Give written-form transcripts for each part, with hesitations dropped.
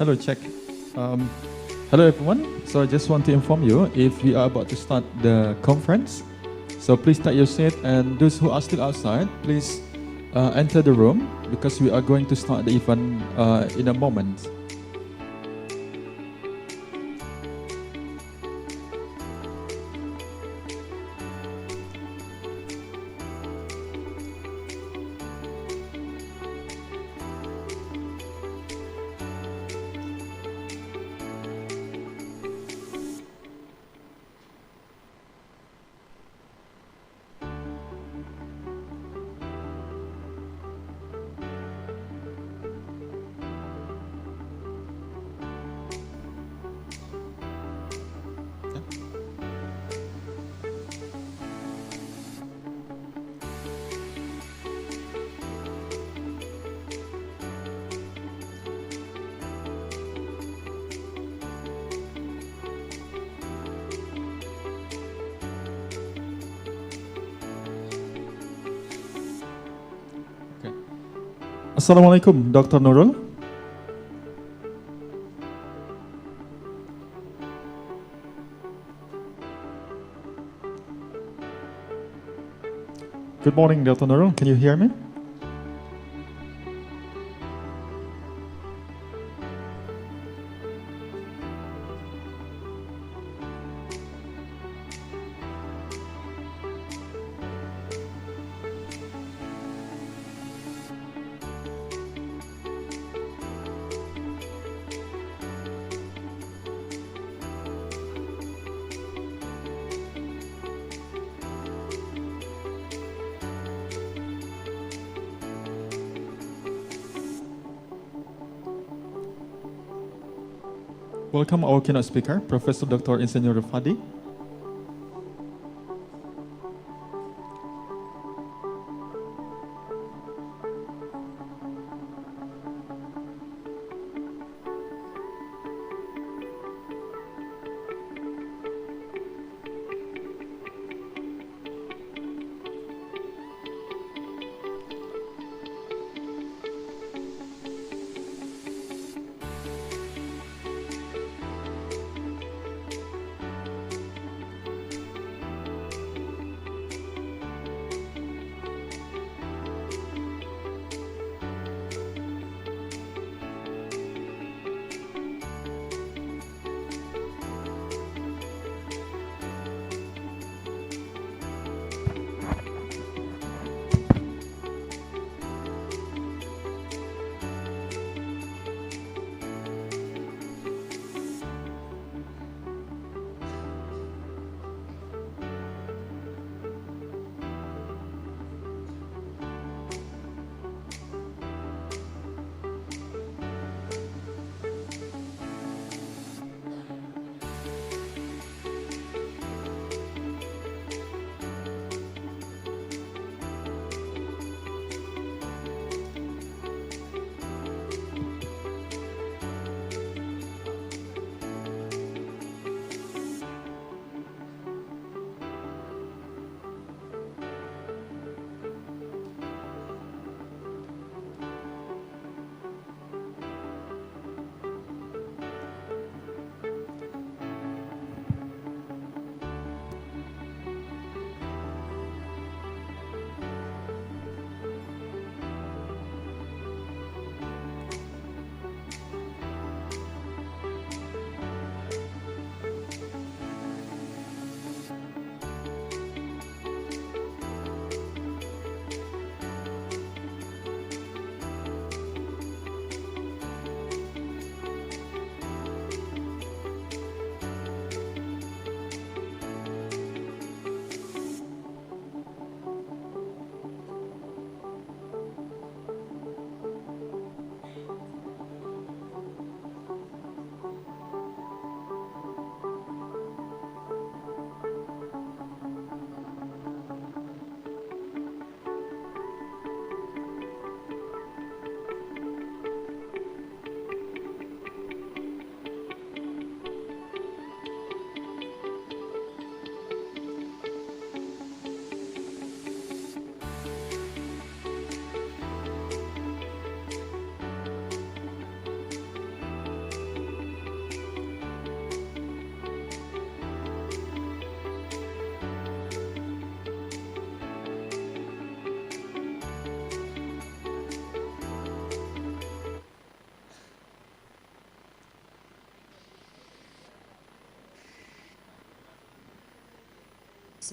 Hello, check. Um, Hello, everyone. So I just want to inform you if we are about to start the conference. So please take your seat, and those who are still outside, please enter the room because we are going to start the event in a moment. Assalamualaikum, Dr. Nurul. Good morning, Dr. Nurul. Can you hear me? Welcome our keynote speaker, Professor Dr. Insinyur Fadi.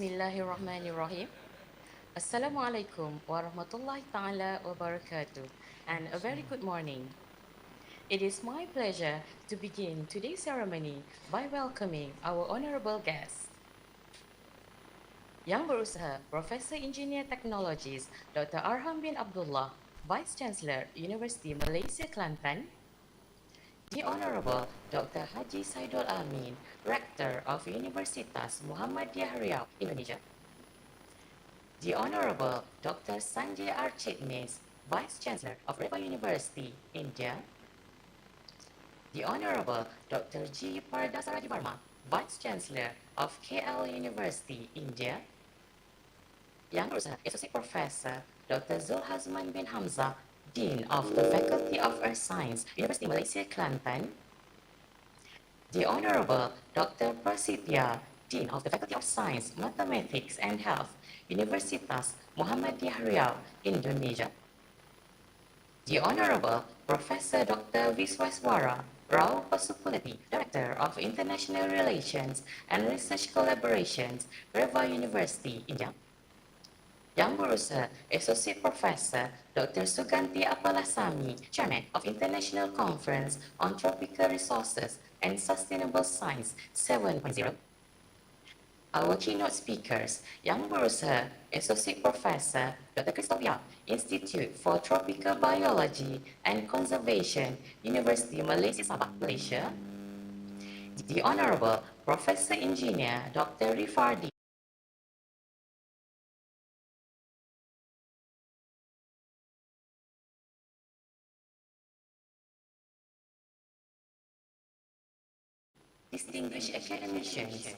Bismillahirrahmanirrahim. Assalamualaikum warahmatullahi ta'ala wabarakatuh, and a very good morning. It is my pleasure to begin today's ceremony by welcoming our honorable guest, Yang Berusaha Professor Engineer Technologies Dr. Arham bin Abdullah, Vice Chancellor, University Malaysia Kelantan, the Honorable Dr. Haji Saidul Amin, Rector of Universitas Muhammadiyah Riau, Indonesia, the Honorable Dr. Sanjay R. Chitnis, Vice Chancellor of Reva University, India, the Honorable Dr. G. Pardasaraji Varma, Vice Chancellor of KL University, India, Yang Berusaha Associate Professor Dr. Zulhazman bin Hamzah, Dean of the Faculty of Earth Science, University Malaysia Kelantan, the Honorable Dr. Prasidya, Dean of the Faculty of Science, Mathematics and Health, Universitas Muhammadiyah Riau, Indonesia, the Honorable Professor Dr. Viswaswara Rao Pasupuleti, Director of International Relations and Research Collaborations, Reva University, India, Yang Berusaha Associate Professor Dr. Suganti Apalasamy, Chairman of International Conference on Tropical Resources and Sustainable Science 7.0. Our keynote speakers, Yang Berusaha Associate Professor Dr. Christoph Yap, Institute for Tropical Biology and Conservation, University Malaysia Sabah, Malaysia, the Honorable Professor Engineer Dr. Rifardi, distinguished academicians,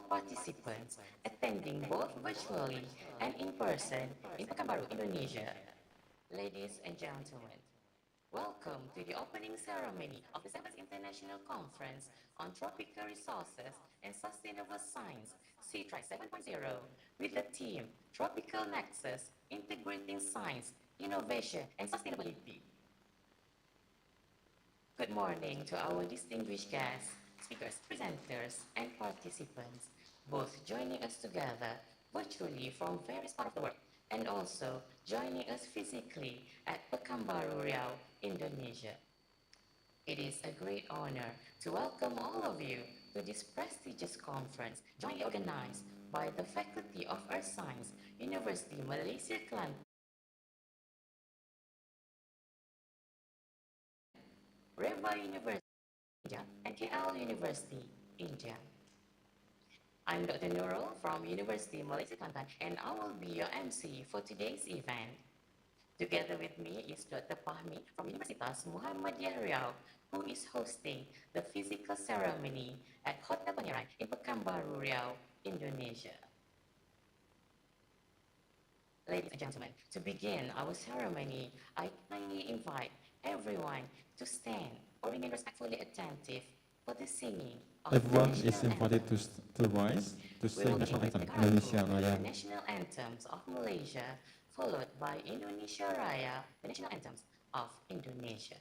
participants attending both virtually and in person in Pekanbaru, Indonesia. Ladies and gentlemen, welcome to the opening ceremony of the 7th International Conference on Tropical Resources and Sustainable Science, CTRI 7.0, with the theme Tropical Nexus, Integrating Science, Innovation and Sustainability. Good morning to our distinguished guests, speakers, presenters, and participants, both joining us together virtually from various parts of the world and also joining us physically at Pekanbaru Riau, Indonesia. It is a great honor to welcome all of you to this prestigious conference jointly organized by the Faculty of Earth Science, University Malaysia Kelantan, Reva University, India, and KL University, India. I'm Dr. Nurul from University Malaysia Kelantan, and I will be your MC for today's event. Together with me is Dr. Fahmi from Universitas Muhammadiyah Riau, who is hosting the physical ceremony at Hotel Pangeran in Pekanbaru Riau, Indonesia. Ladies and gentlemen, to begin our ceremony, I kindly invite everyone to stand or remain respectfully attentive for the singing of Everyone the is national invited anthem. to rise to We sing will national begin anthem, with Indonesia Karatul, Raya. the national anthems of Malaysia, followed by Indonesia Raya, the national anthems of Indonesia.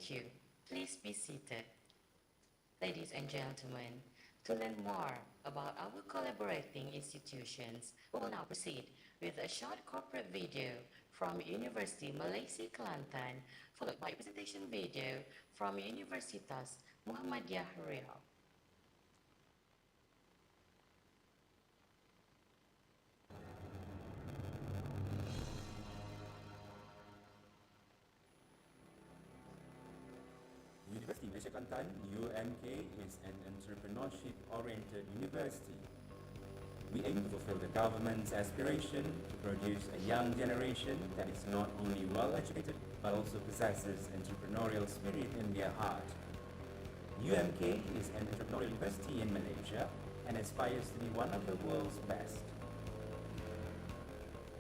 Thank you. Please be seated. Ladies and gentlemen, to learn more about our collaborating institutions, we will now proceed with a short corporate video from University Malaysia Kelantan, followed by a presentation video from Universitas Muhammadiyah Riau. University Malaysia Kelantan, UMK, is an entrepreneurship-oriented university. We aim to fulfill the government's aspiration to produce a young generation that is not only well-educated, but also possesses entrepreneurial spirit in their heart. UMK is an entrepreneurial university in Malaysia and aspires to be one of the world's best.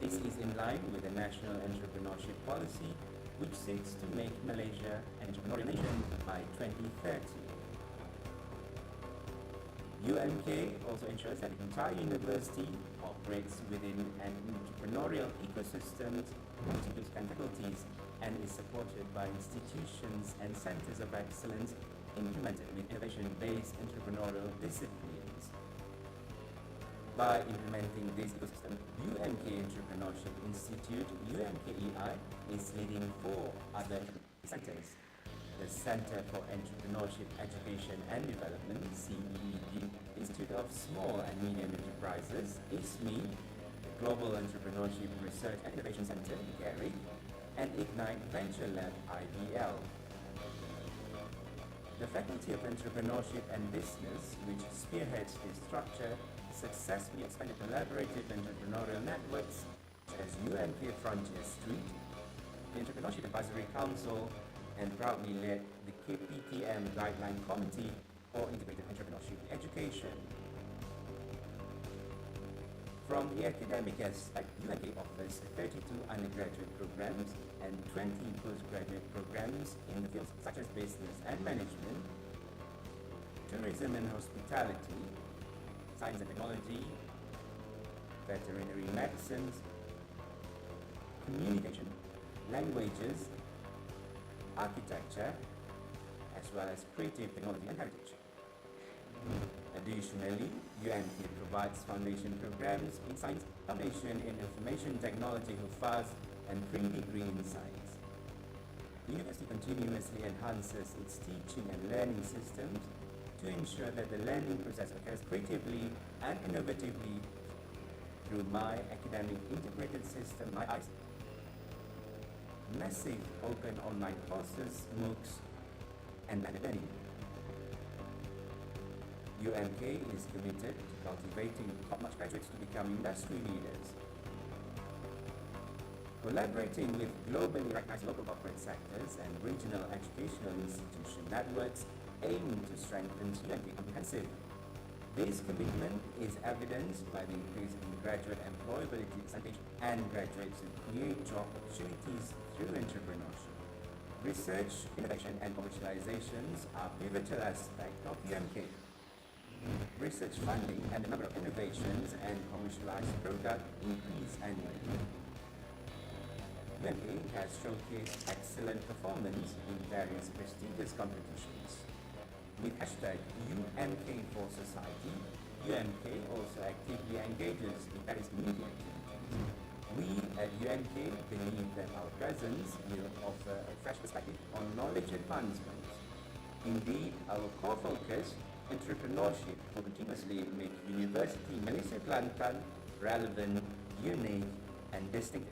This is in line with the National Entrepreneurship Policy, which seeks to make Malaysia an entrepreneurial nation by 2030. UMK also ensures that the entire university operates within an entrepreneurial ecosystem, includes faculties, and is supported by institutions and centers of excellence implemented with innovation-based entrepreneurial disciplines. By implementing this ecosystem, UMK Entrepreneurship Institute, UMKEI, is leading 4 other centers. The Center for Entrepreneurship Education and Development, CEED, Institute of Small and Medium Enterprises, ISME, Global Entrepreneurship Research and Innovation Center, GARI, and Ignite Venture Lab, IVL. The Faculty of Entrepreneurship and Business, which spearheads this structure, successfully expanded collaborative entrepreneurial networks such as UMK Frontier Street, the Entrepreneurship Advisory Council, and proudly led the KPTM Guideline Committee for Integrated Entrepreneurship Education. From the academic aspect, UMK offers 32 undergraduate programs and 20 postgraduate programs in the fields such as business and management, tourism and hospitality, science and technology, veterinary medicines, communication, languages, architecture, as well as creative technology and heritage. Additionally, UMK provides foundation programs in science, foundation in information technology (HUFAS), and pre-degree in science. The university continuously enhances its teaching and learning systems to ensure that the learning process occurs creatively and innovatively through My Academic Integrated System, MyICE, massive open online courses, MOOCs, and blended learning. UMK is committed to cultivating top-notch graduates to become industry leaders. Collaborating with globally recognized local corporate sectors and regional educational institution networks aim to strengthen UMK comprehensive. This commitment is evidenced by the increase in graduate employability percentage and graduates who create job opportunities through entrepreneurship. Research, innovation, and commercializations are pivotal aspects of UMK. Research funding and the number of innovations and commercialized products increase annually. UMK has showcased excellent performance in various prestigious competitions. With hashtag UMK for Society, UMK also actively engages in various media activities. We at UMK believe that our presence will offer a fresh perspective on knowledge advancement. Indeed, our core focus, entrepreneurship, will continuously make University Malaysia Kelantan relevant, unique, and distinctive.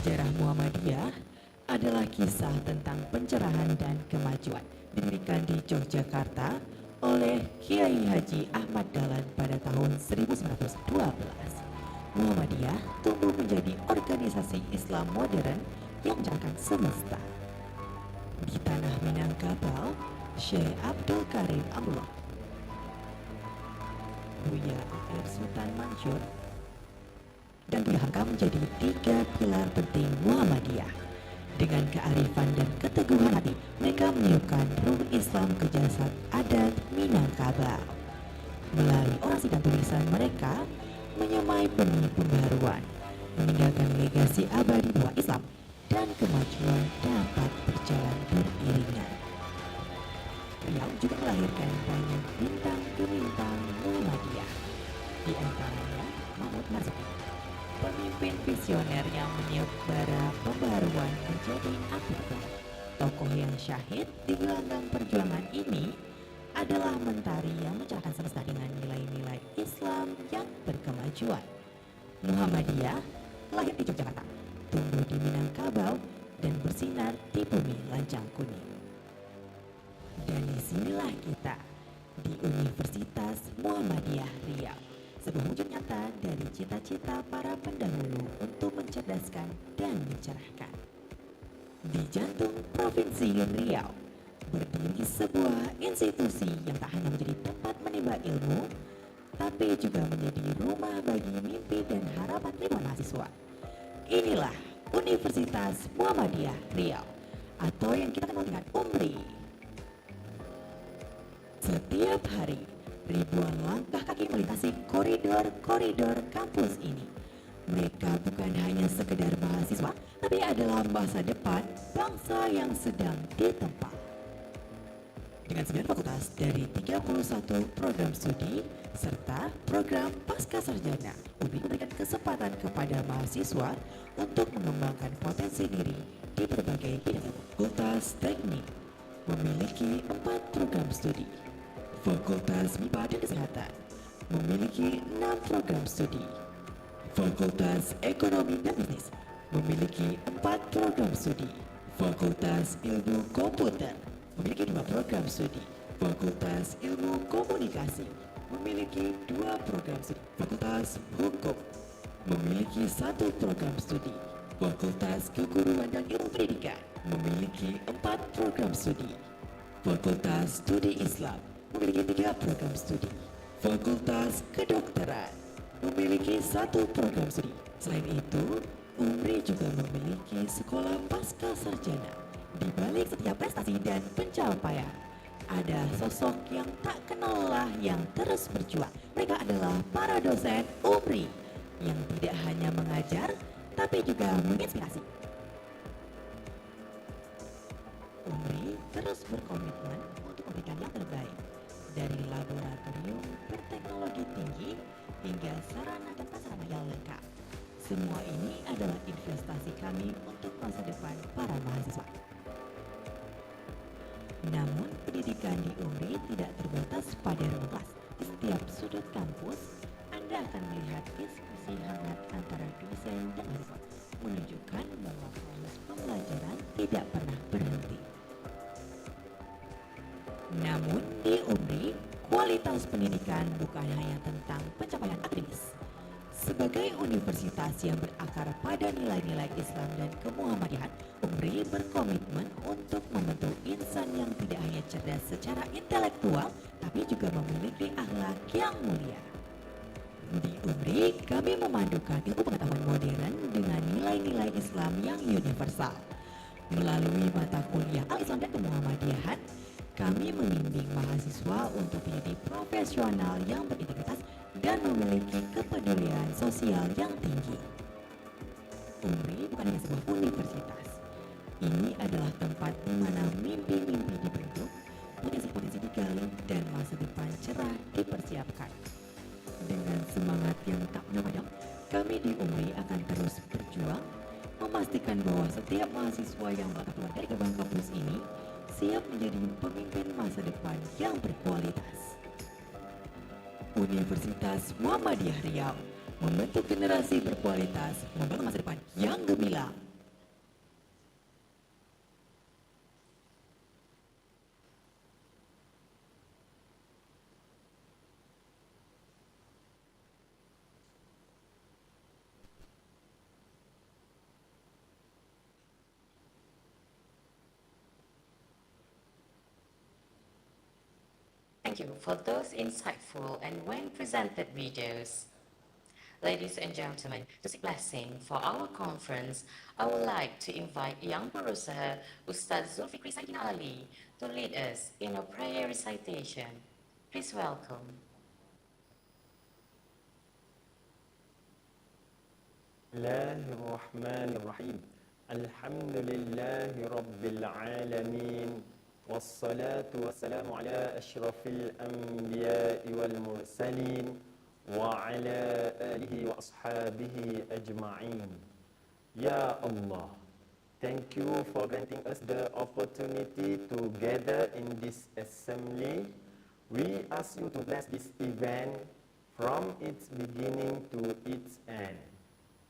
Sejarah Muhammadiyah adalah kisah tentang pencerahan dan kemajuan didirikan di Yogyakarta oleh Kiai Haji Ahmad Dahlan pada tahun 1912. Muhammadiyah tumbuh menjadi organisasi Islam modern yang menjalankan semesta. Di tanah Minangkabau, Syekh Abdul Karim Amrullah Buya Air Sultan Mansur dan Buya Hamka menjadi 3 pilar penting Muhammadiyah. Dengan kearifan dan keteguhan hati, mereka meniupkan ruh Islam ke jasad adat Minangkabau. Melalui orasi dan tulisan mereka, menyemai benih pembaruan, meninggalkan legasi abadi bahwa Islam dan kemajuan dapat berjalan beriringan. Riau juga melahirkan banyak bintang gemintang Muhammadiyah, di antaranya Mahmud Marzuki, pemimpin visioner yang meniup bara pembaruan menjadi api pekan. Tokoh yang syahid di gelanggang perjuangan ini adalah mentari yang mencerahkan semesta dengan nilai-nilai Islam yang berkemajuan. Muhammadiyah lahir di Yogyakarta, tumbuh di Minangkabau, dan bersinar di bumi lancang kuning. Dan disinilah kita, di Universitas Muhammadiyah Riau, sebuah wujud nyata dari cita-cita para pendahulu untuk mencerdaskan dan mencerahkan. Di jantung Provinsi Riau, berdiri sebuah institusi yang tak hanya menjadi tempat menimba ilmu, tapi juga menjadi rumah bagi mimpi dan harapan ribuan mahasiswa. Inilah Universitas Muhammadiyah Riau, atau yang kita kenal dengan UMRI. Setiap hari, ribuan langkah kaki melintasi koridor-koridor kampus ini. Mereka bukan hanya sekedar mahasiswa, tapi adalah masa depan bangsa yang sedang ditempa. Dengan 9 fakultas dari 31 program studi serta program pasca sarjana, UMRI memberikan kesempatan kepada mahasiswa untuk mengembangkan potensi diri di berbagai bidang. Fakultas Teknik memiliki 4 program studi. Fakultas MIPA dan Kesehatan memiliki 6 program studi. Fakultas Ekonomi dan Bisnis memiliki 4 program studi. Fakultas Ilmu Komputer memiliki 2 program studi. Fakultas Ilmu Komunikasi memiliki 2 program studi. Fakultas Hukum memiliki 1 program studi. Fakultas Keguruan dan Ilmu Pendidikan memiliki 4 program studi. Fakultas Studi Islam memiliki 3 program studi. Fakultas Kedokteran memiliki 1 program studi. Selain itu, UMRI juga memiliki sekolah pasca sarjana. Di balik setiap prestasi dan pencapaian, ada sosok yang tak kenal lelah yang terus berjuang. Mereka adalah para dosen UMRI yang tidak hanya mengajar, tapi juga menginspirasi. UMRI terus berkomitmen untuk memberikan yang terbaik, dari laboratorium berteknologi tinggi hingga sarana dan prasarana yang lengkap. Semua ini adalah investasi kami untuk masa depan para mahasiswa. Namun, pendidikan di UMRI tidak terbatas pada ruang kelas. Di setiap sudut kampus, Anda akan melihat diskusi hangat antara dosen dan mahasiswa, menunjukkan bahwa proses pembelajaran tidak pernah berhenti. Namun di UMRI, kualitas pendidikan bukan hanya tentang pencapaian akademis. Sebagai universitas yang berakar pada nilai-nilai Islam dan kemuhammadiyahan, UMRI berkomitmen untuk membentuk insan yang tidak hanya cerdas secara intelektual, tapi juga memiliki akhlak yang mulia. Di UMRI, kami memadukan ilmu pengetahuan modern dengan nilai-nilai Islam yang universal. Melalui mata kuliah Al-Islam dan kemuhammadiyahan, kami membimbing mahasiswa untuk menjadi profesional yang berintegritas dan memiliki kepedulian sosial yang tinggi. UMRI bukan hanya sebuah universitas. Ini adalah tempat di mana mimpi-mimpi dibentuk, potensi-potensi digali, dan masa depan cerah dipersiapkan. Dengan semangat yang tak padam, kami di UMRI akan terus berjuang, memastikan bahwa setiap mahasiswa yang bakal keluar dari gerbang kampus ini siap menjadi pemimpin masa depan yang berkualitas. Universitas Muhammadiyah Riau membentuk generasi berkualitas, membangun masa depan yang gemilang. Thank you for those insightful and well-presented videos. Ladies and gentlemen, to seek blessing for our conference, I would like to invite Yang Berusaha Ustaz Zulfikri Saidina Ali to lead us in a prayer recitation. Please welcome. الله الرحمن الرحيم الحمد لله رب العالمين والصلاة والسلام على أشرف الأنبياء والمرسلين وعلى آله وأصحابه أجمعين. Ya Allah, thank you for granting us the opportunity to gather in this assembly. We ask you to bless this event from its beginning to its end.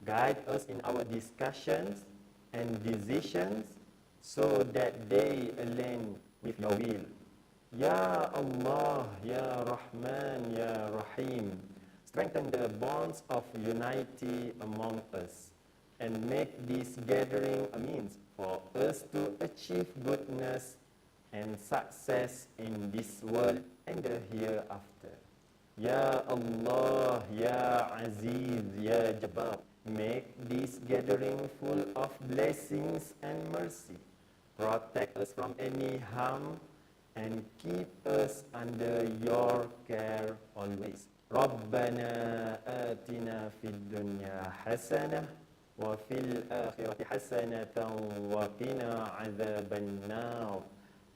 Guide us in our discussions and decisions so that they align with your will. Ya Allah, Ya Rahman, Ya Rahim, strengthen the bonds of unity among us and make this gathering a means for us to achieve goodness and success in this world and the hereafter. Ya Allah, Ya Aziz, Ya Jabbar, make this gathering full of blessings and mercy. Protect us from any harm and keep us under your care always. Rabbana atina fid dunya hasanah wa fil akhirati hasanatan wa qina adzaban nar.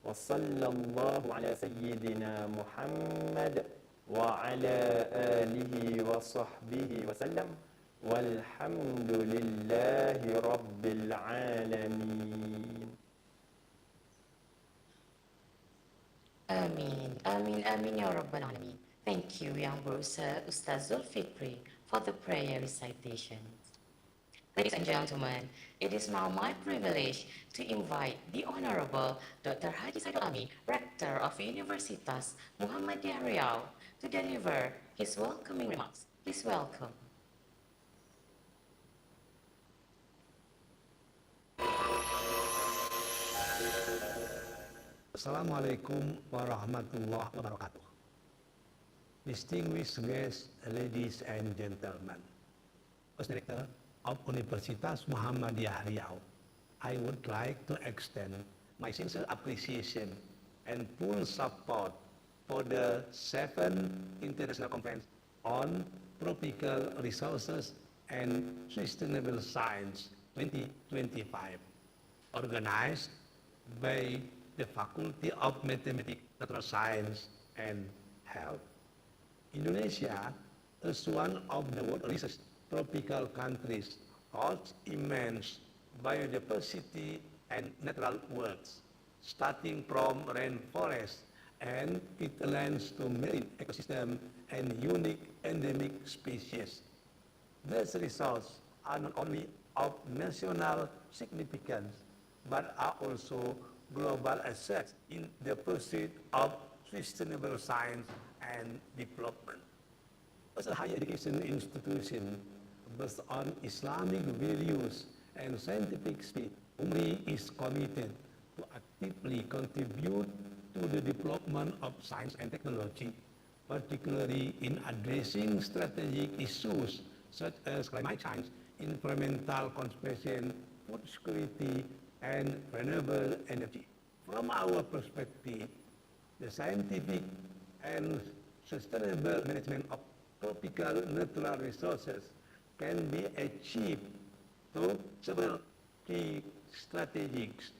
Wa sallallahu ala sayyidina Muhammad wa ala alihi wa sahbihi wa sallam. Walhamdulillahi Rabbil Alamin. Amin, amin, amin, ya Rabbal Alamin. Thank you, Yang Berusaha Ustaz Zulfikri, for the prayer recitation. Ladies and gentlemen, it is now my privilege to invite the Honorable Dr. Haji Saidul Amin, Rector of Universitas Muhammadiyah Riau, to deliver his welcoming remarks. Please welcome. Assalamualaikum warahmatullahi wabarakatuh. Distinguished guests, ladies and gentlemen, as Director of Universitas Muhammadiyah Riau, I would like to extend my sincere appreciation and full support for the 7th International Conference on Tropical Resources and Sustainable Science 2025, organized by the Faculty of Mathematics, Natural Science, and Health. Indonesia, as one of the world's richest tropical countries, holds immense biodiversity and natural worlds, starting from rainforests and peatlands to marine ecosystem and unique endemic species. These resources are not only of national significance, but are also global assets in the pursuit of sustainable science and development. As a higher education institution based on Islamic values and scientific spirit, UMRI is committed to actively contribute to the development of science and technology, particularly in addressing strategic issues such as climate change, environmental conservation, food security, and renewable energy. From our perspective, the scientific and sustainable management of tropical natural resources can be achieved through several key strategies.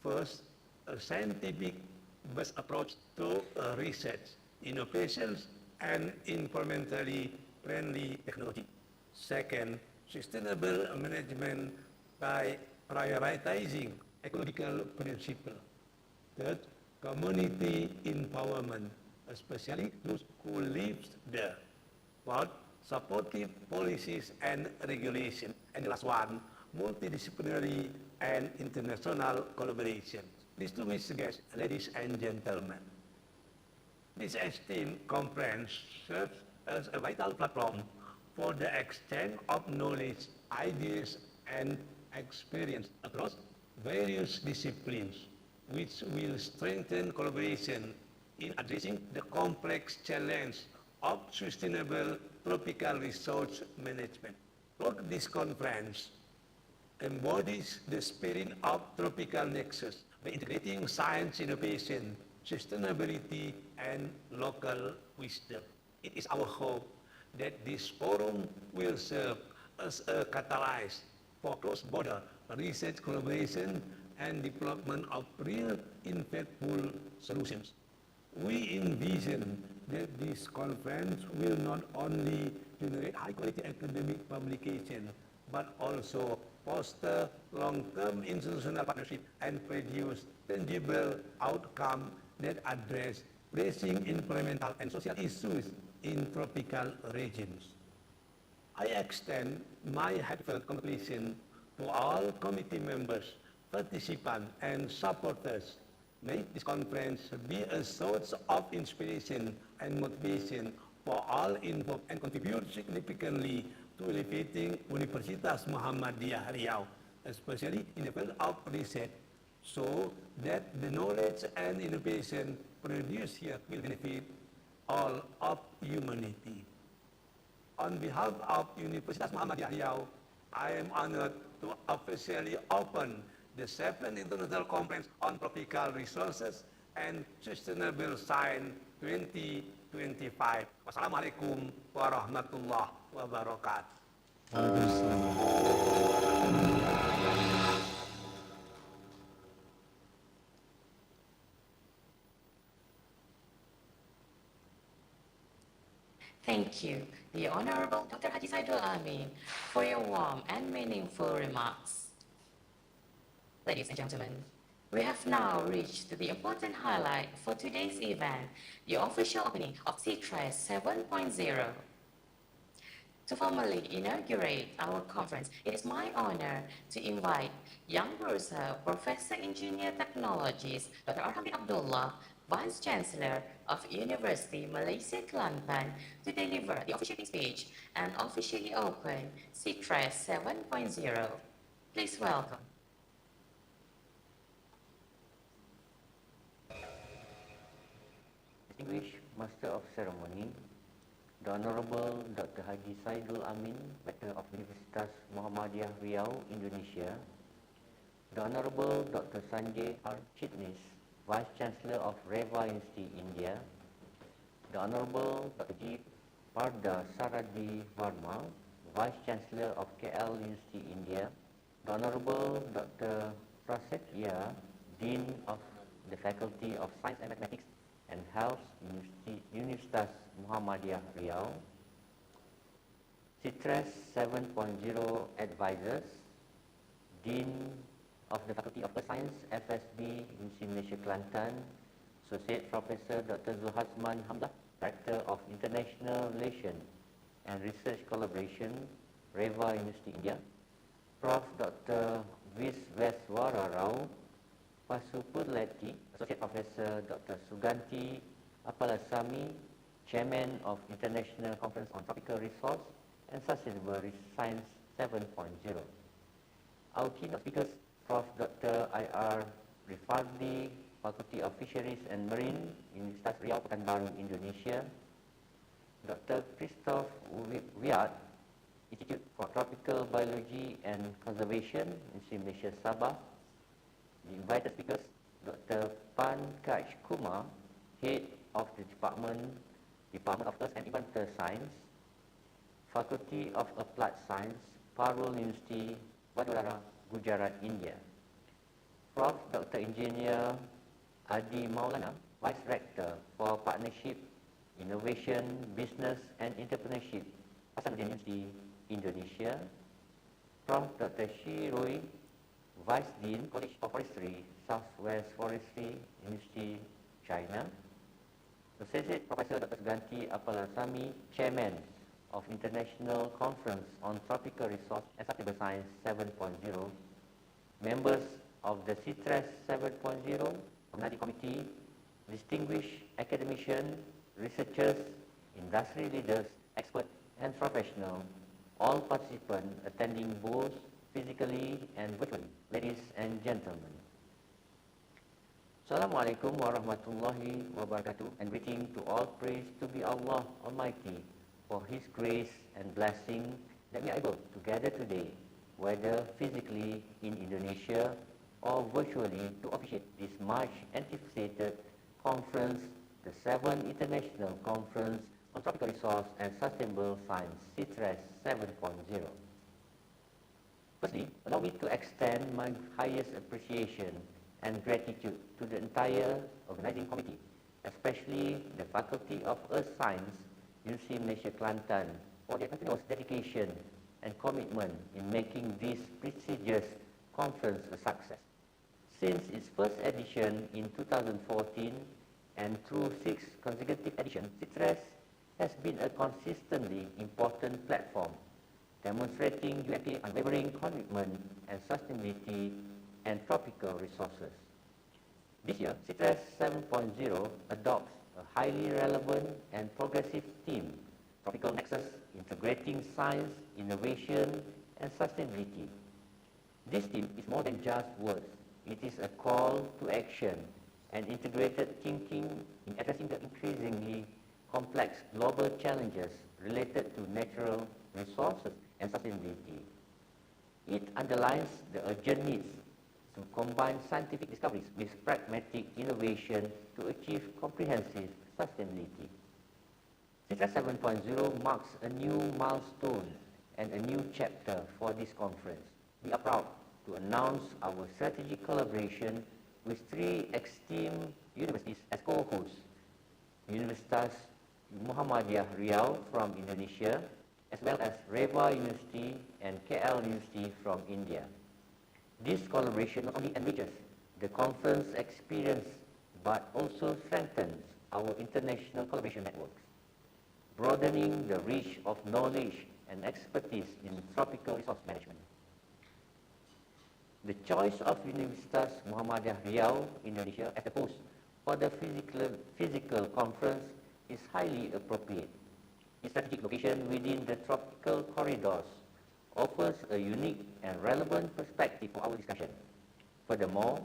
First, a scientific-based approach to research, innovations, and environmentally friendly technology. Second, sustainable management by prioritizing ecological principles. Third, community empowerment, especially those who live there. Fourth, supportive policies and regulation. And the last one, multidisciplinary and international collaboration. Distinguished guests, ladies and gentlemen, this esteemed conference serves as a vital platform for the exchange of knowledge, ideas, and experience across various disciplines, which will strengthen collaboration in addressing the complex challenge of sustainable tropical resource management. Look, this conference embodies the spirit of tropical nexus by integrating science, innovation, sustainability, and local wisdom. It is our hope that this forum will serve as a catalyst for cross-border research collaboration and development of real impactful solutions. We envision that this conference will not only generate high-quality academic publication, but also foster long-term institutional partnership and produce tangible outcomes that address pressing environmental and social issues in tropical regions. I extend my heartfelt congratulations to all committee members, participants, and supporters. May this conference be a source of inspiration and motivation for all involved and contribute significantly to elevating Universitas Muhammadiyah Riau, especially in the field of research, so that the knowledge and innovation produced here will benefit all of humanity. On behalf of Universitas Muhammadiyah Riau, I am honored to officially open the 7th International Conference on Tropical Resources and Sustainable Science 2025. Wassalamualaikum warahmatullahi wabarakatuh. Thank you, the Honorable Dr. Haji Saidul Amin, for your warm and meaningful remarks. Ladies and gentlemen, we have now reached the important highlight for today's event, the official opening of CITRES 7.0. To formally inaugurate our conference, it is my honor to invite Young Berusaha Professor Engineer Technologies, Dr. Arham bin Abdullah, Vice Chancellor of University Malaysia Kelantan, to deliver the officiating speech and officially open CITRES 7.0. Please welcome. Distinguished Master of Ceremony, the Honorable Dr. Haji Saidul Amin, Rector of Universitas Muhammadiyah Riau, Indonesia, the Honorable Dr. Sanjay R. Chitnis, Vice Chancellor of Reva University, India, the Honorable Dr. G. Parda Saradi Varma, Vice Chancellor of KL University, India, the Honorable Dr. Prasetya, Dean of the Faculty of Science and Mathematics and Health, Universitas Muhammadiyah Riau, CITRES 7.0 Advisors, Dean of the Faculty of Science, FSB, University Malaysia Kelantan, Associate Professor Dr. Zulhazman Hamdah, Director of International Relations and Research Collaboration, Reva University, India, Prof. Dr. Visweswara Rao Pasupuleti, Associate Professor Dr. Suganti Apalasamy, Chairman of International Conference on Tropical Resource and Sustainable Science 7.0. Our keynote speakers, Prof. Dr. I.R. Rifardi, Faculty of Fisheries and Marine, Universitas Riau, Pekanbaru, Indonesia, Dr. Christoph Wiat, Institute for Tropical Biology and Conservation, University Malaysia, Sabah. The invited speakers, Dr. Pankaj Kumar, Head of the Department of Earth and Environmental Science, Faculty of Applied Science, Parul University, Vadodara, Gujarat, India. Prof. Dr. Engineer Adi Maulana, Vice Rector for Partnership, Innovation, Business and Entrepreneurship, Hasanuddin University, Indonesia. Prof. Dr. Shiroi, Vice Dean, College of Forestry, Southwest Forestry, University, China. Associate Professor Dr. Suganti Apalasamy, Chairman of International Conference on Tropical Resource and Sustainable Science 7.0, members of the CITRES 7.0 Organizing Committee, distinguished academicians, researchers, industry leaders, experts, and professionals, all participants attending both physically and virtually, ladies and gentlemen. Assalamualaikum warahmatullahi wabarakatuh, and greeting to all praise to be Allah Almighty for His grace and blessing that we are able to gather today, whether physically in Indonesia or virtually, to officiate this much anticipated conference, the 7th International Conference on Tropical Resource and Sustainable Science, CITRES 7.0. Firstly, allow me to extend my highest appreciation and gratitude to the entire organizing committee, especially the Faculty of Earth Science, University Malaysia Kelantan, for their continuous dedication and commitment in making this prestigious conference a success. Since its first edition in 2014 and through 6 consecutive editions, CITRES has been a consistently important platform, demonstrating UMP's unwavering commitment and sustainability and tropical resources. This year, CITRES 7.0 adopts a highly relevant and progressive theme, Tropical Nexus, integrating science, innovation, and sustainability. This theme is more than just words. It is a call to action and integrated thinking in addressing the increasingly complex global challenges related to natural resources and sustainability. It underlines the urgent needs to combine scientific discoveries with pragmatic innovation to achieve comprehensive sustainability. CITRES 7.0 marks a new milestone and a new chapter for this conference. We are proud to announce our strategic collaboration with 3 esteemed universities as co-hosts: Universitas Muhammadiyah Riau from Indonesia, as well as Reva University and KL University from India. This collaboration not only enriches the conference experience but also strengthens our international collaboration networks, broadening the reach of knowledge and expertise in tropical resource management. The choice of Universitas Muhammadiyah Riau, Indonesia, as the host for the physical conference is highly appropriate. Its strategic location within the tropical corridors offers a unique and relevant perspective for our discussion. Furthermore,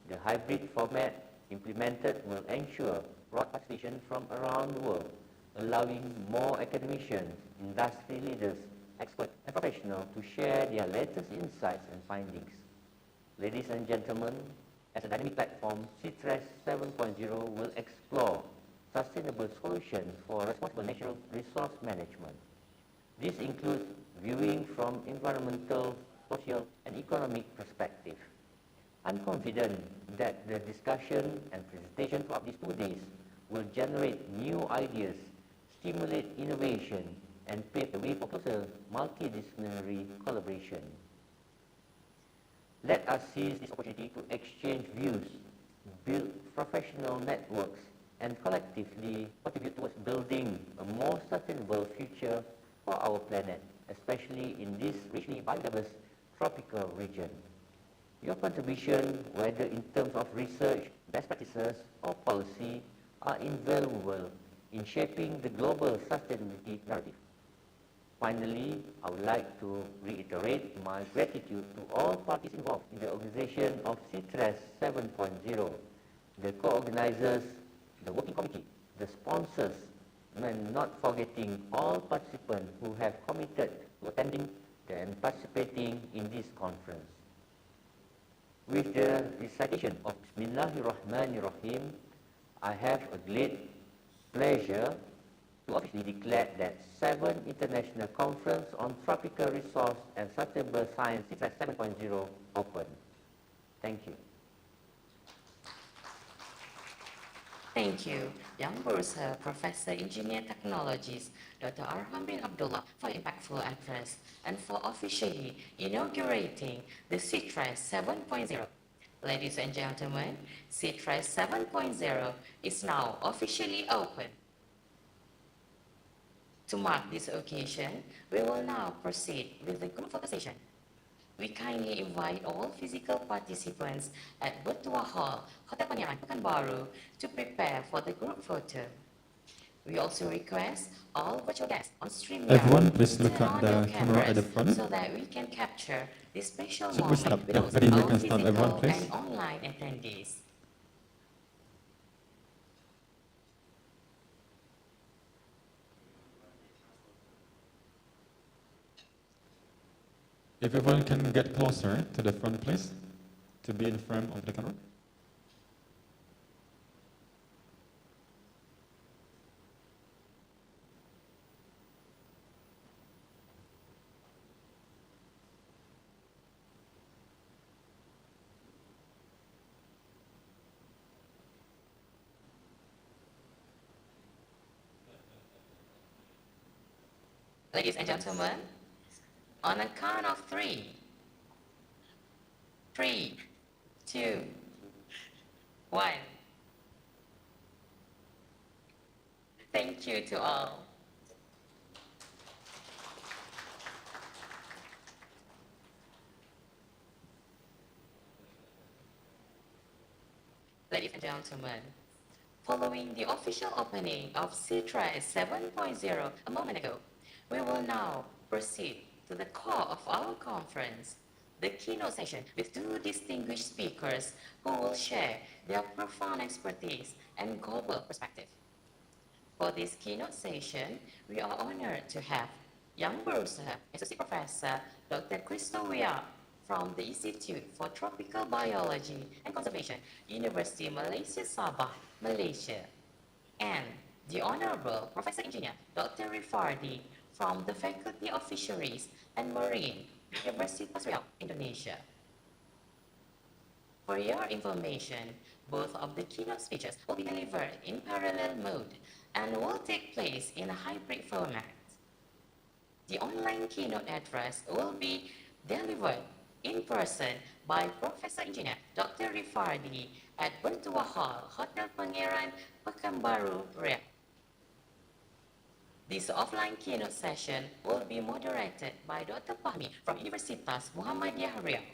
the hybrid format implemented will ensure broad participation from around the world, allowing more academicians, industry leaders, experts, and professionals to share their latest insights and findings. Ladies and gentlemen, as a dynamic platform, CITRES 7.0 will explore sustainable solutions for responsible natural resource management. This includes viewing from environmental, social, and economic perspective. I'm confident that the discussion and presentation throughout these 2 days will generate new ideas, stimulate innovation, and pave the way for closer multidisciplinary collaboration. Let us seize this opportunity to exchange views, build professional networks, and collectively contribute towards building a more sustainable future for our planet, especially in this richly biodiverse tropical region. Your contribution, whether in terms of research, best practices, or policy, are invaluable in shaping the global sustainability narrative. Finally, I would like to reiterate my gratitude to all parties involved in the organization of CITRES 7.0, the co-organizers, the working committee, the sponsors, and not forgetting all participants who have committed to attending and participating in this conference. With the recitation of Bismillahirrahmanirrahim, I have a great pleasure to officially declare that 7th International Conference on Tropical Resource and Sustainable Science, CITRES 7.0, open. Thank you. Thank you, Young Bursa, Professor Engineer Technologies, Dr. Arham bin Abdullah, for impactful address and for officially inaugurating the CITRES 7.0. Ladies and gentlemen, CITRES 7.0 is now officially open. To mark this occasion, we will now proceed with the group photo session. We kindly invite all physical participants at Bertua Hall, Hotel Panyaran, Pekanbaru, to prepare for the group photo. We also request all virtual guests on StreamYard Everyone, please to look turn at on the your camera at the cameras front. so that we can capture this special Should we moment start? with Yeah, both ready, we our can start, everyone, physical please. and online attendees. If everyone can get closer to the front, please, to be in frame of the camera. Ladies and gentlemen, on a count of three. 3, 2, 1. Thank you to all. Ladies and gentlemen, following the official opening of CITRA 7.0 a moment ago, we will now proceed to the core of our conference, the keynote session with two distinguished speakers who will share their profound expertise and global perspective. For this keynote session, we are honored to have Young Barusa, Associate Professor Dr. Christo Wea from the Institute for Tropical Biology and Conservation, University Malaysia Sabah, Malaysia, and the Honorable Professor Engineer Dr. Rifardi from the Faculty of Fisheries and Marine, University Riau, Indonesia. For your information, both of the keynote speeches will be delivered in parallel mode and will take place in a hybrid format. The online keynote address will be delivered in person by Professor Engineer Dr. Rifardi at Bertua Hall, Hotel Pangeran, Pekanbaru, Riau. This offline keynote session will be moderated by Dr. Fahmi from Universitas Muhammadiyah Riau,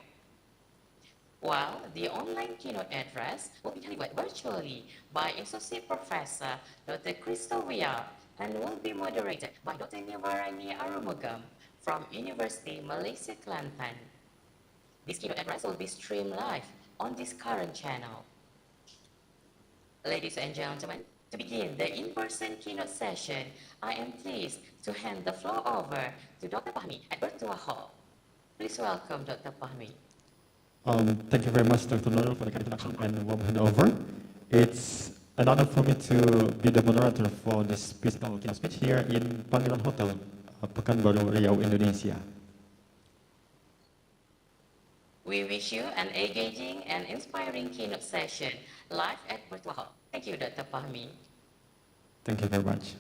while the online keynote address will be delivered virtually by Associate Professor Dr. Christo Wea and will be moderated by Dr. Nivarani Arumugam from University Malaysia Kelantan. This keynote address will be streamed live on this current channel. Ladies and gentlemen, to begin the in-person keynote session, I am pleased to hand the floor over to Dr. Fahmi at Bertua Hall. Please welcome Dr. Fahmi. Thank you very much, Dr. Nurul, for the kind introduction and warm handover. It's an honor for me to be the moderator for this physical keynote speech here in Pangeran Hotel, Pekanbaru, Riau, Indonesia. We wish you an engaging and inspiring keynote session live at Bertua Hall. Thank you, Dr. Fahmi. Thank you very much.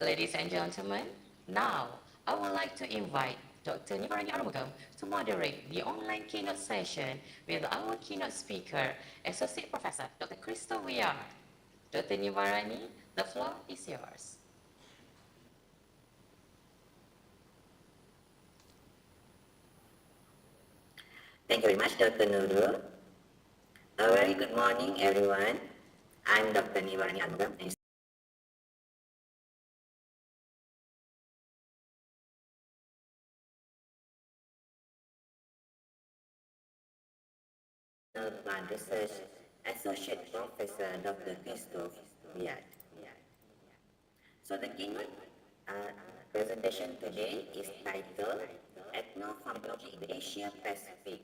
Ladies and gentlemen, now I would like to invite Dr. Nivarani Arumugam to moderate the online keynote session with our keynote speaker, Associate Professor Dr. Christo Wea. Dr. Nivarani, the floor is yours. Thank you very much, Dr. Nurul. A very good morning, everyone. I'm Dr. Nivarani Arumugam, Plant Research Associate Professor Dr. Christo Wea. So the keynote presentation today is titled Ethnopharmacology in the Asia Pacific.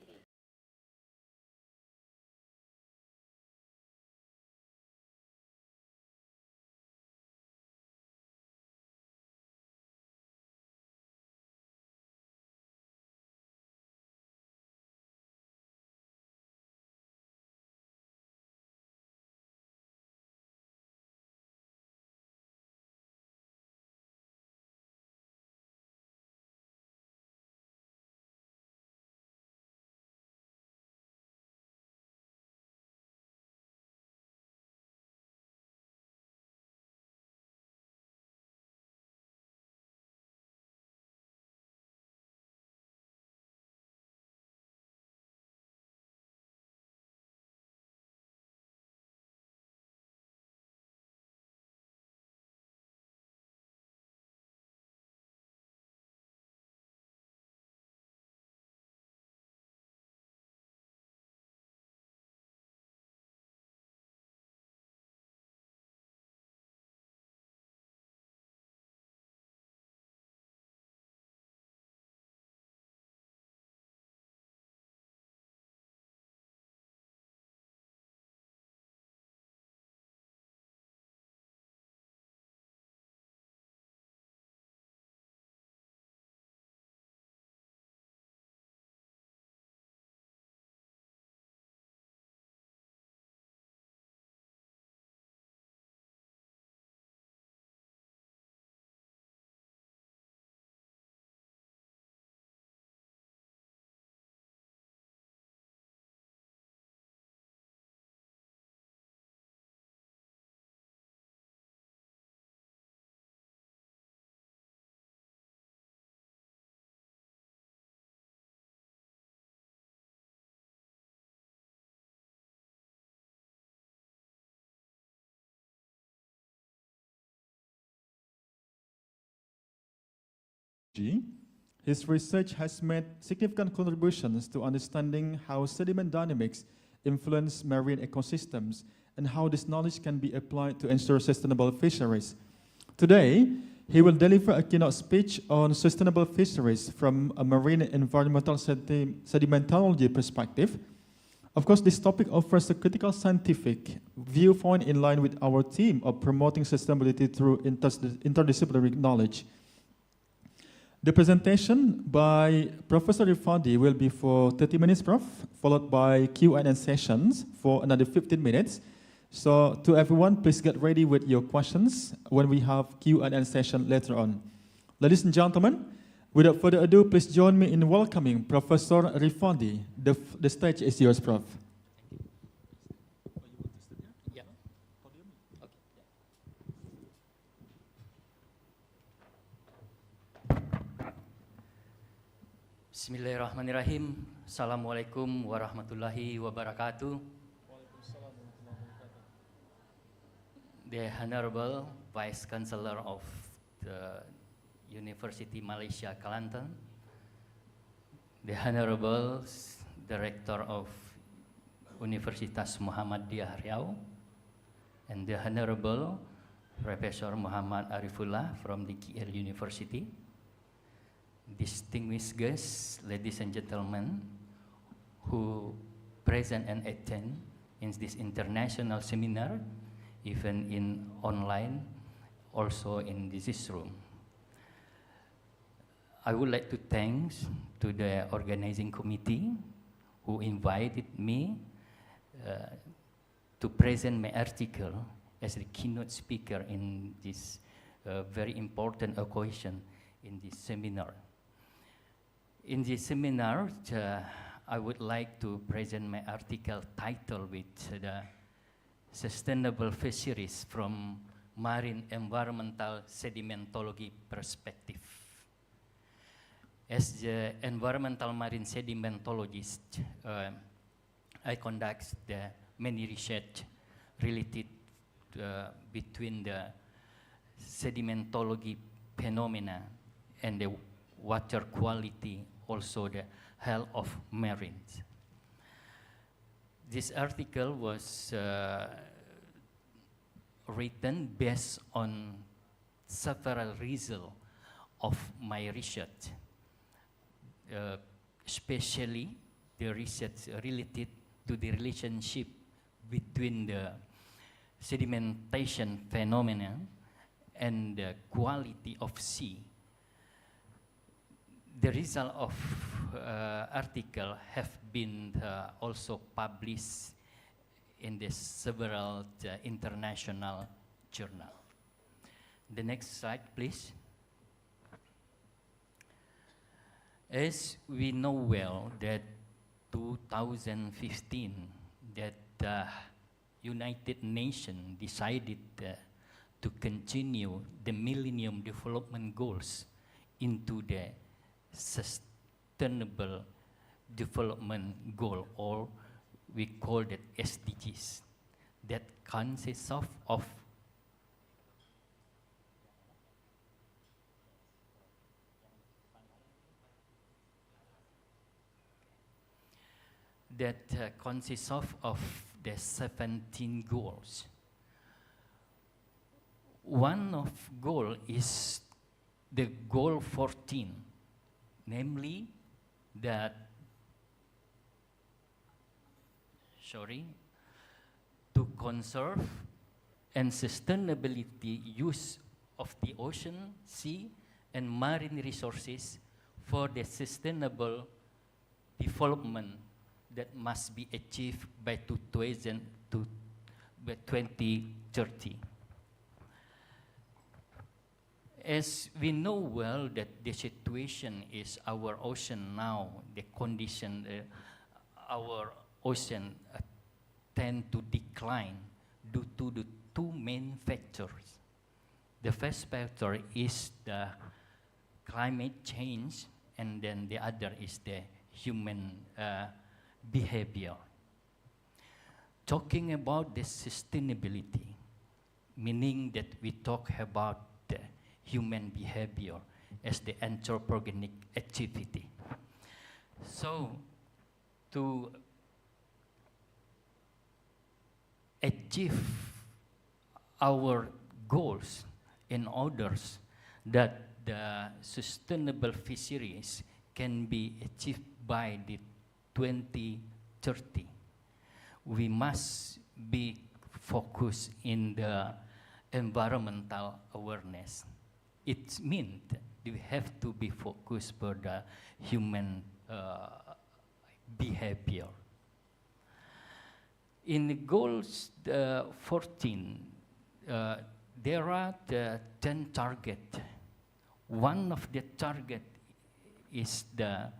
His research has made significant contributions to understanding how sediment dynamics influence marine ecosystems and how this knowledge can be applied to ensure sustainable fisheries. Today, he will deliver a keynote speech on sustainable fisheries from a marine environmental sedimentology perspective. Of course, this topic offers a critical scientific viewpoint in line with our theme of promoting sustainability through interdisciplinary knowledge. The presentation by Professor Rifandi will be for 30 minutes, Prof, followed by Q&A sessions for another 15 minutes. So to everyone, please get ready with your questions when we have Q&A session later on. Ladies and gentlemen, without further ado, please join me in welcoming Professor Rifandi. The stage is yours, Prof. Bismillahirrahmanirrahim. Assalamualaikum warahmatullahi wabarakatuh. The Honorable Vice Chancellor of the University Malaysia Kelantan, the Honorable Director of Universitas Muhammadiyah Riau, and the Honorable Professor Muhammad Arifullah from the KL University, distinguished guests, ladies and gentlemen, who present and attend in this international seminar, even in online, also in this room. I would like to thank to the organizing committee who invited me to present my article as the keynote speaker in this very important occasion in this seminar. In this seminar, I would like to present my article titled with the Sustainable Fisheries from Marine Environmental Sedimentology Perspective. As the environmental marine sedimentologist, I conduct the many research related between the sedimentology phenomena and the water quality, also the health of marines. This article was written based on several results of my research, especially the research related to the relationship between the sedimentation phenomena and the quality of sea. The result of article have been also published in the several international journal. The next slide, please. As we know well that 2015 that the United Nations decided to continue the Millennium Development Goals into the Sustainable Development Goal, or we call it SDGs, that consists of the 17 goals. One of goal is the goal 14, namely that to conserve and sustainability use of the ocean, sea, and marine resources for the sustainable development that must be achieved by 2030. As we know well that the situation is our ocean now, the condition, our ocean tend to decline due to the two main factors. The first factor is the climate change, and then the other is the human behavior. Talking about the sustainability, meaning that we talk about the human behavior, as the anthropogenic activity. So, to achieve our goals in orders that the sustainable fisheries can be achieved by the 2030, we must be focused in the environmental awareness. It means we have to be focused for the human behavior. In the goals 14, there are the 10 targets. One of the targets is the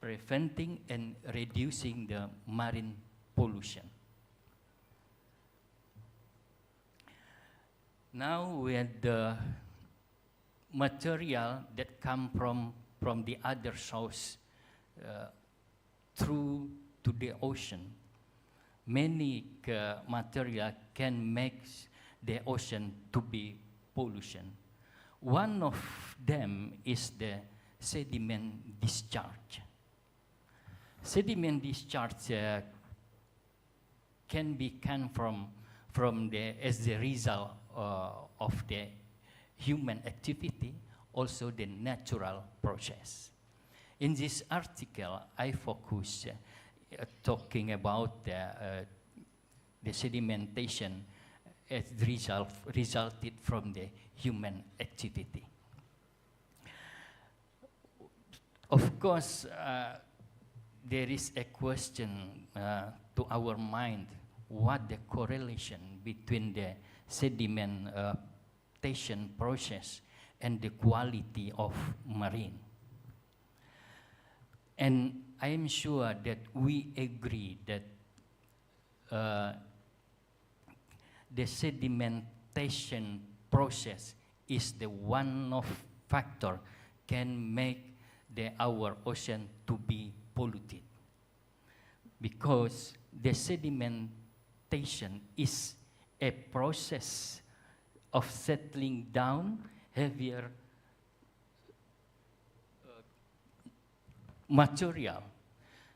preventing and reducing the marine pollution. Now with the material that come from the other source through to the ocean, many material can make the ocean to be pollution. One of them is the sediment discharge. Sediment discharge can be come from as the result of the human activity, also the natural process. In this article, I focus talking about the sedimentation as resulted from the human activity. Of course, there is a question to our mind, what the correlation between the sedimentation process and the quality of marine. And I am sure that we agree that the sedimentation process is the one of factor can make our ocean to be polluted, because the sedimentation is a process of settling down heavier material.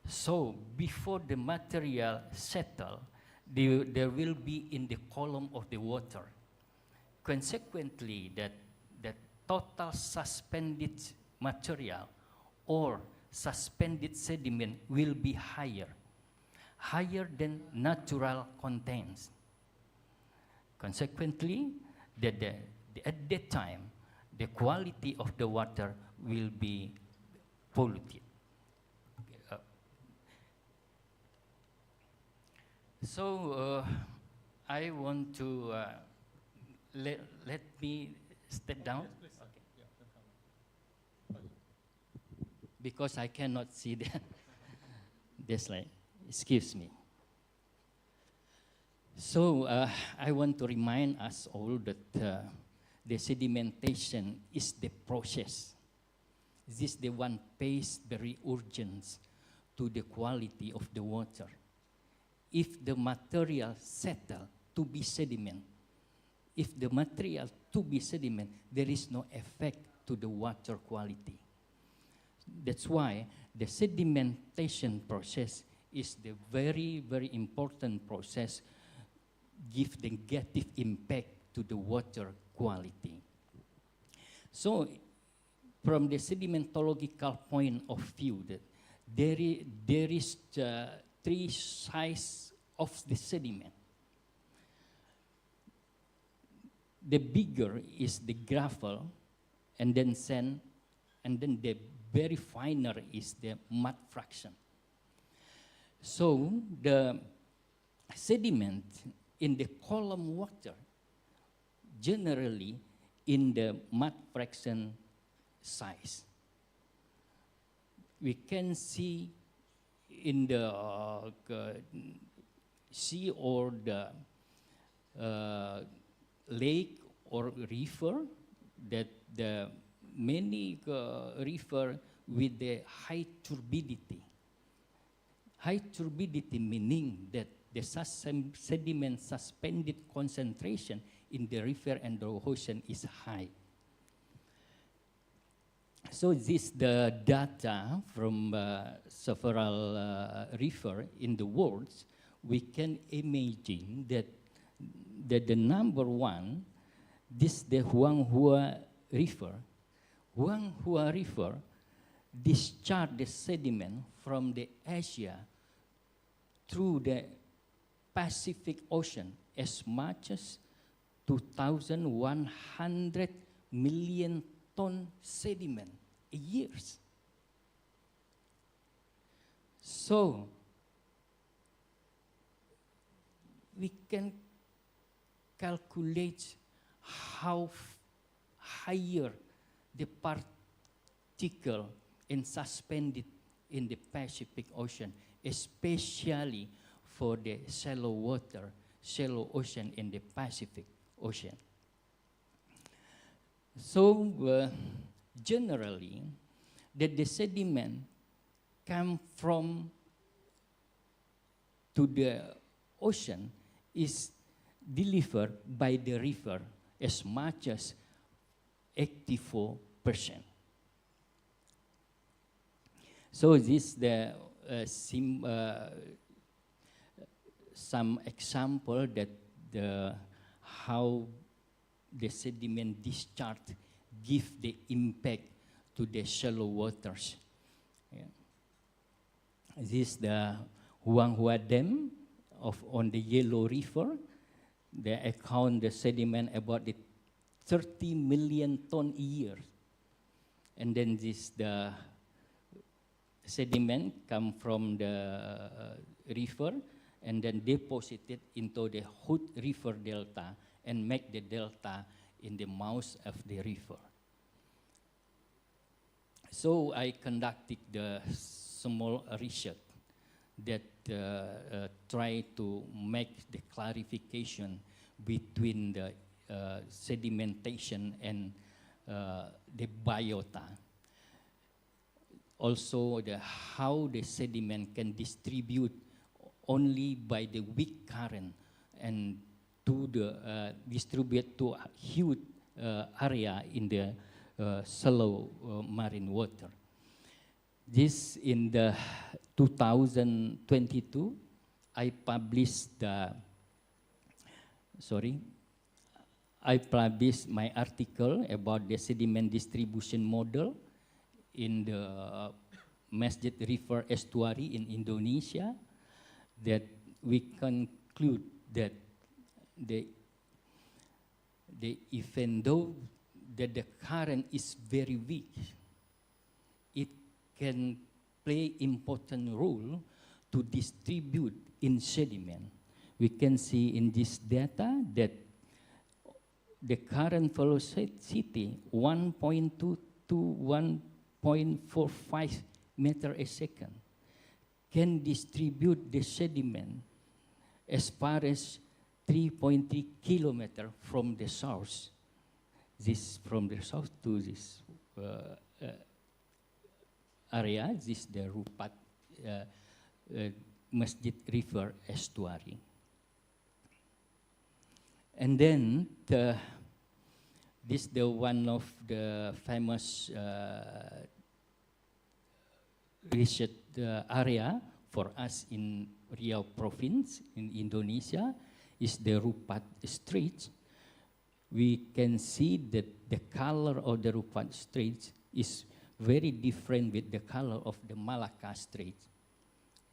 So before the material settle, there will be in the column of the water. Consequently, that total suspended material or suspended sediment will be higher than natural contents. Consequently, at that time, the quality of the water will be polluted. So I want to let me step down. Because I cannot see the slide. Excuse me. So I want to remind us all that the sedimentation is the process. This is the one pays very urgent to the quality of the water. If the material settle to be sediment, there is no effect to the water quality. That's why the sedimentation process is the very, very important process, give the negative impact to the water quality. So from the sedimentological point of view, that there is three sizes of the sediment. The bigger is the gravel, and then sand, and then the very finer is the mud fraction. So the sediment in the column water generally in the mud fraction size. We can see in the sea or the lake or river that the many river with the high turbidity. High turbidity meaning that the sediment suspended concentration in the river and the ocean is high. So this the data from several river in the world. We can imagine that the number one, this the Huanghua River. Huanghua River discharge the sediment from the Asia through the Pacific Ocean as much as 2,100 million ton sediment a year. So we can calculate how higher the particle and suspended in the Pacific Ocean, especially for the shallow ocean in the Pacific Ocean. So generally, the sediment come from to the ocean is delivered by the river as much as 84%. So this the some example that how the sediment discharge give the impact to the shallow waters. Yeah. This the Huanghua Dam on the Yellow River. They account the sediment about the 30 million ton a year. And then this the sediment come from the river and then deposited into the Hood River Delta and make the delta in the mouth of the river. So I conducted the small research that try to make the clarification between the sedimentation and the biota. Also, how the sediment can distribute only by the weak current and to the distribute to a huge area in the shallow marine water. This in the 2022, I published my article about the sediment distribution model in the Masjid River estuary in Indonesia, that we conclude that even though that the current is very weak, it can play important role to distribute in sediment. We can see in this data that the current velocity 1.2 to 1.45 meter a second can distribute the sediment as far as 3.3 kilometer from the source. This from the south to this area, this the Rupat Masjid River estuary. And then this the one of the famous research area for us in Riau province in Indonesia is the Rupat Strait. We can see that the color of the Rupat Strait is very different with the color of the Malacca Strait.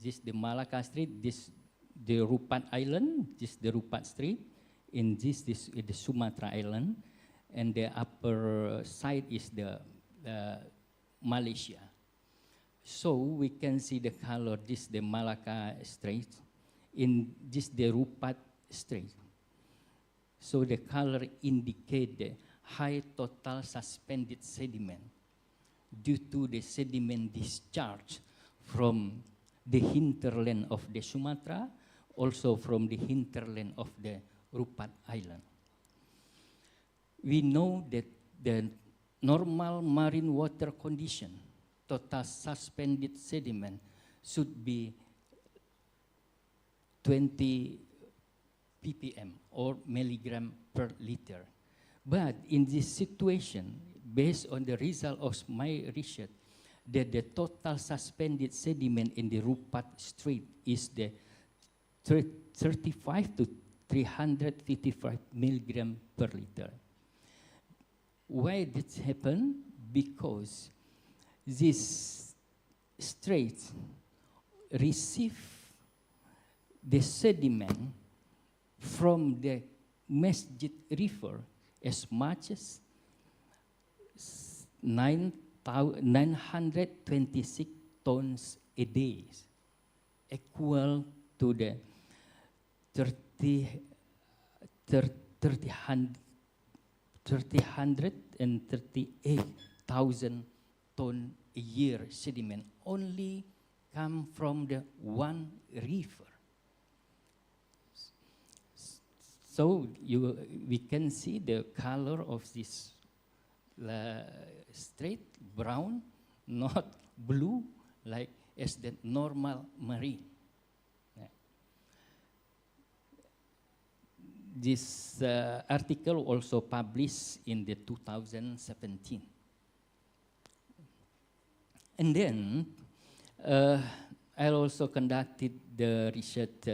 This the Malacca Strait, this the Rupat Island, this the Rupat Strait, in this is the Sumatra Island, and the upper side is the Malaysia. So we can see the color, this the Malacca Strait, in this the Rupat Strait. So the color indicate the high total suspended sediment due to the sediment discharge from the hinterland of the Sumatra, also from the hinterland of the Rupat Island. We know that the normal marine water condition, total suspended sediment, should be 20 ppm or milligram per liter. But in this situation, based on the result of my research, that the total suspended sediment in the Rupat Strait is the 35 to 355 milligram per liter. Why this happen? Because this strait receive the sediment from the Masjid River as much as 926 tons a day, equal to the 338,000 ton a year sediment only come from the one river. So we can see the color of this strait, brown, not blue, like as the normal marine. This article also published in the 2017. And then I also conducted the research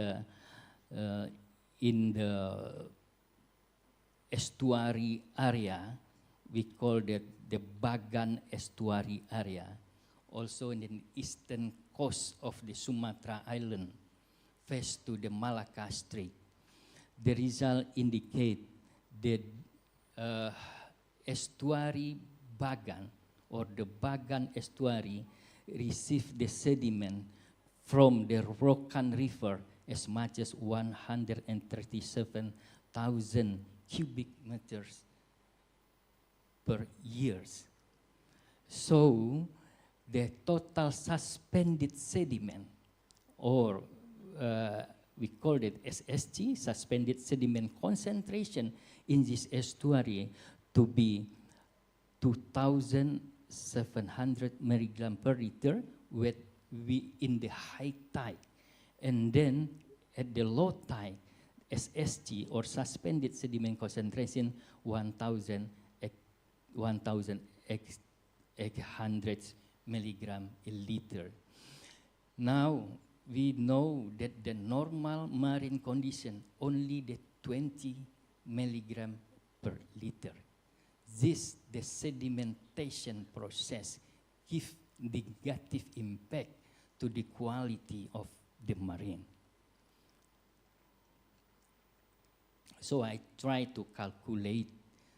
in the estuary area. We call that the Bagan estuary area, also in the eastern coast of the Sumatra Island, face to the Malacca Strait. The result indicate that estuary Bagan or the Bagan estuary receive the sediment from the Rokan River as much as 137,000 cubic meters per year. So the total suspended sediment, or we call it SSG, suspended sediment concentration in this estuary, to be 2,700 milligram per liter in the high tide. And then at the low tide, SSG, or suspended sediment concentration, 1,800 milligram a liter. Now, we know that the normal marine condition only the 20 milligram per liter. This, the sedimentation process, give negative impact to the quality of the marine. So I try to calculate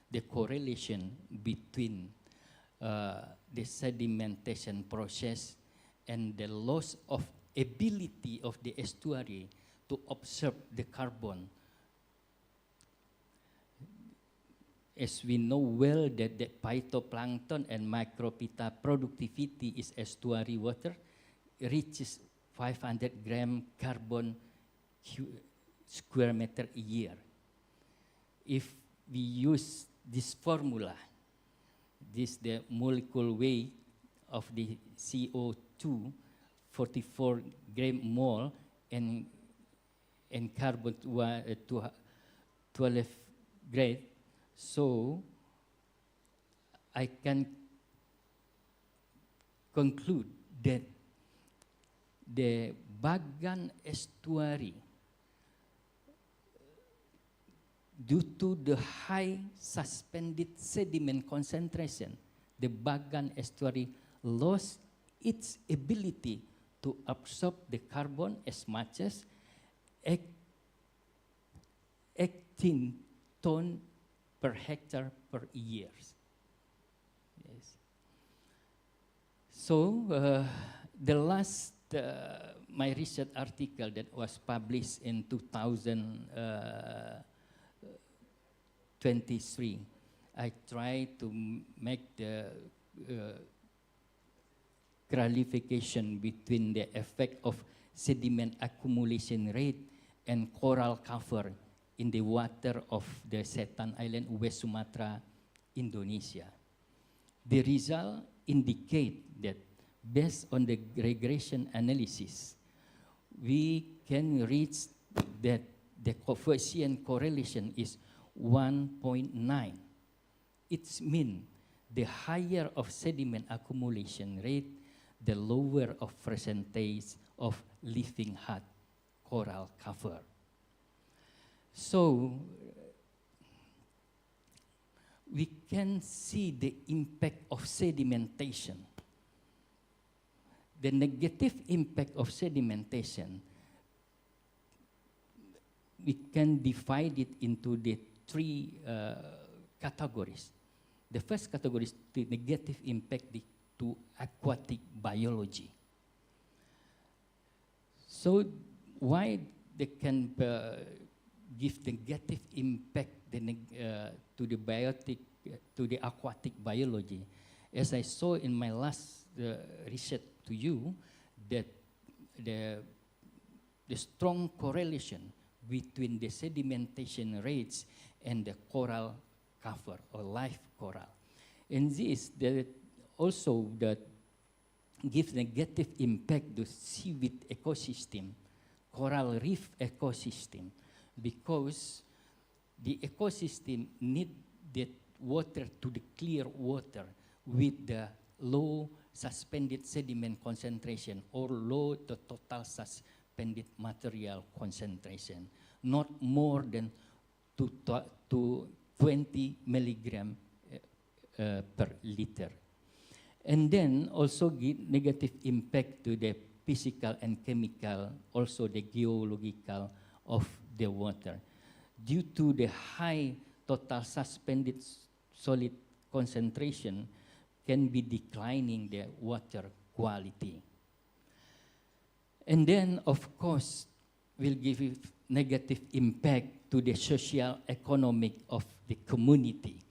the correlation between the sedimentation process and the loss of ability of the estuary to absorb the carbon. As we know well that the phytoplankton and microphyta productivity is estuary water reaches 500 gram carbon square meter a year. If we use this formula, this the molecular weight of the CO2, 44 gram mole, and carbon 12 gram. So I can conclude that the Bagan estuary, due to the high suspended sediment concentration, the Bagan estuary lost its ability to absorb the carbon as much as 18 ton per hectare per year. Yes. So the last my research article that was published in 2023, I tried to make the clarification between the effect of sediment accumulation rate and coral cover in the water of the Setan Island, West Sumatra, Indonesia. The result indicate that based on the regression analysis, we can reach that the coefficient correlation is 1.9. It means the higher of sediment accumulation rate, the lower of percentage of living hard coral cover. So we can see the impact of sedimentation. The negative impact of sedimentation, we can divide it into the three categories. The first category is the negative impact to aquatic biology. So why they can give negative impact to the aquatic biology? As I saw in my last research to you, that the strong correlation between the sedimentation rates and the coral cover or live coral. And this also that gives negative impact to seaweed ecosystem, coral reef ecosystem, because the ecosystem need that water to the clear water with the low suspended sediment concentration or low the total suspended material concentration, not more than to 20 milligram per liter. And then also give negative impact to the physical and chemical, also the geological of the water. Due to the high total suspended solid concentration, can be declining the water quality. And then, of course, will give it negative impact to the social economic of the community,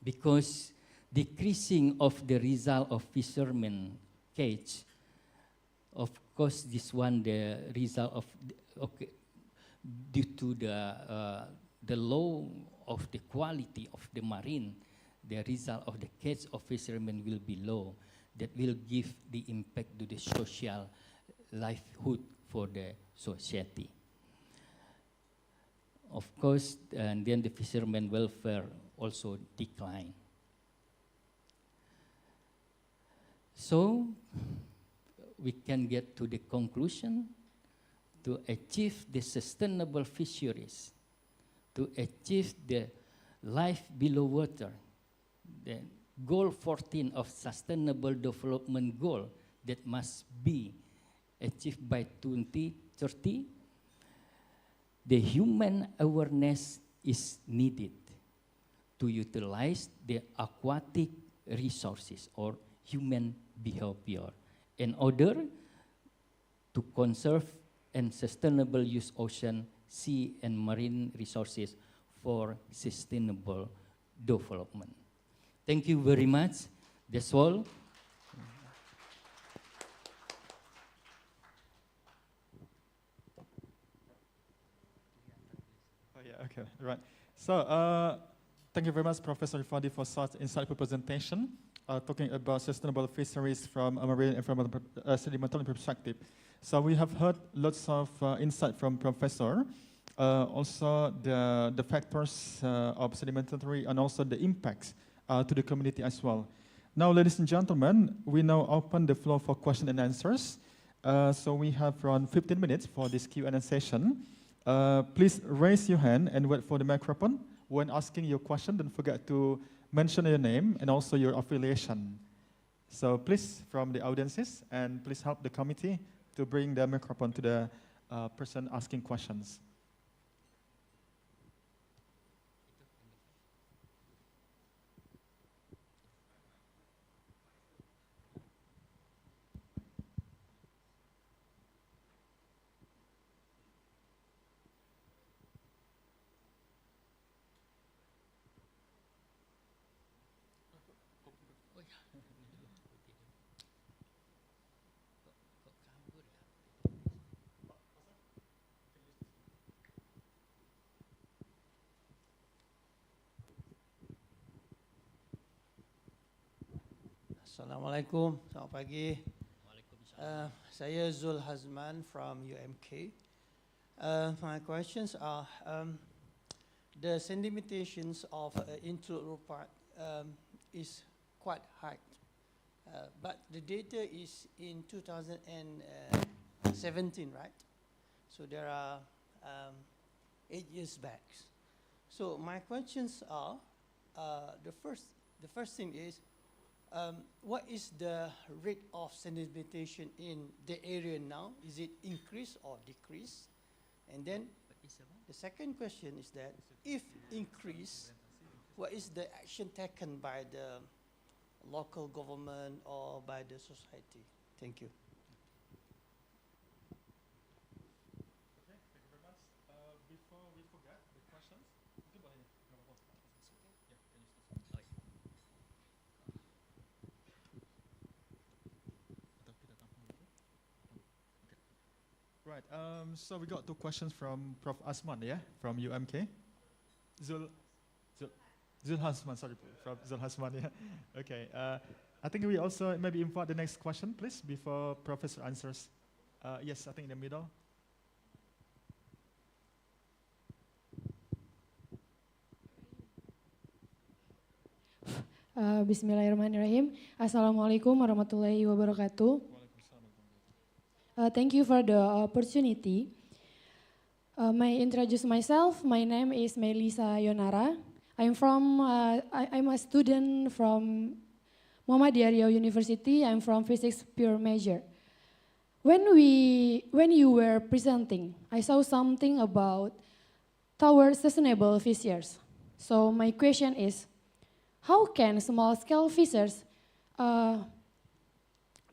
because decreasing of the result of fishermen catch, of course, this one the result of due to the low of the quality of the marine, the result of the catch of fishermen will be low. That will give the impact to the social livelihood for the society. Of course, and then the fishermen welfare also decline. So we can get to the conclusion to achieve the sustainable fisheries, to achieve the life below water, the goal 14 of sustainable development goal that must be achieved by 2030, the human awareness is needed to utilize the aquatic resources or human behavior in order to conserve and sustainable use ocean, sea, and marine resources for sustainable development. Thank you very much. That's all. Oh yeah, okay, right. So, thank you very much, Professor Rifadi, for such insightful presentation, talking about sustainable fisheries from a marine and from a sedimentary perspective. So we have heard lots of insight from Professor, also the factors of sedimentary and also the impacts to the community as well. Now, ladies and gentlemen, we now open the floor for question and answers. So we have around 15 minutes for this Q&A session. Please raise your hand and wait for the microphone. When asking your question, don't forget to mention your name and also your affiliation. So please, from the audiences, and please help the committee to bring the microphone to the person asking questions. Assalamualaikum, selamat pagi. Saya Zul Hazman from UMK. My questions are the sedimentations of Intrude Park is quite high. But the data is in 2017, right? So there are 8 years back. So my questions are, the first thing is, what is the rate of sedimentation in the area now? Is it increase or decrease? And then the second question is that if increase, what is the action taken by the local government or by the society? Thank you. Okay, thank you very much. Before we forget the questions, mungkin boleh nggak apa-apa. Ya, can you start? Atau kita tampung dulu? Okay. Right. So we got 2 questions from Prof. Asman, yeah, from UMK. Zul Hasman, sorry, from Zul Hasman, yeah. Okay. I think we also maybe invite the next question, please, before Professor answers. Yes, I think in the middle. Bismillahirrahmanirrahim. Assalamualaikum warahmatullahi wabarakatuh. Thank you for the opportunity. May introduce myself. My name is Melisa Yonara. I'm a student from Muhammadiyah Riau University. I'm from physics pure measure. When you were presenting, I saw something about towards sustainable fishers. So my question is, how can small-scale fishers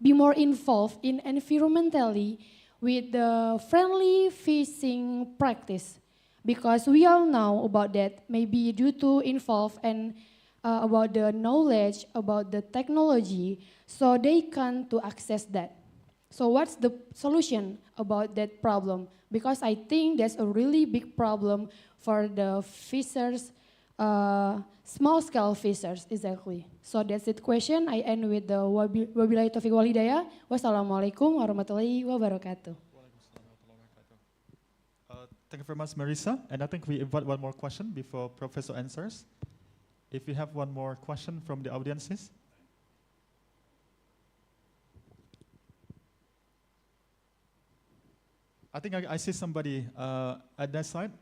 be more involved in environmentally with the friendly fishing practice? Because we all know about that, maybe due to involve and about the knowledge, about the technology, so they can to access that. So what's the solution about that problem? Because I think that's a really big problem for the fishers, small-scale fishers, exactly. So that's it question. I end with the wabillahi taufiq wal hidayah. Wassalamualaikum warahmatullahi wabarakatuh. Thank you very much, Marisa. And I think we invite one more question before Professor answers. If you have one more question from the audiences. I think I see somebody at that side.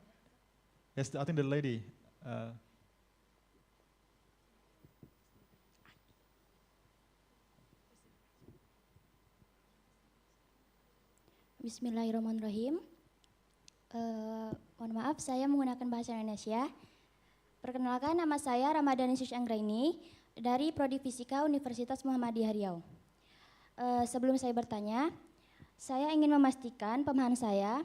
Yes, I think the lady. Bismillahirrahmanirrahim. Mohon maaf, saya menggunakan bahasa Indonesia. Perkenalkan, nama saya Ramadhani Susanggraini dari Prodi Fisika Universitas Muhammadiyah Riau. Sebelum saya bertanya, saya ingin memastikan pemahaman saya.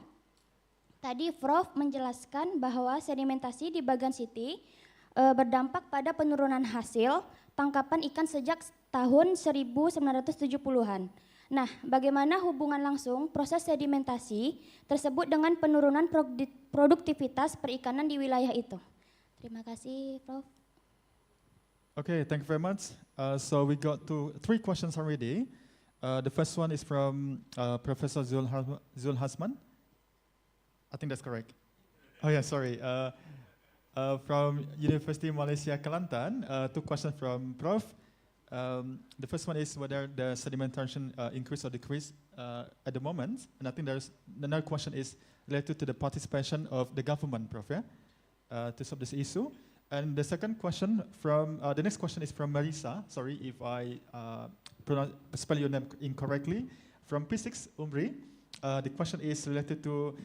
Tadi Prof menjelaskan bahwa sedimentasi di Bagan City berdampak pada penurunan hasil tangkapan ikan sejak tahun 1970-an. Nah, bagaimana hubungan langsung proses sedimentasi tersebut dengan penurunan produktivitas perikanan di wilayah itu? Terima kasih, Prof. Okay, thank you very much. So we got 3 questions already. The first one is from Professor Zul Hasman. I think that's correct. Oh yeah, sorry. From University Malaysia Kelantan, 2 questions from Prof. The first one is whether the sedimentation increase or decrease at the moment. And I think there's another question is related to the participation of the government, Prof, yeah? To solve this issue. And the second question from, the next question is from Marisa. Sorry if I spell your name incorrectly. From P6 Umri, the question is related to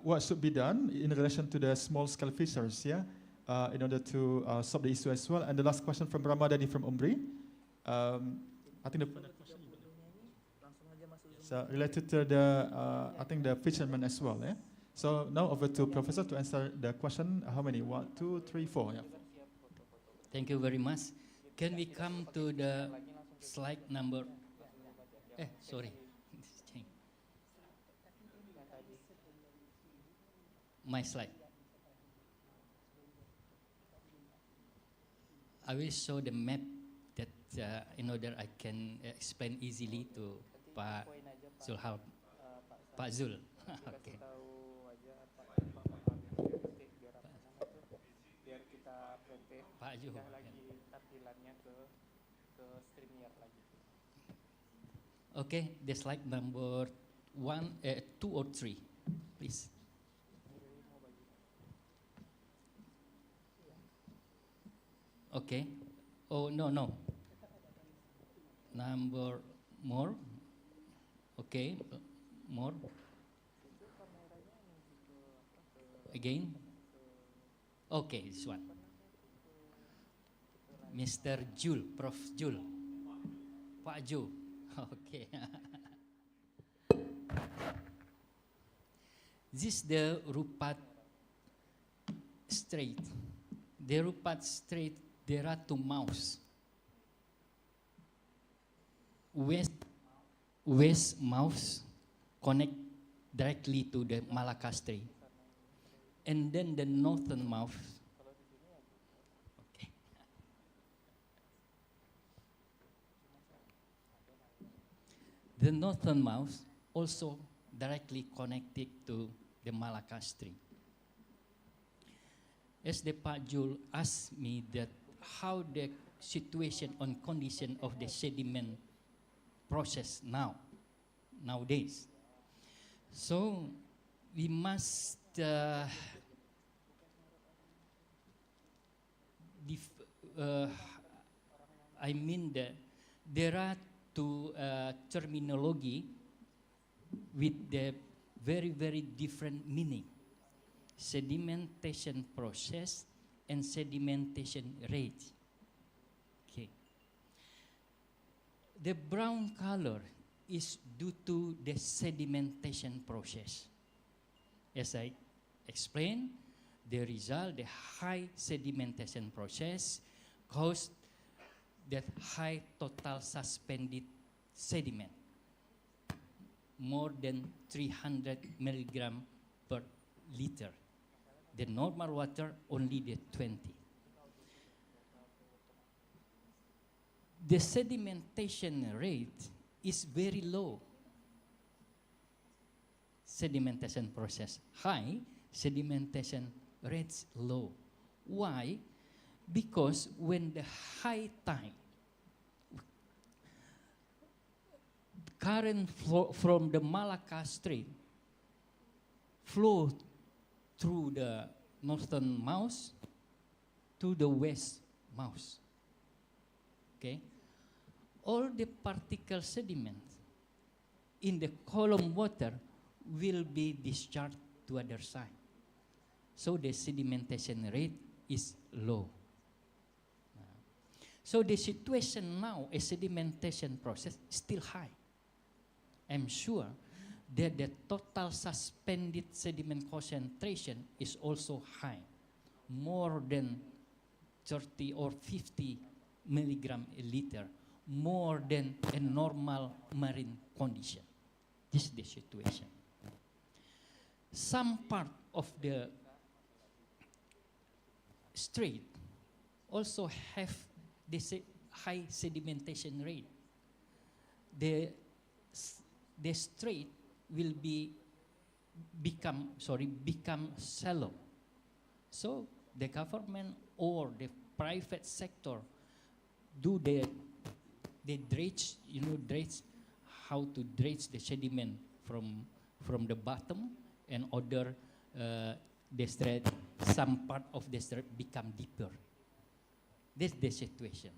what should be done in relation to the small-scale fishers, yeah? In order to solve the issue as well. And the last question from Ramadhani from Umri. I think the question related to the, I think the fishermen as well. Yeah? So now over to Professor to answer the question. How many? 1, 2, 3, 4. Yeah. Thank you very much. Can we come to the slide number? Sorry. My slide. I will show the map that in order I can explain easily to Pak Zul. Okay. Pak Zul. Okay, the slide number 2 or 3, please. Okay. Oh, no, no. Number more. Okay, more. Again. Okay, this one. Mr. Jul, Prof. Jul. Pak Jul. Okay. This is the Rupat Strait. The Rupat Strait, there are 2 mouths. West mouth connect directly to the Malacca Strait. And then the northern mouth. Okay. The northern mouth also directly connected to the Malacca Strait. As the Pak Jul asked me that how the situation on condition of the sediment process nowadays. So we must I mean that there are 2 terminology with the very, very different meaning. Sedimentation process and sedimentation rate. Okay. The brown color is due to the sedimentation process. As I explained, the result, the high sedimentation process caused that high total suspended sediment, more than 300 milligram per liter. The normal water only the 20. The sedimentation rate is very low. Sedimentation process high, sedimentation rates low. Why? Because when the high tide, current flow from the Malacca Strait flow through the northern mouth to the west mouth. Okay? All the particle sediments in the column water will be discharged to other side. So the sedimentation rate is low. So the situation now, a sedimentation process, is still high. I'm sure that the total suspended sediment concentration is also high, more than 30 or 50 milligram a liter, more than a normal marine condition. This is the situation. Some part of the strait also have the high sedimentation rate. The strait will become shallow. So the government or the private sector do the dredge, dredge, how to dredge the sediment from the bottom and other the strait, some part of the strait become deeper. That's the situation.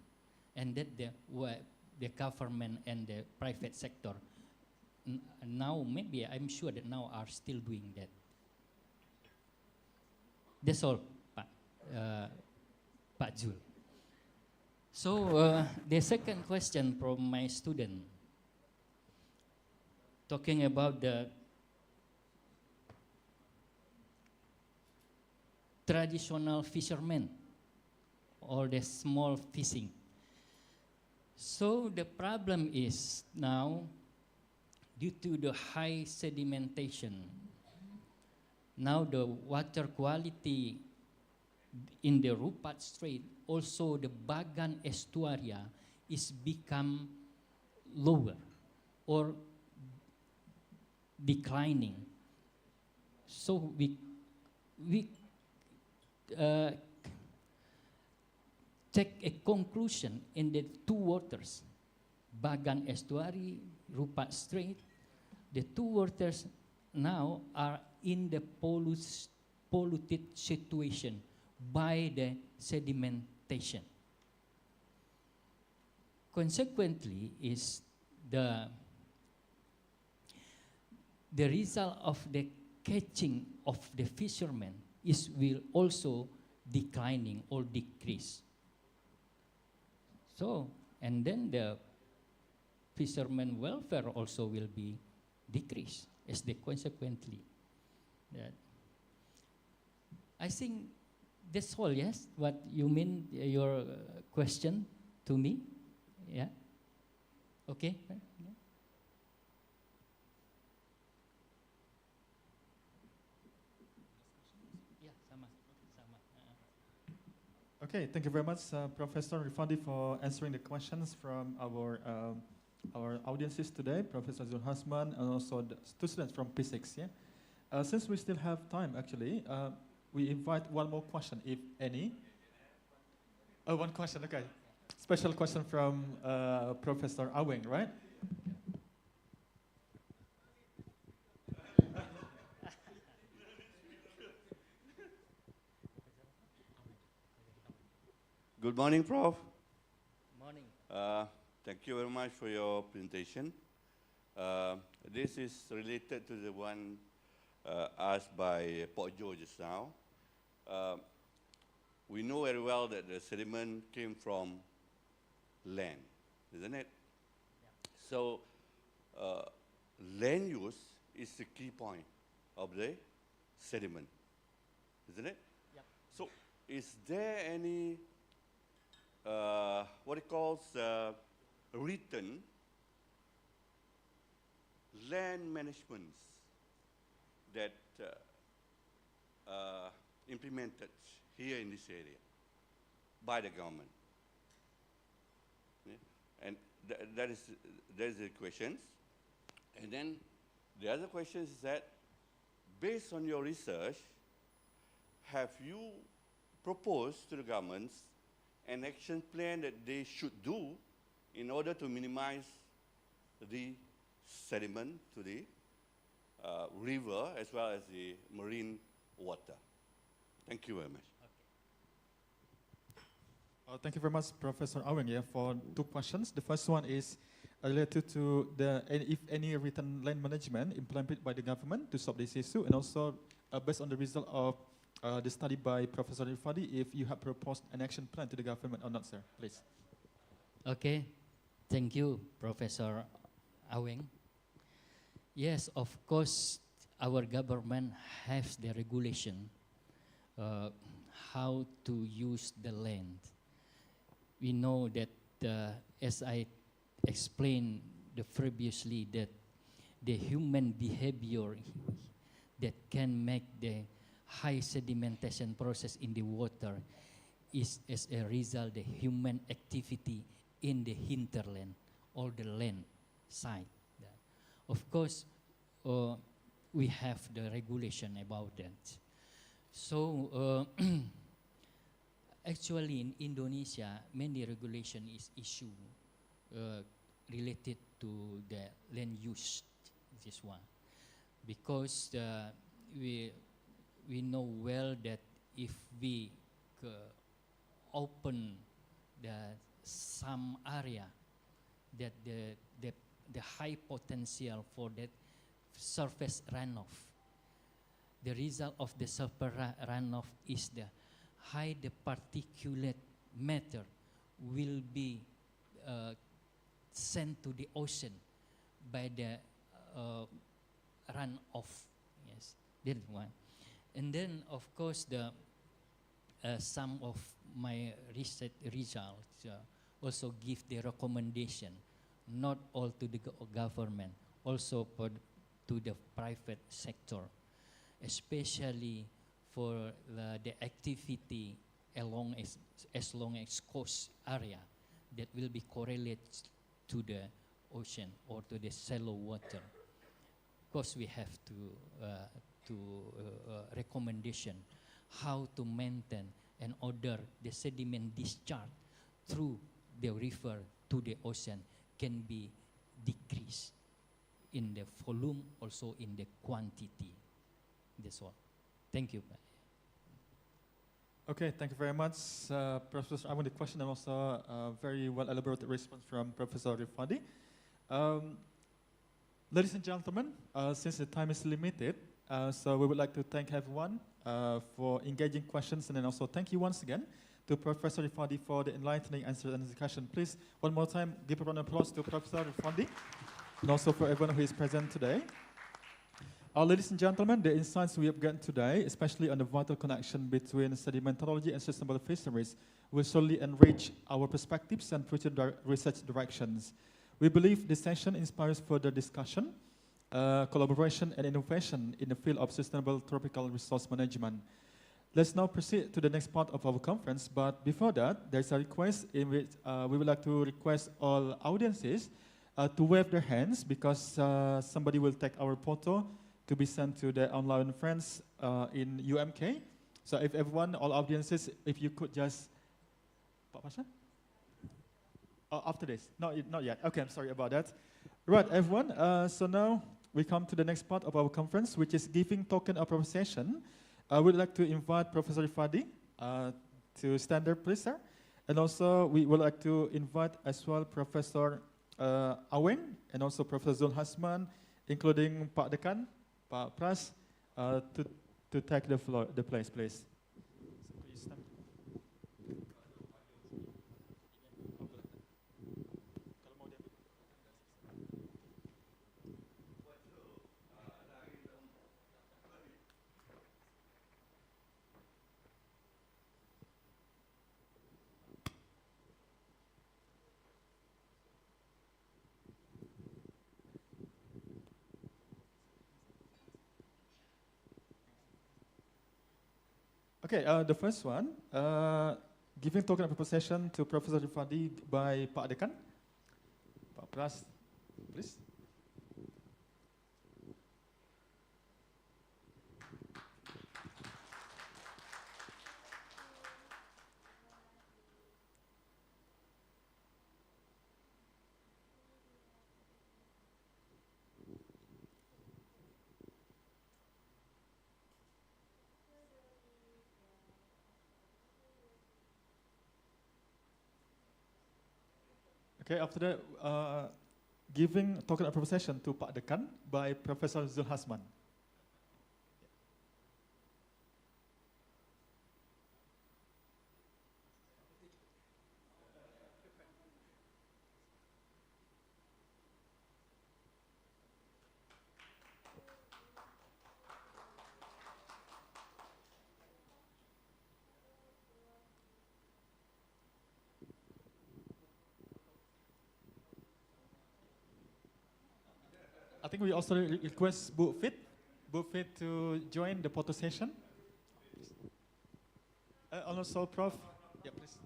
And that the government and the private sector now, maybe I'm sure that now are still doing that. That's all, Pak Jul. So the second question from my student, talking about the traditional fishermen or the small fishing. So the problem is now, due to the high sedimentation, now the water quality in the Rupat Strait, also the Bagan estuaria, is become lower or declining. So we take a conclusion in the two waters, Bagan Estuary, Rupa Strait. The two waters now are in the polluted situation by the sedimentation. Consequently, is the result of the catching of the fishermen is will also declining or decrease. So, and then the fishermen welfare also will be decreased as the consequently. That I think that's all, yes? What you mean, your question to me? Yeah? Okay? Yeah, sama. Okay, thank you very much, Professor Rifandi, for answering the questions from our audiences today, Professor Zulhasman, and also the students from P6. Yeah? Since we still have time, actually, we invite one more question, if any. Oh, one question, okay. Special question from Professor Aweng, right? Good morning, Prof. Morning. Thank you very much for your presentation. This is related to the one asked by Pokjo just now. We know very well that the sediment came from land, isn't it? Yeah. So, land use is the key point of the sediment, isn't it? Yeah. So, is there any what it calls written land management that implemented here in this area by the government? Yeah? And that is the questions. And then the other question is that, based on your research, have you proposed to the governments an action plan that they should do in order to minimize the sediment to the river as well as the marine water? Thank you very much. Thank you very much, Professor Aweng, yeah, for two questions. The first one is related to if any written land management implemented by the government to solve this issue, and also based on the result of the study by Professor Rifadi, if you have proposed an action plan to the government or not, sir, please. Okay, thank you, Professor Aweng. Yes, of course, our government has the regulation how to use the land. We know that, as I explained previously, that the human behavior that can make the high sedimentation process in the water is as a result the human activity in the hinterland or the land side. Of course, we have the regulation about that. So actually in Indonesia, many regulation is issued related to the land use, this one, because we know well that if we open some area, that the high potential for that surface runoff, the result of the surface runoff is the high the particulate matter will be sent to the ocean by the runoff. Yes, that is one. And then, of course, some of my research results also give the recommendation, not all to the government, also to the private sector, especially for the activity along as long as coast area that will be correlated to the ocean or to the shallow water. Of course, we have to recommendation how to maintain and order the sediment discharge through the river to the ocean can be decreased in the volume, also in the quantity. That's all. Thank you. Okay, thank you very much, Professor. I want the question and also a very well elaborated response from Professor Rifadi. Ladies and gentlemen, since the time is limited, so we would like to thank everyone for engaging questions, and then also thank you once again to Professor Rifadi for the enlightening answers and discussion. Please, one more time, give a round of applause to Professor Rifadi, and also for everyone who is present today. Ladies and gentlemen, the insights we have gotten today, especially on the vital connection between sedimentology and sustainable fisheries, will surely enrich our perspectives and future research directions. We believe this session inspires further discussion, collaboration, and innovation in the field of sustainable tropical resource management. Let's now proceed to the next part of our conference, but before that, there's a request in which we would like to request all audiences to wave their hands because somebody will take our photo to be sent to the online friends in UMK. So if everyone, all audiences, if you could just, after this, not yet. Okay, I'm sorry about that. Right, everyone, so now we come to the next part of our conference, which is giving token of appreciation. I would like to invite Professor Rifadi to stand there, please, sir. And also, we would like to invite as well Professor Aweng and also Professor Zul Hasman, including Pak Dekan, Pak Pras, to take the place, please. So please stand. Okay, the first one, giving token of appreciation to Professor Rifadi by Pak Dekan. Pak Pras, please. Okay, after that, giving token of appreciation to Pak Dekan by Professor Zul Hasman. I think we also request Bu Fit to join the photo session. And also Prof. Yeah, please.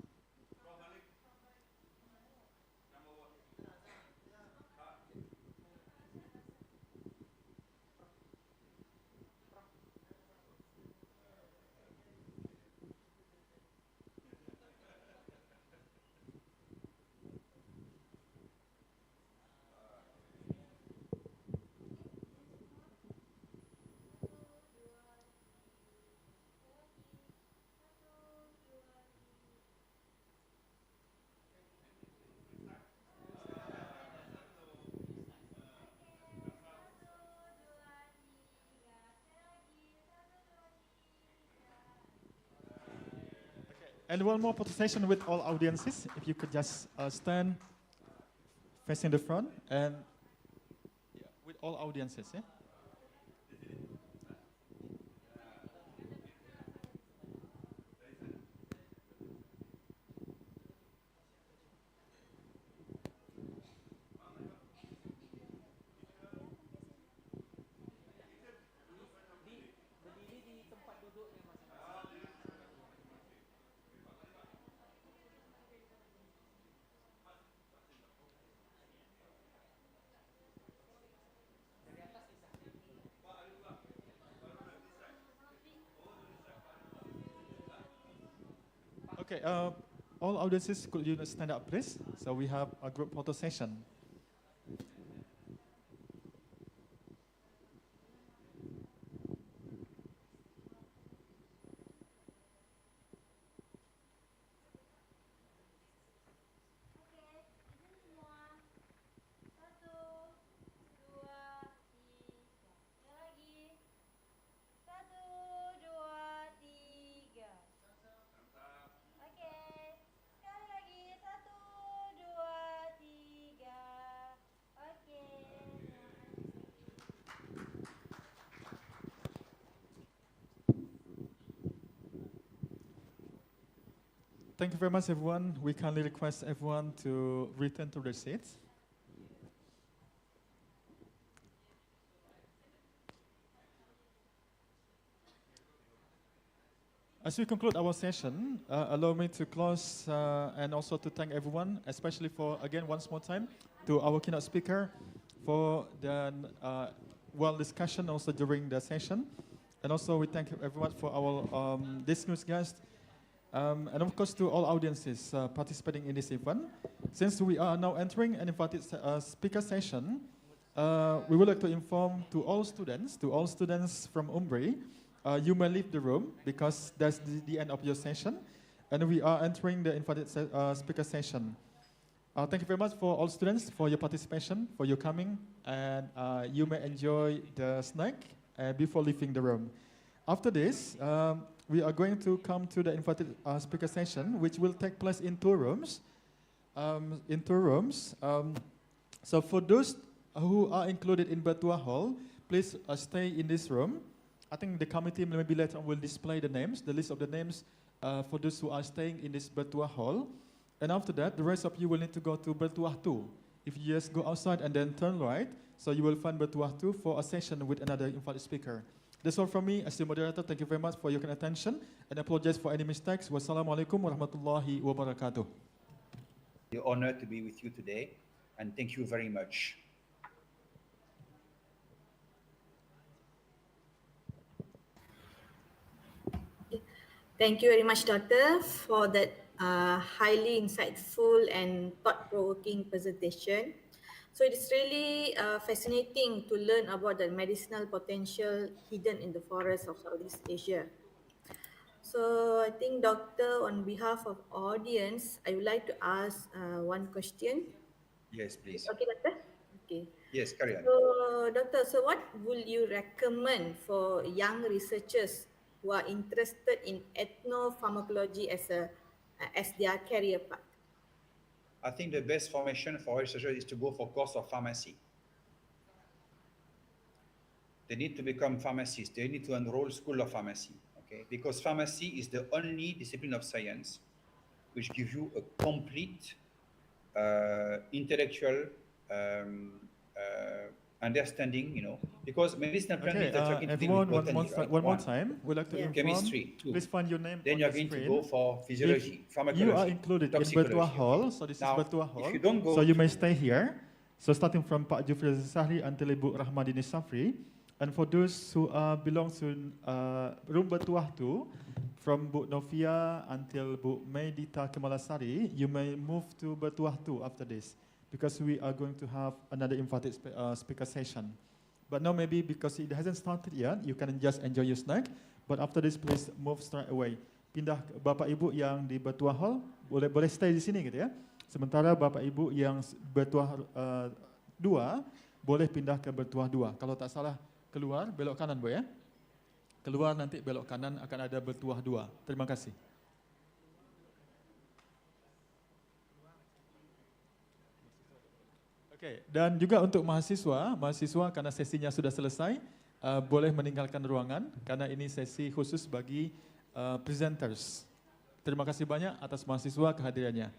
And one more photo session with all audiences. If you could just stand facing the front and with all audiences. Yeah? Okay, all audiences, could you stand up, please? So we have a group photo session. Thank you very much, everyone. We kindly request everyone to return to their seats. As we conclude our session, allow me to close and also to thank everyone, especially for, again, once more time, to our keynote speaker for the well discussion also during the session. And also we thank everyone for our distinguished guests. And of course to all audiences participating in this event. Since we are now entering an invited speaker session, we would like to inform to all students from Umbri, you may leave the room because that's the end of your session. And we are entering the invited speaker session. Thank you very much for all students for your participation, for your coming, and you may enjoy the snack before leaving the room. After this, we are going to come to the invited speaker session, which will take place in two rooms. So for those who are included in Batua Hall, please stay in this room. I think the committee maybe later on will display the names, the list of the names for those who are staying in this Batua Hall. And after that, the rest of you will need to go to Batua 2. If you just go outside and then turn right, so you will find Batua 2 for a session with another invited speaker. That's all from me as the moderator. Thank you very much for your kind attention and apologize for any mistakes. Wassalamualaikum warahmatullahi wabarakatuh. We're honored to be with you today, and thank you very much. Thank you very much, Doctor, for that highly insightful and thought-provoking presentation. So it's really fascinating to learn about the medicinal potential hidden in the forests of Southeast Asia. So I think, Doctor, on behalf of audience, I would like to ask one question. Yes, please. Okay, Doctor? Okay. Yes, carry on. So, Doctor, so what will you recommend for young researchers who are interested in ethnopharmacology as their career path? I think the best formation for researchers is to go for course of pharmacy. They need to become pharmacists. They need to enroll school of pharmacy, okay? Because pharmacy is the only discipline of science which gives you a complete intellectual understanding, you know, because medicinal plant is talking to everyone, with botany, right? one more time. We'd like to inform. Chemistry, two. Please find your name. Then on you're the going screen. to go for physiology, pharmacology. You are included in Batua Hall, so this now, is Batua Hall. If you don't go so you may stay here. So starting from Pak Jufri Sahri until Ibu Rahmadini Safri, and for those who belong to room Batua 2, from Bu Novia until Bu Medita Kemalasari, you may move to Batua 2 after this, because we are going to have another invited speaker session. But now maybe because it hasn't started yet, you can just enjoy your snack. But after this, please move straight away. Pindah Bapak Ibu yang di Batua Hall, boleh stay di sini gitu ya. Sementara Bapak Ibu yang Batua 2, boleh pindah ke Batua 2. Kalau tak salah, keluar, belok kanan Bu ya. Keluar nanti belok kanan akan ada Batua 2. Terima kasih. Okay. Dan juga untuk mahasiswa karena sesinya sudah selesai, boleh meninggalkan ruangan karena ini sesi khusus bagi presenters. Terima kasih banyak atas mahasiswa kehadirannya.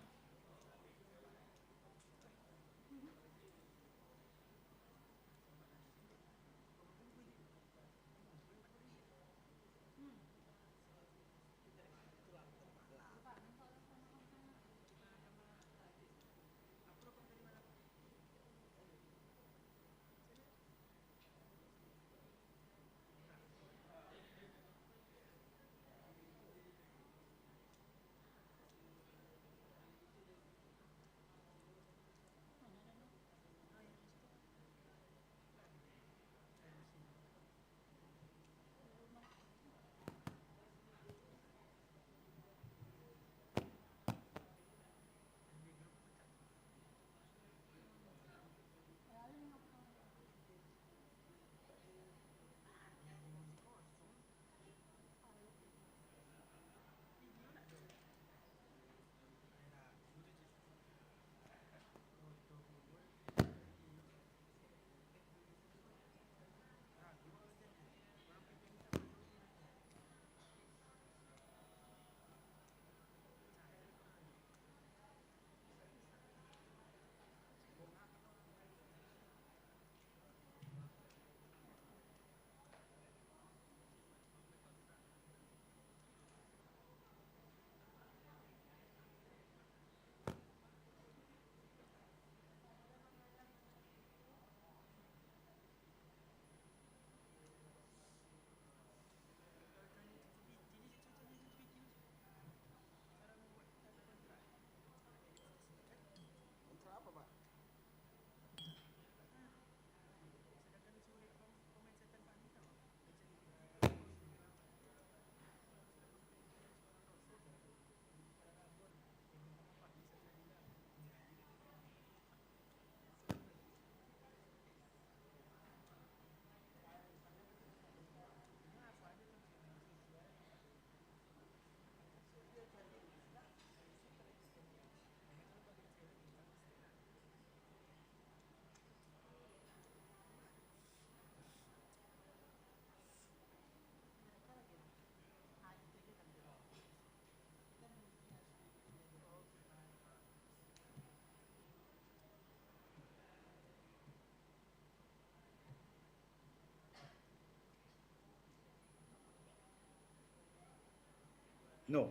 No.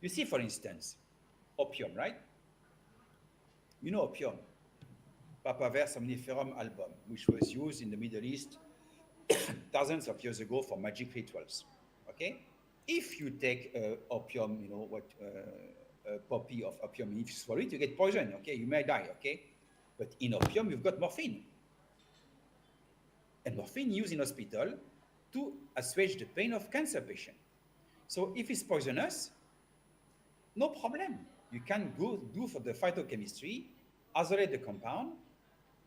You see, for instance, opium, right? You know opium, Papaver somniferum album, which was used in the Middle East thousands of years ago for magic rituals. Okay, if you take opium, you know what, a poppy of opium, if you swallow it, you get poison. Okay, you may die. Okay, but in opium, you've got morphine, and morphine used in hospital to assuage the pain of cancer patient. So if it's poisonous, no problem. You can go do for the phytochemistry, isolate the compound,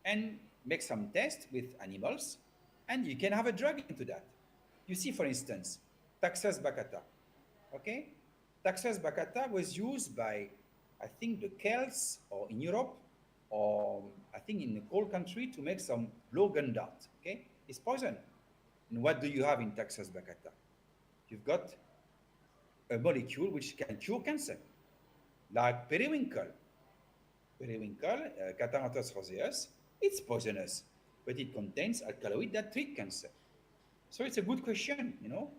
and make some tests with animals, and you can have a drug into that. You see, for instance, Taxus baccata. Okay, Taxus baccata was used by, I think, the Celts, or in Europe, or I think in a cold country, to make some blow gun dart. Okay, it's poison. And what do you have in Taxus baccata? You've got a molecule which can cure cancer, like periwinkle. Periwinkle, Catharanthus roseus, it's poisonous, but it contains alkaloid that treat cancer. So it's a good question, you know.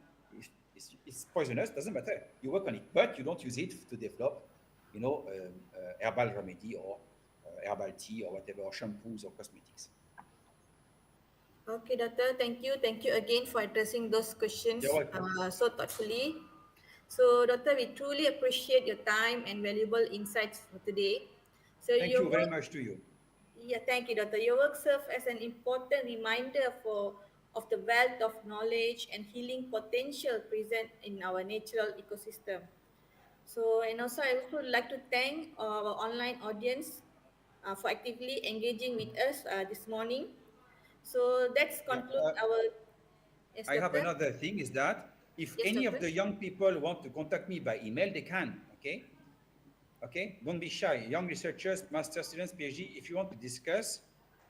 It's poisonous, doesn't matter. You work on it, but you don't use it to develop, you know, herbal remedy or herbal tea or whatever, or shampoos or cosmetics. Okay, Doctor, thank you. Thank you again for addressing those questions You're welcome. so thoughtfully. So, Doctor, we truly appreciate your time and valuable insights for today. So, Thank you very much to you. yeah, thank you, Doctor. Your work serves as an important reminder of the wealth of knowledge and healing potential present in our natural ecosystem. So, and also I would like to thank our online audience for actively engaging with us this morning. So that's Yeah, conclude our. Yes, I have Doctor. another thing is that if Yes, any of Doctor. the young people want to contact me by email, they can, okay? Okay, don't be shy. Young researchers, master students, PhD, if you want to discuss,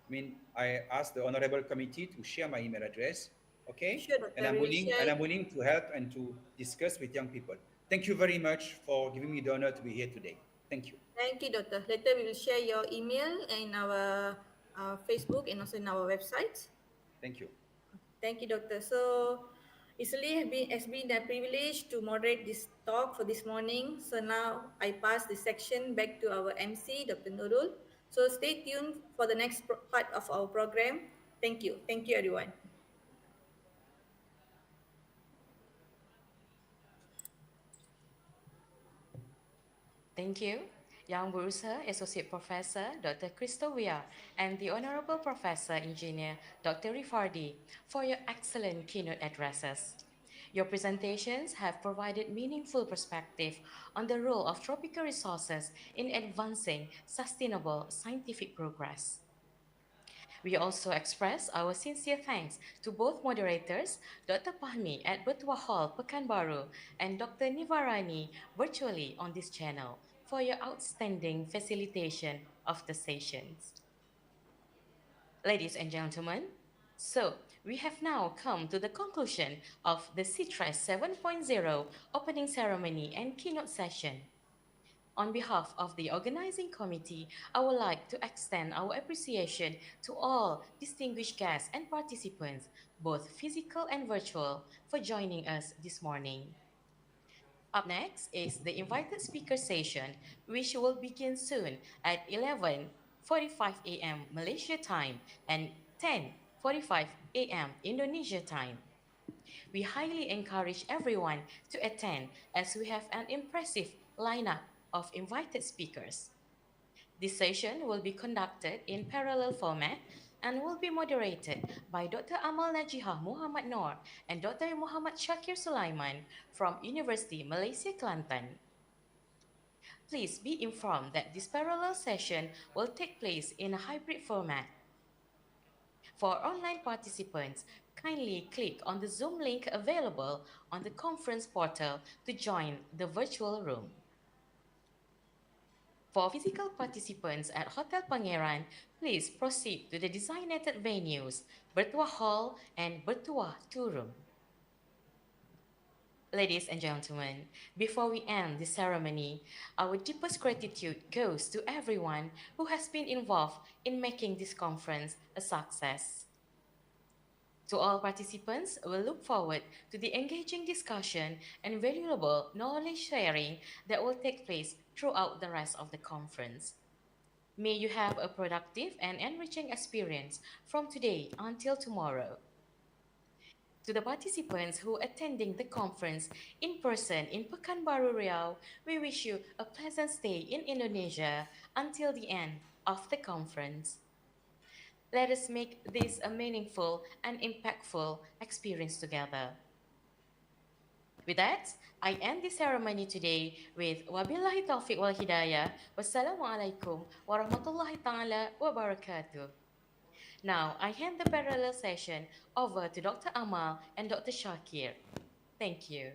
I mean, I asked the honorable committee to share my email address, okay? Sure, Doctor. And We will share. I'm willing to help and to discuss with young people. Thank you very much for giving me the honor to be here today. Thank you. Thank you, Doctor. Later we will share your email in our Facebook and also in our website. Thank you. Thank you, Doctor. So, has been a privilege to moderate this talk for this morning. So now I pass the section back to our MC, Dr. Nurul. So stay tuned for the next part of our program. Thank you. Thank you, everyone. Thank you, Yang Berusaha Associate Professor Dr. Christo Wia and the Honorable Professor Engineer Dr. Rifardi for your excellent keynote addresses. Your presentations have provided meaningful perspective on the role of tropical resources in advancing sustainable scientific progress. We also express our sincere thanks to both moderators, Dr. Pahmi at Betua Hall, Pekanbaru, and Dr. Nivarani virtually on this channel for your outstanding facilitation of the sessions. Ladies and gentlemen, so we have now come to the conclusion of the CITRES 7.0 opening ceremony and keynote session. On behalf of the organizing committee, I would like to extend our appreciation to all distinguished guests and participants, both physical and virtual, for joining us this morning. Up next is the invited speaker session, which will begin soon at 11:45 a.m. Malaysia time and 10:45 a.m. Indonesia time. We highly encourage everyone to attend as we have an impressive lineup of invited speakers. This session will be conducted in parallel format and will be moderated by Dr. Amal Najihah Muhammad Noor and Dr. Muhammad Shakir Sulaiman from University Malaysia Kelantan. Please be informed that this parallel session will take place in a hybrid format. For online participants, kindly click on the Zoom link available on the conference portal to join the virtual room. For physical participants at Hotel Pangeran, please proceed to the designated venues, Betua Hall and Betua 2 Room. Ladies and gentlemen, before we end the ceremony, our deepest gratitude goes to everyone who has been involved in making this conference a success. To all participants, we look forward to the engaging discussion and valuable knowledge sharing that will take place throughout the rest of the conference. May you have a productive and enriching experience from today until tomorrow. To the participants who are attending the conference in person in Pekanbaru Riau, we wish you a pleasant stay in Indonesia until the end of the conference. Let us make this a meaningful and impactful experience together. With that, I end the ceremony today with Wabillahi taufiq wal hidayah. Wassalamualaikum warahmatullahi ta'ala wabarakatuh. Now, I hand the parallel session over to Dr. Amal and Dr. Shakir. Thank you.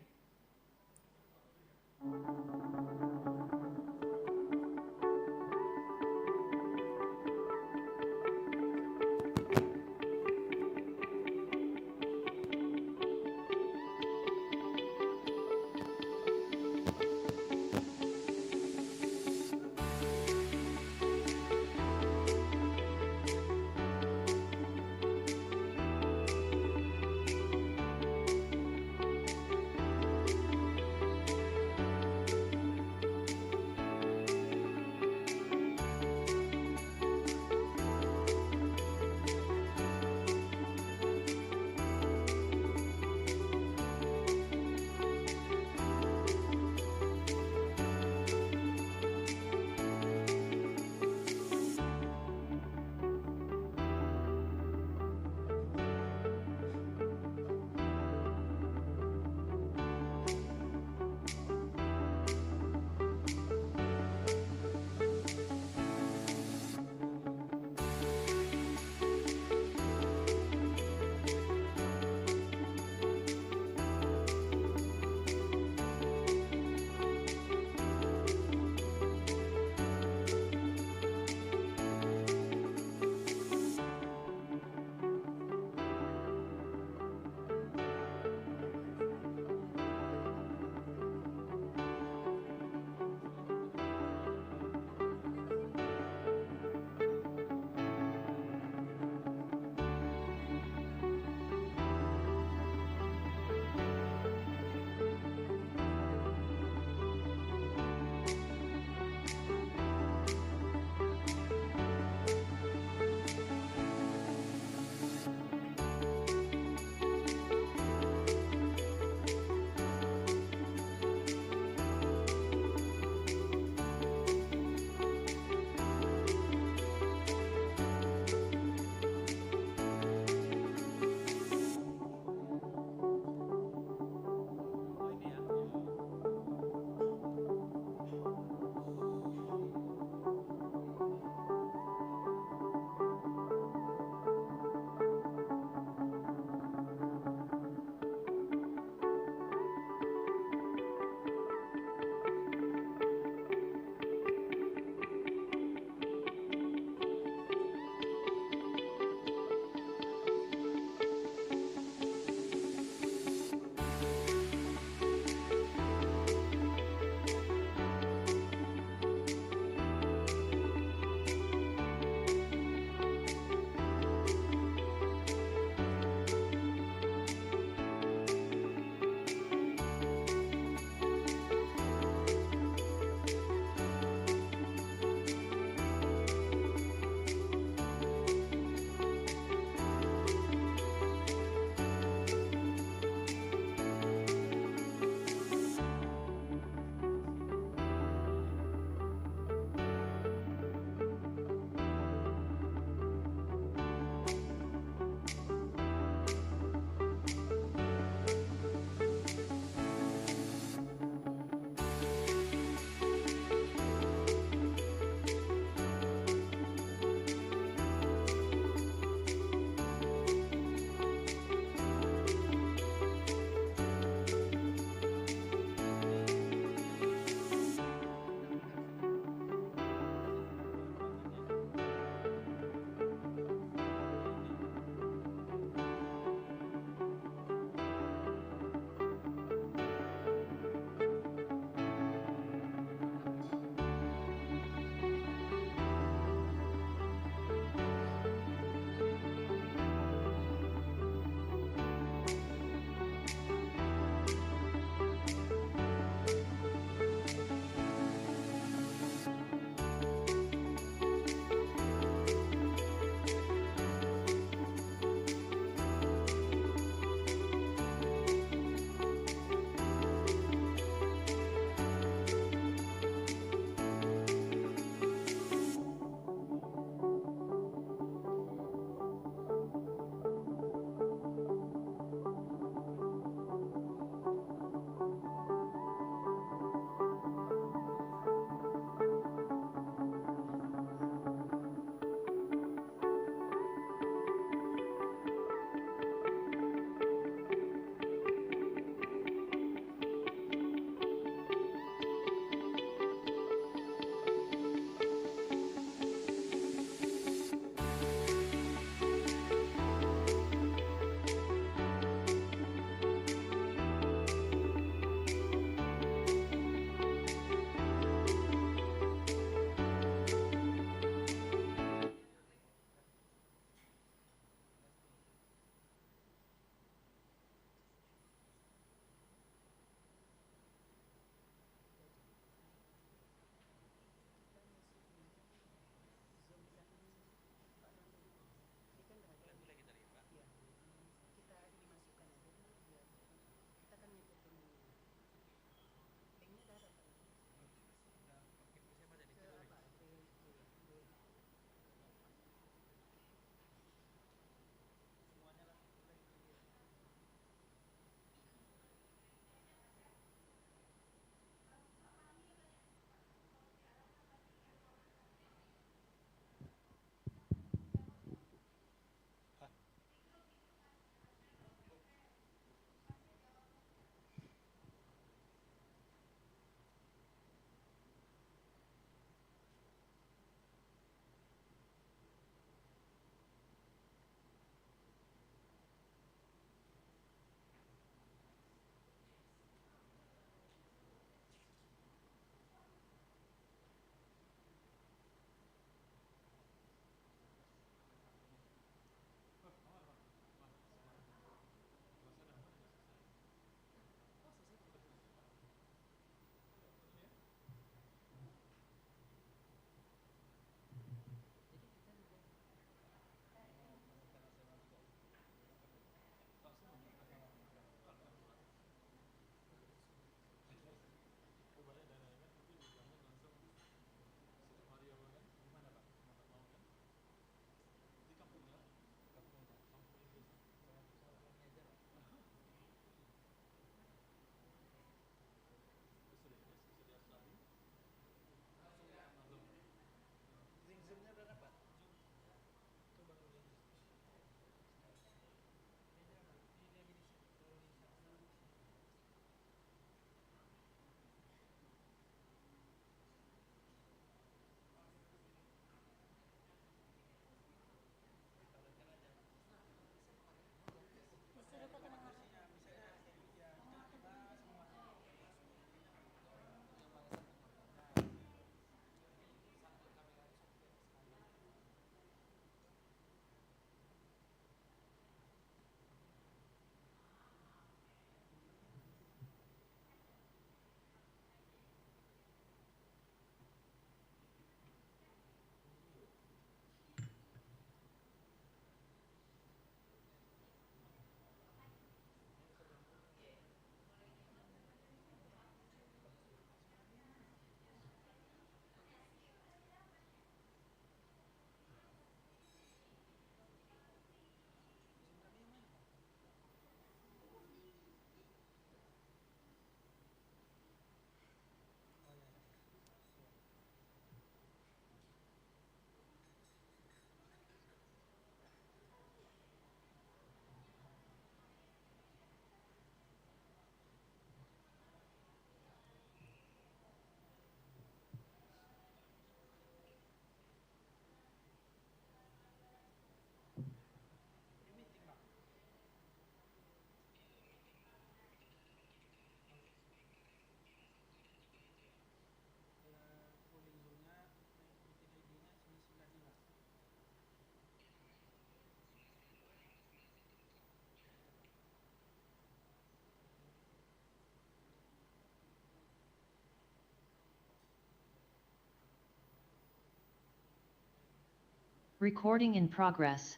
Recording in progress.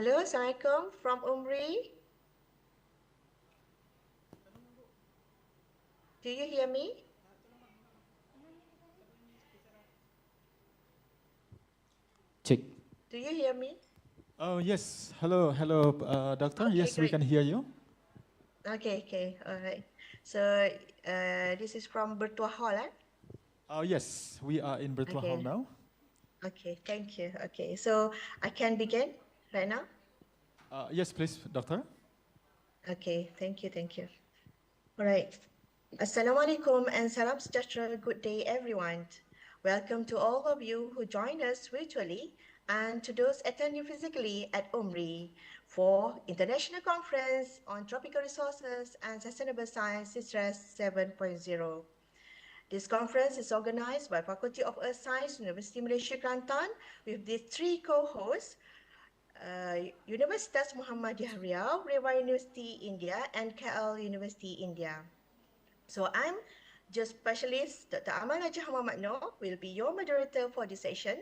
Hello, Assalamualaikum from Umri. Do you hear me? Check. Do you hear me? Oh, yes. Hello, hello, doctor. Okay, Yes, we great. can hear you. Okay, all right. So this is from Bertua Hall, eh? Oh, yes, we are in Bertua Hall Okay. now. Okay, thank you. Okay, so I can begin right now? Yes, please, doctor. Okay, thank you. All right. Assalamualaikum and salam sejahtera. Good day, everyone. Welcome to all of you who join us virtually and to those attending physically at UMRI for International Conference on Tropical Resources and Sustainable Science CITRES 7.0. This conference is organized by Faculty of Earth Science, University Malaysia Kelantan, with the three co-hosts, Universitas Muhammadiyah Riau, Rewa University India, and KL University India. So I'm just specialist Dr. Amal Najah Muhammad Noor will be your moderator for this session.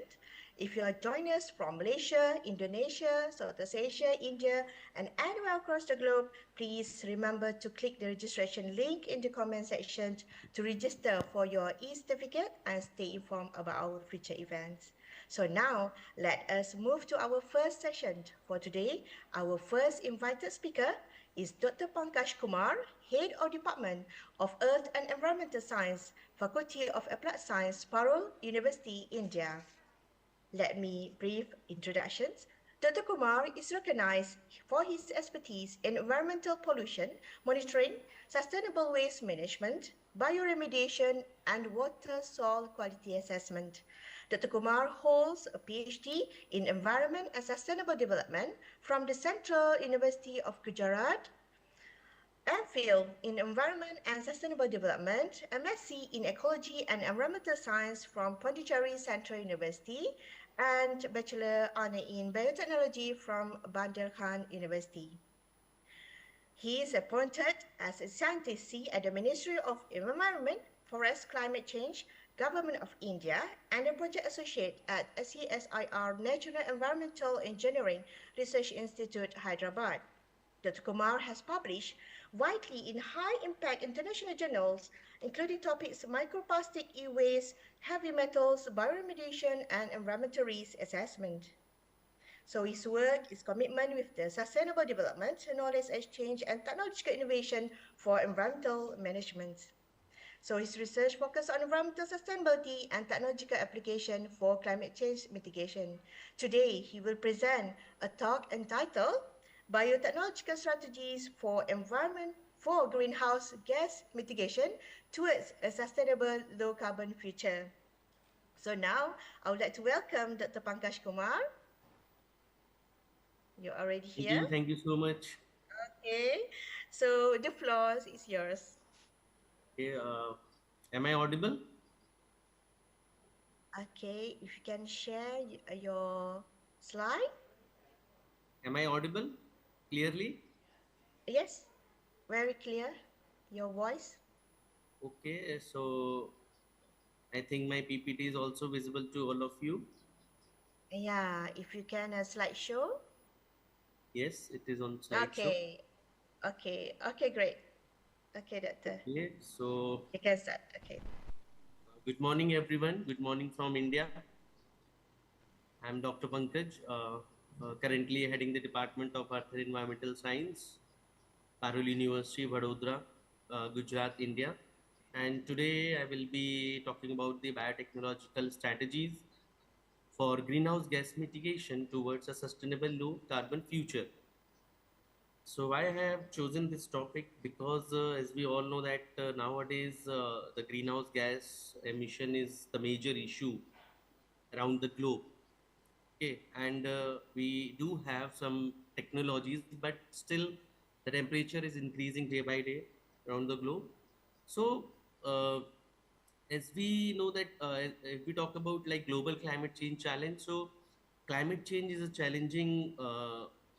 If you are joining us from Malaysia, Indonesia, Southeast Asia, India, and anywhere across the globe, please remember to click the registration link in the comment section to register for your e-certificate and stay informed about our future events. So now, let us move to our first session. For today, our first invited speaker is Dr. Pankaj Kumar, Head of Department of Earth and Environmental Science, Faculty of Applied Science, Parul University, India. Let me brief introductions. Dr. Kumar is recognized for his expertise in environmental pollution monitoring, sustainable waste management, bioremediation, and water soil quality assessment. Dr. Kumar holds a PhD in Environment and Sustainable Development from the Central University of Gujarat, MPhil in Environment and Sustainable Development, MSc in Ecology and Environmental Science from Pondicherry Central University, and Bachelor Honour in Biotechnology from Bandar Khan University. He is appointed as a scientist at the Ministry of Environment, Forest, Climate Change, Government of India and a project associate at CSIR National Environmental Engineering Research Institute, Hyderabad. Dr. Kumar has published widely in high-impact international journals, including topics microplastic e-waste, heavy metals, bioremediation, and environmental risk assessment. So his work is commitment with the sustainable development, knowledge exchange, and technological innovation for environmental management. So his research focuses on environmental sustainability and technological application for climate change mitigation. Today, he will present a talk entitled Biotechnological Strategies for Environment for Greenhouse Gas Mitigation Towards a Sustainable Low Carbon Future. So now, I would like to welcome Dr. Pankaj Kumar. You're already here. Thank you so much. Okay, so the floor is yours. Okay, am I audible? Okay, if you can share your slide. Am I audible clearly? Yes, very clear, your voice. Okay, so I think my PPT is also visible to all of you. Yeah, if you can slideshow. Yes, it is on slideshow. Okay, great. Okay, doctor. Okay, so you can start. Okay. Good morning, everyone. Good morning from India. I'm Dr. Pankaj, currently heading the Department of Earth and Environmental Science, Parul University, Vadodara, Gujarat, India. And today I will be talking about the biotechnological strategies for greenhouse gas mitigation towards a sustainable low carbon future. So I have chosen this topic because as we all know that nowadays the greenhouse gas emission is the major issue around the globe. Okay, and we do have some technologies, but still the temperature is increasing day by day around the globe. So as we know that if we talk about like global climate change challenge, so climate change is a challenging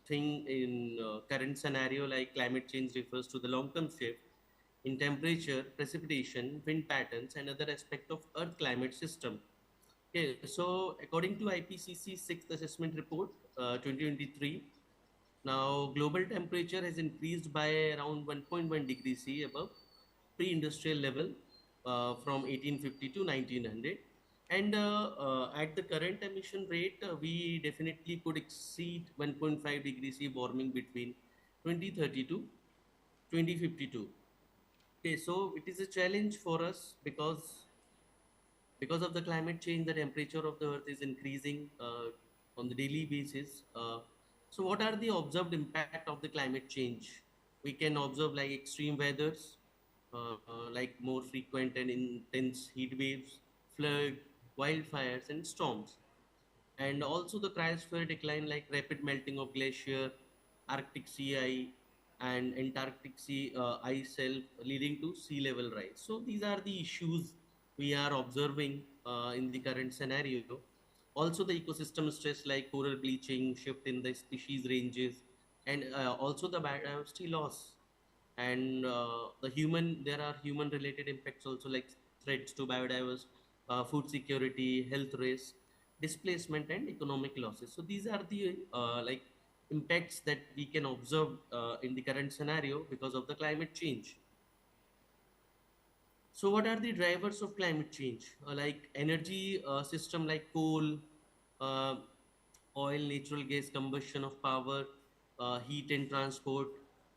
thing in current scenario. Like climate change refers to the long-term shift in temperature, precipitation, wind patterns, and other aspect of Earth climate system. Okay, so according to IPCC sixth assessment report 2023, now global temperature has increased by around 1.1 degrees C above pre-industrial level from 1850 to 1900. And at the current emission rate, we definitely could exceed 1.5 degrees C warming between 2030 to 2052. Okay, so it is a challenge for us because of the climate change, the temperature of the earth is increasing on the daily basis. So what are the observed impact of the climate change? We can observe like extreme weathers, like more frequent and intense heat waves, flood, wildfires, and storms. And also the cryosphere decline, like rapid melting of glacier, Arctic sea ice, and Antarctic sea ice shelf, leading to sea level rise. So these are the issues we are observing in the current scenario. Also the ecosystem stress like coral bleaching, shift in the species ranges, and also the biodiversity loss. And there are human related impacts also, like threats to biodiversity, food security, health risk, displacement, and economic losses. So these are the like impacts that we can observe in the current scenario because of the climate change. So what are the drivers of climate change? Like energy system like coal, uh, oil, natural gas, combustion of power, heat and transport,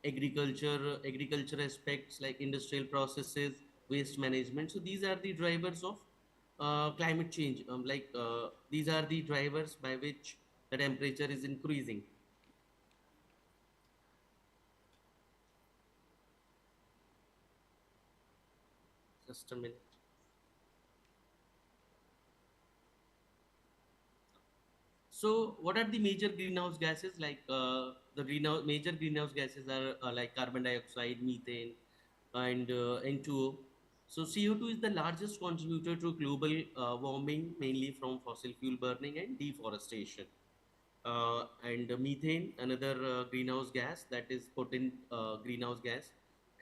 agriculture aspects like industrial processes, waste management. So these are the drivers of climate change. These are the drivers by which the temperature is increasing. Just a minute. So, what are the major greenhouse gases? Like major greenhouse gases are like carbon dioxide, methane, and N2O. So, CO2 is the largest contributor to global warming, mainly from fossil fuel burning and deforestation. And methane, another greenhouse gas, that is potent greenhouse gas,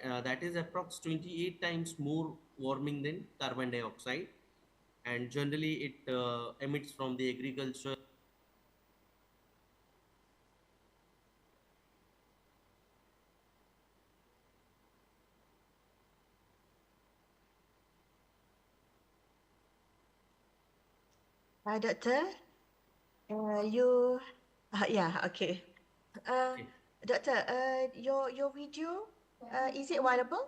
that is approx 28 times more warming than carbon dioxide. and generally it emits from the agriculture. Doctor, yeah, okay. Uh, Okay, Doctor, your video, is it viable?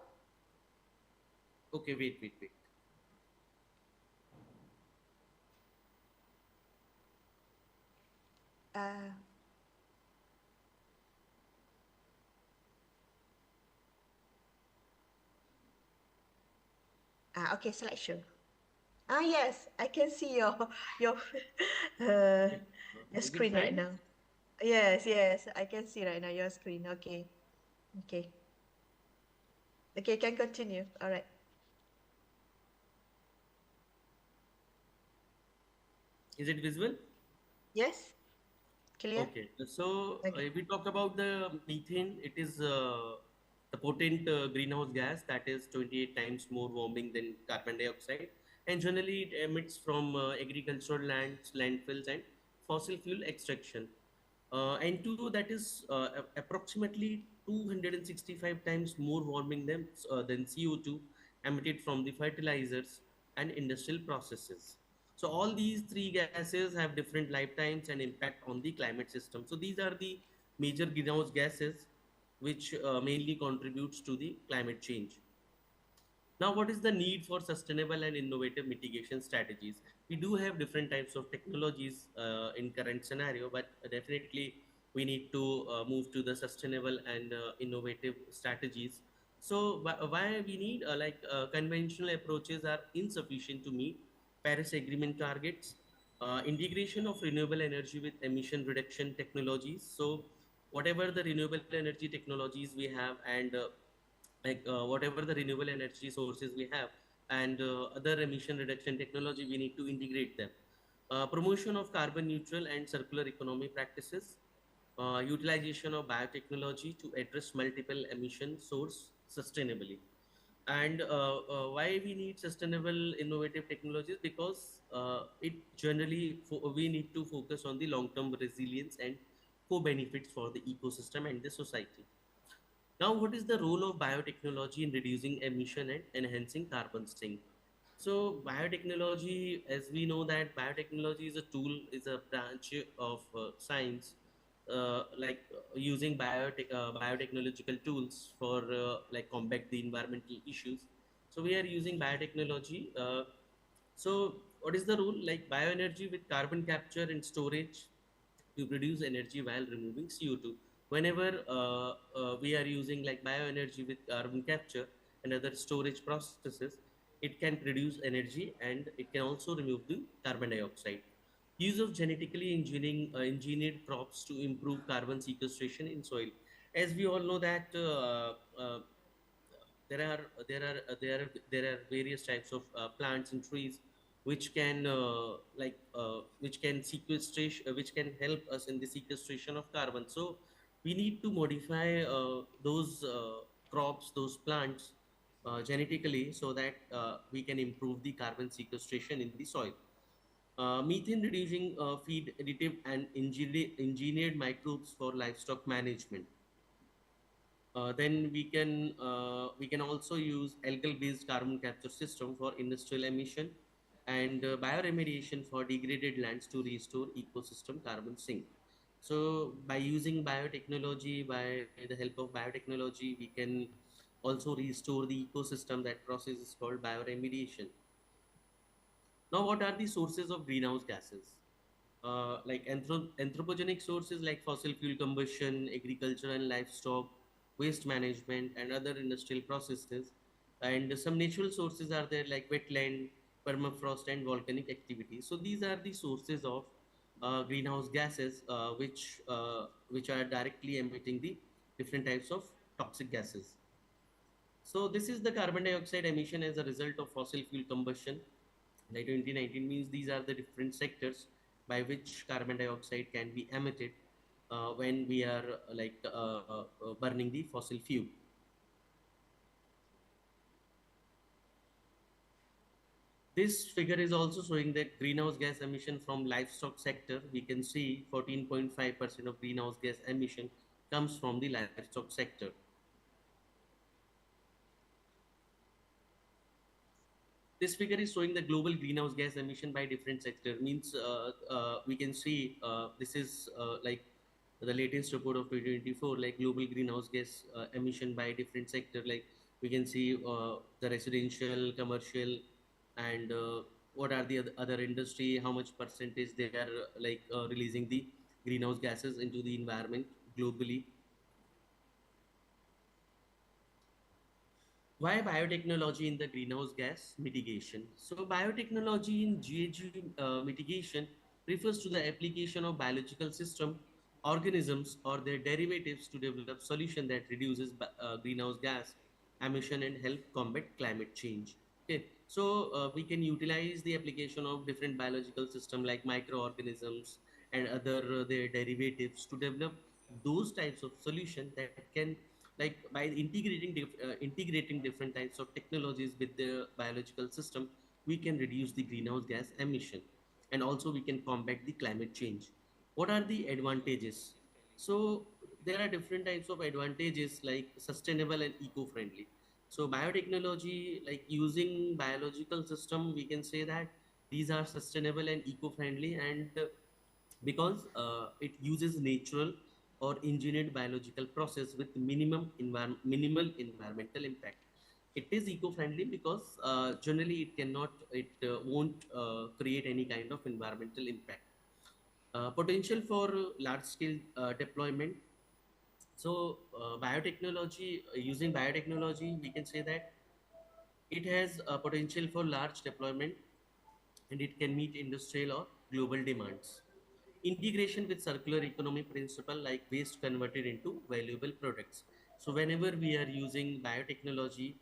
okay, wait. Uh, okay, slideshow. Yes, I can see your uh, okay. your Is it screen right fine? now. Yes, yes, I can see right now your screen. Okay, okay, okay. Can continue. All right. Is it visible? Yes, clear. Okay, so Okay. if we talk about the methane, it is the potent greenhouse gas that is 28 times more warming than carbon dioxide, and generally it emits from agricultural lands, landfills, and fossil fuel extraction. And two, that is approximately 265 times more warming than CO2 emitted from the fertilizers and industrial processes. So all these three gases have different lifetimes and impact on the climate system. So these are the major greenhouse gases which mainly contributes to the climate change. Now, what is the need for sustainable and innovative mitigation strategies? We do have different types of technologies in current scenario, but definitely we need to move to the sustainable and innovative strategies. So, why we need conventional approaches are insufficient to meet Paris Agreement targets. Integration of renewable energy with emission reduction technologies. So, whatever the renewable energy technologies we have and whatever the renewable energy sources we have and other emission reduction technology, we need to integrate them. Promotion of carbon neutral and circular economy practices, utilization of biotechnology to address multiple emission source sustainably. And why we need sustainable innovative technologies? Because it generally we need to focus on the long term resilience and co-benefits for the ecosystem and the society. Now, what is the role of biotechnology in reducing emission and enhancing carbon sink? So, biotechnology, as we know that biotechnology is a tool, is a branch of science, using biotechnological tools for like combat the environmental issues. So, we are using biotechnology. So, what is the role? Like bioenergy with carbon capture and storage to produce energy while removing CO2. Whenever we are using like bioenergy with carbon capture and other storage processes, it can produce energy and it can also remove the carbon dioxide. Use of genetically engineered crops to improve carbon sequestration in soil. As we all know that there are various types of plants and trees which can which can sequestration which can help us in the sequestration of carbon. So we need to modify those crops, those plants genetically, so that we can improve the carbon sequestration in the soil. Methane reducing feed additive and engineered microbes for livestock management. Then we can also use algal-based carbon capture system for industrial emission and bioremediation for degraded lands to restore ecosystem carbon sink. So by using biotechnology, by the help of biotechnology, we can also restore the ecosystem. That process is called bioremediation. Now, what are the sources of greenhouse gases? Anthropogenic sources like fossil fuel combustion, agriculture and livestock, waste management, and other industrial processes. And some natural sources are there like wetland, permafrost, and volcanic activity. So these are the sources of greenhouse gases which are directly emitting the different types of toxic gases. So this is the carbon dioxide emission as a result of fossil fuel combustion. Like 2019 means these are the different sectors by which carbon dioxide can be emitted when we are burning the fossil fuel. This figure is also showing that greenhouse gas emission from livestock sector. We can see 14.5% of greenhouse gas emission comes from the livestock sector. This figure is showing the global greenhouse gas emission by different sector. Means we can see this is like the latest report of 2024, like global greenhouse gas emission by different sector. Like we can see the residential, commercial, and what are the other industry, how much percentage they are releasing the greenhouse gases into the environment globally. Why biotechnology in the greenhouse gas mitigation? So biotechnology in GHG mitigation refers to the application of biological system, organisms or their derivatives to develop solution that reduces greenhouse gas emission and help combat climate change. Okay, so we can utilize the application of different biological system like microorganisms and other their derivatives to develop those types of solution that can, like by integrating different types of technologies with the biological system, we can reduce the greenhouse gas emission and also we can combat the climate change. What are the advantages? So there are different types of advantages like sustainable and eco-friendly. So biotechnology, like using biological system, we can say that these are sustainable and eco-friendly, and because it uses natural or engineered biological process with minimal environmental impact. It is eco-friendly because generally it won't create any kind of environmental impact. Potential for large scale deployment. So using biotechnology, we can say that it has a potential for large deployment and it can meet industrial or global demands. Integration with circular economy principle, like waste converted into valuable products. So whenever we are using biotechnology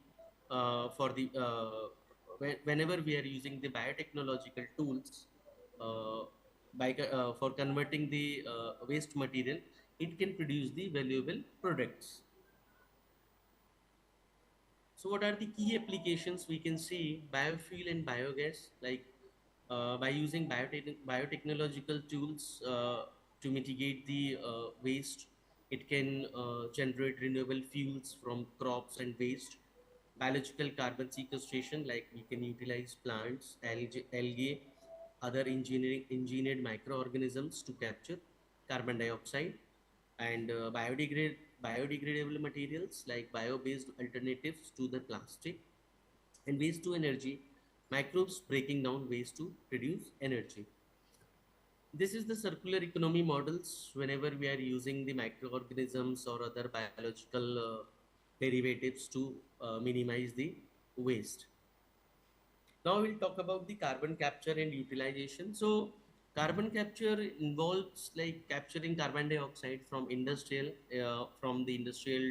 whenever we are using the biotechnological tools for converting the waste material, it can produce the valuable products. So what are the key applications? We can see biofuel and biogas, like by using biotechnological tools to mitigate the waste. It can generate renewable fuels from crops and waste. Biological carbon sequestration, like we can utilize plants, algae, other engineered microorganisms to capture carbon dioxide, and biodegradable materials like bio-based alternatives to the plastic, and waste to energy, microbes breaking down waste to produce energy. This is the circular economy models whenever we are using the microorganisms or other biological derivatives to minimize the waste. Now we'll talk about the carbon capture and utilization. So carbon capture involves like capturing carbon dioxide from the industrial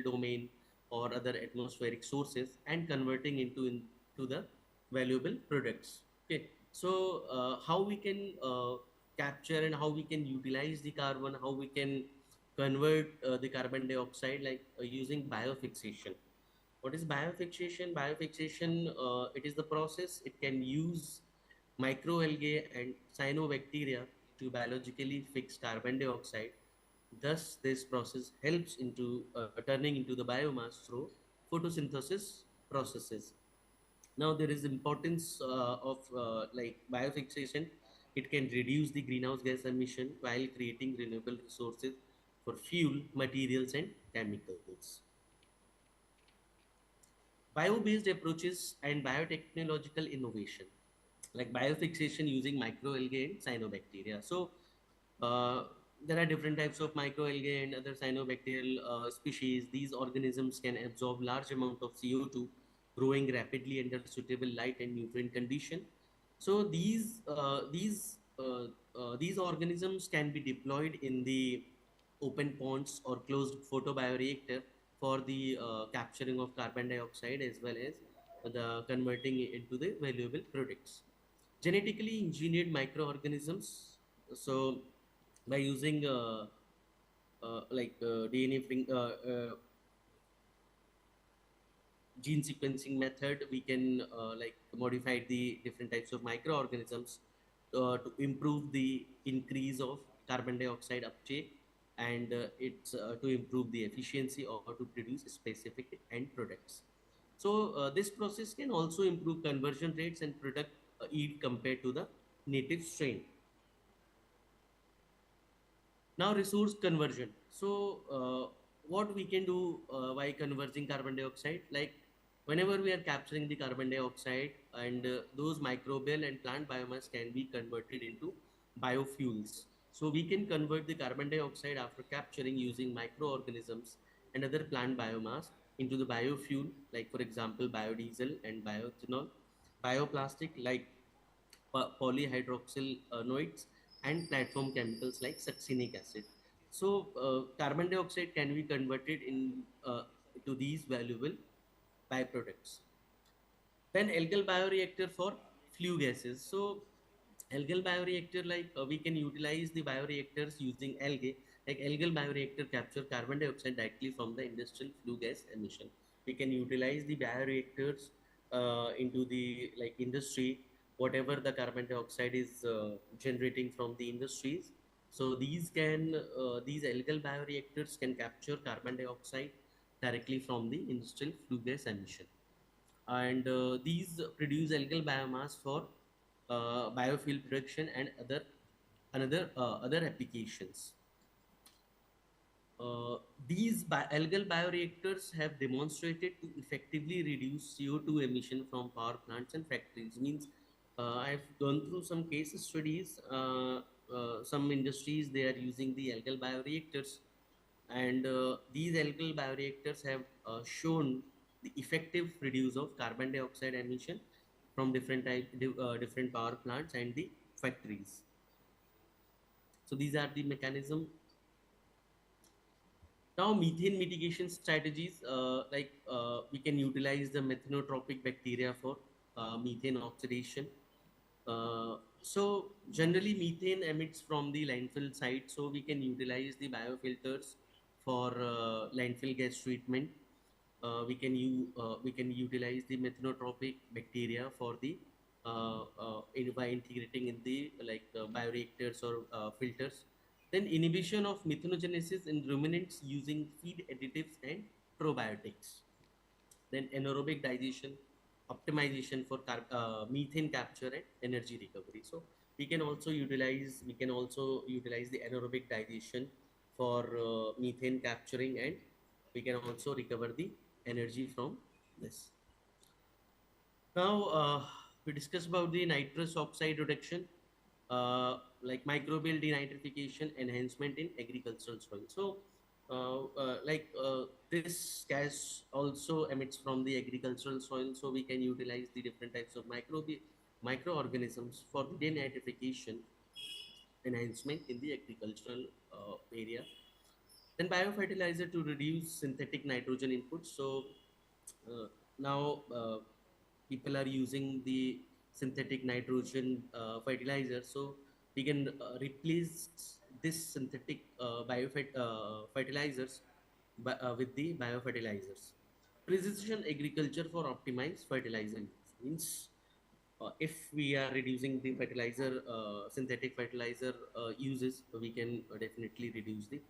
domain or other atmospheric sources and converting into the valuable products. Okay, so how we can capture and how we can utilize the carbon, how we can convert the carbon dioxide, like using biofixation. What is biofixation? Biofixation, it is the process. It can use microalgae and cyanobacteria to biologically fix carbon dioxide. Thus, this process helps into turning into the biomass through photosynthesis processes. Now, there is importance of like biofixation. It can reduce the greenhouse gas emission while creating renewable resources for fuel, materials, and chemicals. Bio-based approaches and biotechnological innovation, like biofixation using microalgae and cyanobacteria. So uh, there are different types of microalgae and other cyanobacterial species. These organisms can absorb large amount of CO2, growing rapidly under suitable light and nutrient condition. So these organisms can be deployed in the open ponds or closed photobioreactor for the capturing of carbon dioxide as well as the converting it into the valuable products. Genetically engineered microorganisms. So by using DNA gene sequencing method, we can like modify the different types of microorganisms to improve the increase of carbon dioxide uptake, and it's to improve the efficiency or to produce specific end products. So this process can also improve conversion rates and product yield compared to the native strain. Now resource conversion. So what we can do by converting carbon dioxide, like whenever we are capturing the carbon dioxide, and those microbial and plant biomass can be converted into biofuels. So we can convert the carbon dioxide after capturing using microorganisms and other plant biomass into the biofuel, like for example biodiesel and bioethanol, bioplastic like polyhydroxyl and platform chemicals like succinic acid. So carbon dioxide can be converted in to these valuable byproducts. Then algal bioreactor for flue gases. So algal bioreactor, like we can utilize the bioreactors using algae. Like algal bioreactor capture carbon dioxide directly from the industrial flue gas emission. We can utilize the bioreactors into the like industry, whatever the carbon dioxide is generating from the industries. So these algal bioreactors can capture carbon dioxide directly from the industrial flue gas emission, and these produce algal biomass for biofuel production and other applications. Algal bioreactors have demonstrated to effectively reduce CO2 emission from power plants and factories. Means I've gone through some case studies. Some industries, they are using the algal bioreactors, and these algal bioreactors have shown the effective reduce of carbon dioxide emission from different power plants and the factories. So these are the mechanism. Now, methane mitigation strategies, we can utilize the methanotropic bacteria for methane oxidation. So generally methane emits from the landfill site, so we can utilize the biofilters for landfill gas treatment. We can utilize the methanotropic bacteria for the by integrating in the bioreactors or filters. Then inhibition of methanogenesis in ruminants using feed additives and probiotics. Then anaerobic digestion optimization for methane capture and energy recovery. So we can also utilize the anaerobic digestion for methane capturing, and we can also recover the energy from this. Now we discuss about the nitrous oxide reduction, like microbial denitrification enhancement in agricultural soil. So this gas also emits from the agricultural soil, so we can utilize the different types of microorganisms for the denitrification enhancement in the agricultural area. Then biofertilizer to reduce synthetic nitrogen input. So now people are using the synthetic nitrogen fertilizer, so we can replace this synthetic fertilizers with the biofertilizers. Precision agriculture for optimized fertilizer use. Means if we are reducing the synthetic fertilizer uses, we can definitely reduce the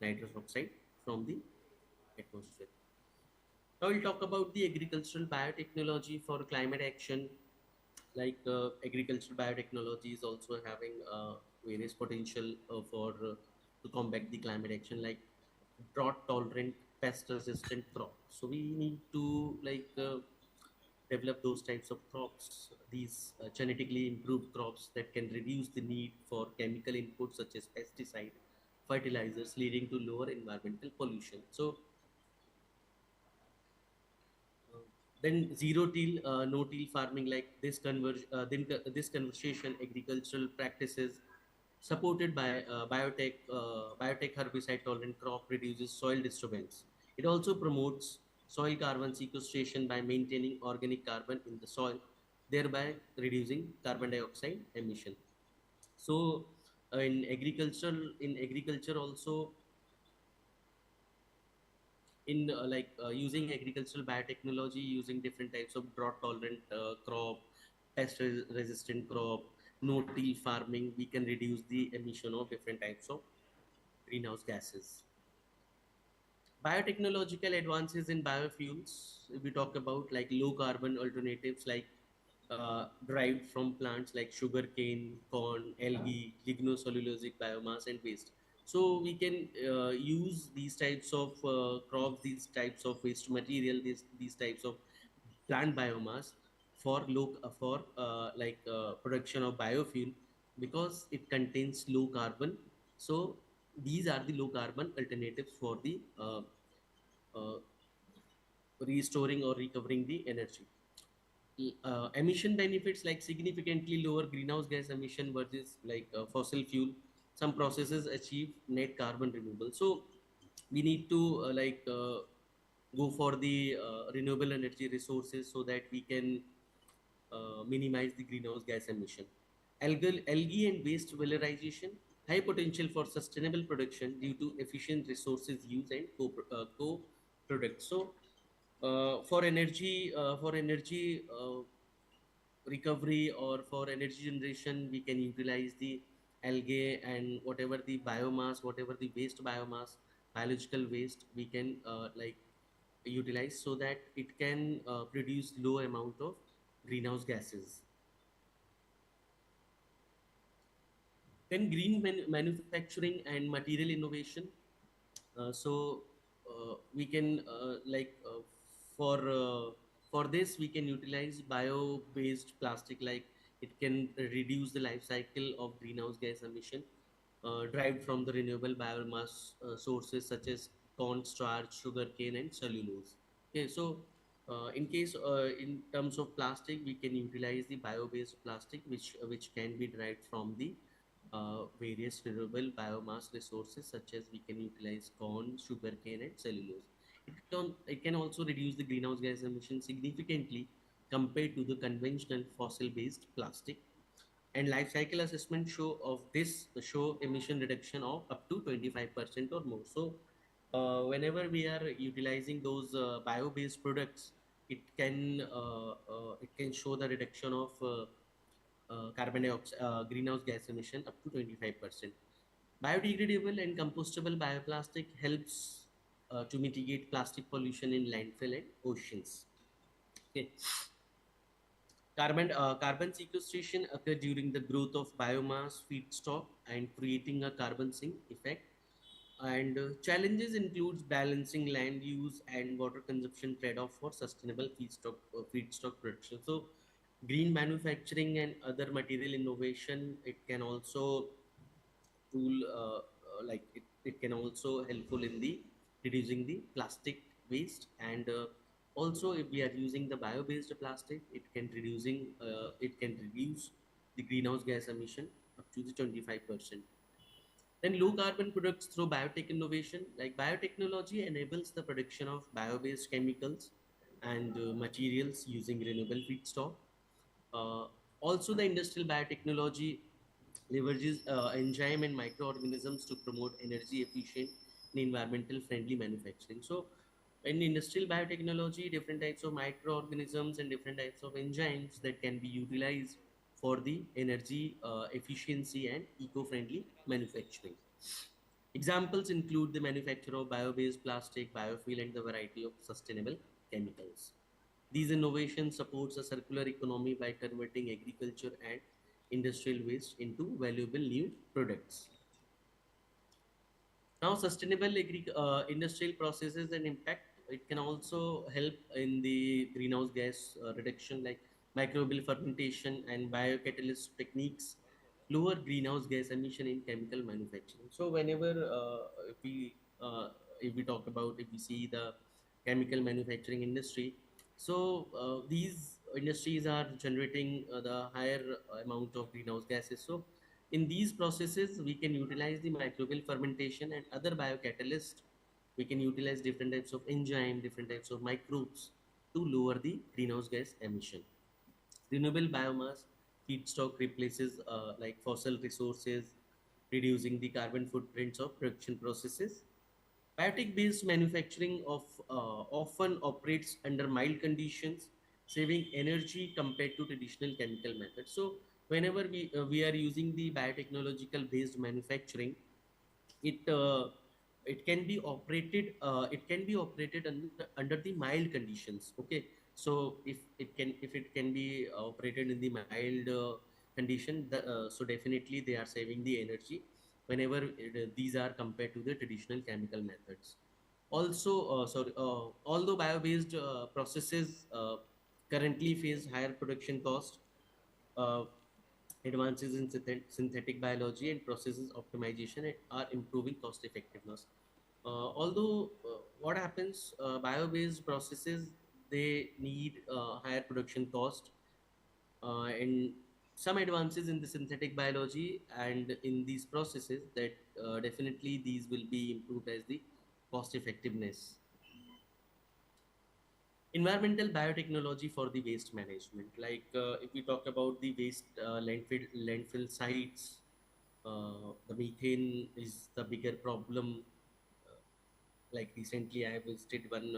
nitrous oxide from the atmosphere. Now we'll talk about the agricultural biotechnology for climate action. Like agricultural biotechnology is also having various potential to combat the climate action, like drought tolerant, pest resistant crops. So we need to develop those types of crops, these genetically improved crops that can reduce the need for chemical inputs such as pesticide, fertilizers, leading to lower environmental pollution. So then zero till no till farming, like this conversation agricultural practices supported by biotech herbicide tolerant crop reduces soil disturbance. It also promotes soil carbon sequestration by maintaining organic carbon in the soil, thereby reducing carbon dioxide emission. So in agriculture also, in using agricultural biotechnology, using different types of drought tolerant crop, pest resistant crop, no-till farming, we can reduce the emission of different types of greenhouse gases. Biotechnological advances in biofuels, if we talk about like low carbon alternatives like derived from plants like sugarcane, corn, algae, lignocellulosic biomass, and waste. So we can use these types of crops, these types of waste material, these types of plant biomass for production of biofuel, because it contains low carbon. So these are the low carbon alternatives for the uh, restoring or recovering the energy. Emission benefits like significantly lower greenhouse gas emission versus fossil fuel. Some processes achieve net carbon removal. So we need to go for the renewable energy resources so that we can minimize the greenhouse gas emission. Algae and waste valorization, high potential for sustainable production due to efficient resources use and co-products. So for energy recovery or for energy generation, we can utilize the algae and whatever the biomass, whatever the waste biomass, biological waste, we can utilize so that it can produce low amount of greenhouse gases. Then green manufacturing and material innovation. We can for uh, for this we can utilize bio-based plastic, like it can reduce the life cycle of greenhouse gas emission derived from the renewable biomass sources such as corn starch, sugarcane, and cellulose. Okay, so in terms of plastic, we can utilize the bio-based plastic, which can be derived from the various renewable biomass resources, such as we can utilize corn, sugarcane, and cellulose. It can also reduce the greenhouse gas emissions significantly compared to the conventional fossil-based plastic. And life cycle assessment show emission reduction of up to 25% or more. So whenever we are utilizing those bio-based products, it can show the reduction of carbon dioxide greenhouse gas emission up to 25%. Biodegradable and compostable bioplastic helps to mitigate plastic pollution in landfill and oceans. Okay. Carbon sequestration occurs during the growth of biomass feedstock and creating a carbon sink effect. And challenges includes balancing land use and water consumption trade-off for sustainable feedstock production. So, green manufacturing and other material innovation, it can also tool it can also helpful in the reducing the plastic waste. And also if we are using the bio-based plastic, it can reduce the greenhouse gas emission up to the 25%. Then low carbon products through biotech innovation, like biotechnology enables the production of bio-based chemicals and materials using renewable feedstock. Also, the industrial biotechnology leverages enzyme and microorganisms to promote energy efficient and environmental friendly manufacturing. So, in industrial biotechnology, different types of microorganisms and different types of enzymes that can be utilized for the energy efficiency and eco-friendly manufacturing. Examples include the manufacture of bio-based plastic, biofuel, and the variety of sustainable chemicals. These innovations supports a circular economy by converting agriculture and industrial waste into valuable new products. Now, sustainable industrial processes and impact, it can also help in the greenhouse gas reduction, like microbial fermentation and biocatalyst techniques lower greenhouse gas emission in chemical manufacturing. So whenever if we talk about, if we see the chemical manufacturing industry, so these industries are generating the higher amount of greenhouse gases. So in these processes, we can utilize the microbial fermentation and other biocatalysts. We can utilize different types of enzyme, different types of microbes to lower the greenhouse gas emission. Renewable biomass feedstock replaces fossil resources, reducing the carbon footprints of production processes. Biotic-based manufacturing often operates under mild conditions, saving energy compared to traditional chemical methods. So whenever we are using the biotechnological based manufacturing, it uh, it can be operated under the mild conditions. Okay, so if it can be operated in the mild condition, so definitely they are saving the energy whenever these are compared to the traditional chemical methods. Also, although bio-based processes currently face higher production cost, uh, advances in synthetic biology and processes optimization are improving cost effectiveness. Although what happens, bio-based processes, they need higher production cost, and some advances in the synthetic biology and in these processes that definitely these will be improved as the cost effectiveness. Environmental biotechnology for the waste management, like if we talk about the waste landfill sites, the methane is the bigger problem. uh, like recently I visited one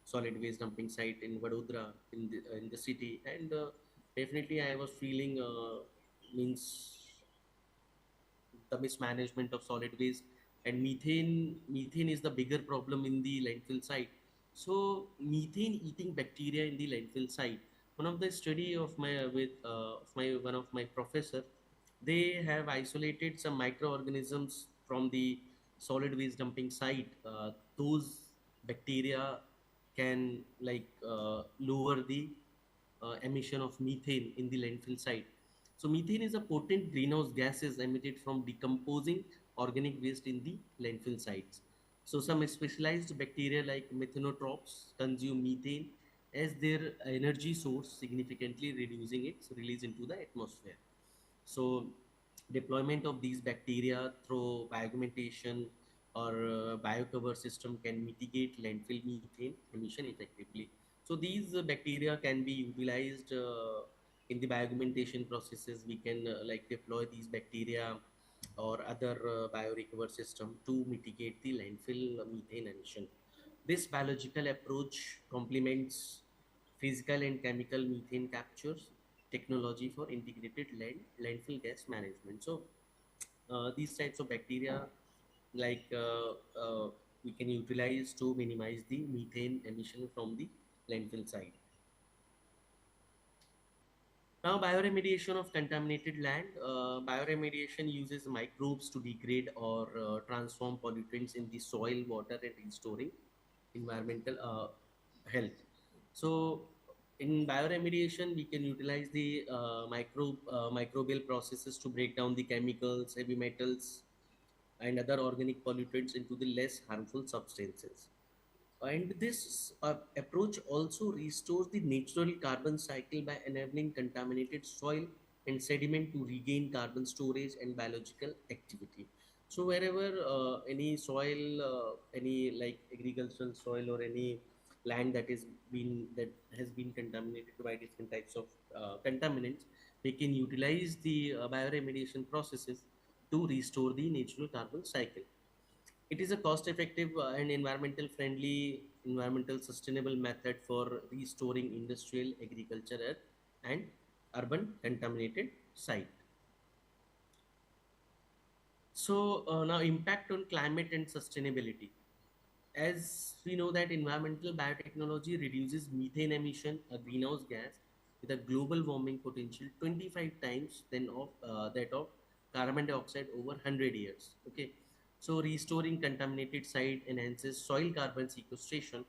solid waste dumping site in Vadodara, in the city, and definitely I was feeling means the mismanagement of solid waste, and methane is the bigger problem in the landfill site. So methane eating bacteria in the landfill site, one of the study of my with of my one of my professor, they have isolated some microorganisms from the solid waste dumping site. Those bacteria can lower the emission of methane in the landfill site. So methane is a potent greenhouse gases emitted from decomposing organic waste in the landfill sites. So some specialized bacteria like methanotropes consume methane as their energy source, significantly reducing its release into the atmosphere. So deployment of these bacteria through bioaugmentation or biocover system can mitigate landfill methane emission effectively. So these bacteria can be utilized in the bioaugmentation processes. We can deploy these bacteria or other biorecover system to mitigate the landfill methane emission. This biological approach complements physical and chemical methane captures technology for integrated landfill gas management. So these types of bacteria, like uh, uh, we can utilize to minimize the methane emission from the landfill site. Now, bioremediation of contaminated land. Bioremediation uses microbes to degrade or transform pollutants in the soil, water, and restoring environmental health. So, in bioremediation, we can utilize the microbial processes to break down the chemicals, heavy metals, and other organic pollutants into the less harmful substances. And this approach also restores the natural carbon cycle by enabling contaminated soil and sediment to regain carbon storage and biological activity. So wherever any soil, any like agricultural soil or any land that has been contaminated by different types of contaminants, we can utilize the bioremediation processes to restore the natural carbon cycle. It is a cost-effective and environmental sustainable method for restoring industrial, agriculture, and urban contaminated site. So now impact on climate and sustainability. As we know that environmental biotechnology reduces methane emission, a greenhouse gas with a global warming potential 25 times than of that of carbon dioxide over 100 years. Okay, so restoring contaminated site enhances soil carbon sequestration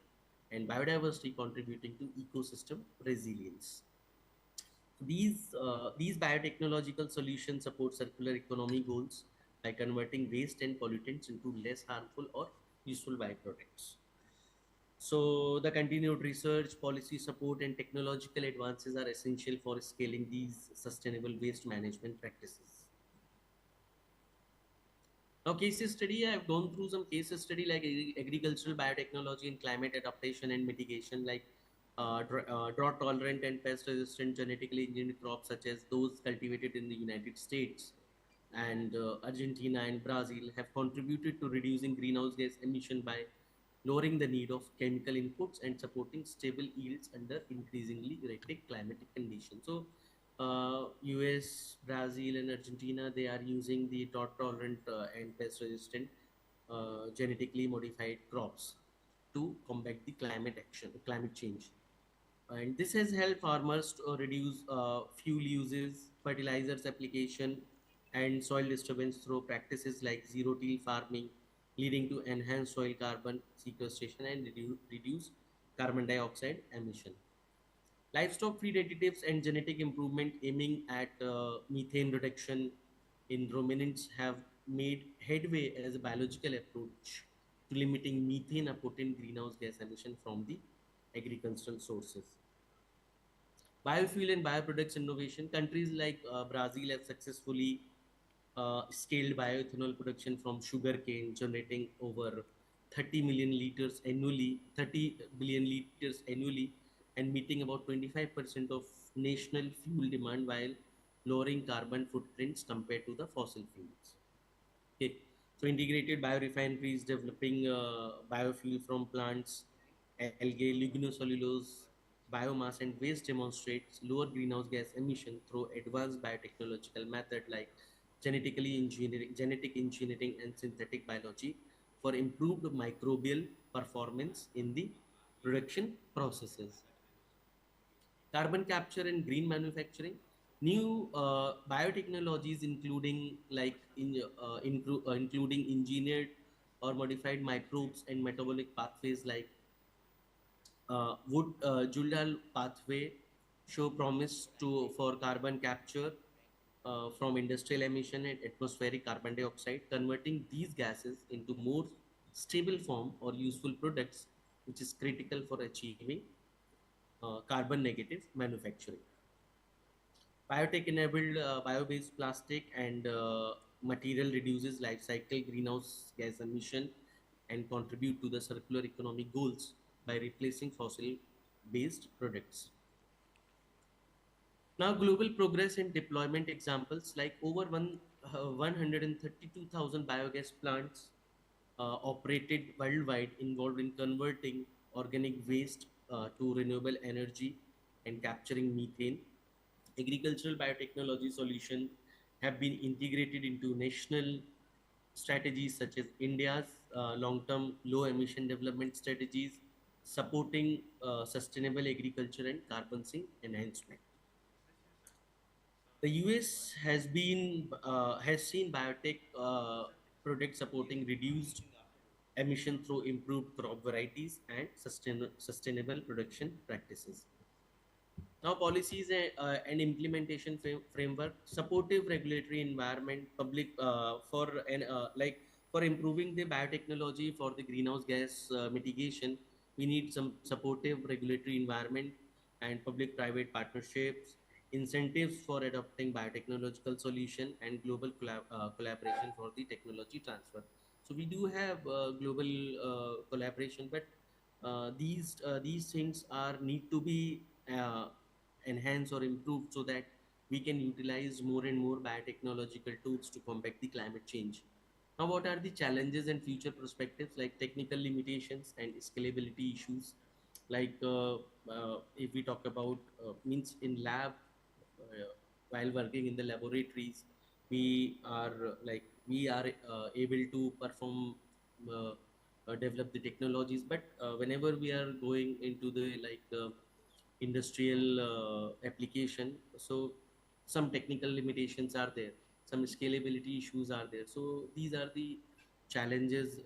and biodiversity, contributing to ecosystem resilience. These biotechnological solutions support circular economy goals by converting waste and pollutants into less harmful or useful byproducts. So the continued research, policy support, and technological advances are essential for scaling these sustainable waste management practices. Now, case study, I have gone through some case study like agricultural biotechnology and climate adaptation and mitigation, like drought tolerant and pest resistant genetically engineered crops such as those cultivated in the United States. and Argentina and Brazil have contributed to reducing greenhouse gas emission by lowering the need of chemical inputs and supporting stable yields under increasingly erratic climatic conditions. So, US, Brazil, and Argentina, they are using the drought tolerant and pest resistant genetically modified crops to combat the climate change. And this has helped farmers to reduce fuel uses, fertilizers application, and soil disturbance through practices like zero-till farming, leading to enhanced soil carbon sequestration and reduce carbon dioxide emission. Livestock feed additives and genetic improvement aiming at methane reduction in ruminants have made headway as a biological approach to limiting methane, a potent greenhouse gas emission from the agricultural sources. Biofuel and bioproducts innovation. Countries like Brazil have successfully scaled bioethanol production from sugarcane, generating over 30 million liters annually, 30 billion liters annually, and meeting about 25% of national fuel demand while lowering carbon footprints compared to the fossil fuels. Okay. So integrated biorefineries developing biofuel from plants, algae, lignocellulose, biomass, and waste demonstrates lower greenhouse gas emission through advanced biotechnological method like genetic engineering, and synthetic biology for improved microbial performance in the production processes. Carbon capture and green manufacturing. New biotechnologies, including engineered or modified microbes and metabolic pathways like wood Julial pathway, show promise for carbon capture from industrial emission and atmospheric carbon dioxide, converting these gases into more stable form or useful products, which is critical for achieving carbon negative manufacturing. Biotech enabled bio-based plastic and material reduces life cycle greenhouse gas emission and contribute to the circular economy goals by replacing fossil based products. Now, global progress and deployment examples like over 132,000 biogas plants operated worldwide involved in converting organic waste to renewable energy and capturing methane. Agricultural biotechnology solutions have been integrated into national strategies such as India's long-term low-emission development strategies, supporting sustainable agriculture and carbon sink enhancement. The US has seen biotech products supporting reduced emission through improved crop varieties and sustainable production practices. Now, policies and implementation framework, supportive regulatory environment, public for improving the biotechnology for the greenhouse gas mitigation, we need some supportive regulatory environment and public-private partnerships, incentives for adopting biotechnological solution, and global collaboration for the technology transfer. So we do have global collaboration, but these things are need to be enhanced or improved so that we can utilize more and more biotechnological tools to combat the climate change. Now, what are the challenges and future perspectives like technical limitations and scalability issues? Like if we talk about means in lab, while working in the laboratories, we are able to perform develop the technologies, but whenever we are going into the industrial application, so some technical limitations are there, some scalability issues are there. So these are the challenges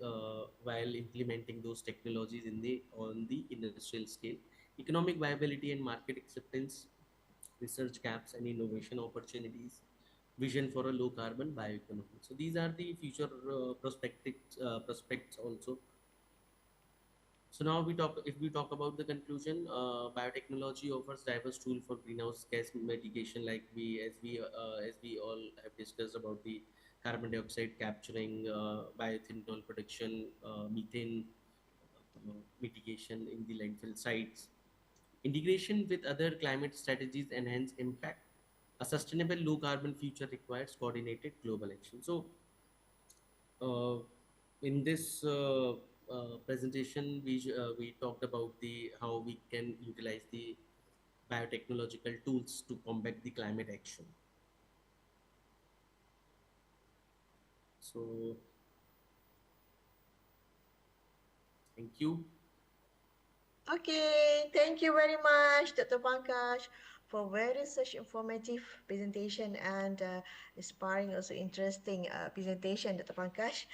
while implementing those technologies in the on the industrial scale. Economic viability and market acceptance, research gaps and innovation opportunities, vision for a low carbon bioeconomy. So these are the future prospects also. So now if we talk about the conclusion, biotechnology offers diverse tool for greenhouse gas mitigation, like as we all have discussed about the carbon dioxide capturing, bioethanol production, methane mitigation in the landfill sites. Integration with other climate strategies enhance impact, A sustainable low carbon future requires coordinated global action. So, uh, in this presentation, we talked about the how we can utilize the biotechnological tools to combat the climate action. So, thank you. Okay, thank you very much, Dr. Pankaj, for very such informative presentation and inspiring, also interesting presentation, Dr. Pankaj.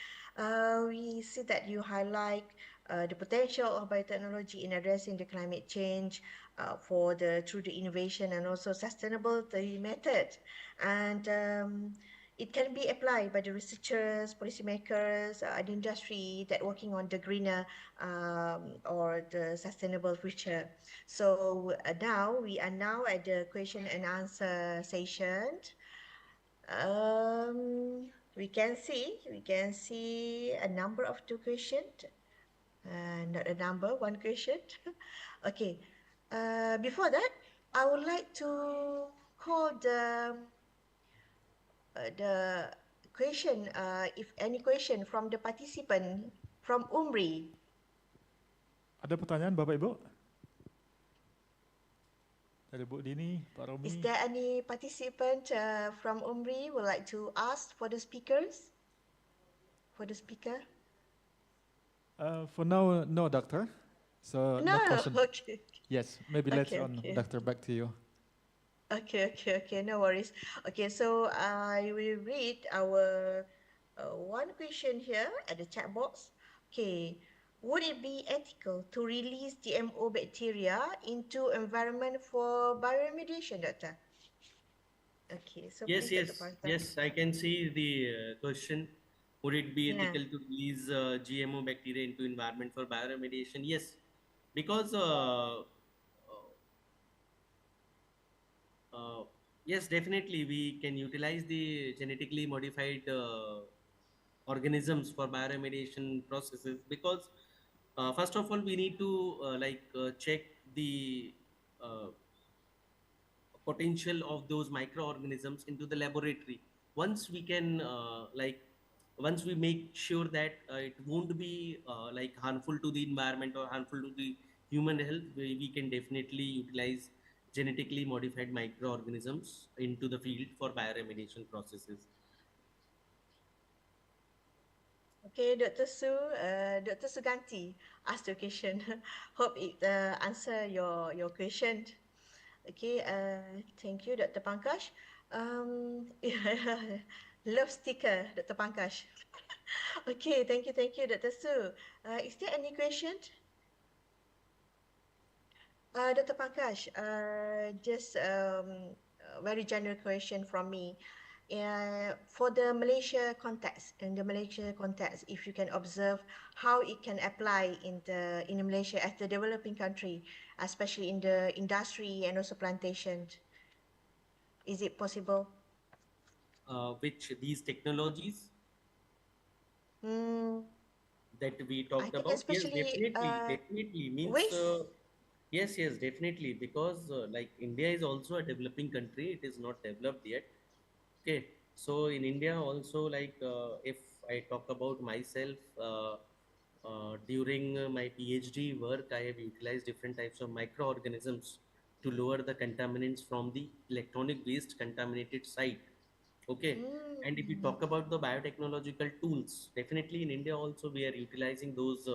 We see that you highlight the potential of biotechnology in addressing the climate change through the innovation and also sustainability method. And it can be applied by the researchers, policymakers, and industry that working on the greener or the sustainable future. So now we are now at the question and answer session. We can see a number of two questions, not a number, one question. Okay. Before that, I would like to call the question, if any question from the participant from Umri. Ada pertanyaan Bapak Ibu? Dari Bu Dini, Pak Romi. Is there any participant from Umri would like to ask for the speakers? For the speaker? For now, no, Doctor. So no question. Okay. Yes, maybe later on, Okay. Doctor. Back to you. Okay, no worries. Okay, so I will read our one question here at the chat box. Okay, would it be ethical to release GMO bacteria into environment for bioremediation, Doctor? Okay, so Yes, please, Dr. yes, Parthas. yes. I can see the question. Would it be Yeah. ethical to release GMO bacteria into environment for bioremediation? Yes, because yes, definitely we can utilize the genetically modified organisms for bioremediation processes because first of all we need to check the uh, potential of those microorganisms into the laboratory. Once we can once we make sure that it won't be harmful to the environment or harmful to the human health, we can definitely utilize genetically modified microorganisms into the field for bioremediation processes. Okay, Dr. Suganti asked the question. Hope it answer your question. Okay, thank you, Dr. Pankaj. Love sticker, Dr. Pankaj. Okay, thank you, Dr. Su. Is there any question? Dr. Pankaj, just a very general question from me. For the Malaysia context, if you can observe how it can apply in Malaysia as the developing country, especially in the industry and also plantation, is it possible? Which these technologies Hmm, that we I talked think about? Yes, especially definitely means waste. yes, yes, definitely, because like India is also a developing country, it is not developed yet. Okay, so in India also, if I talk about myself, during my PhD work, I have utilized different types of microorganisms to lower the contaminants from the electronic waste contaminated site. Okay, and if we Mm. talk about the biotechnological tools, definitely in India also we are utilizing those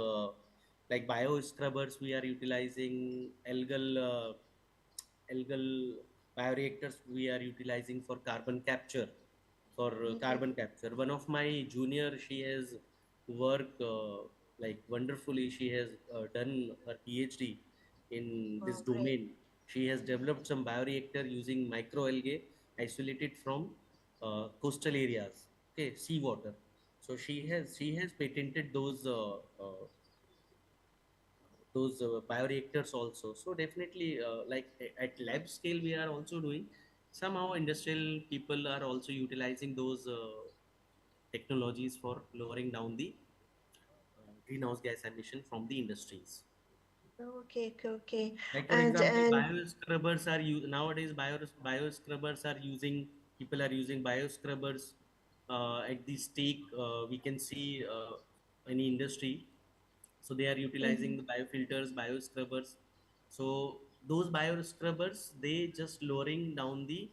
like bio scrubbers. We are utilizing algal bioreactors. We are utilizing for carbon capture. Okay. One of my junior, she has worked like wonderfully. She has done her PhD in this Wow, great. domain. She has developed some bioreactor using microalgae isolated from coastal areas, okay, seawater. So she has patented those bioreactors also. So definitely, at lab scale, we are also doing. Somehow, industrial people are also utilizing those technologies for lowering down the greenhouse gas emission from the industries. Okay, okay, okay. Like for And example, bioscrubbers are nowadays bioscrubbers are using people are using bioscrubbers at the stake. We can see any industry, so they are utilizing the biofilters, bioscrubbers. So those bioscrubbers they just lowering down the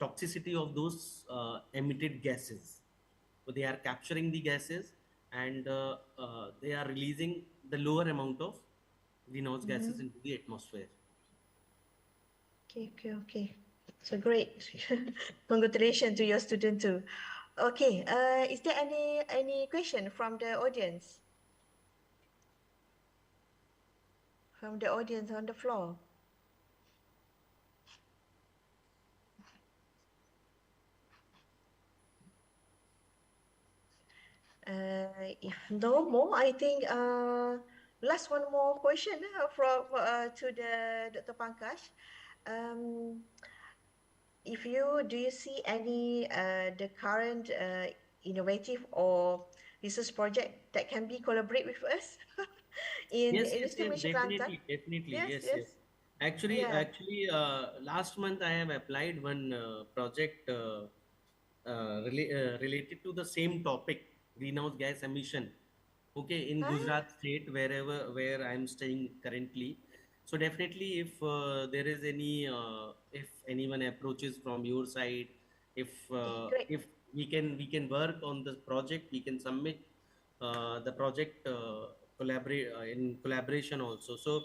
toxicity of those emitted gases. So they are capturing the gases and they are releasing the lower amount of greenhouse gases into the atmosphere. Okay, okay, okay. So great. Congratulations to your student too. Okay, is there any question from the audience? From the audience on the floor? If no more, I think last one more question from to the Dr. Pankaj. Um, if you do you see any the current innovative or research project that can be collaborate with us in Yes, yes, University of yes, Malaysia Kelantan? definitely, Yes, yes, yes. yes. Actually, last month I have applied one project related to the same topic, greenhouse gas emission. Okay, in Gujarat state, where I'm staying currently. So definitely, if there is if anyone approaches from your side, if we can work on this project, we can submit the project collaborate in collaboration also. So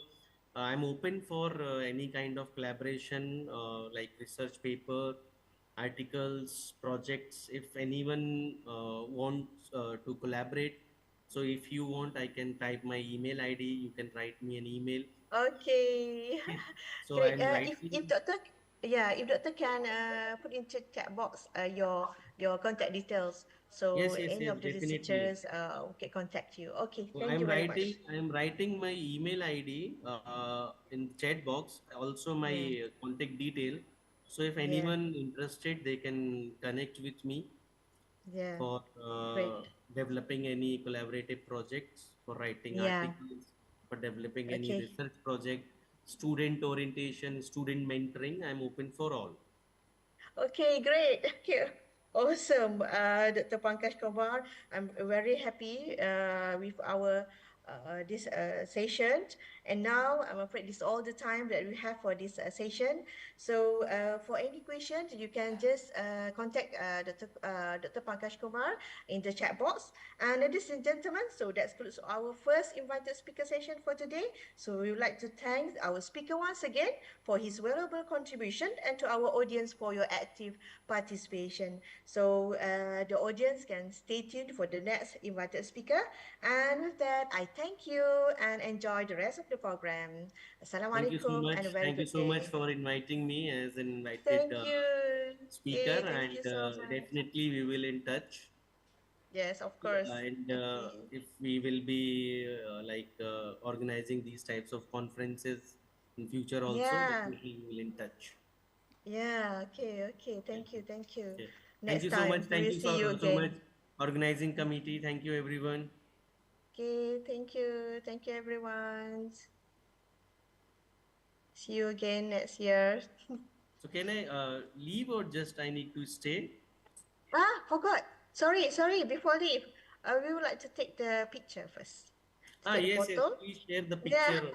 I'm open for any kind of collaboration, like research paper, articles, projects. If anyone wants to collaborate, so if you want, I can type my email ID. You can write me an email. Okay, Okay. So great. I'm If writing. doctor, yeah, if doctor can put in chat box your contact details, so Yes, yes, any yes, of the definitely. researchers can contact you. Okay, So thank you very much. I'm writing my email ID in the chat box, also my Yeah, contact detail. So if yeah, anyone interested, they can connect with me yeah. for Great. developing any collaborative projects, for writing Yeah. articles, for developing any Okay. research project, student orientation, student mentoring. I'm open for all. Okay, great. Okay. Awesome, Dr. Pankaj Kumar. I'm very happy with our this session. And now I'm afraid this is all the time that we have for this session. So for any questions, you can just contact Dr. Pankaj Kumar in the chat box. And ladies and gentlemen, so that concludes our first invited speaker session for today. So we would like to thank our speaker once again for his valuable contribution and to our audience for your active participation. So the audience can stay tuned for the next invited speaker. And with that, I thank you and enjoy the rest of the program. Thank you so Assalamualaikum and a much. very Thank you good so much day. for inviting me as an invited Thank you. speaker, Okay, thank and you so much. definitely we will in touch. Yes, of course. And Okay. if we will be organizing these types of conferences in future also, Yeah, definitely we will in touch. yeah, okay, okay. Okay. Thank you, thank you. Okay. Thank Next you so much. time, we Thank will you see you so much, again. organizing committee. Thank you, everyone. Okay, thank you. Thank you, everyone. See you again next year. So can I leave, or just I need to stay? Forgot. Sorry. Before leave, we would like to take the picture first. To take the Yes, yes. photo. Please share the Yeah, picture.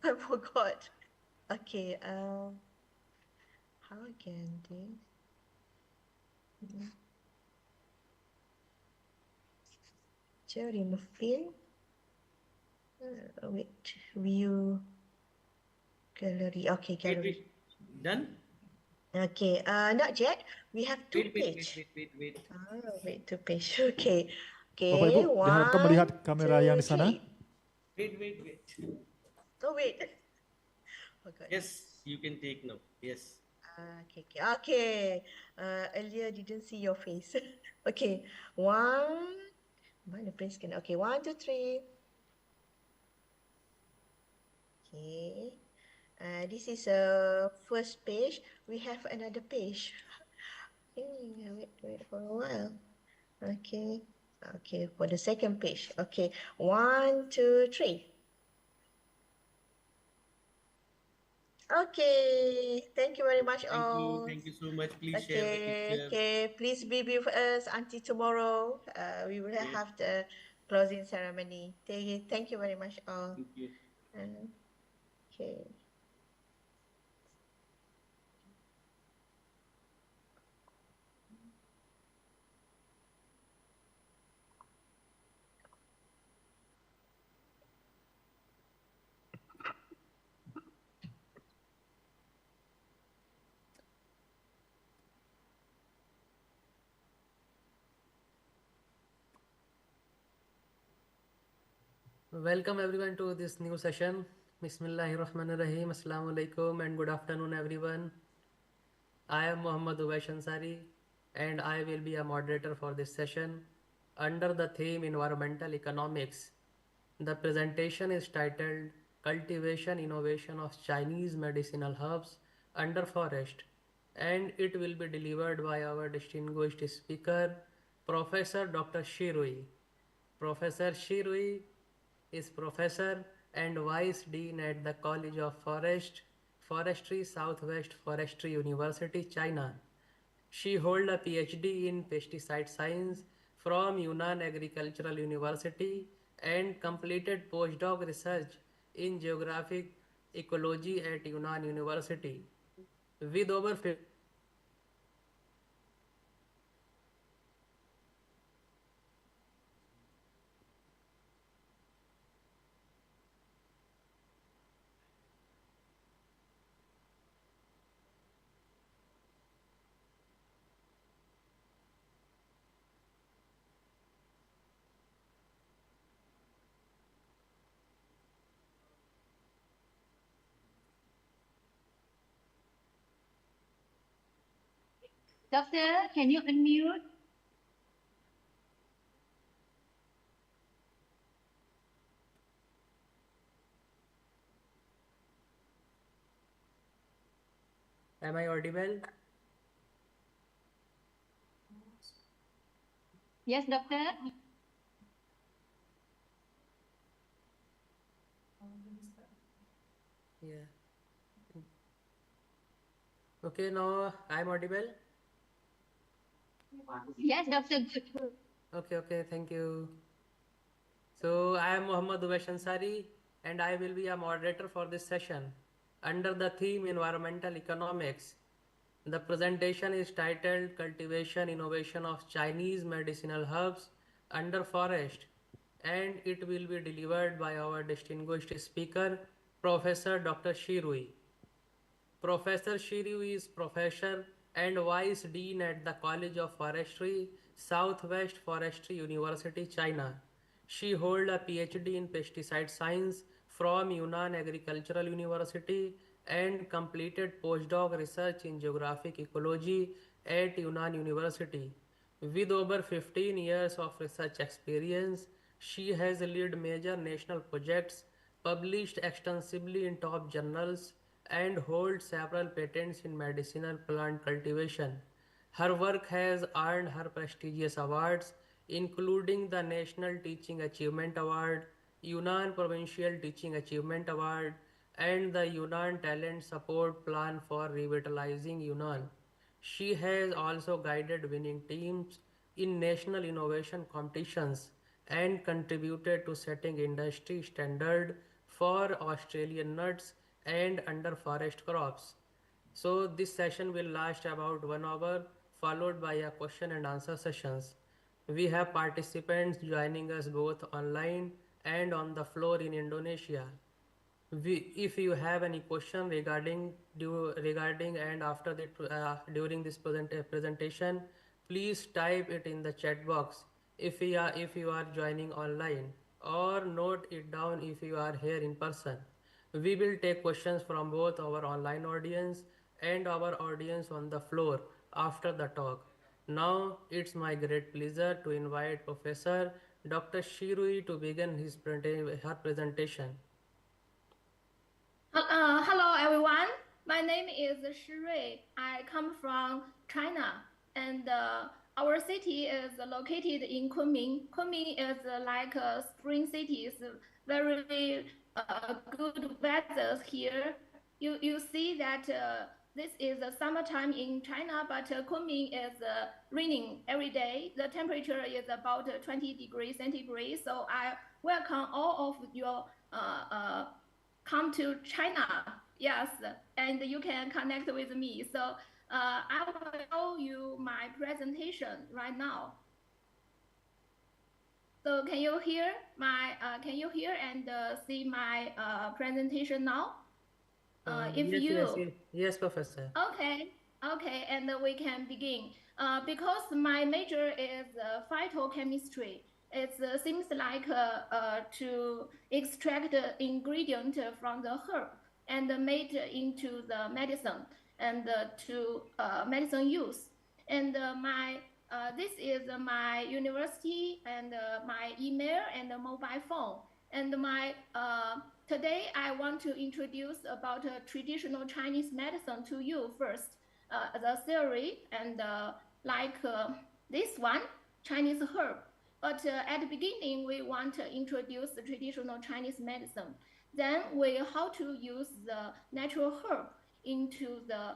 I forgot. Okay. How can this? Picture remove pin. Wait. View gallery. Okay, Wait, gallery. wait. Done? Okay. Not yet. We have two Wait, wait, wait, page. wait, wait, wait. Wait, two page. Okay. Bapak Okay. Ibu, diharapkan melihat 1, kamera yang 2, di sana. 3. Wait. Oh wait. Forgot. Yes, you can take now. Yes. Okay. Earlier didn't see your face. Okay. One. Mana print scan? Okay. 1, 2, 3. Okay. This is a first page. We have another page. Okay. Wait for a while. Okay. Okay. For the second page. Okay. 1, 2, 3. Okay, thank you very much Thank you. all. Thank you so much. Please share the Okay, picture. okay. Please be with us until tomorrow. We will Okay. have the closing ceremony. Thank you very much all. Thank you. Okay. Welcome everyone to this new session. Bismillahirrahmanirrahim. Assalamu alaikum and good afternoon everyone. I am Muhammad Uwais Ansari and I will be a moderator for this session under the theme Environmental Economics. The presentation is titled Cultivation Innovation of Chinese Medicinal Herbs Under Forest, and it will be delivered by our distinguished speaker, Professor Dr. Shirui. Professor Shirui is professor and vice dean at the College of Forestry, Southwest Forestry University, China. She holds a PhD in pesticide science from Yunnan Agricultural University and completed postdoc research in geographic ecology at Yunnan University. With over Doctor, can you unmute? Am I audible? Yes, doctor. Yeah. Okay, now I'm audible. Yes, doctor. Good. Okay, thank you. So I am Muhammad Uwais Ansari and I will be a moderator for this session under the theme Environmental Economics. The presentation is titled Cultivation Innovation of Chinese Medicinal Herbs Under Forest, and it will be delivered by our distinguished speaker, Professor Dr. Shirui. Professor Shiryu is professor and vice dean at the College of Forestry, Southwest Forestry University, China. She holds a PhD in pesticide science from Yunnan Agricultural University and completed postdoc research in geographic ecology at Yunnan University. With over 15 years of research experience, she has led major national projects, published extensively in top journals, and holds several patents in medicinal plant cultivation. Her work has earned her prestigious awards, including the National Teaching Achievement Award, Yunnan Provincial Teaching Achievement Award, and the Yunnan Talent Support Plan for Revitalizing Yunnan. She has also guided winning teams in national innovation competitions and contributed to setting industry standard for Australian nuts and under forest crops. So this session will last about 1 hour, followed by a question and answer sessions. We have participants joining us both online and on the floor in Indonesia. If you have any question regarding and after that during this presentation, please type it in the chat box if you are joining online, or note it down if you are here in person. We will take questions from both our online audience and our audience on the floor after the talk. Now it's my great pleasure to invite Professor Dr. Shirui to begin her presentation. Hello everyone. My name is Shirui. I come from China, and our city is located in Kunming. Kunming is like a spring city. It's very good weather here. you see that this is summertime in China, but Kunming is raining every day. The temperature is about 20 degrees centigrade. So I welcome all of you come to China. Yes, and you can connect with me. So I will show you my presentation right now. So can you hear and see my presentation now? Yes, Professor. Okay, and we can begin. Because my major is phytochemistry, it seems like to extract the ingredient from the herb and made into the medicine and to medicine use. And this is my university and my email and mobile phone. And my today I want to introduce about traditional Chinese medicine to you first. The theory and like this one, Chinese herb. But at the beginning, we want to introduce the traditional Chinese medicine. Then we how to use the natural herb into the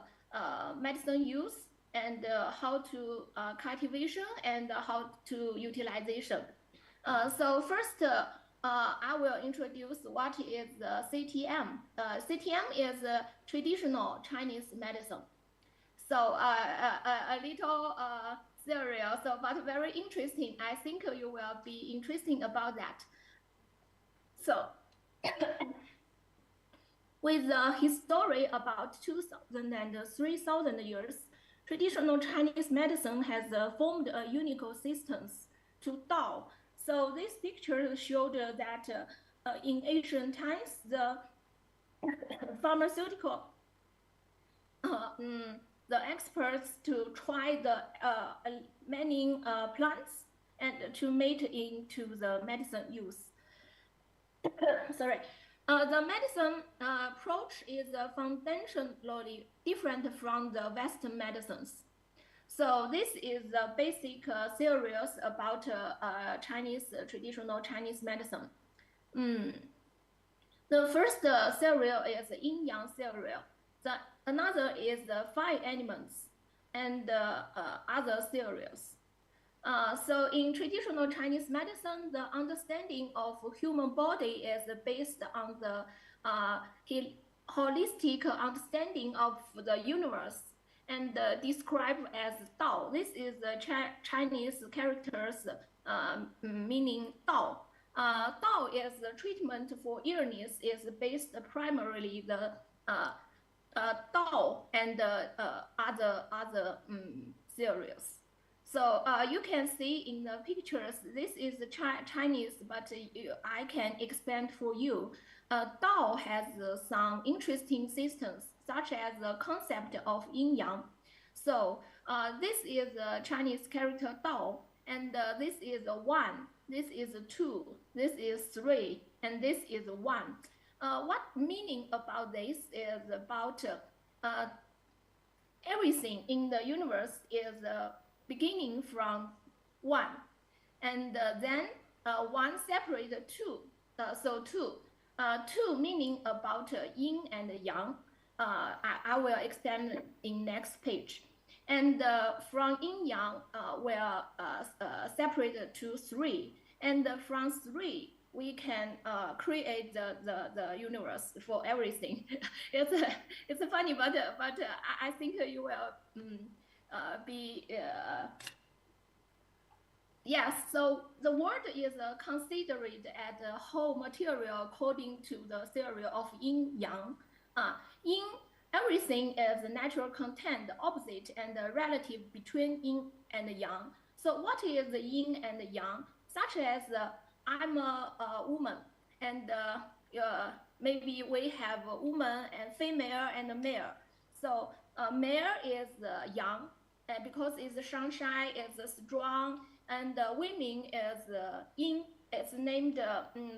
medicine use and how to cultivation and how to utilization. So first, I will introduce what is CTM. CTM is traditional Chinese medicine. So a little serious, but very interesting. I think you will be interested about that. So with a history about 2,000 and 3,000 years, traditional Chinese medicine has formed a unique systems to Dao. So this picture showed that in ancient times, the pharmaceutical, the experts to try the many plants and to make it into the medicine use. Sorry. The medicine approach is fundamentally different from the Western medicines. So this is the basic theories about traditional Chinese medicine. The first theory is yin-yang theory. Another is the 5 elements and other theories. So in traditional Chinese medicine, the understanding of human body is based on the holistic understanding of the universe and described as Dao. This is the Chinese characters meaning Dao. Dao is the treatment for illness is based primarily the Dao and other theories. So you can see in the pictures, this is the Chinese, but I can expand for you. Dao has some interesting systems, such as the concept of yin-yang. So this is the Chinese character Dao, and this is a 1, this is a 2, this is 3, and this is 1. What meaning about this is about everything in the universe is beginning from 1, and then 1 separated 2. So 2. 2 meaning about yin and yang. I will explain in next page. And from yin yang will separate to 3. And from 3 we can create the universe for everything. It's funny, but I think you will be yes. So the world is considered as a whole material according to the theory of yin yang. Yin, everything is a natural content, opposite and relative between yin and yang. So what is the yin and yang? Such as I'm a woman, and maybe we have a woman and female and a male. So male is yang, and because it's sunshine, it's strong, and women is yin. It's named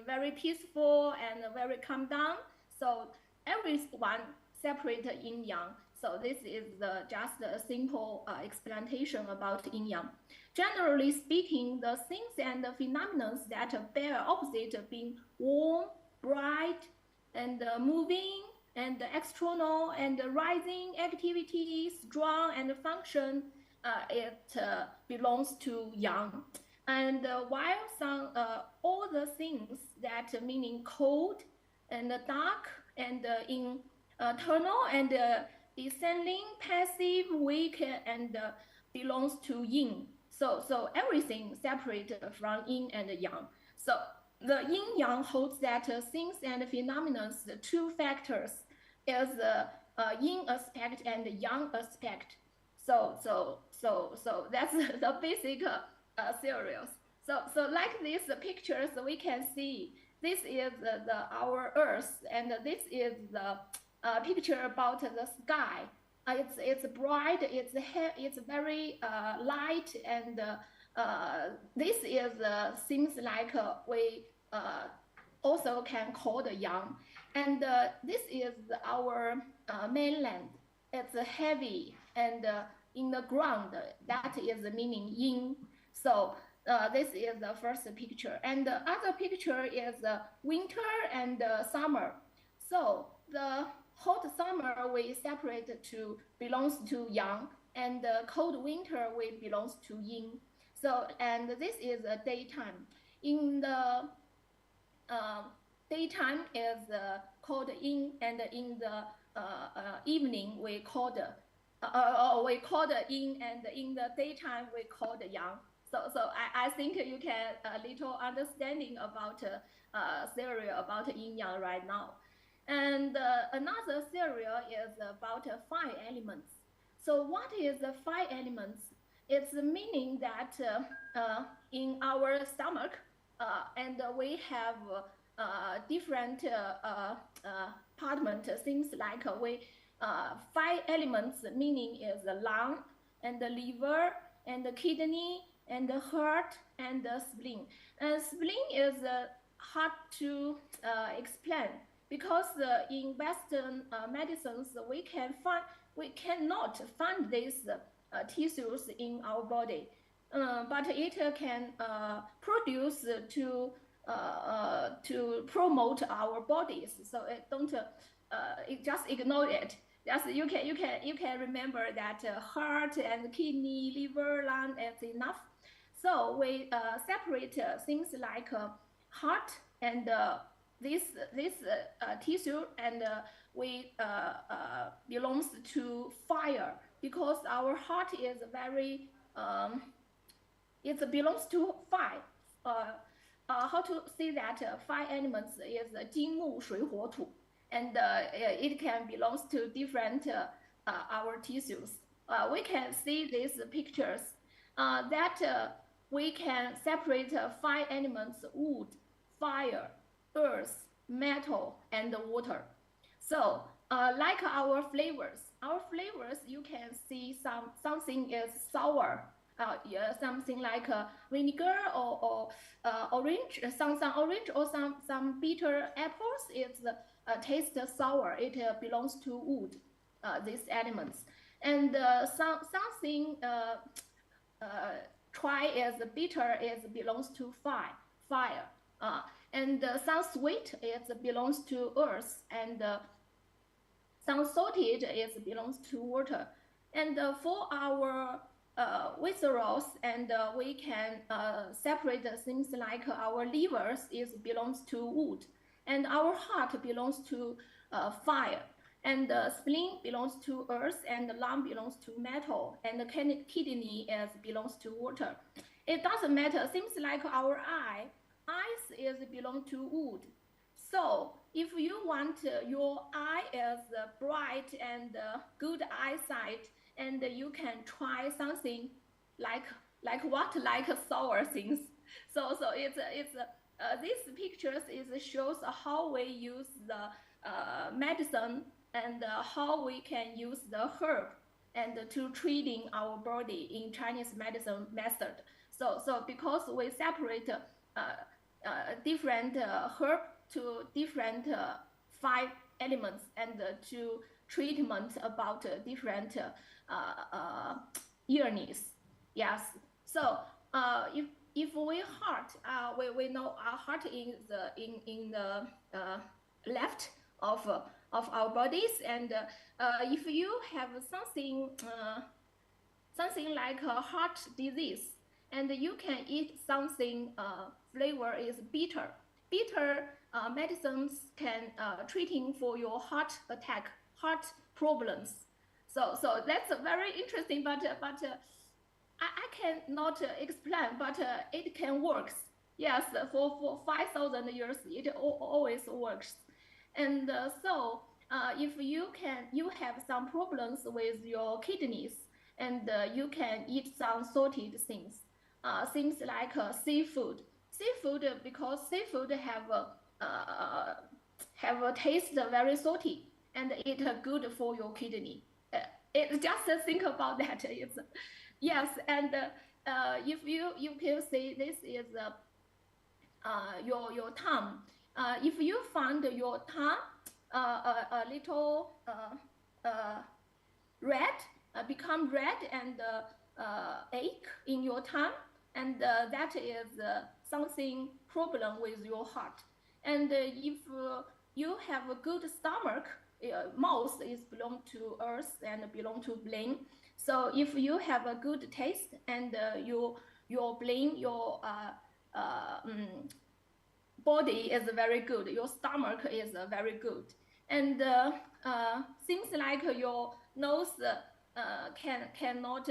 very peaceful and very calm down. So everyone separate yin yang. So this is just a simple explanation about yin yang. Generally speaking, the things and the phenomena that bear opposite being warm, bright, and moving, and the external and the rising activity, strong and function, it belongs to yang. And while some all the things that meaning cold and dark and internal and descending, passive, weak, and belongs to yin. So everything separate from yin and yang. So the yin yang holds that things and phenomena, the two factors, is the yin aspect and the yang aspect. So that's the basic theories. So like these pictures, we can see this is our Earth, and this is the picture about the sky. It's bright, it's very light, and this is seems like we also can call the yang. And this is our mainland. It's heavy and in the ground. That is the meaning yin. So this is the first picture. And the other picture is winter and summer. So the hot summer we separate to belongs to yang, and the cold winter we belongs to yin. So, and this is a daytime. In the daytime is called yin, and in the evening we call the yin, and in the daytime we call the yang. So I think you can a little understanding about theory about yin yang right now. And another theory is about 5 elements. So what is the 5 elements? It's meaning that in our stomach, and we have different compartment, things like we 5 elements, meaning is the lung and the liver and the kidney and the heart and the spleen. And spleen is hard to explain, because in Western medicines we cannot find these tissues in our body, but it can produce to promote our bodies. So it don't just ignore it. Just you can remember that heart and kidney, liver, lung is enough. So we separate things like heart and this tissue, and we belongs to fire, because our heart is very it belongs to 5. How to say that 5 elements is 金木水火土, and it can belongs to different our tissues. We can see these pictures that we can separate 5 elements: wood, fire, earth, metal, and water. So like our flavors you can see something is sour, something like vinegar or orange, some orange, or some bitter apples. It's taste sour. It belongs to wood, these elements. And something try as bitter is belongs to fire. And some sweet is belongs to earth, and some salted is belongs to water. And for our viscerals, and we can separate things like our livers is belongs to wood, and our heart belongs to fire, and the spleen belongs to earth, and the lung belongs to metal, and the kidney belongs to water. It doesn't matter. Things like our eyes is belong to wood. So if you want your eye is bright and good eyesight, and you can try something like sour things. So it's these pictures shows how we use the medicine, and how we can use the herb and to treating our body in Chinese medicine method. So because we separate different herb to different 5 elements, and to treatment about different illness. Yes. So if we heart, we know our heart is in the left of of our bodies. And if you have something like a heart disease, and you can eat something flavor is bitter. Bitter medicines can treating for your heart attack, heart problems. So that's very interesting, but I cannot explain, but it can work. Yes, for 5,000 years, it always works. And if you have some problems with your kidneys, and you can eat some salted things, things like seafood. Seafood, because seafood have a taste very salty, and it good for your kidney. It just think about that. It's yes, and if you can see this is your tongue. If you find your tongue a little red, become red and ache in your tongue, and that is something problem with your heart. And if you have a good stomach, mouth is belong to earth and belong to brain. So if you have a good taste, and your brain, your body is very good, your stomach is very good, and things like your nose cannot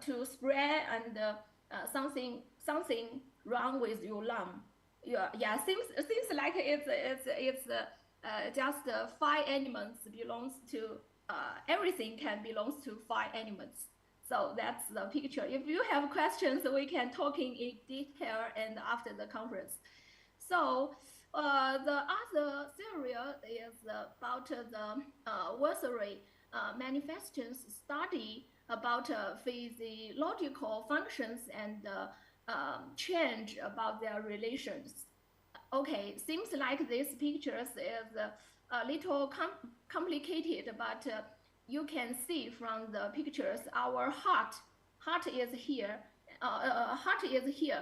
to spray, and something wrong with your lung. Yeah, things like it's just 5 elements belongs to everything can belongs to 5 elements. So that's the picture. If you have questions, we can talk in detail and after the conference. So the other theory is about the Worsery manifestations study about physiological functions and change about their relations. Okay, seems like these pictures is a little complicated, but you can see from the pictures our heart is here,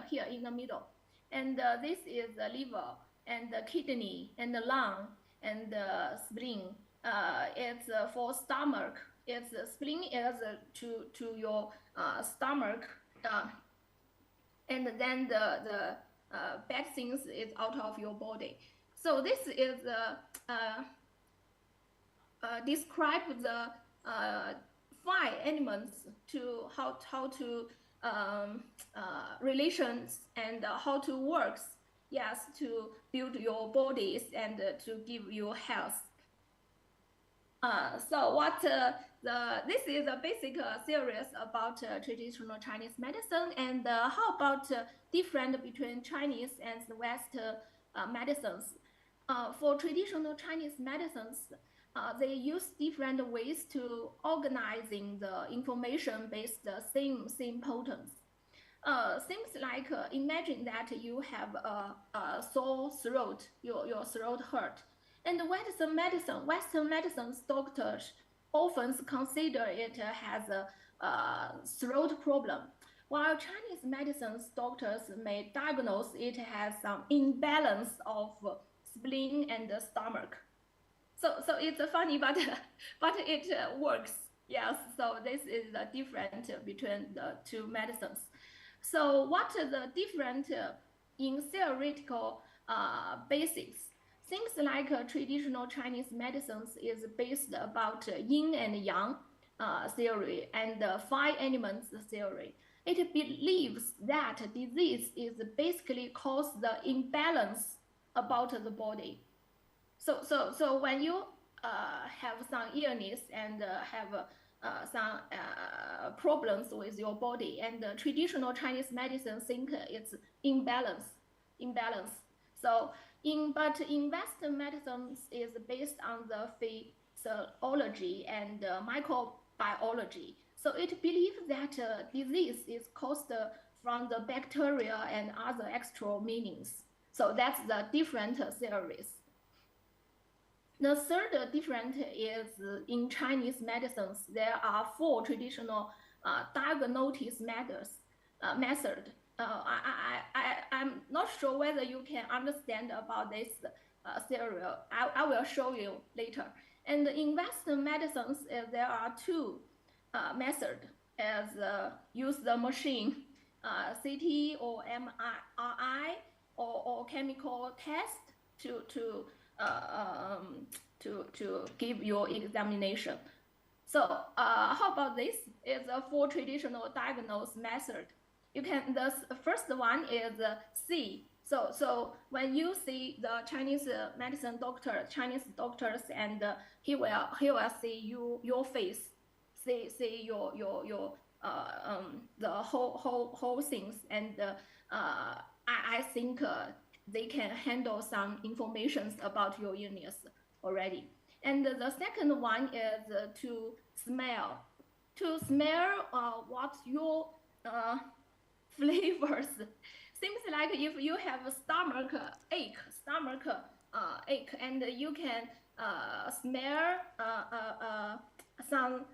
here in the middle, and this is the liver and the kidney and the lung and the spleen. It's for stomach. It's spleen is to your stomach, and then the bad things is out of your body. So this is describe the 5 elements to how to relations and how to works. Yes, to build your bodies and to give you health. So what this is a basic series about traditional Chinese medicine, and how about different between Chinese and the West medicines. For traditional Chinese medicines, they use different ways to organizing the information based same potence. Things like imagine that you have a sore throat, your throat hurt, and Western medicines doctors often consider it as a throat problem, while Chinese medicines doctors may diagnose it as some imbalance of spleen and the stomach. So it's funny, but it works. Yes. So this is the difference between the 2 medicines. So what are the different in theoretical basics? Things like traditional Chinese medicines is based about yin and yang theory and 5 elements theory. It believes that disease is basically caused the imbalance about the body. So when you have some illness and have some problems with your body, and traditional Chinese medicine think it's imbalance. So but in Western medicine is based on the physiology and microbiology. So it believes that disease is caused from the bacteria and other external meanings. So that's the different theories. The third difference is in Chinese medicines, there are 4 traditional diagnosis method. I'm not sure whether you can understand about this cereal. I will show you later. And in Western medicines, there are two methods as use the machine, CT or MRI or chemical test to give your examination. So how about this? It's a four traditional diagnosis method. You can, the first one is C. So when you see the Chinese medicine doctor, Chinese doctors, and he will see your face, see your the whole things, and I think they can handle some information about your illness already. And the second one is to smell. To smell what your flavors. Seems like if you have a stomach ache, and you can smell some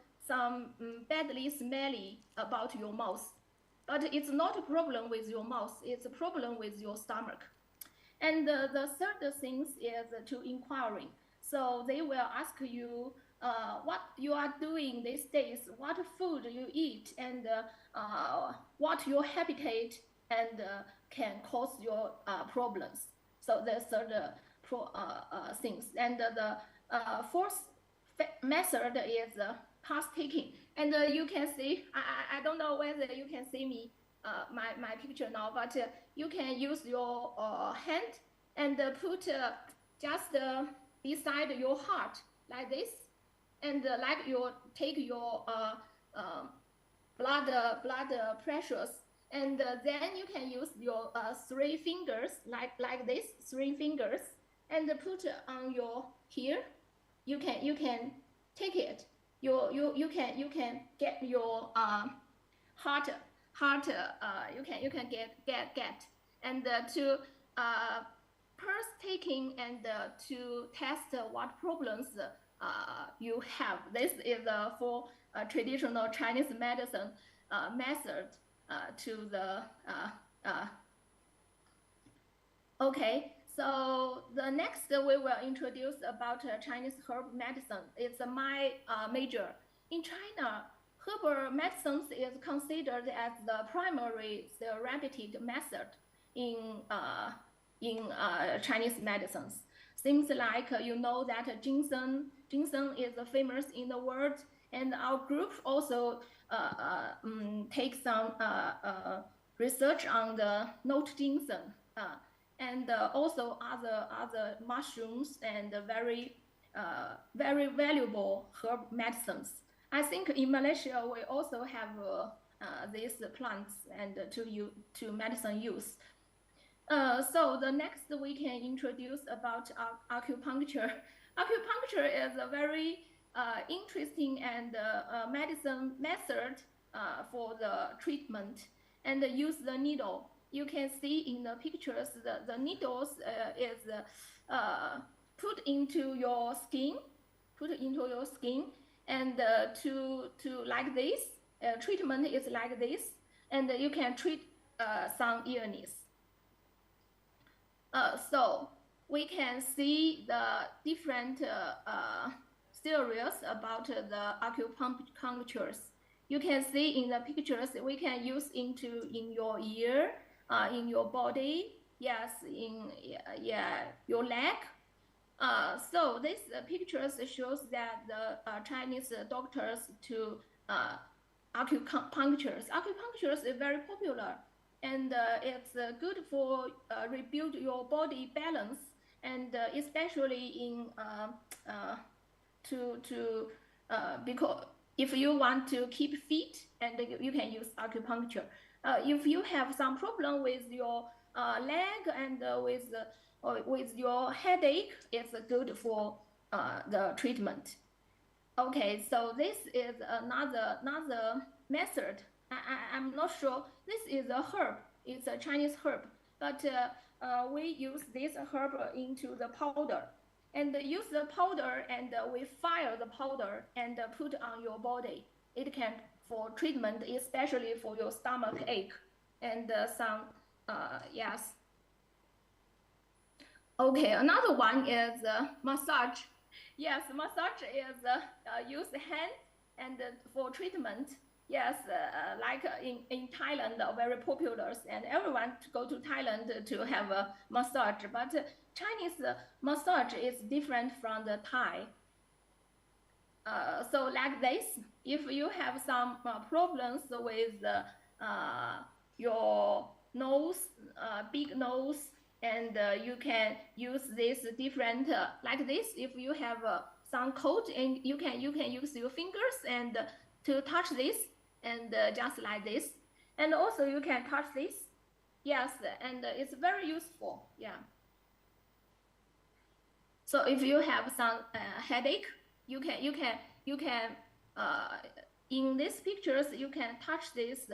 badly smelly about your mouth. But it's not a problem with your mouth, it's a problem with your stomach. And the third thing is to inquiring. So they will ask you what you are doing these days, what food you eat, and what your habitat and can cause your problems. So the third things. And the fourth method is task taking. And you can see, I don't know whether you can see me, my picture now, but you can use your hand and put just beside your heart like this, and like you take your blood pressures, and then you can use your three fingers like this, three fingers, and put on your here. You can take it. You can get your heart. You can get and to pulse taking and to test what problems you have. This is for traditional Chinese medicine method to the okay. So the next we will introduce about Chinese herb medicine. It's my major. In China, herbal medicines is considered as the primary therapeutic method in Chinese medicines. Seems like you know that ginseng is famous in the world, and our group also takes some research on the note ginseng. And also other mushrooms and very valuable herb medicines. I think in Malaysia we also have these plants and to medicine use. So the next we can introduce about acupuncture. Acupuncture is a very interesting and medicine method for the treatment, and use the needle. You can see in the pictures the needles is put into your skin, and to like this. Treatment is like this, and you can treat some illness. So we can see the different theories about the acupunctures. You can see in the pictures we can use in your ear, in your body, yes, in your leg. So this pictures shows that the Chinese doctors to acupunctures. Acupunctures is very popular, and it's good for rebuild your body balance, and especially in because if you want to keep fit, and you can use acupuncture. If you have some problem with your leg and with your headache, it's good for the treatment. Okay, so this is another method. I'm not sure. This is a herb. It's a Chinese herb, but we use this herb into the powder, and use the powder, and we fire the powder and put on your body. It can for treatment, especially for your stomach ache and some yes. Okay, another one is massage. Yes, massage is use hand and for treatment. Yes, like in Thailand, very popular, and everyone to go to Thailand to have a massage. But Chinese massage is different from the Thai. So like this, if you have some problems with your nose, big nose, and you can use this different like this. If you have some cold, and you can use your fingers and to touch this, and just like this, and also you can touch this. Yes, and it's very useful. Yeah. So if you have some headache, you can in these pictures you can touch this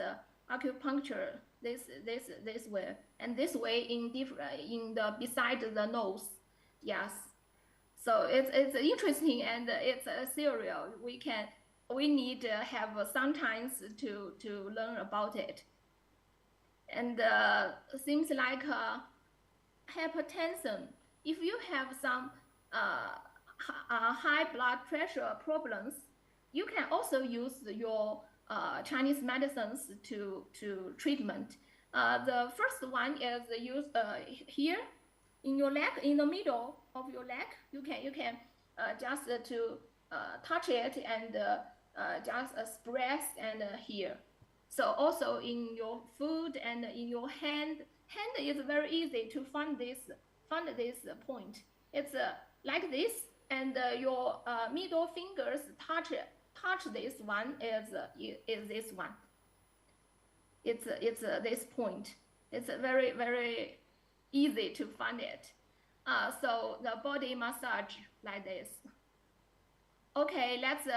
acupuncture this way, and this way in the beside the nose. Yes. So it's interesting, and it's serial. We need to have some time to learn about it. And seems like hypertension. If you have some high blood pressure problems, you can also use your Chinese medicines to treatment. The first one is use here in your leg, in the middle of your leg. You can just to touch it and just press and here. So also in your foot and in your hand is very easy to find this point. It's like this, and your middle fingers touch this one is this one. It's this point. It's very, very easy to find it. So the body massage like this. Okay, let's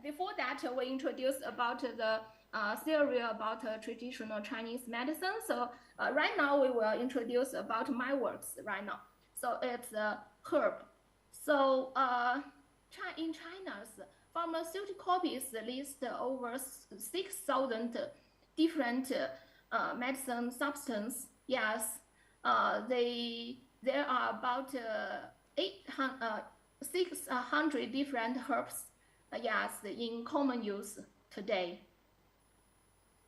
before that we introduce about the theory about traditional Chinese medicine. So right now we will introduce about my works right now. So it's herb. So in China's pharmaceutical copies list over 6,000 different medicine substance. Yes, there are about 600 different herbs. Yes, in common use today.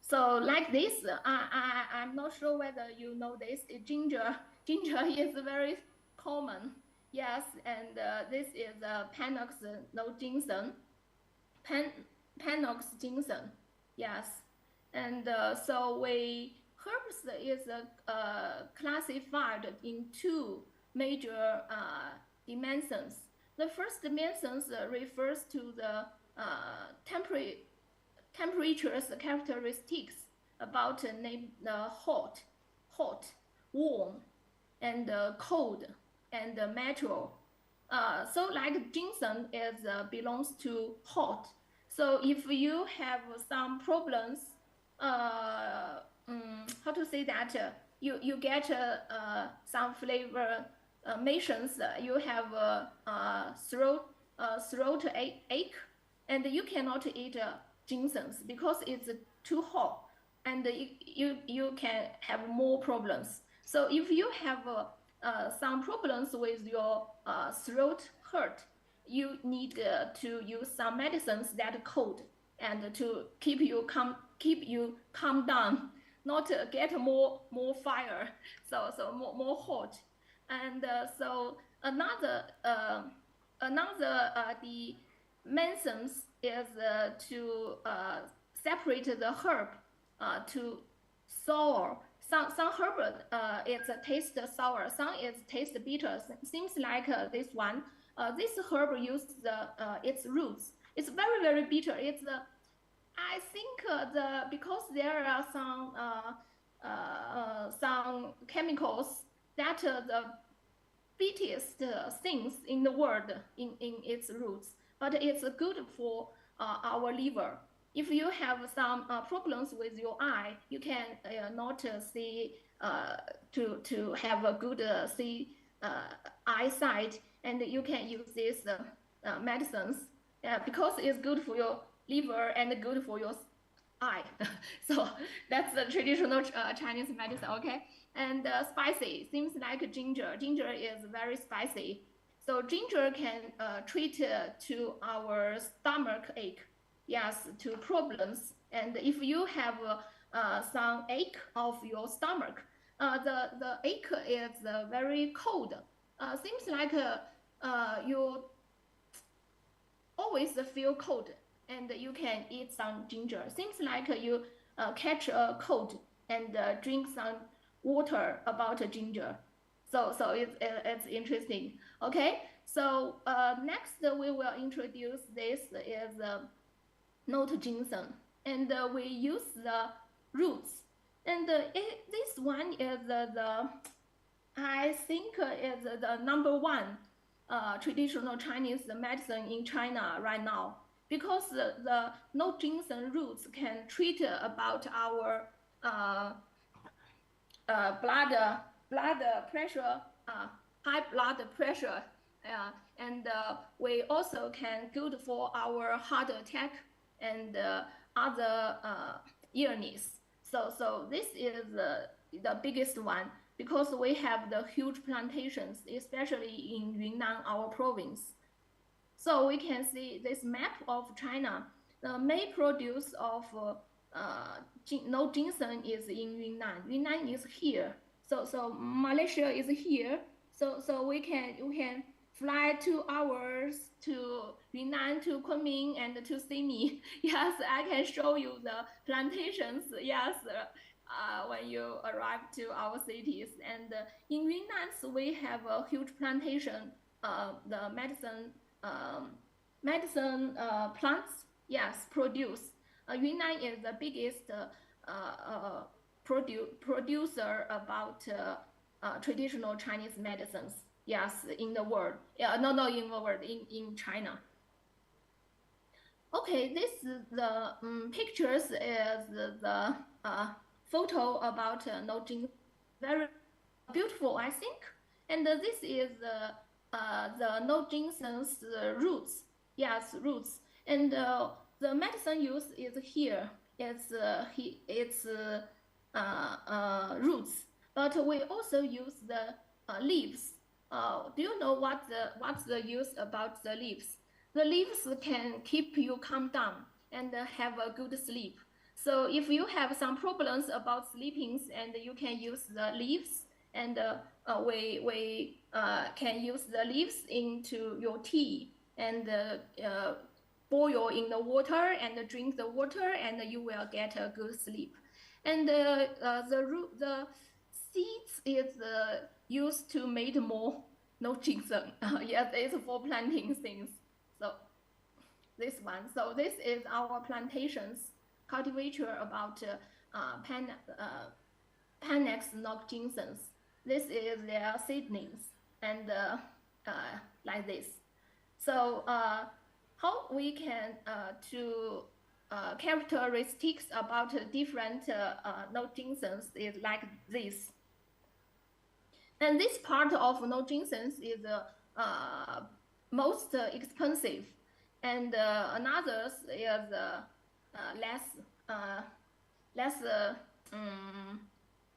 So like this, I'm not sure whether you know this. Ginger is very common. Yes, and this is Panox no ginseng. Panox ginseng. Yes, and so herbs is classified in two major dimensions. The first dimension refers to the temperatures characteristics about hot, warm, and cold, and meteor. So like ginseng belongs to hot. So if you have some problems, how to say that, you get some flavor mations, you have throat ache, and you cannot eat ginseng because it's too hot, and you can have more problems. So if you have some problems with your throat hurt, you need to use some medicines that are cold, and to keep you calm down, not get more fire, so more hot. And so another the mentions is to separate the herb to sour. Some herb it's taste sour, some is taste bitter. Seems like this one. This herb uses its roots. It's very, very bitter. It's I think because there are some chemicals that the biggest things in the world in its roots, but it's good for our liver. If you have some problems with your eye, you can not see to have a good eyesight, and you can use these medicines because it's good for your liver and good for your eye. So that's the traditional Chinese medicine. Okay, And spicy seems like ginger. Ginger is very spicy. So ginger can treat to our stomach ache, yes, to problems. And if you have some ache of your stomach, the ache is very cold. Seems like you always feel cold, and you can eat some ginger. Seems like you catch a cold and drink some water about ginger. So it's interesting. Okay, so next we will introduce this is note ginseng, and we use the roots. And this one is the I think is the #1 traditional Chinese medicine in China right now, because the no ginseng roots can treat about our blood pressure, high blood pressure, and we also can good for our heart attack and other illness. So this is the biggest one, because we have the huge plantations, especially in Yunnan, our province. So we can see this map of China. The main produce of no ginseng is in Yunnan. Yunnan is here. So Malaysia is here. So we can fly 2 hours to Yunnan, to Kunming, and to see me. Yes, I can show you the plantations. Yes. When you arrive to our cities. And in Yunnan, we have a huge plantation, the medicine plants, yes, produce. Yunnan is the biggest producer about traditional Chinese medicines, yes, in the world. No, in the world, in China. Okay, this the pictures is the photo about no ginseng, very beautiful, I think. And this is the no ginseng's roots, yes, roots. And the medicine use is here. It's roots, but we also use the leaves. Do you know what's the use about the leaves? The leaves can keep you calm down and have a good sleep. So if you have some problems about sleeping, and you can use the leaves, and we can use the leaves into your tea, and boil in the water and drink the water, and you will get a good sleep. And the seeds is used to make more no ginseng. Yes, it's for planting things. So this one. So this is our plantations cultivator about Panax no ginsengs. This is their seedlings, and like this. So how we can to characteristics about different no ginsengs is like this. And this part of no ginsengs is most expensive, and another is less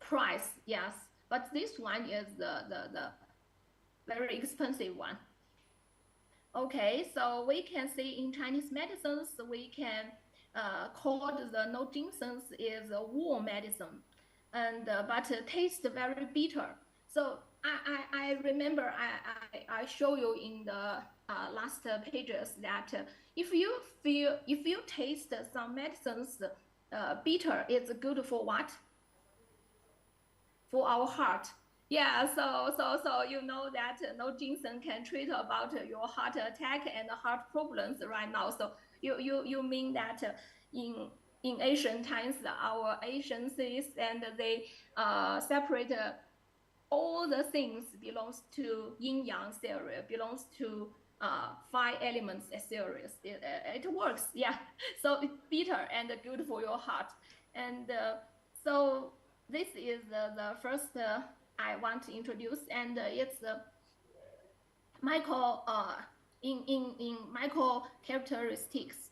price, yes. But this one is the very expensive one. Okay, so we can see in Chinese medicines, we can call the no ginsengs is a warm medicine, and but taste very bitter. So I remember I show you in the last pages that if you taste some medicines bitter, it's good for what? For our heart. Yeah, so you know that no ginseng can treat about your heart attack and heart problems right now. So you mean that in ancient times, our ancients and they separate all the things belongs to yin yang theory, belongs to 5 elements theories. It works, yeah. So it's bitter and good for your heart. And so this is the first I want to introduce, and it's micro in micro characteristics.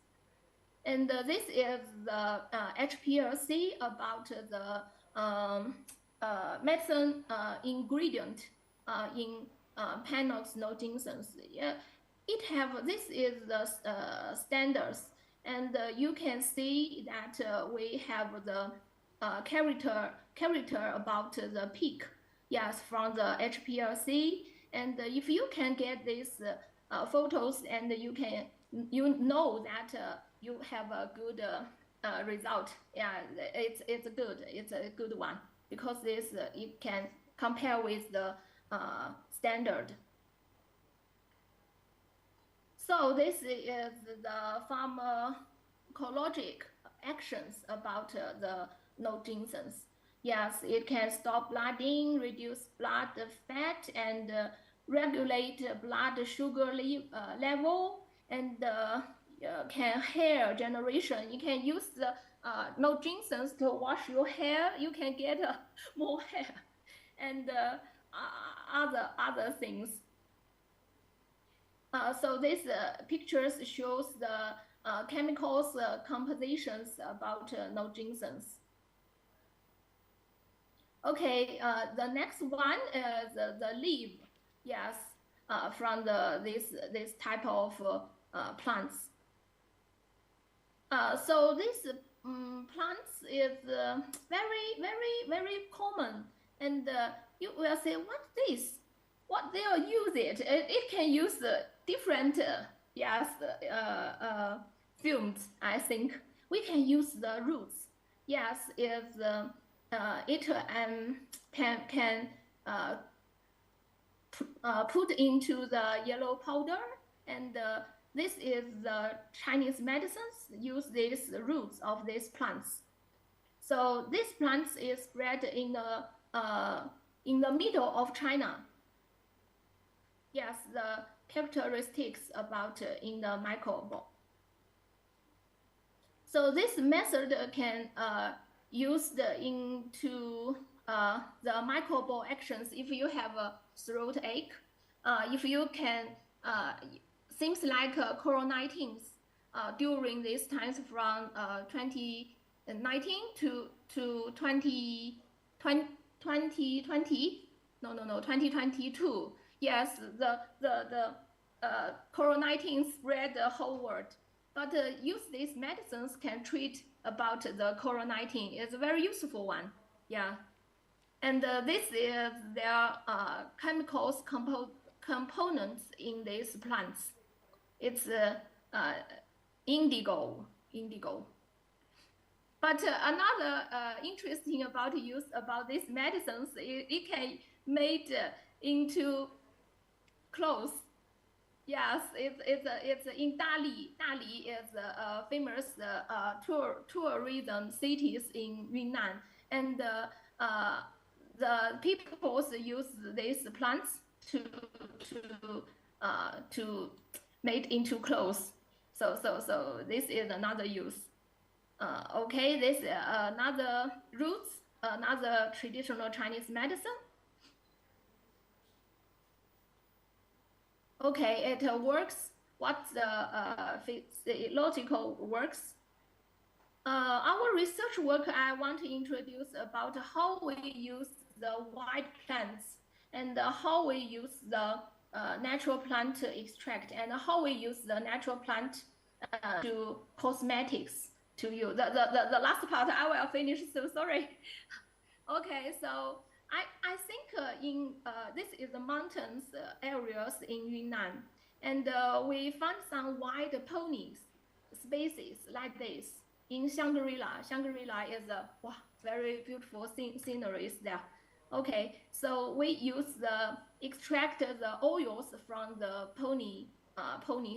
And this is the HPLC about the medicine ingredient in Panox no ginseng. Yeah, this is the standards, and you can see that we have the character about the peak. Yes, from the HPLC, and if you can get these photos, and you know that you have a good result. Yeah, it's good. It's a good one because this it can compare with the standard. So this is the pharmacologic actions about the no ginsengs. Yes, it can stop blooding, reduce blood fat, and regulate blood sugar level, and can hair generation. You can use the no ginsengs to wash your hair. You can get more hair, and other things. So this pictures shows the chemicals compositions about no ginsengs. Okay, the next one is the leaf. Yes, from this type of plants. So this plants is very common, and you will say, what this? What they'll use it? It can use different films. I think we can use the roots. Yes, it can put into the yellow powder, and this is the Chinese medicines use these roots of these plants. So this plant is spread in the middle of China. Yes, the characteristics about in the microbe. So this method can used into the microbial actions if you have a throat ache. If you can, things like COVID-19 during these times from 2019 to 2022. Yes, the COVID-19 spread the whole world. But use these medicines can treat about the COVID-19. It's a very useful one. Yeah. And this is their chemicals components in these plants. It's indigo. But another interesting about use about these medicines, it can made into clothes. Yes, it's in Dali. Dali is a famous tourism cities in Yunnan, and the people use these plants to make into clothes. So this is another use. Okay, this another roots, another traditional Chinese medicine. Okay, it works. What's the physiological works? Our research work, I want to introduce about how we use the white plants and how we use the natural plant extract and how we use the natural plant to cosmetics to use. The last part I will finish, so sorry. Okay, so I think in this is the mountains areas in Yunnan, and we found some wild ponies species like this in Shangri-La. Shangri-La is a very beautiful sceneries there. Okay, so we use extract the oils from the pony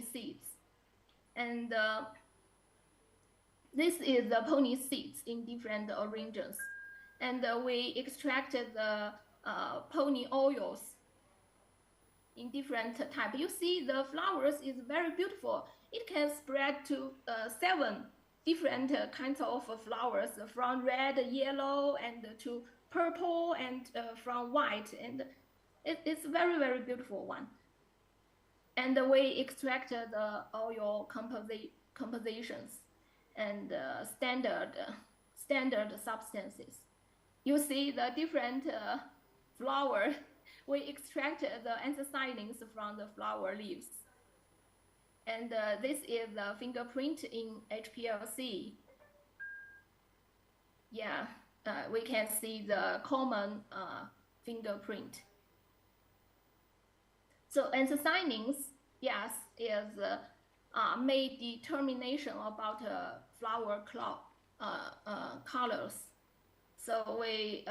seeds, and this is the pony seeds in different regions. And we extracted the pony oils in different type. You see the flowers is very beautiful. It can spread to 7 different kinds of flowers, from red, yellow, and to purple, and from white. And it's very, very beautiful one. And we extracted the oil compositions and standard substances. you see the different flower. We extract the anthocyanins from the flower leaves. And this is the fingerprint in HPLC. Yeah, we can see the common fingerprint. So anthocyanins, yes, is made determination about flower colors. So we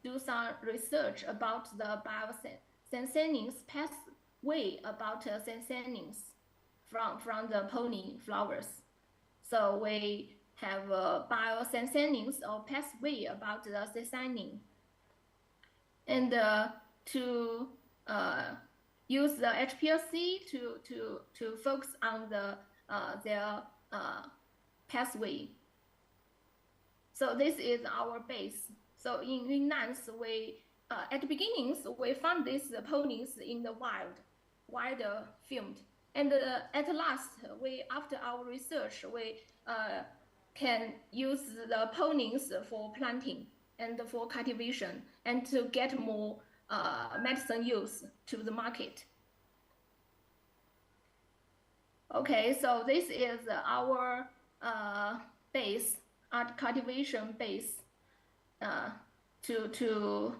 do some research about the biosensins pathway about sensins from the pollen flowers. So we have biosensins or pathway about the sensinin. And to use the HPLC to focus on their pathway. So this is our base. So in Yunnan, we at the beginnings we found these pollens in the wild field, and at last after our research we can use the pollens for planting and for cultivation and to get more medicine use to the market. Okay, so this is our base, art cultivation base to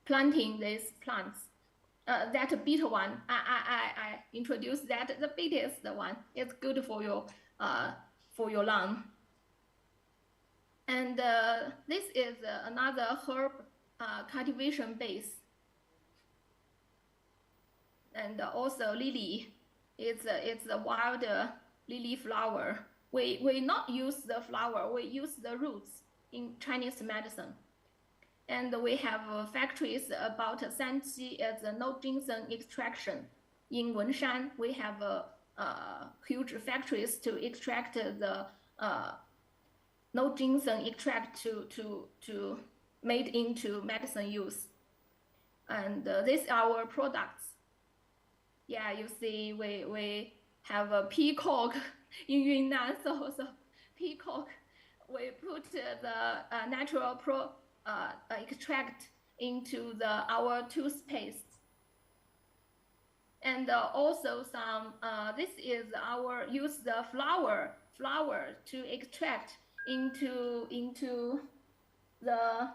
planting these plants. That bitter one, I introduced that the bittest one is good for your lung. And this is another herb cultivation base. And also lily, it's a wild lily flower. We not use the flower, we use the roots in Chinese medicine. And we have factories about Sanqi as a no ginseng extraction. In Wenshan, we have huge factories to extract the no ginseng extract to made into medicine use. And these are our products. Yeah, you see, we have a peacock in Yunnan, so peacock, we put the natural extract into our toothpaste. And also some, this is our use the flower to extract into the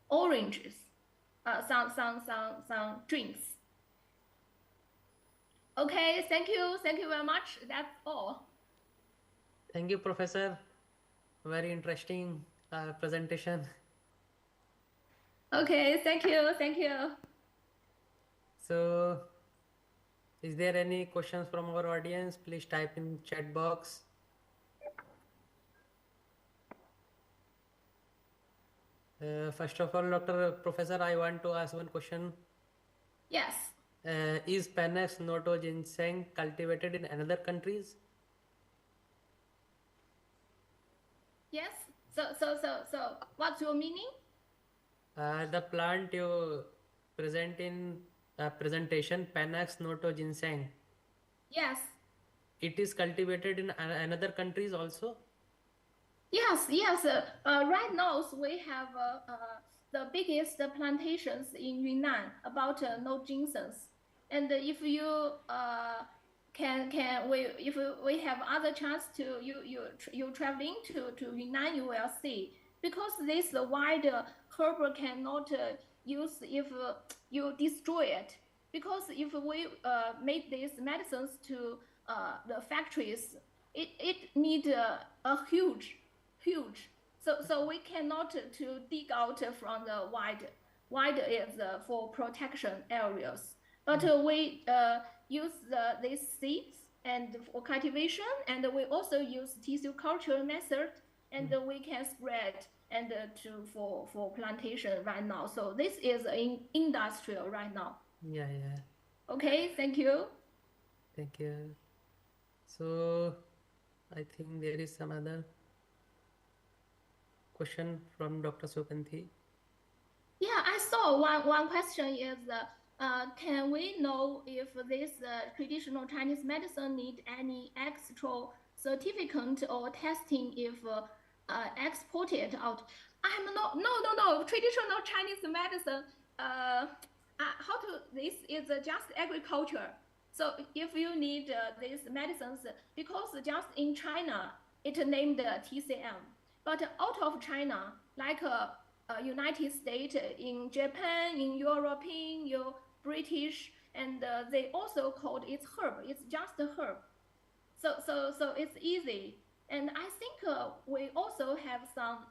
oranges, some drinks. Okay, thank you very much. That's all. Thank you, Professor. Very interesting presentation. Okay, thank you. So, is there any questions from our audience? Please type in chat box. First of all, Professor, I want to ask one question. Yes. Is Panax noto ginseng cultivated in another countries? Yes. So what's your meaning? The plant you present in presentation, Panax noto ginseng. Yes. It is cultivated in another countries also? Yes. Right now we have the biggest plantations in Yunnan about no ginsengs. And if you if we have other chance to you traveling to Yunnan, you will see, because this wild herb cannot use if you destroy it, because if we make these medicines to the factories, it need a huge. So we cannot to dig out from the wild is for protection areas. But we use these seeds and for cultivation, and we also use tissue culture method, and we can spread and for plantation right now. So this is industrial right now. Yeah. Okay, thank you. Thank you. So I think there is some other question from Dr. Sukanthi. Yeah, I saw one question is, can we know if this traditional Chinese medicine need any extra certificate or testing if exported out? I'm not, no. Traditional Chinese medicine, how to, this is just agriculture. So if you need these medicines, because just in China, it named TCM. But out of China, like United States, in Japan, in European, British, and they also called it herb. It's just a herb. So it's easy. And I think we also have some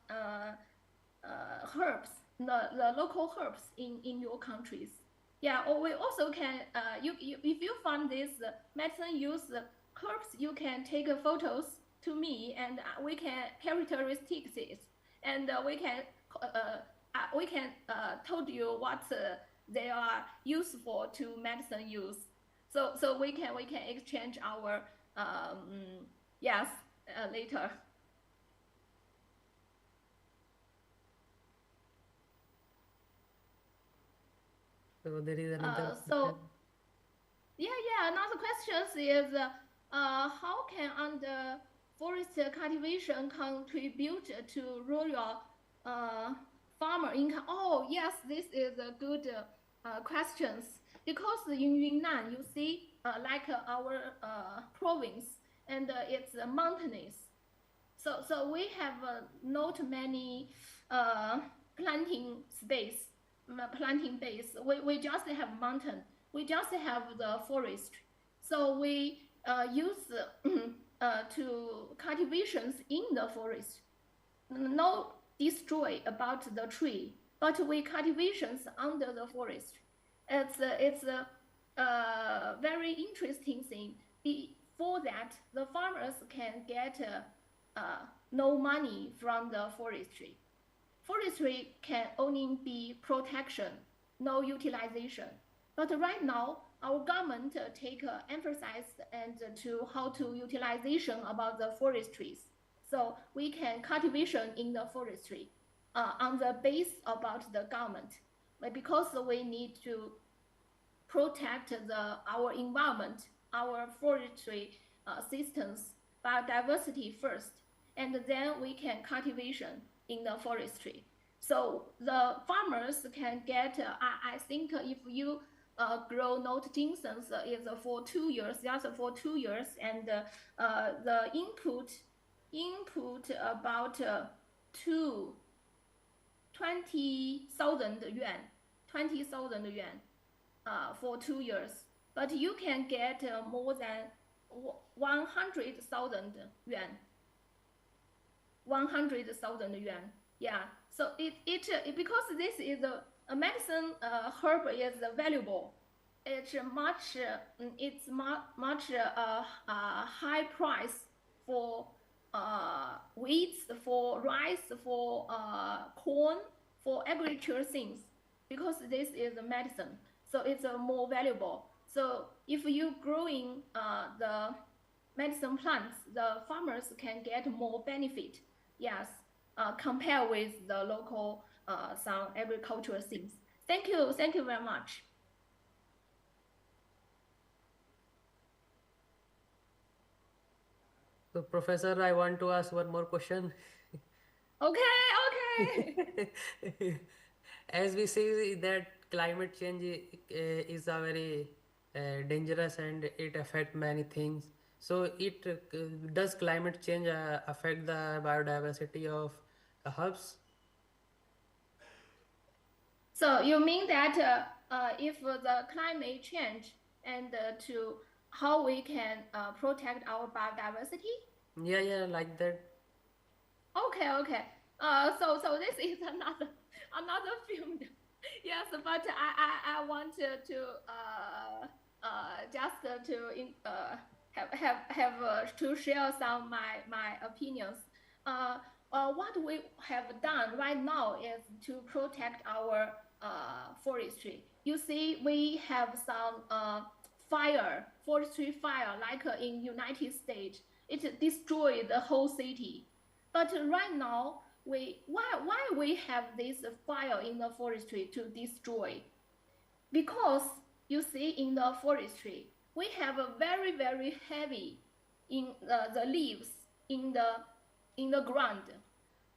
herbs, the local herbs in your countries. Yeah, or we also can, if you find this medicine use herbs, you can take photos to me and we can characteristics it, and we can told you what they are useful to medicine use. So we can exchange our yes later. So there is another So another question is how can under forest cultivation contribute to rural farmer income? Oh yes, this is a good questions, because in Yunnan you see like our province, and it's mountainous. So we have not many planting space, planting base. We just have mountain. We just have the forest. So we use to cultivations in the forest. No destroy about the tree, but we cultivations under the forest. It's a very interesting thing. Before that, the farmers can get no money from the forestry. Forestry can only be protection, no utilization. But right now, our government take emphasis and to how to utilization about the forestries. So we can cultivation in the forestry on the base about the government, because we need to protect our environment, our forestry systems, biodiversity first, and then we can cultivation in the forestry. So the farmers can get, I think if you grow note ginseng is for 2 years, just for 2 years, and the input about 20,000 yuan, 20,000 yuan for 2 years. But you can get more than 100,000 yuan. 100,000 yuan. Yeah. So it because this is a medicine herb is valuable. It's much high price for wheat, for rice, for corn, for agriculture things, because this is a medicine. So it's more valuable. So if you growing the medicine plants, the farmers can get more benefit. Yes, compare with the local some agricultural things. Thank you very much. So, Professor, I want to ask one more question. Okay. As we see that climate change is a very dangerous and it affects many things. So, does climate change affect the biodiversity of herbs? So you mean that if the climate change and to how we can protect our biodiversity? Yeah, like that. Okay. So this is another field. Yes, but I want to just to have to share some my opinions. What we have done right now is to protect our forestry. You see, we have some forestry fire, like in United States. It destroyed the whole city. But right now, why we have this fire in the forestry to destroy? Because you see, in the forestry, we have a very, very heavy in the leaves in the ground.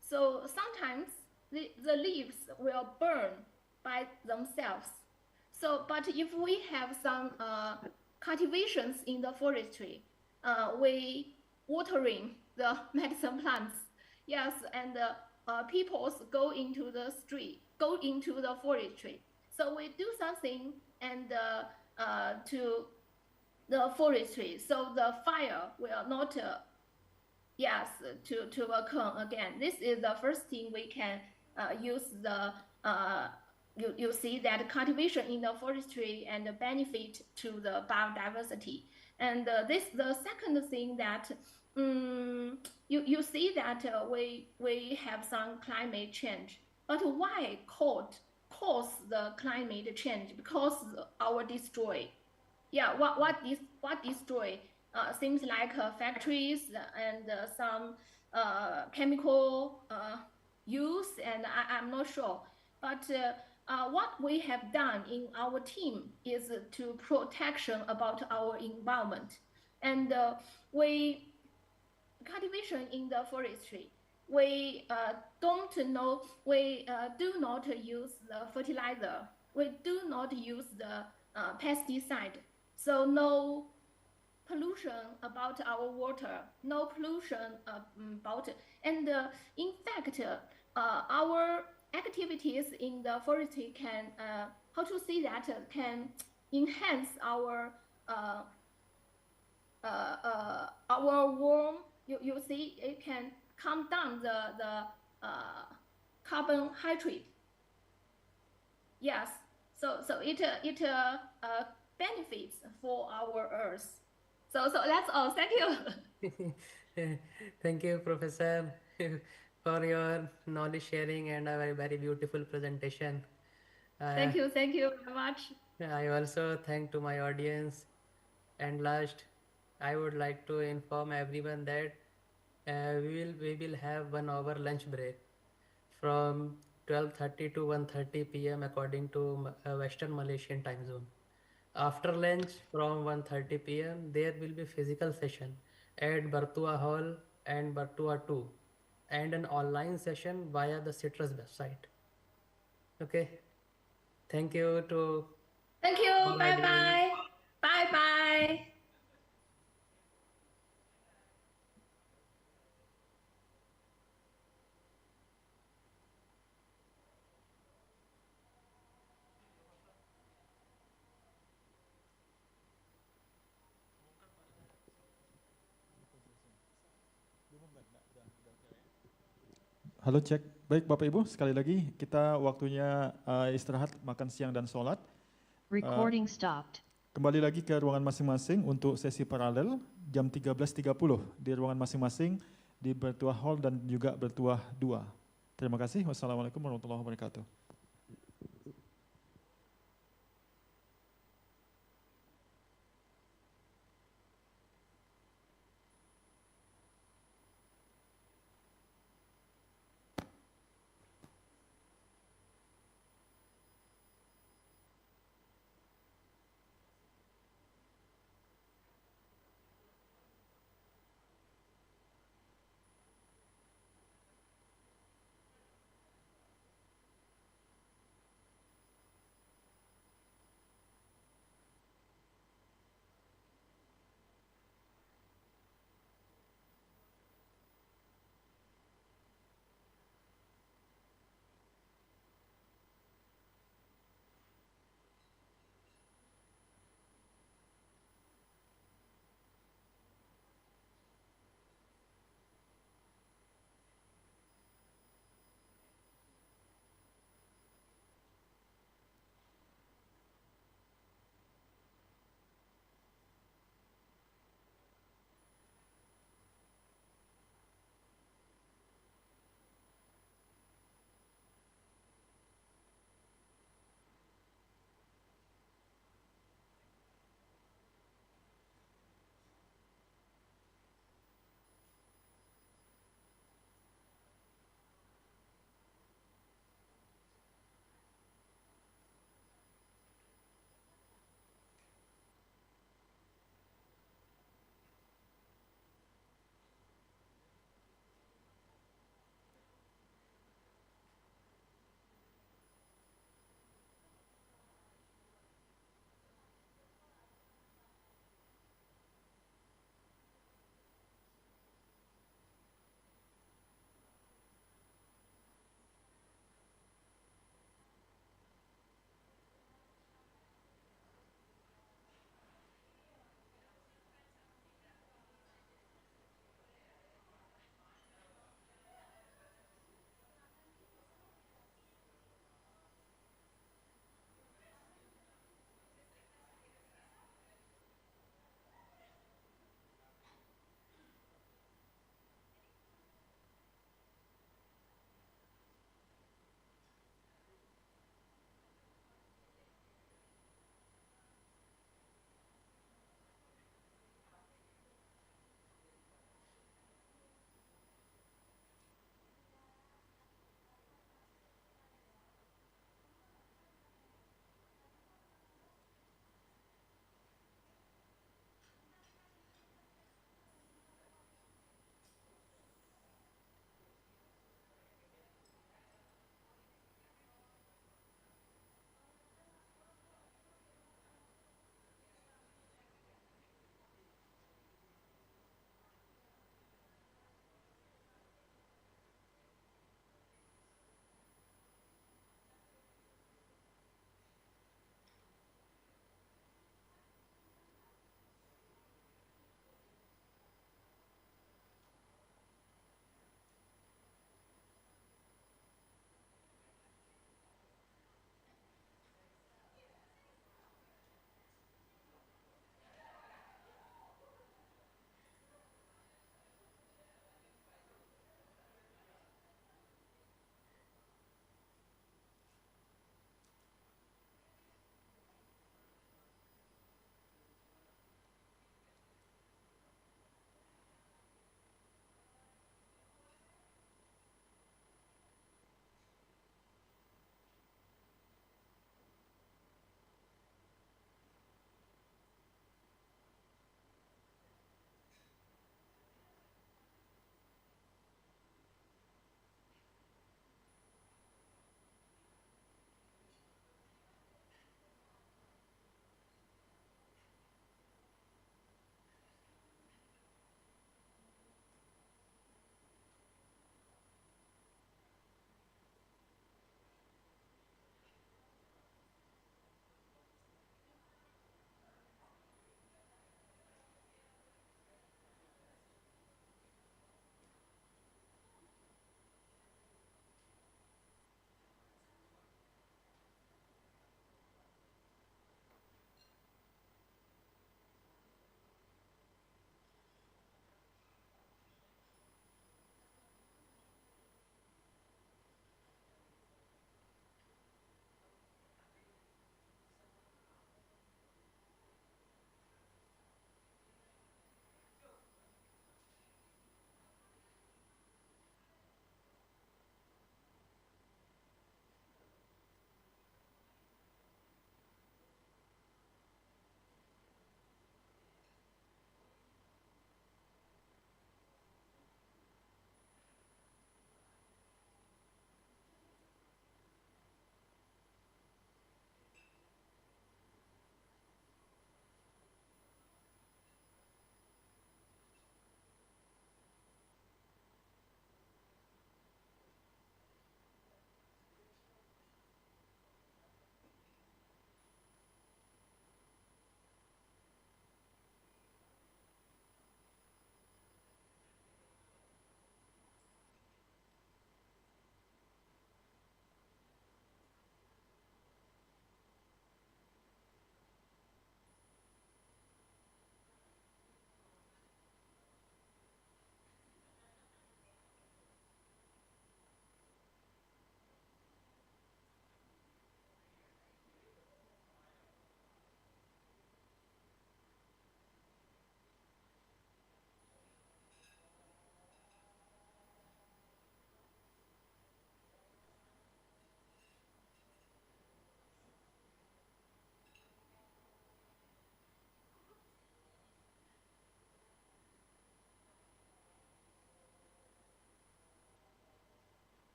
So sometimes the leaves will burn by themselves. So, but if we have some cultivations in the forestry, we watering the medicine plants, yes, and people go into the street, go into the forestry. So we do something and to the forestry, so the fire will not yes, to occur again. This is the first thing we can use the, you see that cultivation in the forestry and the benefit to the biodiversity. And the second thing that you see that we have some climate change, but why cause the climate change? Because our destroy. Yeah, what destroy? Things like factories and some chemical use, and I'm not sure. But what we have done in our team is to protection about our environment, and we cultivation in the forestry. We don't know. We do not use the fertilizer. We do not use the pesticide. So no pollution about our water, no pollution about, and in fact, our activities in the forestry can, how to say that, can enhance our warm. You see, it can calm down the carbohydrate. Yes, so it benefits for our earth. So that's all. Thank you. Thank you, Professor, for your knowledge sharing and a very beautiful presentation. Thank you very much. I also thank to my audience. And last, I would like to inform everyone that we will have 1 hour lunch break from 12:30 to 1:30 p.m. according to Western Malaysian time zone. After lunch from 1:30 p.m. there will be physical session at Bartua Hall and Bartua 2 and an online session via the Citrus website. Okay. Thank you to Thank you. Bye bye. Bye bye. Halo cek, baik Bapak Ibu sekali lagi kita waktunya istirahat, makan siang dan sholat. Recording stopped. Kembali lagi ke ruangan masing-masing untuk sesi paralel jam 13.30 di ruangan masing-masing di Bertuah Hall dan juga Bertuah 2. Terima kasih. Wassalamualaikum warahmatullahi wabarakatuh.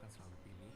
akan selalu pilih.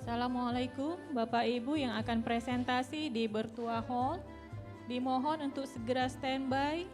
Assalamualaikum Bapak Ibu yang akan presentasi di Virtual Hall. Dimohon untuk segera standby.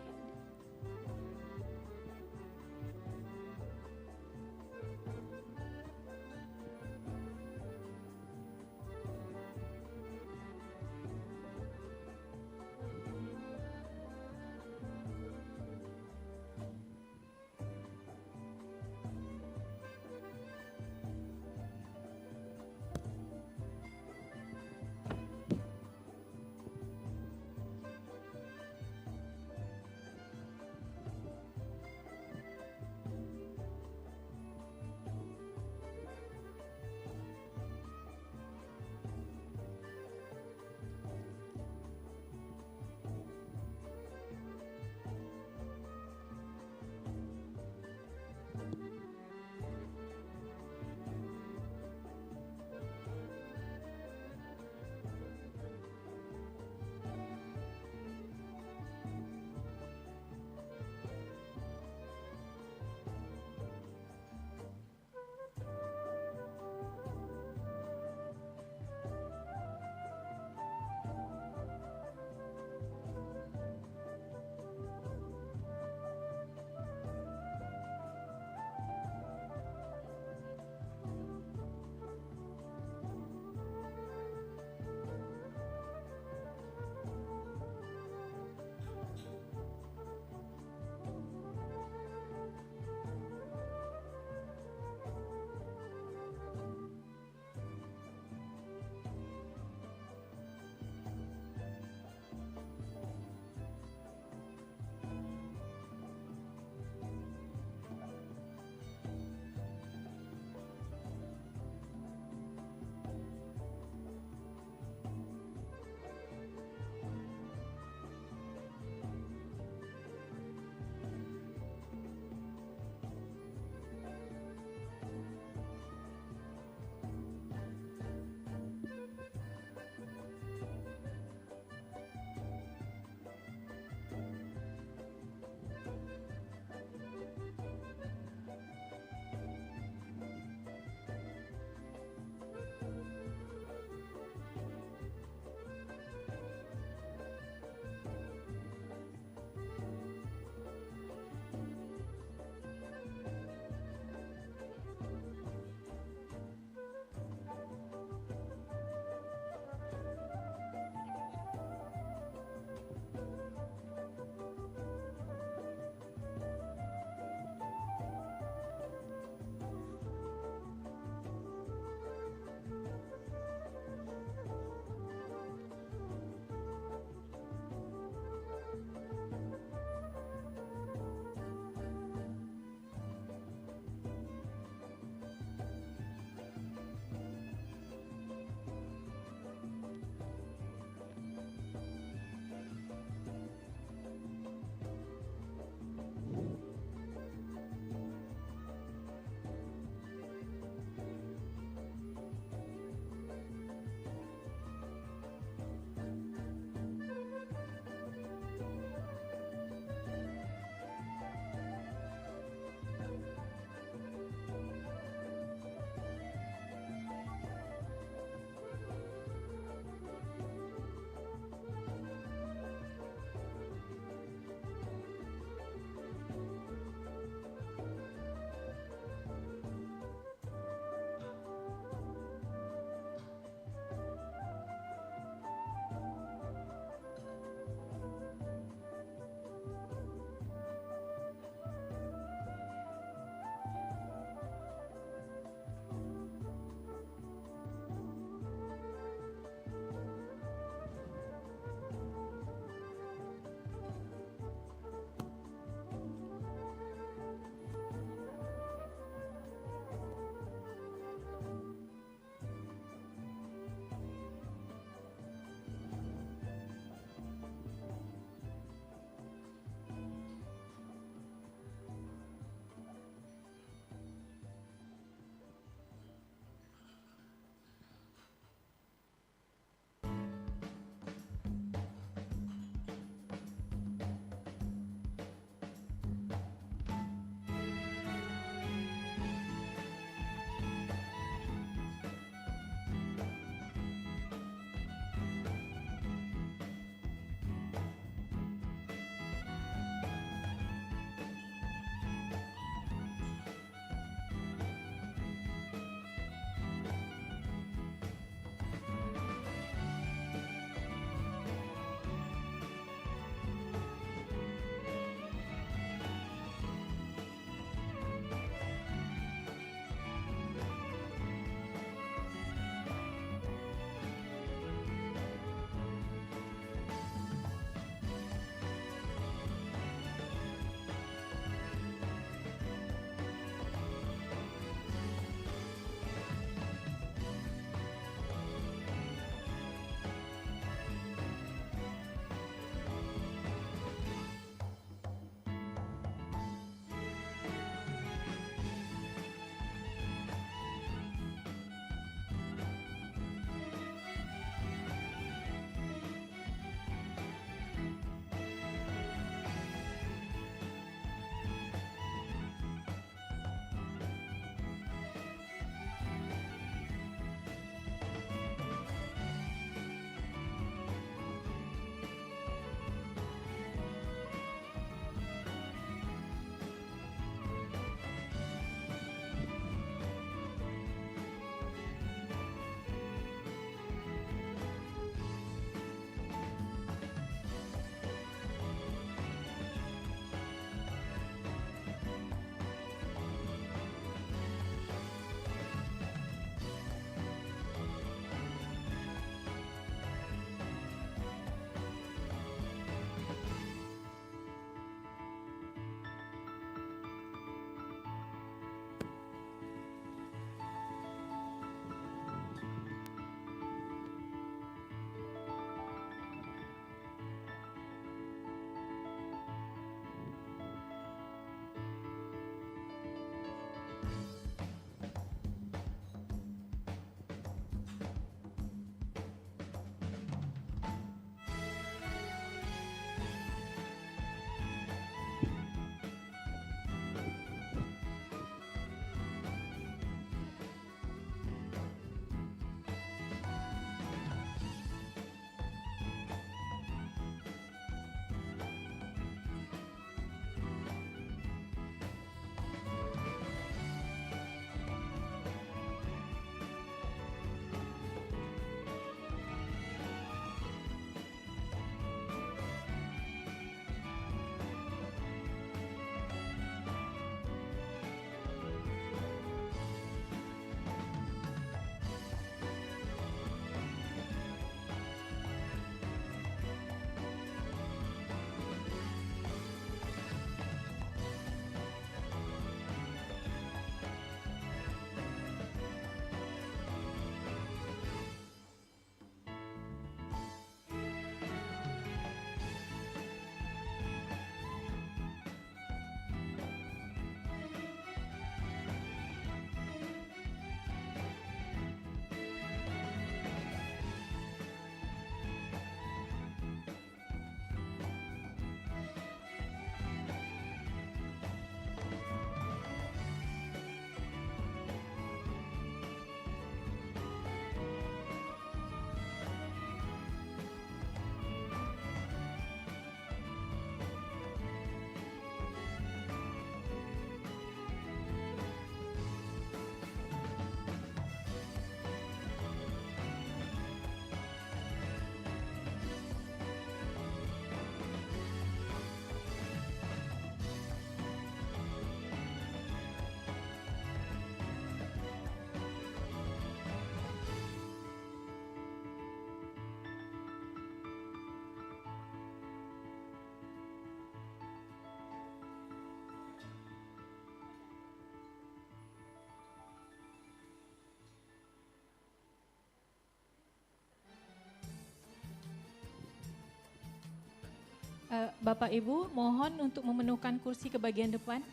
Bapak Ibu mohon untuk memenuhkan kursi ke bagian depan,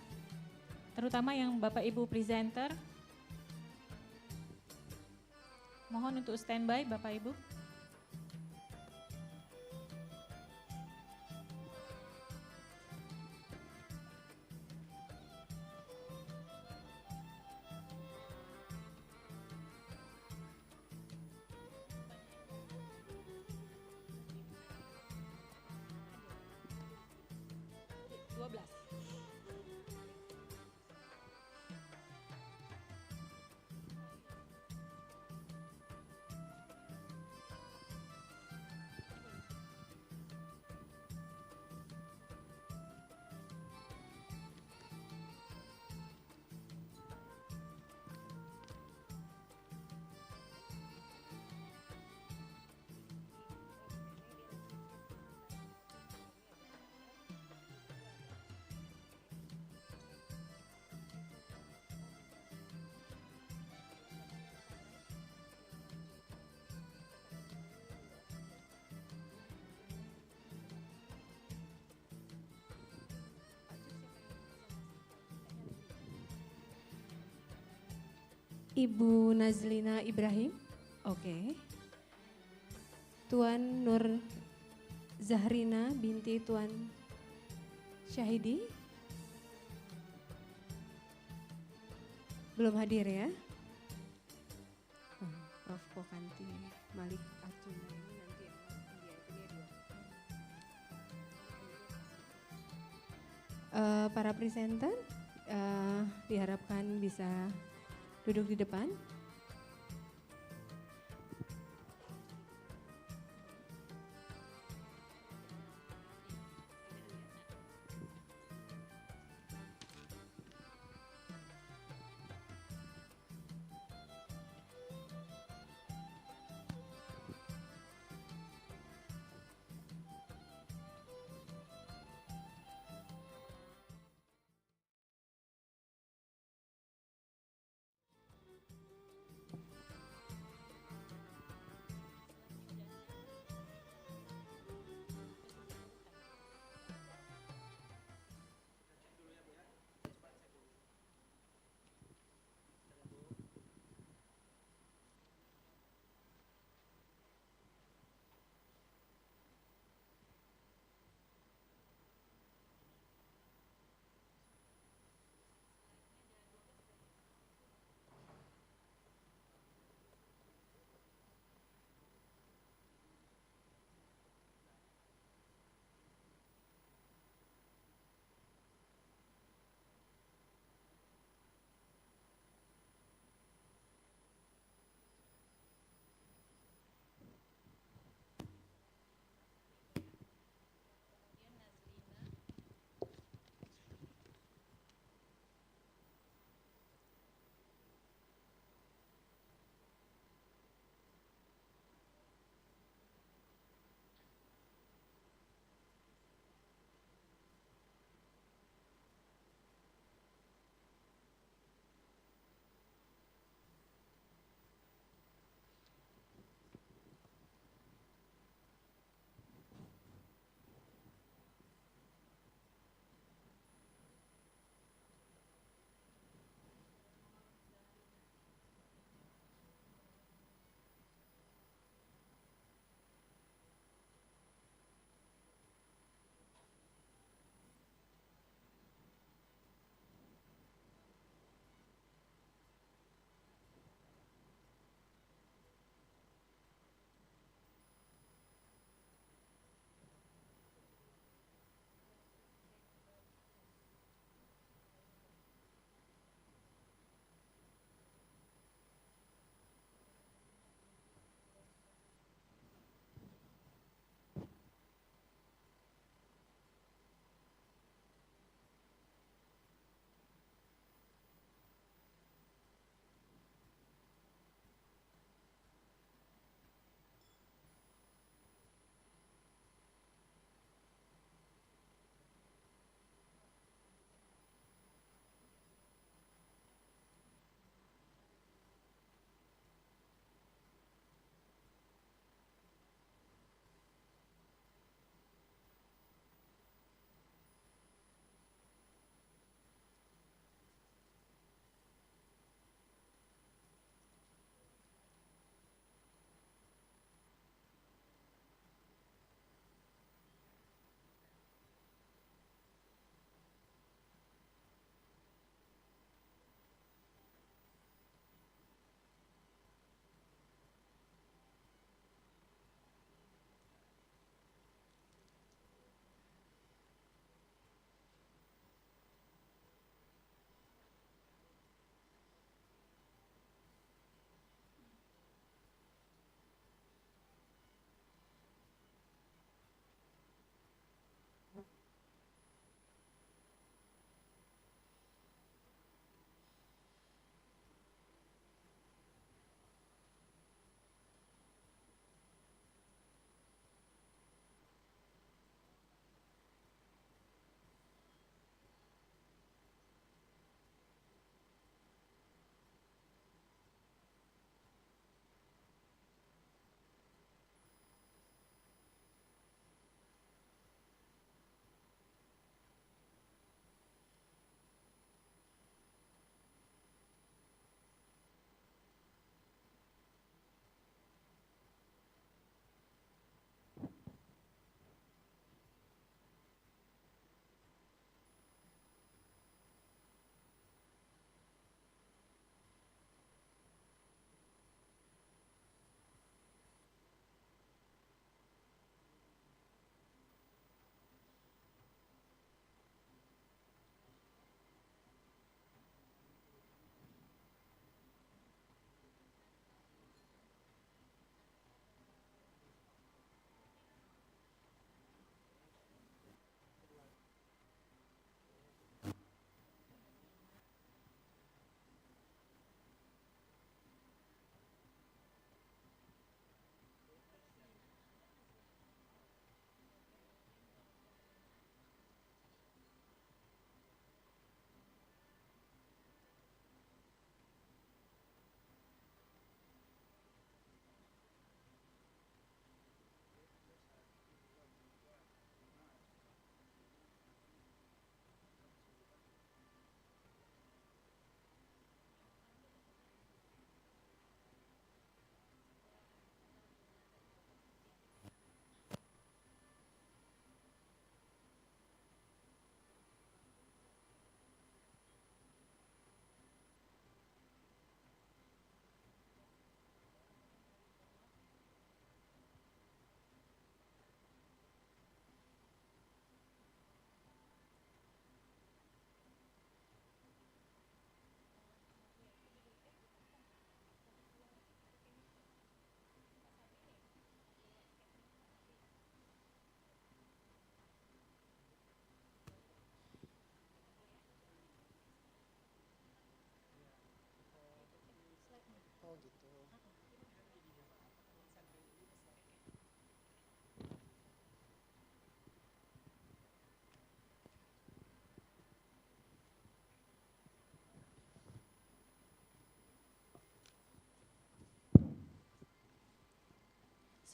terutama yang Bapak Ibu presenter. Mohon untuk standby Bapak Ibu. Ibu Nazlina Ibrahim, oke. Tuan Nur Zahrina binti Tuan Syahidi, belum hadir ya. Prof. Pokanti Malik Arjuna ini nanti yang dia itu dia dua. Para presenter diharapkan bisa duduk di depan.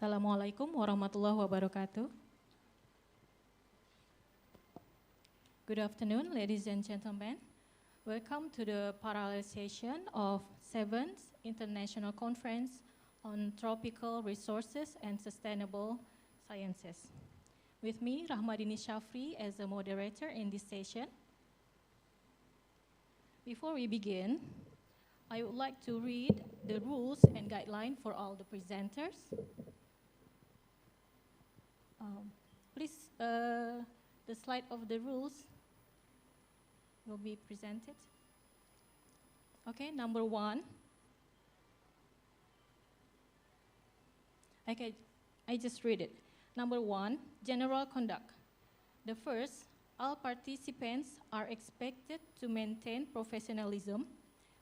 Assalamualaikum warahmatullahi wabarakatuh. Good afternoon, ladies and gentlemen. Welcome to the parallel session of 7th International Conference on Tropical Resources and Sustainable Sciences. With me, Rahmadini Shafri, as the moderator in this session. Before we begin, I would like to read the rules and guidelines for all the presenters. Please, the slide of the rules will be presented. Okay, number 1. Okay, I just read it. Number 1, general conduct. The first, all participants are expected to maintain professionalism,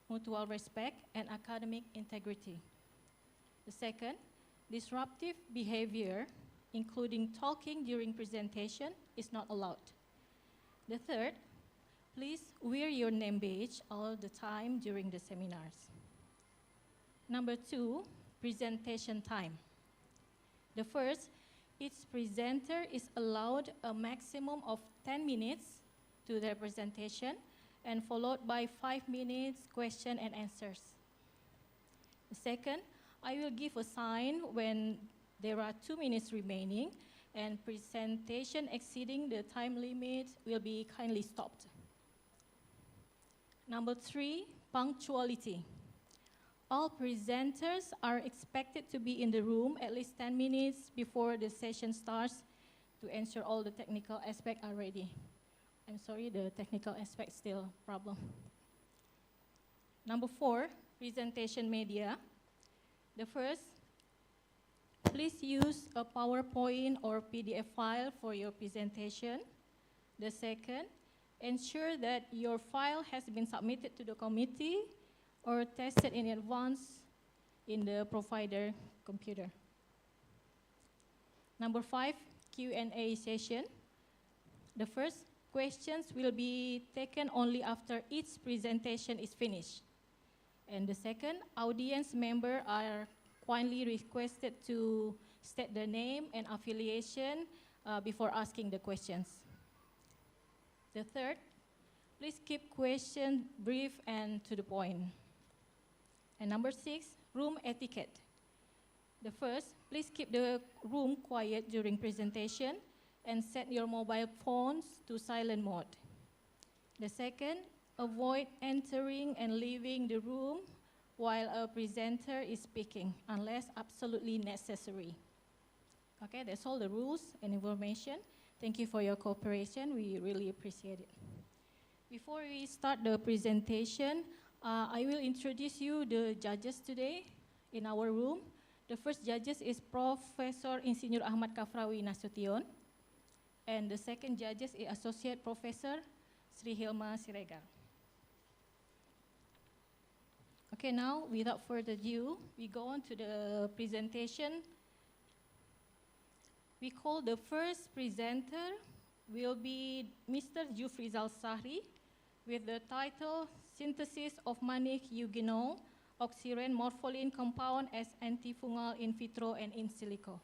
mutual respect, and academic integrity. The second, disruptive behavior, including talking during presentation, is not allowed. The third, please wear your name badge all the time during the seminars. Number 2, presentation time. The first, each presenter is allowed a maximum of 10 minutes to their presentation and followed by 5 minutes question and answers. The second, I will give a sign when there are 2 minutes remaining and presentation exceeding the time limit will be kindly stopped. Number 3, punctuality. All presenters are expected to be in the room at least 10 minutes before the session starts to ensure all the technical aspects are ready. I'm sorry, the technical aspect still a problem. Number 4, presentation media. The first, please use a PowerPoint or PDF file for your presentation. The second, ensure that your file has been submitted to the committee or tested in advance in the provider computer. Number 5, Q&A session. The first, questions will be taken only after each presentation is finished. And the second, audience members are kindly requested to state their name and affiliation before asking the questions. The third, please keep questions brief and to the point. And number 6, room etiquette. The first, please keep the room quiet during presentation and set your mobile phones to silent mode. The second, avoid entering and leaving the room while a presenter is speaking, unless absolutely necessary. Okay, that's all the rules and information. Thank you for your cooperation. We really appreciate it. Before we start the presentation, I will introduce you the judges today in our room. The first judges is Professor Insinyur Ahmad Kafrawi Nasution, and the second judges is Associate Professor Sri Hilma Siregar. Okay, now without further ado, we go on to the presentation. We call the first presenter will be Mr. Jufrizal Sahri with the title Synthesis of Manic Eugenol Oxyren Morpholine Compound as Antifungal in Vitro and in Silico.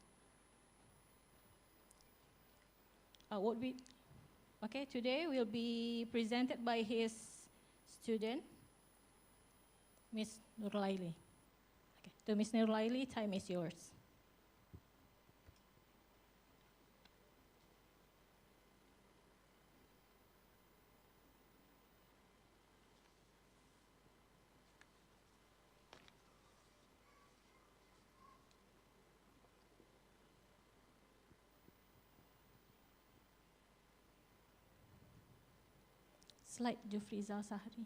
Today will be presented by his student, Ms. Nurlaili. Okay, to Ms. Nurlaili, time is yours. Slide Jufrizal Sahri.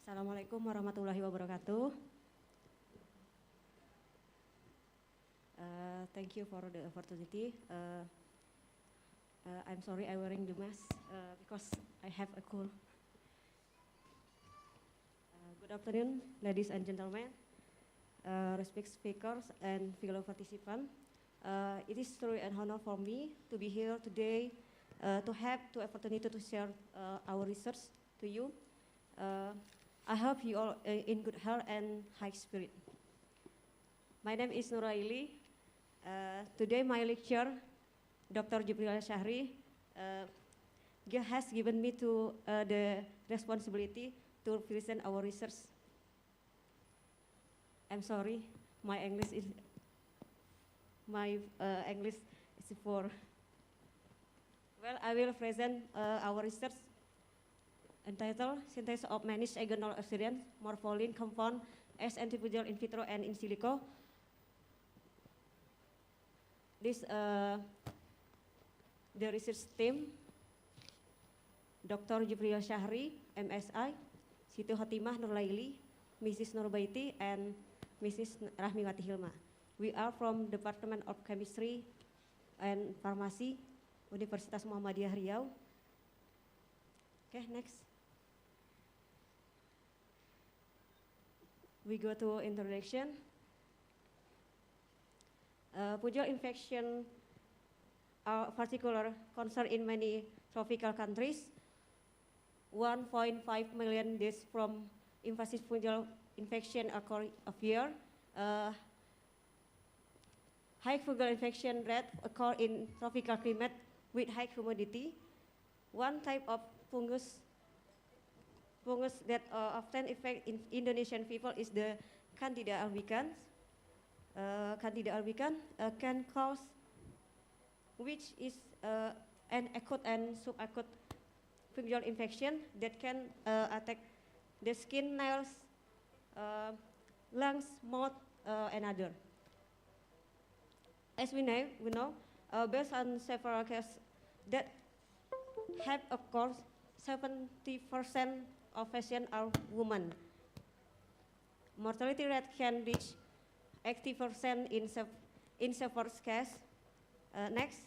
Assalamualaikum warahmatullahi wabarakatuh. Thank you for the opportunity. I'm sorry I'm wearing the mask because I have a cold. Good afternoon, ladies and gentlemen, respected speakers and fellow participants. It is truly an honor for me to be here today to have the opportunity to share our research to you. I hope you all in good health and high spirit. My name is Nuraili. Today my lecturer, Dr. Jibril Syahri, has given me the responsibility to present our research. I'm sorry, my English is poor. Well, I will present our research entitled Synthesis of Managed Agonal Oxidant Morpholine Compound as Antifungal in vitro and in silico. This the research team, Dr. Jibril Syahri, MSI, Siti Khotimah Nurlaili, Mrs. Nurbaiti, and Mrs. Rahmiwati Hilma. We are from Department of Chemistry and Pharmacy, Universitas Muhammadiyah Riau. Okay, next. We go to introduction. Fungal infection are particular concern in many tropical countries. 1.5 million deaths from invasive fungal infection occur a year. High fungal infection rate occur in tropical climate with high humidity. One type of fungus that often affect Indonesian people is the Candida albicans. Candida albicans can cause, which is an acute and subacute fungal infection that can attack the skin, nails, lungs, mouth, and other. As we know, based on several cases that have occurred, 70% of patients are women. Mortality rate can reach 80% in severe cases. Next.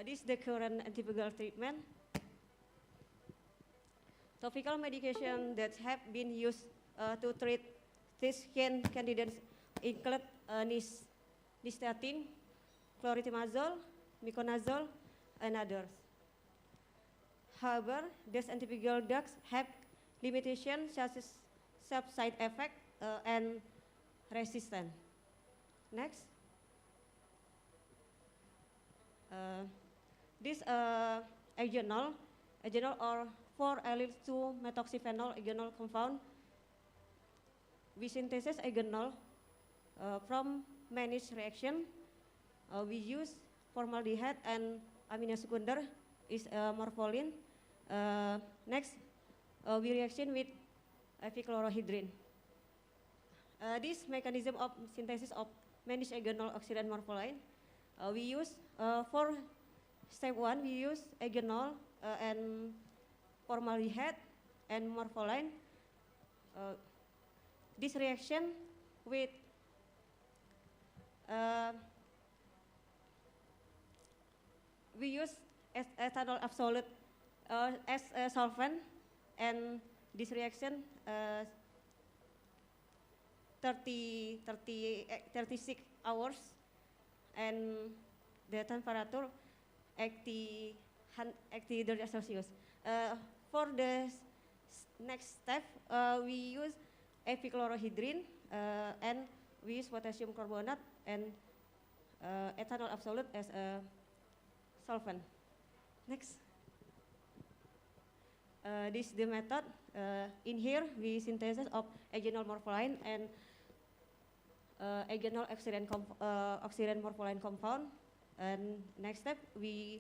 This is the current antifungal treatment. Topical medication that have been used to treat these skin candidates include nystatin, chlorotrimazole, miconazole, and others. However, these antifungal drugs have limitations such as side effect and resistance. Next. This agonal or 4-allyl-2-methoxyphenol agonal compound. We synthesize agonal from managed reaction. We use formaldehyde and amino secundar is morpholine. Next, we reaction with epichlorohydrin. This mechanism of synthesis of managed agonal oxidant morpholine, we use for step 1, we use agonal and formaldehyde and morpholine. This reaction with we use ethanol absolute as a solvent, and this reaction 36 hours, and the temperature 80 degrees Celsius. For the next step, we use epichlorohydrin and we use potassium carbonate and ethanol absolute as a solvent. Next. This is the method. In here, we synthesis of agonal morpholine and agonal oxidant morpholine compound. And next step, we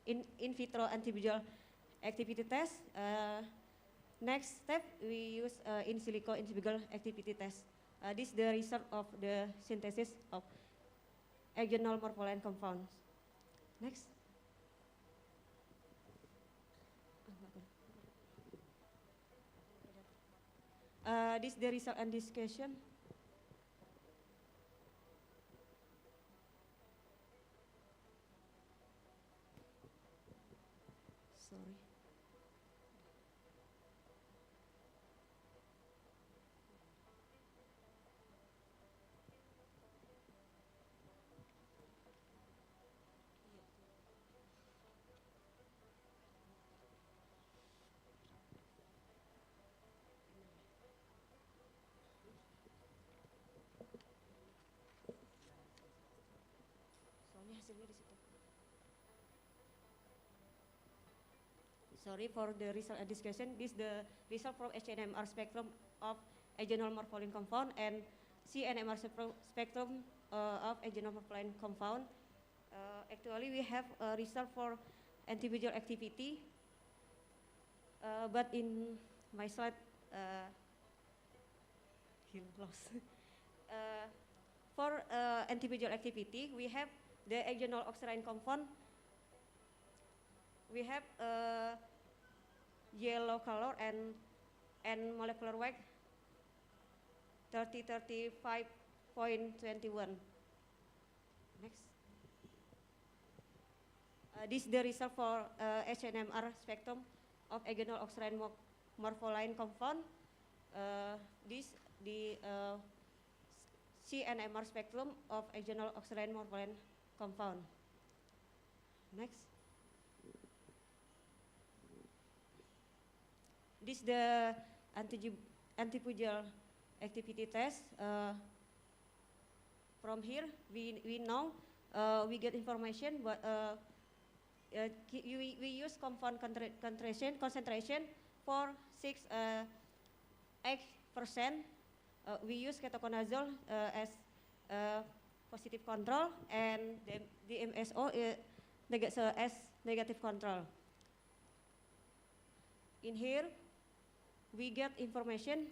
in vitro antifungal activity test. Next step, we use in silico antifungal activity test. This is the result of the synthesis of agonal morpholine compounds. Next. This is the result and discussion. Sorry. Soalnya hasilnya di situ. Sorry for the result and discussion. This is the result from HNMR spectrum of agenol morpholine compound and CNMR spectrum of agenol morpholine compound. Actually, we have a result for anti-visual activity, but in my slide, lost. For anti-visual activity, we have the agenol oxirine compound. We have yellow color and molecular weight 35.21. Next. This is the result for HNMR spectrum of agenol oxirine morpholine compound. This the CNMR spectrum of agenol oxirine morpholine compound. Next. This is the anti-visual activity test. From here, we know we get information, but we use compound concentration for 8%. We use ketoconazole as positive control and the MSO as negative control. In here, we get information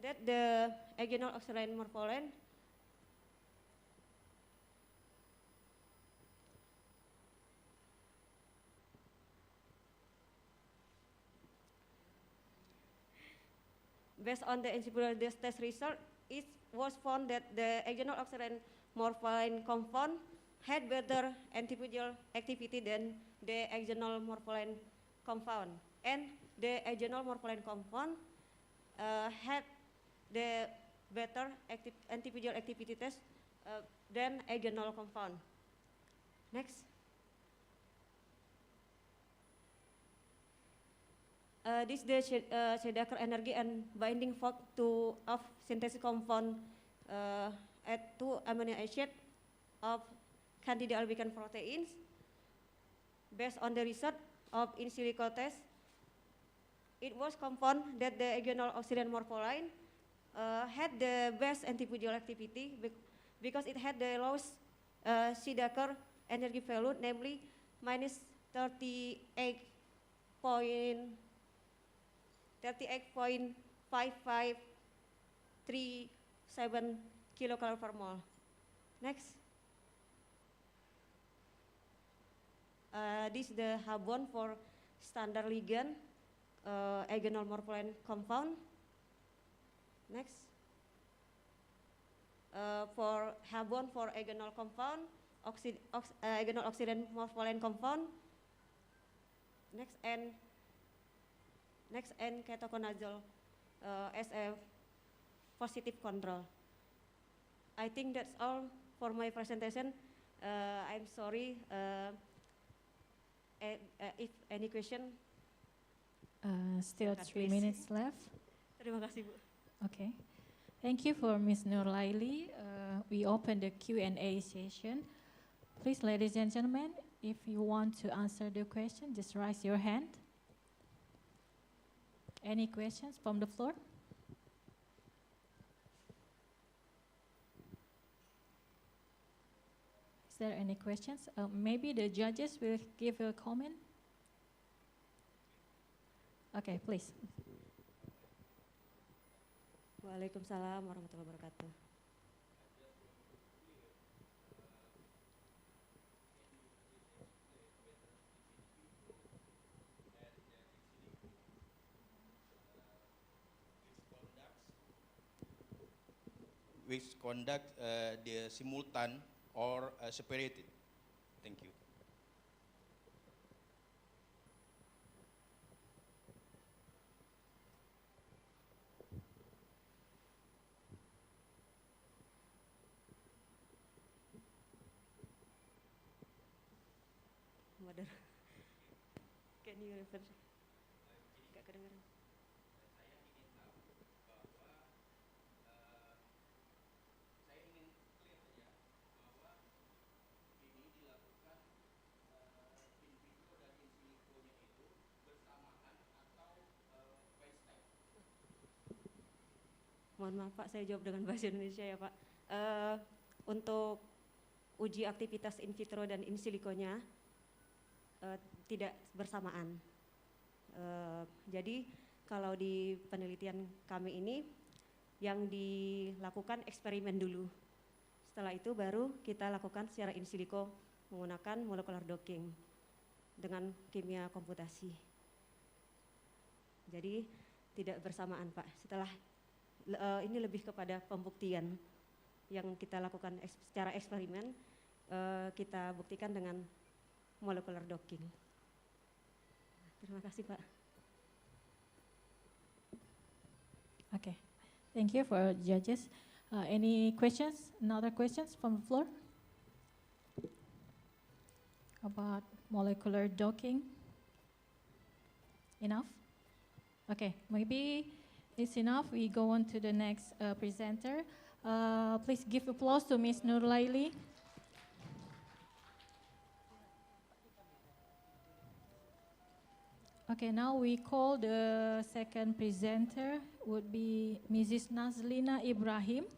that the agenol oxirine morpholine based on the encephalographic test result, it was found that the agenol oxirine morpholine compound had better antivisual activity than the agenol morpholine compound. And the agenol morpholine compound had the better antivisual activity test than agenol compound. Next. This is the Schedacker energy and binding fork of synthesis compound at 2 amino acids of candida albicans proteins. Based on the result of in silico test, it was confirmed that the agenol oxirine morpholine had the best antivisual activity because it had the lowest Schedacker energy value, namely minus 38.5537 kilocalorie per mole. Next. This is the Habon for standard ligand agenol morpholine compound. Next. For Habon for agenol compound, agenol oxirine morpholine compound. Next and ketoconazole as a positive control. I think that's all for my presentation. I'm sorry if any question. Still 3 minutes left. Terima kasih, Bu. Okay. Thank you for Ms. Nurlaili. We open the Q&A session. Please, ladies and gentlemen, if you want to answer the question, just raise your hand. Any questions from the floor? Is there any questions? Maybe the judges will give a comment. Okay, please. Waalaikumsalam warahmatullahi wabarakatuh. which conduct the simultan or separated. Thank you. Mother. Can you refer? Gak kedengeran. Mohon maaf Pak, saya jawab dengan bahasa Indonesia ya Pak. Untuk uji aktivitas in vitro dan in siliconya tidak bersamaan. Jadi kalau di penelitian kami ini yang dilakukan eksperimen dulu. Setelah itu baru kita lakukan secara in silico menggunakan molecular docking dengan kimia komputasi. Jadi tidak bersamaan Pak. Setelah ini lebih kepada pembuktian yang kita lakukan secara eksperimen, kita buktikan dengan molecular docking. Terima kasih Pak. Okay, thank you for judges. Any questions? Another questions from the floor? About molecular docking? Enough? Okay, maybe it's enough. We go on to the next presenter. Please give applause to Ms. Nurlaili. Okay, now we call the second presenter would be Mrs. Nazlina Ibrahim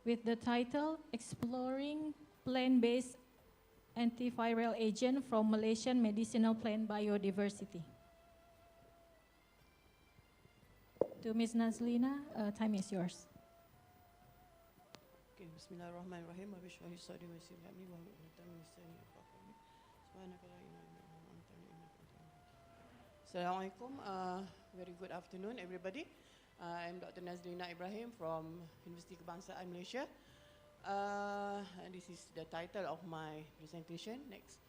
with the title Exploring Plant-Based Antiviral Agent from Malaysian Medicinal Plant Biodiversity. To Ms. Nazlina, time is yours. Okay, Bismillahirrahmanirrahim. Assalamualaikum. Very good afternoon, everybody. I'm Dr. Nazlina Ibrahim from University Kebangsaan Malaysia. This is the title of my presentation. Next.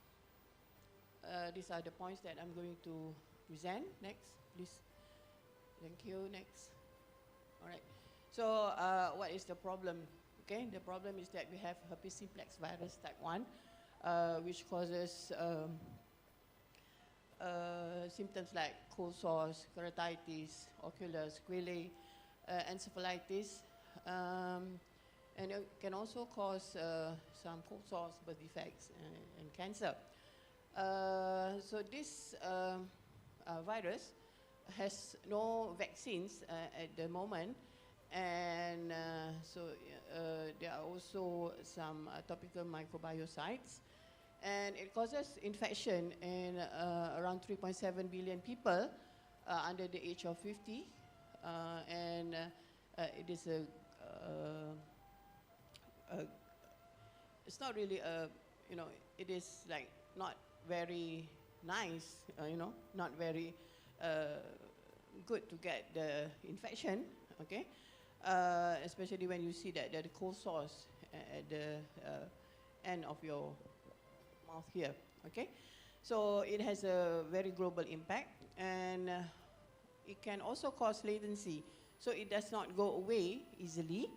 These are the points that I'm going to present. Next, please. Thank you. Next. All right. So, what is the problem? Okay, the problem is that we have herpes simplex virus type 1, which causes symptoms like cold sores, keratitis, ocular, sequelae, encephalitis, and it can also cause some cold sores, birth defects, and cancer. So this virus has no vaccines at the moment, and there are also some topical microbiocides. And it causes infection in around 3.7 billion people under the age of 50, and it is it's not really it is like not very nice, not very good to get the infection, okay, especially when you see that there are cold sores at the end of your mouth here, okay? So it has a very global impact, and it can also cause latency. So it does not go away easily.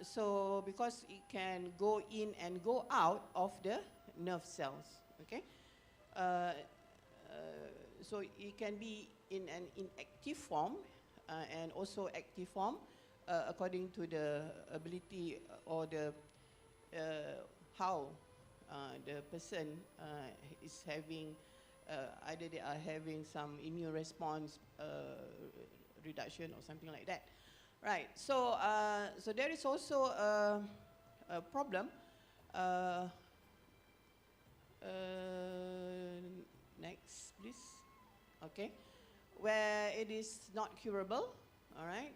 So because it can go in and go out of the nerve cells, okay? So it can be in an inactive form and also active form according to the ability or the how the person is having, either they are having some immune response reduction or something like that. Right, so so there is also a problem. Next, please. Okay, where it is not curable, all right,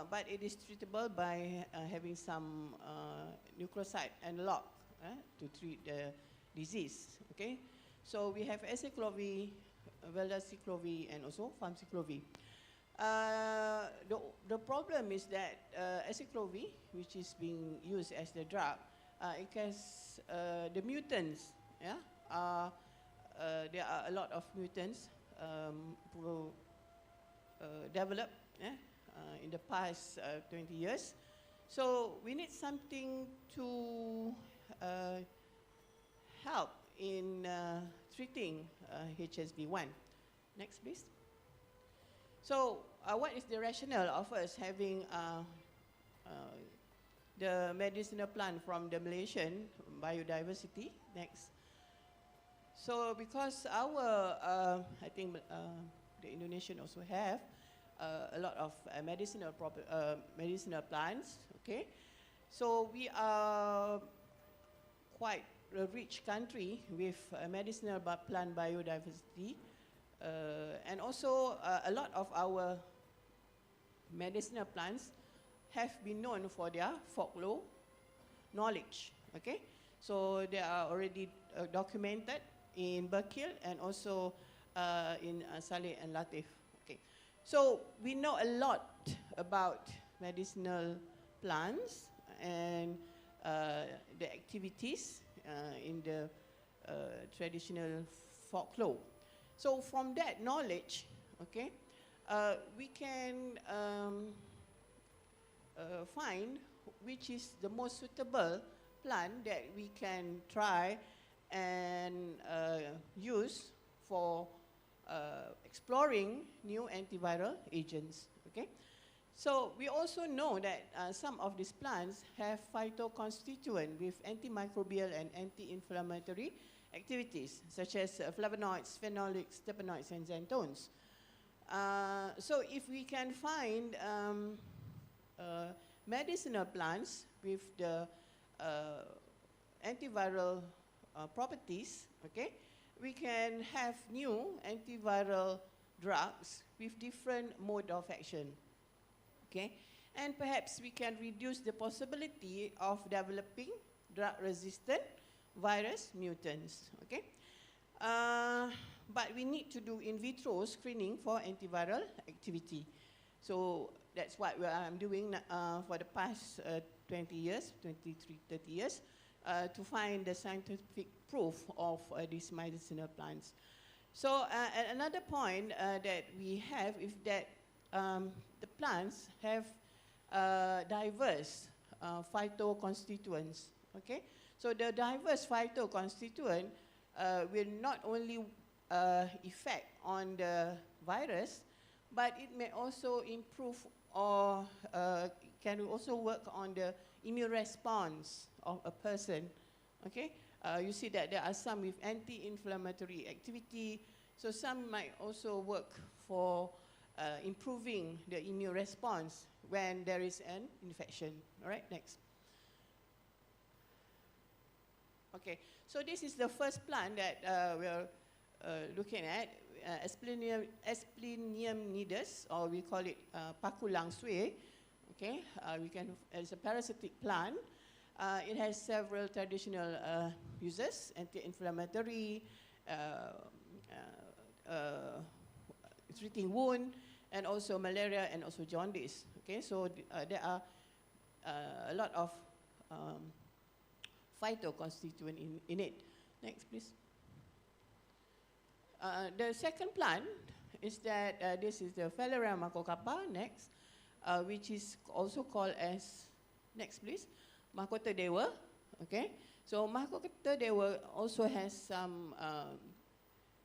but it is treatable by having some nucleoside analog to treat the disease, okay? So we have acyclovir, valaciclovir, and also famciclovir. The the problem is that acyclovir, which is being used as the drug, it has the mutants. Yeah, there are a lot of mutants developed in the past 20 years. So we need something to help in treating HSV1. Next, please. So what is the rationale of us having the medicinal plant from the Malaysian biodiversity? Next. So because our, I think the Indonesian also have a lot of medicinal plants, okay? So we are quite a rich country with medicinal plant biodiversity. And also a lot of our medicinal plants have been known for their folklore knowledge, okay? So they are already documented in Berkil and also in Saleh and Latif, okay? So we know a lot about medicinal plants and the activities in the traditional folklore. So from that knowledge, okay, we can find which is the most suitable plant that we can try and use for exploring new antiviral agents, okay? So we also know that some of these plants have phytoconstituent with antimicrobial and anti-inflammatory activities, such as flavonoids, phenolics, terpenoids, and xanthones. So if we can find medicinal plants with the antiviral properties, okay, we can have new antiviral drugs with different mode of action, okay? And perhaps we can reduce the possibility of developing drug-resistant virus mutants, okay? But we need to do in vitro screening for antiviral activity. So that's what I'm doing for the past 20 years, 23, 30 years, to find the scientific proof of these medicinal plants. So another point that we have is that the plants have diverse phytoconstituents, okay? So the diverse phytoconstituent will not only effect on the virus, but it may also improve or can also work on the immune response of a person, okay? You see that there are some with anti-inflammatory activity, so some might also work for improving the immune response when there is an infection. All right, next. Okay, so this is the first plant that we're looking at, Asplenium nidus, or we call it pakulang sui. Okay, it's a parasitic plant. It has several traditional uses: anti-inflammatory, treating wound, and also malaria, and also jaundice. Okay, so there are a lot of phytoconstituent in it. Next, please. The second plant is that this is the Phaleria macrocappa, next, which is also called as, next please, Mahkota Dewa, okay? So Mahkota Dewa also has some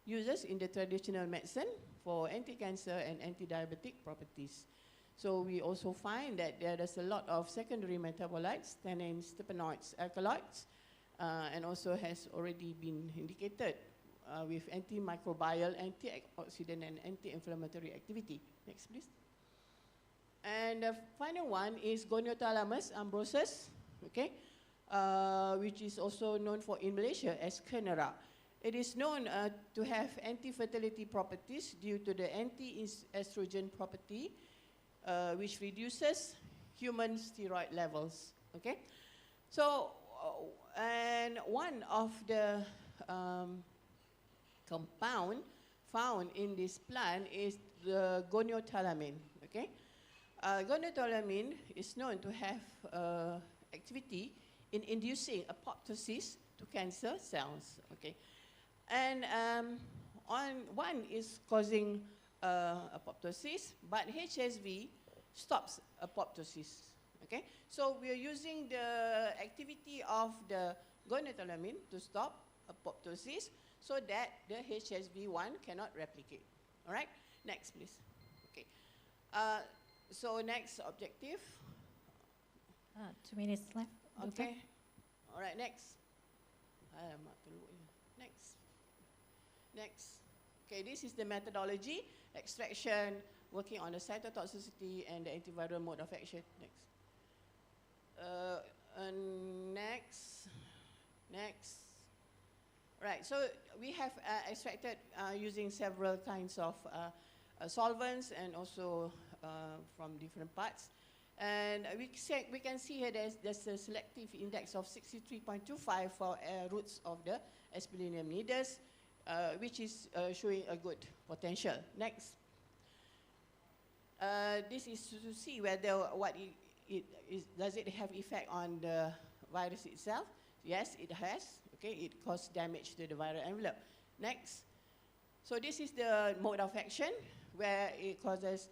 uses in the traditional medicine for anti-cancer and anti-diabetic properties. So we also find that there is a lot of secondary metabolites, tannins, terpenoids, alkaloids, and also has already been indicated with antimicrobial, antioxidant, and anti-inflammatory activity. Next, please. And the final one is Goniothalamus ambrosus, okay, which is also known for in Malaysia as Kenera. It is known to have anti-fertility properties due to the anti-estrogen property, which reduces human steroid levels, okay? So, and one of the compound found in this plant is the goniothalamine, okay? Gonitolamine is known to have activity in inducing apoptosis to cancer cells. Okay, and one is causing apoptosis, but HSV stops apoptosis. Okay, so we are using the activity of the gonitolamine to stop apoptosis, so that the HSV1 cannot replicate. All right, next please. Okay, so next objective. 2 minutes left. Doctor. Okay, all right, next. Next. Next. Okay, this is the methodology, extraction, working on the cytotoxicity and the antiviral mode of action. Next. Next. Next. Right, so we have extracted using several kinds of solvents and also from different parts. And we can see here there's a selective index of 63.25 for roots of the Aspergillus nidus, which is showing a good potential. Next. This is to see whether does it have effect on the virus itself. Yes, it has. Okay, it causes damage to the viral envelope. Next. So this is the mode of action where it causes,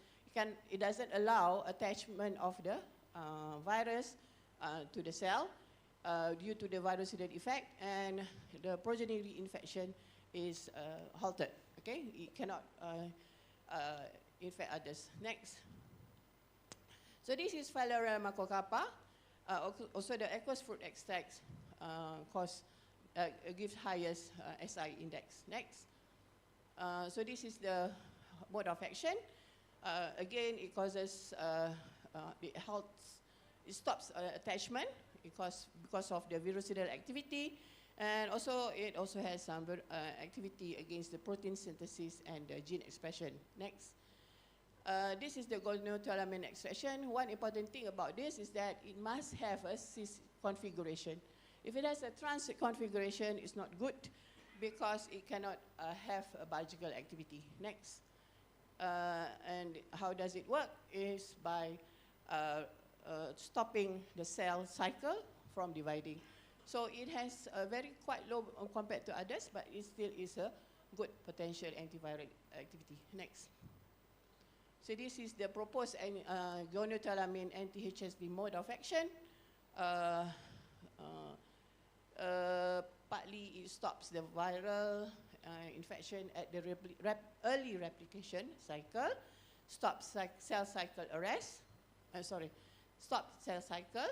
it doesn't allow attachment of the virus to the cell due to the virucidal effect, and the progeny reinfection is halted. Okay, it cannot infect others. Next. So this is Phyllorea macrocappa. Also the aqueous fruit extracts gives highest SI index. Next. So this is the mode of action. Again, it causes, it stops attachment because of the virucidal activity, and also it also has some activity against the protein synthesis and the gene expression. Next. This is the gonitolamine extraction. One important thing about this is that it must have a cis configuration. If it has a trans configuration, it's not good because it cannot have a biological activity. Next. And how does it work? Is by stopping the cell cycle from dividing. So it has a quite low compared to others, but it still is a good potential antiviral activity. Next. So this is the proposed gonitolamine anti-HSV mode of action. Partly it stops the viral infection at the early replication cycle, stops cell cycle arrest, stops cell cycle,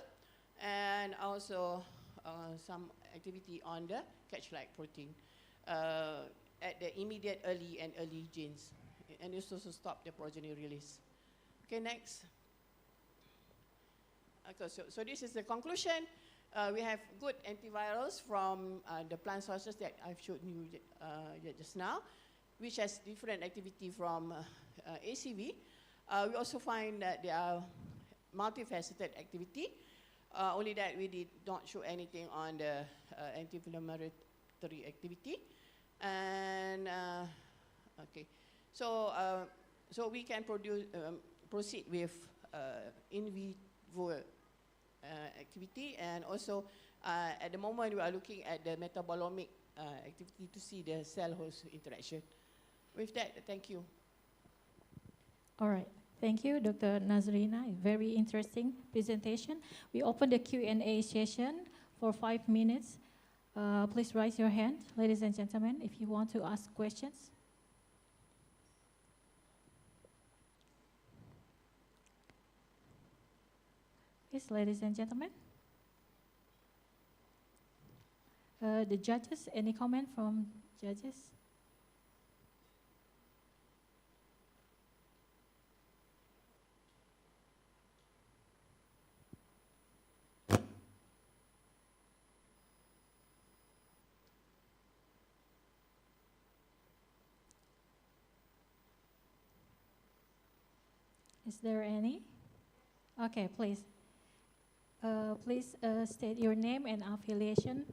and also some activity on the catch-like protein at the immediate early genes. And it also stop the progeny release. Okay, next. Okay, so this is the conclusion. We have good antivirals from the plant sources that I've showed you just now, which has different activity from ACV. We also find that there are multifaceted activity, only that we did not show anything on the anti-inflammatory activity. And okay, so we can proceed with in vivo activity, and also at the moment we are looking at the metabolomic activity to see the cell-host interaction. With that, thank you. All right, thank you, Dr. Nazrina. Very interesting presentation. We open the Q&A session for 5 minutes. Please raise your hand, ladies and gentlemen, if you want to ask questions. Yes, ladies and gentlemen. The judges, any comment from judges? Is there any? Okay, please. Please state your name and affiliation.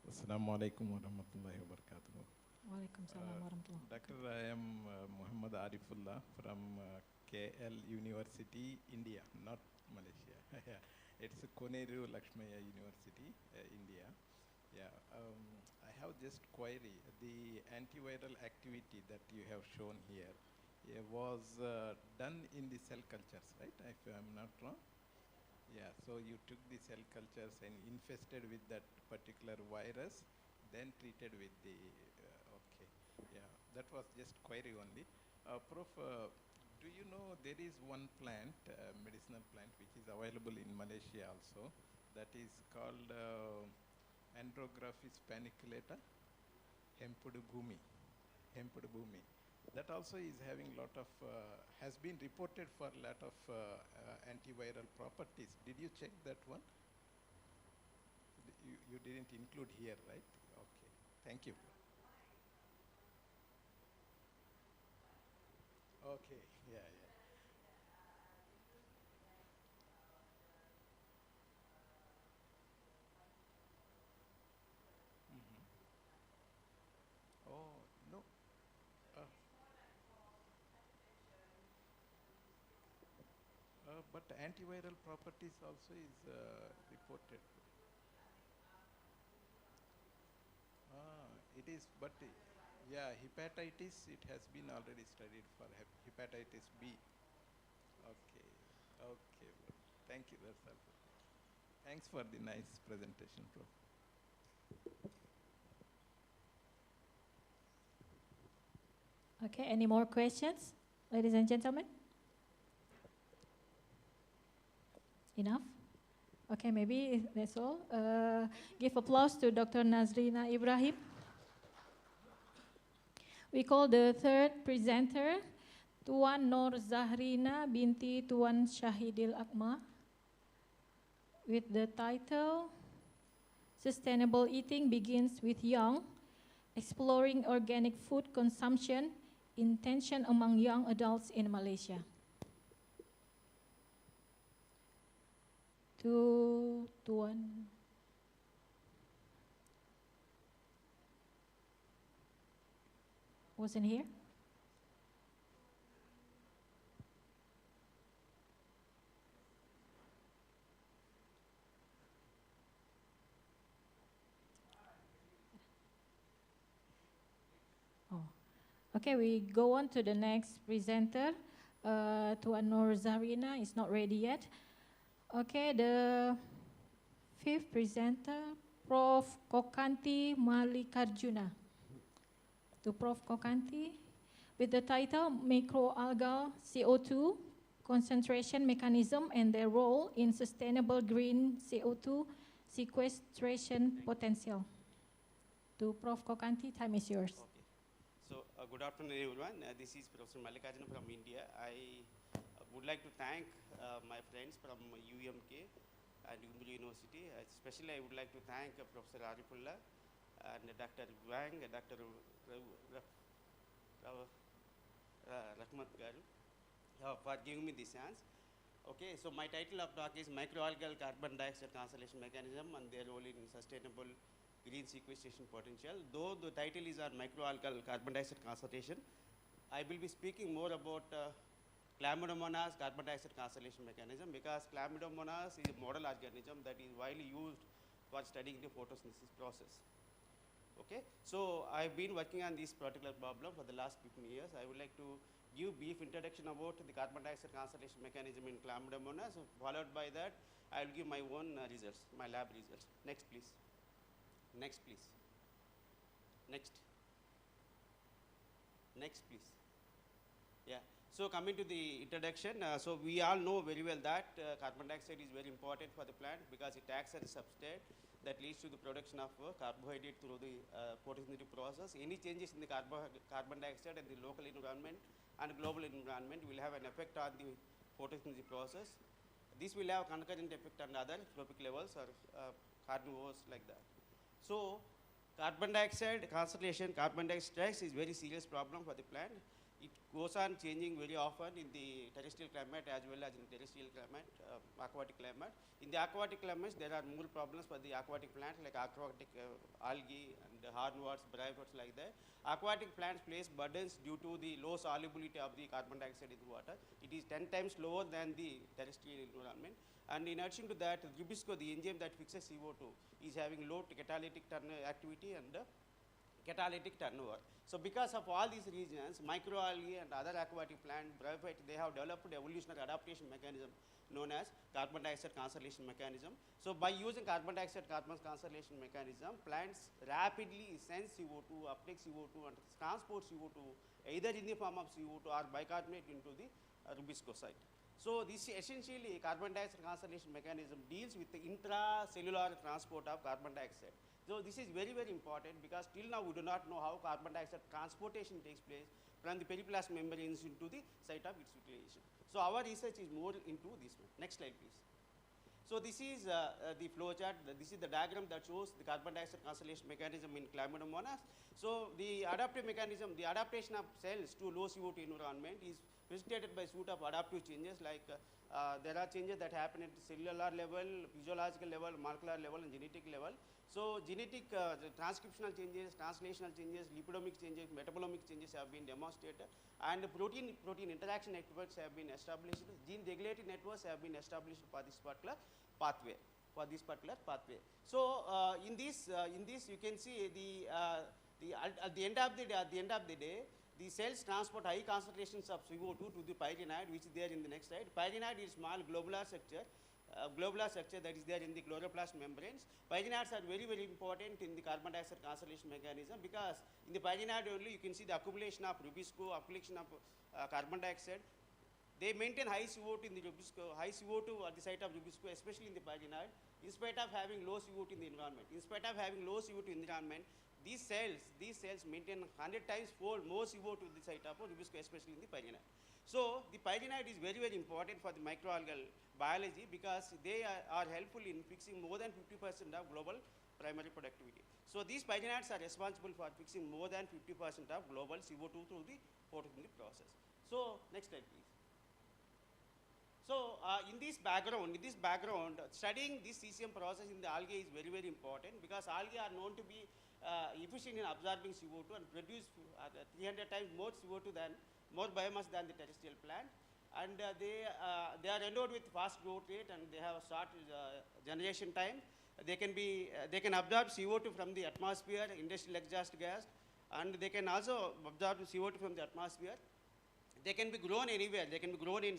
Assalamualaikum warahmatullahi wabarakatuh. Waalaikumsalam warahmatullahi Doctor, I am Muhammad Arifullah from KL University, India, not Malaysia. Yeah, it's Koneru Lakshmaya University, India. Yeah, I have just query. The antiviral activity that you have shown here was done in the cell cultures, right? If I'm not wrong. Yeah, so you took the cell cultures and infested with that particular virus, then treated with the, okay, yeah, that was just query only. Prof, do you know there is one plant, medicinal plant, which is available in Malaysia also, that is called Andrographis paniculata, Hempudu bhumi. That also is having lot of, has been reported for a lot of antiviral properties. Did you check that one? You didn't include here, right? Okay, thank you. Okay, yeah, yeah. Oh, no. But antiviral properties also is reported. It is, but yeah, hepatitis, it has been already studied for hepatitis B. Okay, okay. Thank you, that's all. Thanks for the nice presentation, Prof. Okay, any more questions, ladies and gentlemen? Enough? Okay, maybe that's all. Give applause to Dr. Nazrina Ibrahim. We call the third presenter, Tuan Nur Zahrina binti Tuan Syahidil Akma, with the title, Sustainable Eating Begins with Young, Exploring Organic Food Consumption, Intention Among Young Adults in Malaysia. To Tuan. Wasn't here? Oh. Okay, we go on to the next presenter. Tuan Nur Zahrina is not ready yet. Okay, the fifth presenter, Prof. Kokanti Malikarjuna. To Prof. Kokanti, with the title Microalgal CO2 Concentration Mechanism and their Role in Sustainable Green CO2 Sequestration Potential. To Prof. Kokanti, time is yours. Okay. So, good afternoon, everyone. This is Professor Malikarjuna from India. I would like to thank my friends from UMK and University. Especially, I would like to thank Professor Arifullah and Dr. Wang, Dr. Rahmat Garu for giving me this chance. Okay, so my title of talk is Microalgal Carbon Dioxide Cancellation Mechanism and their role in sustainable green sequestration potential. Though the title is on microalgal carbon dioxide concentration, I will be speaking more about Chlamydomonas carbon dioxide cancellation mechanism, because Chlamydomonas is a model organism that is widely used for studying the photosynthesis process. Okay, so I've been working on this particular problem for the last 15 years. I would like to give brief introduction about the carbon dioxide cancellation mechanism in Chlamydomonas. So followed by that, I will give my own results, my lab results. Next, please. Next, please. Next. Next, please. Yeah. So coming to the introduction, so we all know very well that carbon dioxide is very important for the plant because it acts as a substrate that leads to the production of carbohydrate through the photosynthetic process. Any changes in the carbon dioxide in the local environment and global environment will have an effect on the photosynthetic process. This will have concurrent effect on other trophic levels or carnivores like that. So carbon dioxide concentration, carbon dioxide stress is very serious problem for the plant. it goes on changing very often in the terrestrial climate as well as in terrestrial climate, aquatic climate. In the aquatic climates, there are more problems for the aquatic plants like aquatic algae and hornworts, bryozoates like that. Aquatic plants place burdens due to the low solubility of the carbon dioxide in the water. It is 10 times lower than the terrestrial environment. And in addition to that, rubisco, the enzyme that fixes CO2, is having low catalytic activity and catalytic turnover. So because of all these reasons, microalgae and other aquatic plant, bryophyte, they have developed evolutionary adaptation mechanism known as carbon dioxide conservation mechanism. So by using carbon dioxide conservation mechanism, plants rapidly sense CO2, uptake CO2 and transport CO2 either in the form of CO2 or bicarbonate into the rubisco site. So this essentially carbon dioxide conservation mechanism deals with the intracellular transport of carbon dioxide. So this is very, very important because till now we do not know how carbon dioxide transportation takes place from the periplast membranes into the site of its utilization. So our research is more into this one. Next slide, please. So this is the flow chart. This is the diagram that shows the carbon dioxide conservation mechanism in Chlamydomonas. So the adaptive mechanism, the adaptation of cells to low CO2 environment is precipitated by suite of adaptive changes like there are changes that happen at the cellular level, physiological level, molecular level and genetic level. So genetic transcriptional changes, translational changes, lipidomic changes, metabolomic changes have been demonstrated and protein interaction networks have been established, gene regulatory networks have been established for this particular pathway. So in this you can see at the end of the day, the cells transport high concentrations of CO2 to the pyranid, which is there in the next slide. Pyranid is small globular structure that is there in the chloroplast membranes. Pyrenids are very, very important in the carbon dioxide conservation mechanism because in the pyranid only you can see the accumulation of rubisco, accumulation of carbon dioxide. They maintain high CO2 in the rubisco, high CO2 at the site of rubisco, especially in the pyranid, in spite of having low CO2 in the environment. In spite of having low CO2 in the environment, these cells maintain 100 times fold more CO2 in the site of rubisco, especially in the pyranid. So the pyranid is very, very important for the microalgal biology because they are helpful in fixing more than 50% of global primary productivity. So these pyrenids are responsible for fixing more than 50% of global CO2 through the photosynthetic process. So next slide, please. So in this background, studying this CCM process in the algae is very, very important because algae are known to be efficient in absorbing CO2 and produce 300 times more CO2 than more biomass than the terrestrial plant, and they are endowed with fast growth rate and they have a short generation time. They can absorb CO2 from the atmosphere, industrial exhaust gas, and they can also absorb CO2 from the atmosphere. They can be grown anywhere. They can be grown in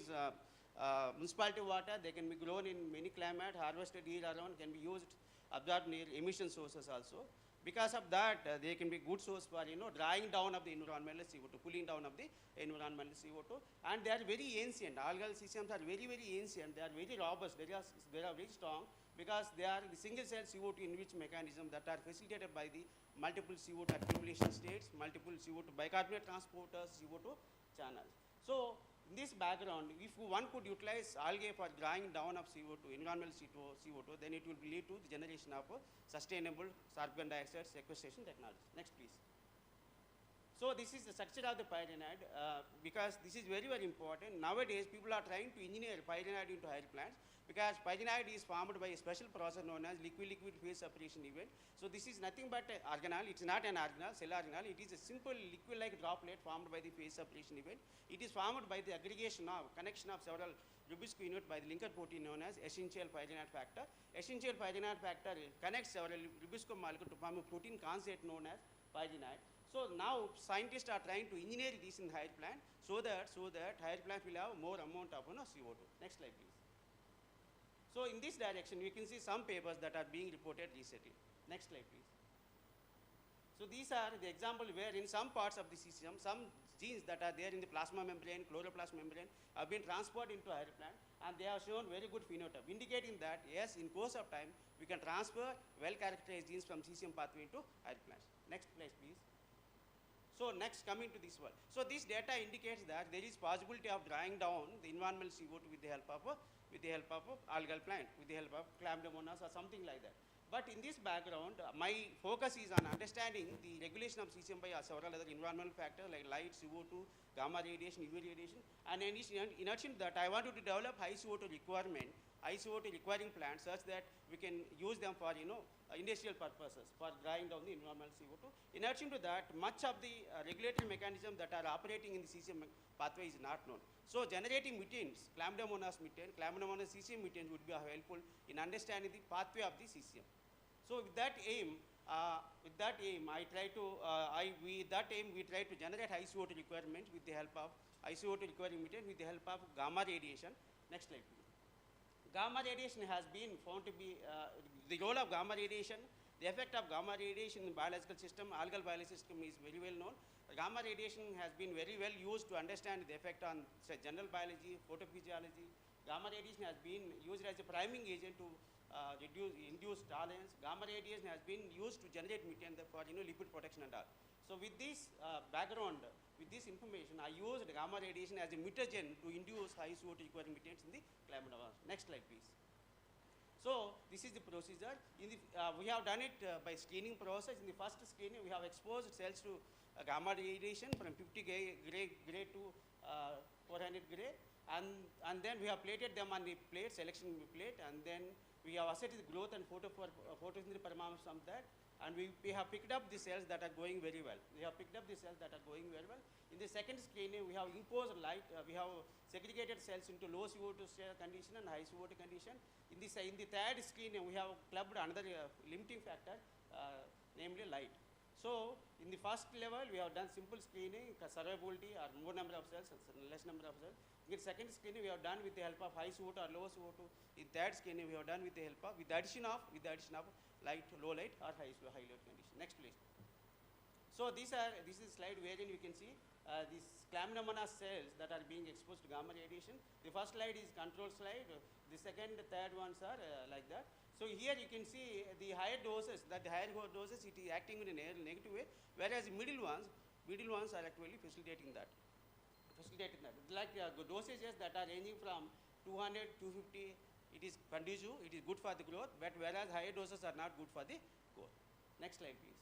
municipality water. They can be grown in many climate, harvested year around, can be used, absorbed near emission sources also. Because of that, they can be good source for drying down of the environmental CO2, pulling down of the environmental CO2, and they are very ancient. Algal systems are very, very ancient. They are very robust. They are very strong because they are the single cell CO2 enriched mechanism that are facilitated by the multiple CO2 accumulation states, multiple CO2 bicarbonate transporters, CO2 channels. So in this background, if one could utilize algae for drying down of CO2, environmental CO2, then it will lead to the generation of sustainable carbon dioxide sequestration technology. Next, please. So this is the structure of the pyranid because this is very, very important. Nowadays, people are trying to engineer pyranid into higher plants because pyranid is formed by a special process known as liquid-liquid phase separation event. So this is nothing but an organelle. It's not an organelle, cell organelle. It is a simple liquid-like droplet formed by the phase separation event. It is formed by the aggregation of connection of several rubisco units by the linker protein known as essential pyranid factor. Essential pyranid factor connects several rubisco molecules to form a protein concept known as pyranid. So now scientists are trying to engineer this in higher plant so that higher plants will have more amount of CO2. Next slide, please. So in this direction, we can see some papers that are being reported recently. Next slide, please. So these are the example where in some parts of the system, some genes that are there in the plasma membrane, chloroplast membrane have been transferred into higher plant and they have shown very good phenotype, indicating that yes, in course of time, we can transfer well-characterized genes from CCM pathway into higher plants. Next slide, please. So next, coming to this one. So this data indicates that there is possibility of drying down the environmental CO2 with the help of algal plant, with the help of Chlamydomonas or something like that. But in this background, my focus is on understanding the regulation of cesium by several other environmental factors like light, CO2, gamma radiation, UV radiation. And in addition to that, I wanted to develop high CO2 requiring plants such that we can use them for, industrial purposes, for drawing down the environmental CO2. In addition to that, much of the regulatory mechanisms that are operating in the cesium pathway is not known. So generating metanes, chlamydomonas methane, chlamydomonas cesium metanes would be helpful in understanding the pathway of the cesium. So with that aim, we try to generate high CO2 requirement with the help of high CO2 requiring methane with the help of gamma radiation. Next slide, please. Gamma radiation has been found to be the role of gamma radiation. The effect of gamma radiation in the biological system, algal biological system, is very well known. Gamma radiation has been very well used to understand the effect on, say, general biology, photophysiology. Gamma radiation has been used as a priming agent to induce tolerance. Gamma radiation has been used to generate methane for lipid protection and all. So with this background, with this information, I used gamma radiation as a mutagen to induce high CO2 requiring metanes in the chlamydomonas. Next slide, please. So this is the procedure. We have done it by screening process. In the first screening, we have exposed cells to gamma radiation from 50 gray to 400 gray, and then we have plated them on the plate, selection plate, and then we have assessed the growth and photosynthetic performance from that, and we have picked up the cells that are going very well. In the second screening, we have imposed light. We have segregated cells into low CO2 condition and high CO2 condition. In the third screening, we have clubbed another limiting factor, namely light. So in the first level, we have done simple screening, survivability, or more number of cells, less number of cells. In the second screening, we have done with the help of high CO2 or low CO2. In third screening, we have done with the help of, with the addition of light, low light, or high light condition. Next, please. So this is a slide wherein you can see these chlamydomonas cells that are being exposed to gamma radiation. The first slide is control slide. The second, the third ones are like that. So here you can see the higher doses. It is acting in a negative way, whereas middle ones are actually facilitating that. Like dosages that are ranging from 200 to 250, it is conducive, it is good for the growth, but whereas higher doses are not good for the growth. Next slide, please.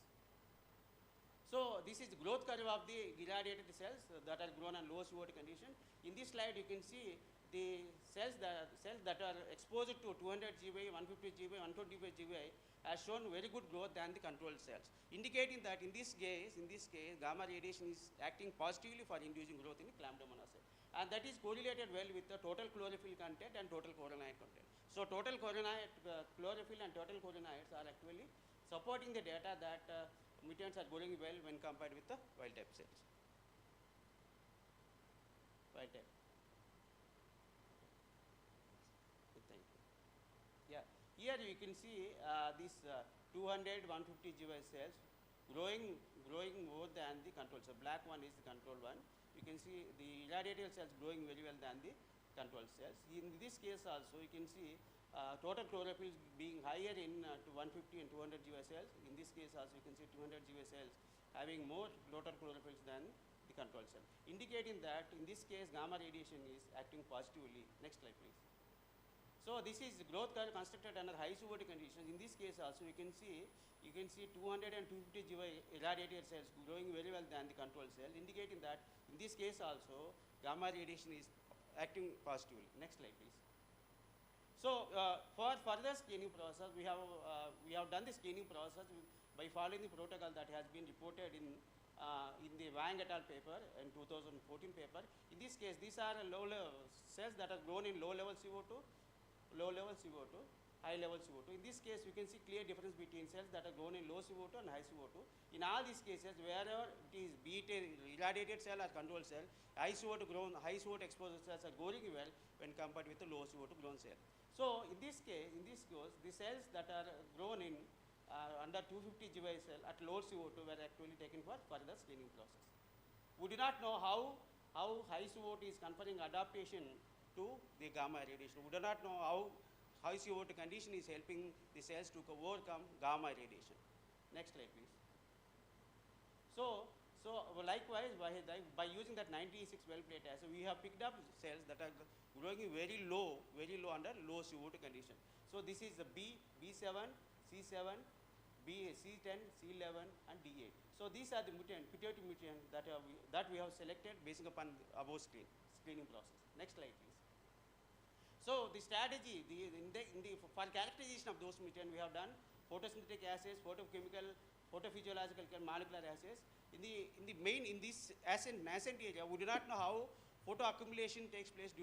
So this is the growth curve of the irradiated cells that are grown on low CO2 condition. In this slide, you can see the cells that are exposed to 200 GVI, 150 GVI, 125 GVI has shown very good growth than the controlled cells, indicating that in this case, gamma radiation is acting positively for inducing growth in the chlamydomonas cell. And that is correlated well with the total chlorophyll content and total coronoid content. So total chlorophyll and total coronoids are actually supporting the data that mutagens are growing well when compared with the wild type cells. Wild type. Thank you. Yeah. Here you can see these 200, 150 GY cells growing more than the control. So black one is the control one. You can see the irradiated cells growing very well than the control cells. In this case also, you can see total chlorophyll being higher in to 150 and 200 GY cells. In this case also, you can see 200 GY cells having more total chlorophyll than the control cell, indicating that in this case gamma radiation is acting positively. Next slide, please. So this is growth curve constructed under high CO2 conditions. In this case also, you can see 200 and 250 GY irradiated cells growing very well than the control cell, indicating that in this case also gamma radiation is acting positively. Next slide, please. So for further screening process, we have done the screening process by following the protocol that has been reported in the Wang et al. Paper in 2014 paper. In this case, these are cells that are grown in low level CO2, high level CO2. In this case, you can see clear difference between cells that are grown in low CO2 and high CO2. In all these cases, wherever it is, be it a irradiated cell or control cell, high CO2 exposed cells are growing well when compared with the low CO2 grown cell. So in this case, the cells that are grown in under 250 GY cell at low CO2 were actually taken for further screening process. We do not know how high CO2 is conferring adaptation to the gamma radiation. We do not know how high CO2 condition is helping the cells to overcome gamma radiation. Next slide, please. So likewise, by using that 96 well plate assay, we have picked up cells that are growing very low under low CO2 condition. So this is the B7, C7, C10, C11, and D8. So these are the putative mutant that we have selected based upon the above screening process. Next slide, please. So the strategy, for characterization of those mutant, we have done photosynthetic assays, photochemical, photophysiological, molecular assays. In this nascent area, we do not know how photo accumulation takes place to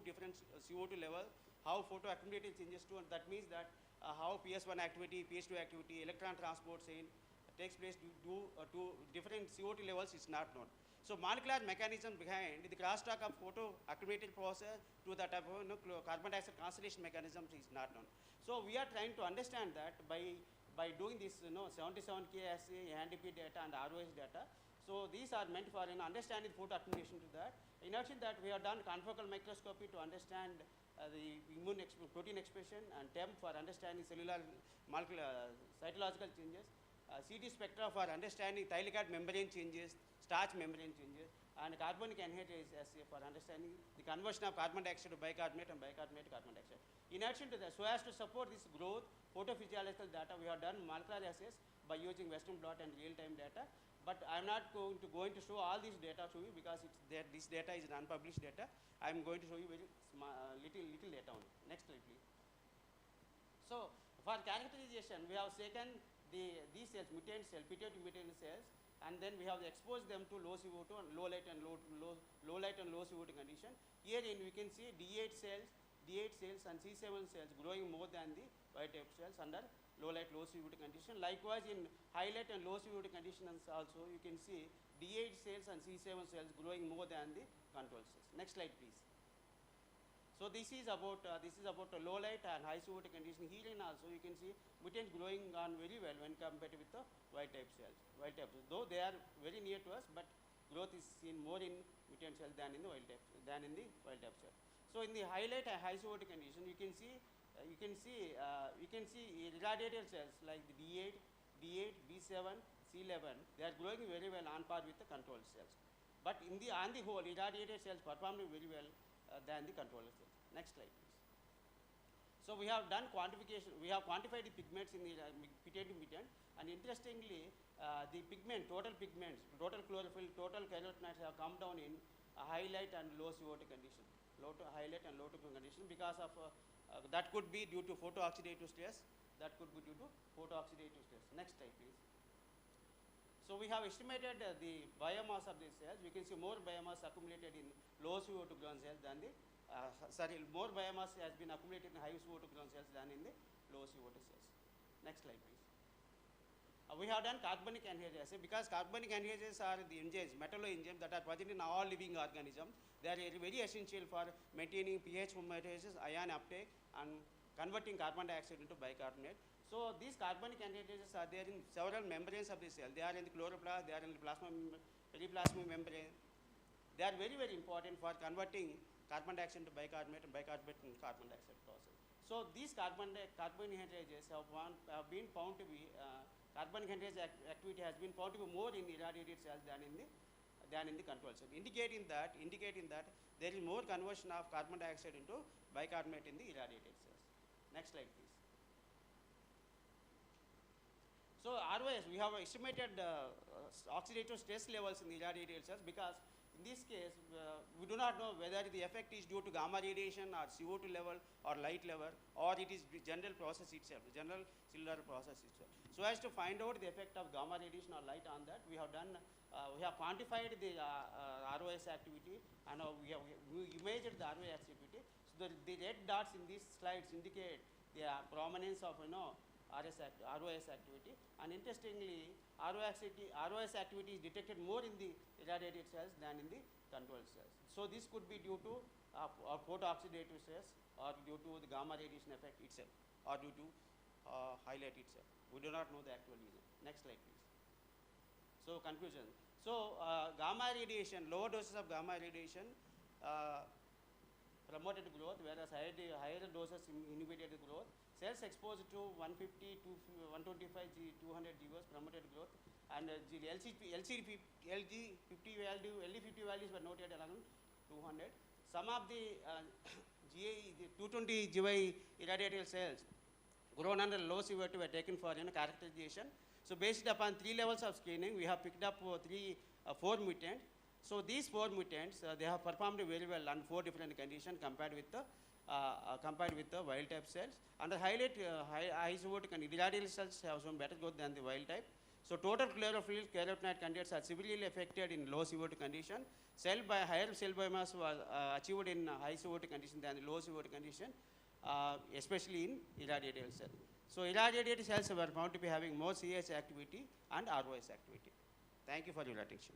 different CO2 level, how photo accumulation changes to, and that means that how PS1 activity, PS2 activity, electron transport chain takes place to different CO2 levels is not known. So molecular mechanism behind the crosstalk of photo accumulating process to the type of carbon dioxide cancellation mechanism is not known. So we are trying to understand that by doing this 77K assay, NDP data and ROS data. So these are meant for understanding photo accumulation to that. In addition that we have done confocal microscopy to understand the protein expression, and TEM for understanding cellular molecular cytological changes, CT spectra for understanding thylakoid membrane changes, starch membrane changes, and carbonic anhydrase assay for understanding the conversion of carbon dioxide to bicarbonate and bicarbonate to carbon dioxide. In addition to that, so as to support this growth, photophysiological data, we have done molecular assays by using Western blot and real-time data. But I'm not going to show all these data to you because this data is unpublished data. I'm going to show you very little data only. Next slide, please. So for characterization, we have taken these cells, mutant cells, putative mutant cells, and then we have exposed them to low CO2 and low light and low light and low CO2 condition. Here we can see D8 cells and C7 cells growing more than the white type cells under low light, low CO2 condition. Likewise, in high light and low CO2 conditions also, you can see D8 cells and C7 cells growing more than the control cells. Next slide, please. So this is about a low light and high CO2 condition. Herein also you can see mutants growing on very well when compared with the white type cells. Though they are very near to us, but growth is seen more in mutant cells than in the wild type cell. So in the high light and high CO2 condition, you can see irradiated cells like the D8, B7, C11. They are growing very well on par with the control cells. But on the whole, irradiated cells perform very well than the control cells. Next slide, please. So we have done quantification. We have quantified the pigments in the putative mutant, and interestingly, the total chlorophyll, total carotenoids have come down in highlight and low CO2 condition, because of that could be due to photooxidative stress. Next slide, please. So we have estimated the biomass of these cells. We can see more biomass accumulated in low CO2 grown cells than more biomass has been accumulated in high CO2 grown cells than in the low CO2 cells. Next slide, please. We have done carbonic anhydrase because carbonic anhydrases are the enzymes, metalloenzymes that are present in all living organisms. They are very essential for maintaining pH homeostasis, ion uptake, and converting carbon dioxide into bicarbonate. So these carbonic anhydrases are there in several membranes of the cell. They are in the chloroplast, they are in the periplasmic membrane. They are very, very important for converting carbon dioxide into bicarbonate and bicarbonate into carbon dioxide process. So these carbonic anhydrases have been found to be carbonic anhydrase activity has been found to be more in irradiated cells than in the control cell, indicating that there is more conversion of carbon dioxide into bicarbonate in the irradiated cells. Next slide, please. So ROS, we have estimated oxidative stress levels in the irradiated cells because in this case, we do not know whether the effect is due to gamma radiation or CO2 level or light level, or it is the general process itself, the general cellular process itself. So as to find out the effect of gamma radiation or light on that, we have quantified the ROS activity, and we measured the ROS activity. So the red dots in these slides indicate the prominence of ROS activity, and interestingly, ROS activity is detected more in the irradiated cells than in the control cells. So this could be due to photooxidative stress, or due to the gamma radiation effect itself, or due to highlight itself. We do not know the actual reason. Next slide, please. So conclusion. So gamma radiation, lower doses of gamma radiation promoted growth, whereas higher doses inhibited growth. Cells exposed to 150 to 125 200 GWs promoted growth, and the LD50 values were noted around 200. Some of the 220 GY irradiated cells grown under low severity were taken for characterization. So based upon 3 levels of screening, we have picked up 4 mutants. So these 4 mutants, they have performed very well on 4 different conditions compared with the wild type cells. Under high severity and irradiated cells have shown better growth than the wild type. So total chlorophyll carotenoid candidates are severely affected in low severity condition. Higher cell biomass was achieved in high severity condition than the low severity condition, especially in irradiated cells. So irradiated cells were found to be having more CH activity and ROS activity. Thank you for your attention.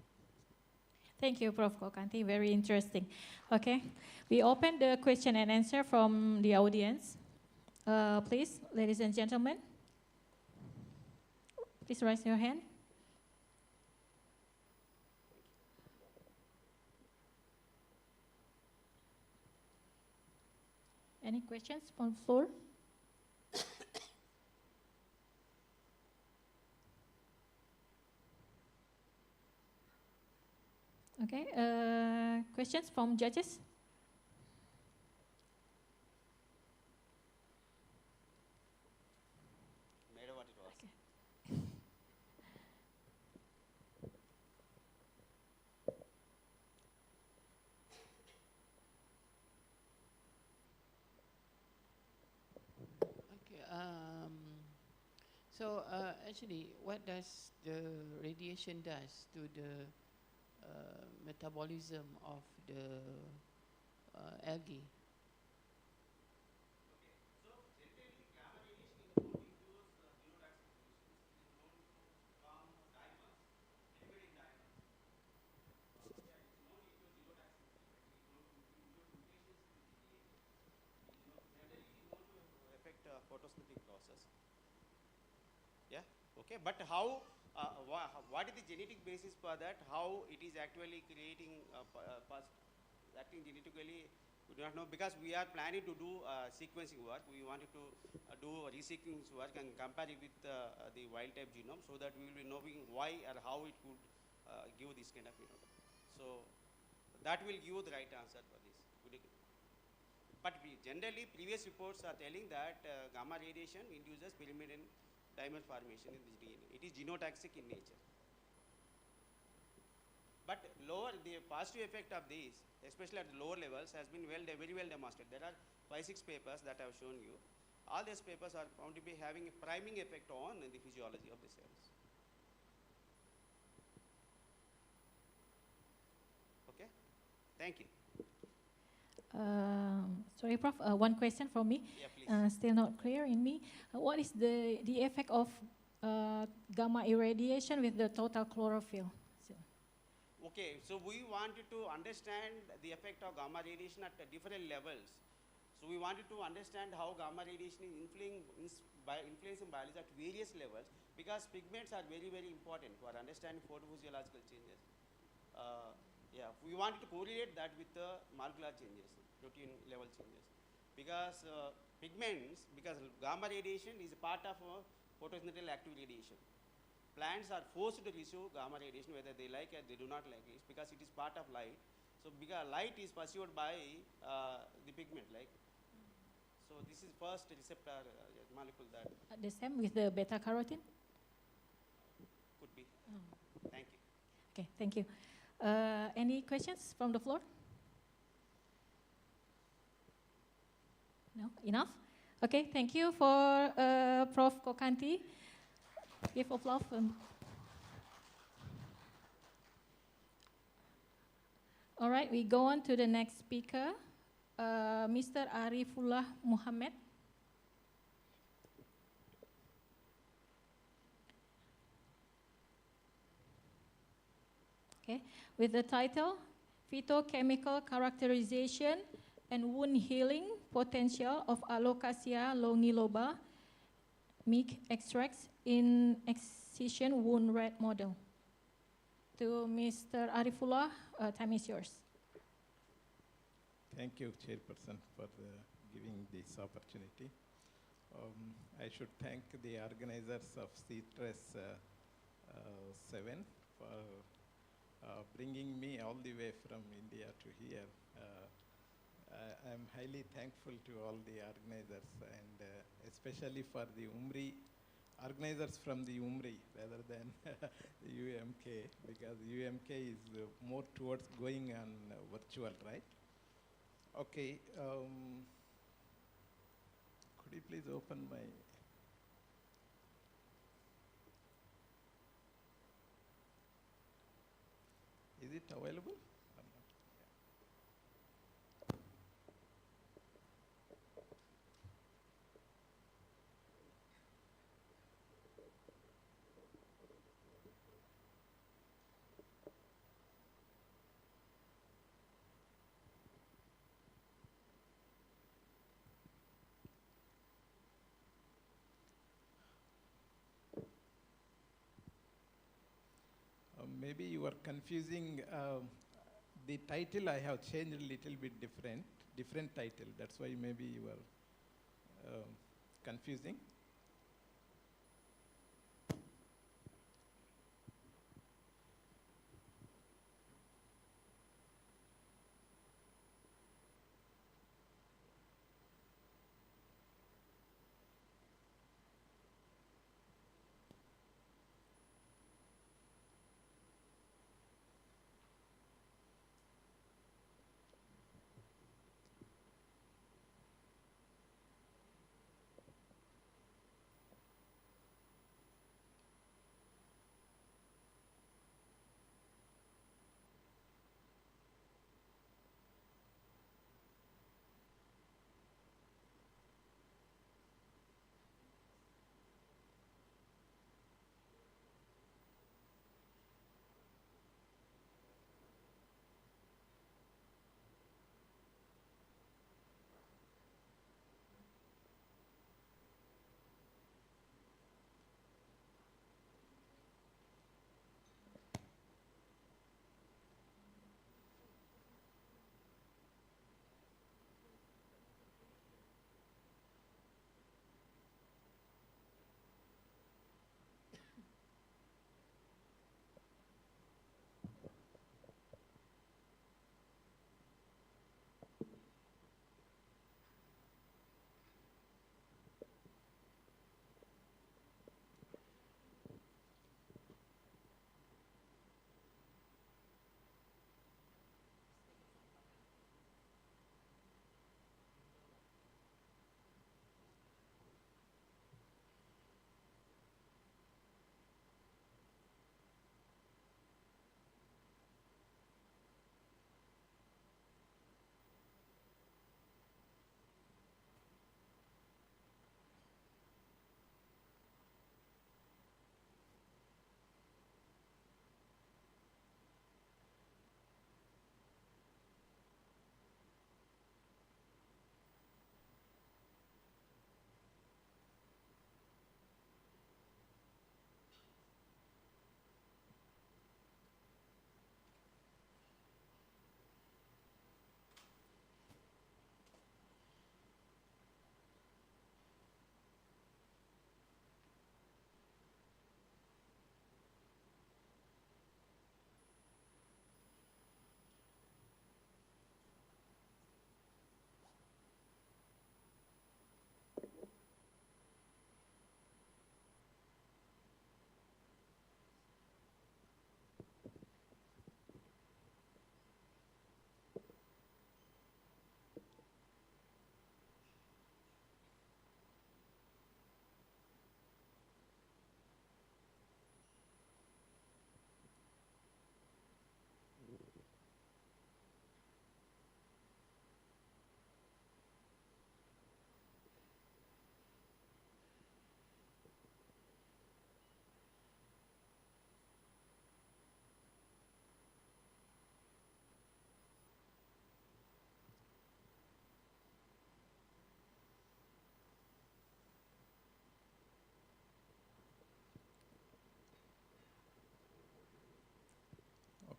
Thank you, Prof. Kokanti. Very interesting. Okay, we open the question and answer from the audience. Please, ladies and gentlemen, please raise your hand. Any questions from the floor? Okay, questions from judges? Okay. So actually, what does the radiation does to the metabolism of the algae? Affect photosynthetic process. Yeah. Okay. But how? What is the genetic basis for that? How it is actually creating acting genetically? We do not know, because we are planning to do sequencing work. We wanted to do resequencing work and compare it with the wild type genome, so that we will be knowing why or how it could give this kind of phenotype. So that will give the right answer for this. But generally, previous reports are telling that gamma radiation induces pyrimidine dimer formation in the DNA. It is genotoxic in nature. But the positive effect of these, especially at the lower levels, has been very well demonstrated. There are 5-6 papers that I have shown you. All these papers are found to be having a priming effect on the physiology of the cells. Okay? Thank you. Sorry, Prof. One question from me. Yeah, please. Still not clear in me. What is the effect of gamma irradiation with the total chlorophyll? Okay, so we wanted to understand the effect of gamma radiation at different levels. So we wanted to understand how gamma radiation is influencing biology at various levels, because pigments are very important for understanding photophysiological changes. Yeah, we wanted to correlate that with the molecular changes, protein level changes, because because gamma radiation is a part of photosynthetic active radiation. Plants are forced to receive gamma radiation whether they like or they do not like it, because it is part of light. So because light is pursued by the pigment, so this is first receptor molecule that. The same with the beta carotene? Could be. Thank you. Okay, thank you. Any questions from the floor? No, enough? Okay, thank you for Prof. Kokanti. Give applause. All right, we go on to the next speaker, Mr. Arifullah Muhammad. Okay, with the title, Phytochemical Characterization and Wound Healing Potential of Alocasia longiloba milk extracts in excision wound red model. To Mr. Arifullah, time is yours. Thank you, Chairperson, for giving this opportunity. I should thank the organizers of CITRES 7 for bringing me all the way from India to here. I'm highly thankful to all the organizers and especially for the UMRI organizers from the UMRI rather than the UMK, because UMK is more towards going on virtual, right? Okay. Could you please open my... Is it available? Maybe you are confusing the title. I have changed a little bit different title. That's why maybe you are confusing.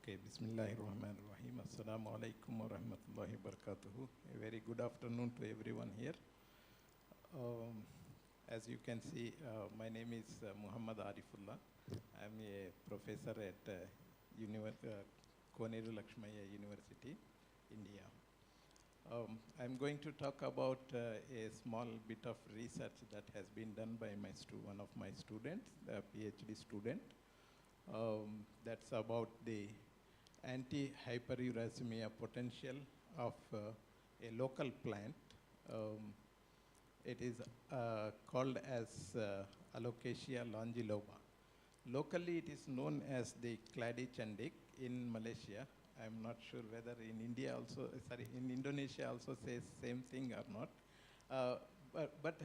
Okay, Bismillahirrahmanirrahim. Assalamu alaikum wa rahmatullahi wa barakatuhu. A very good afternoon to everyone here. As you can see, my name is Muhammad Arifullah. I'm a professor at Koneru Lakshmaya University, India. I'm going to talk about a small bit of research that has been done by one of my students, a PhD student. That's about the anti-hyperuricemia potential of a local plant. It is called as Alocasia longiloba. Locally, it is known as the clady chandik in Malaysia. I'm not sure whether in India also, in Indonesia also says same thing or not. But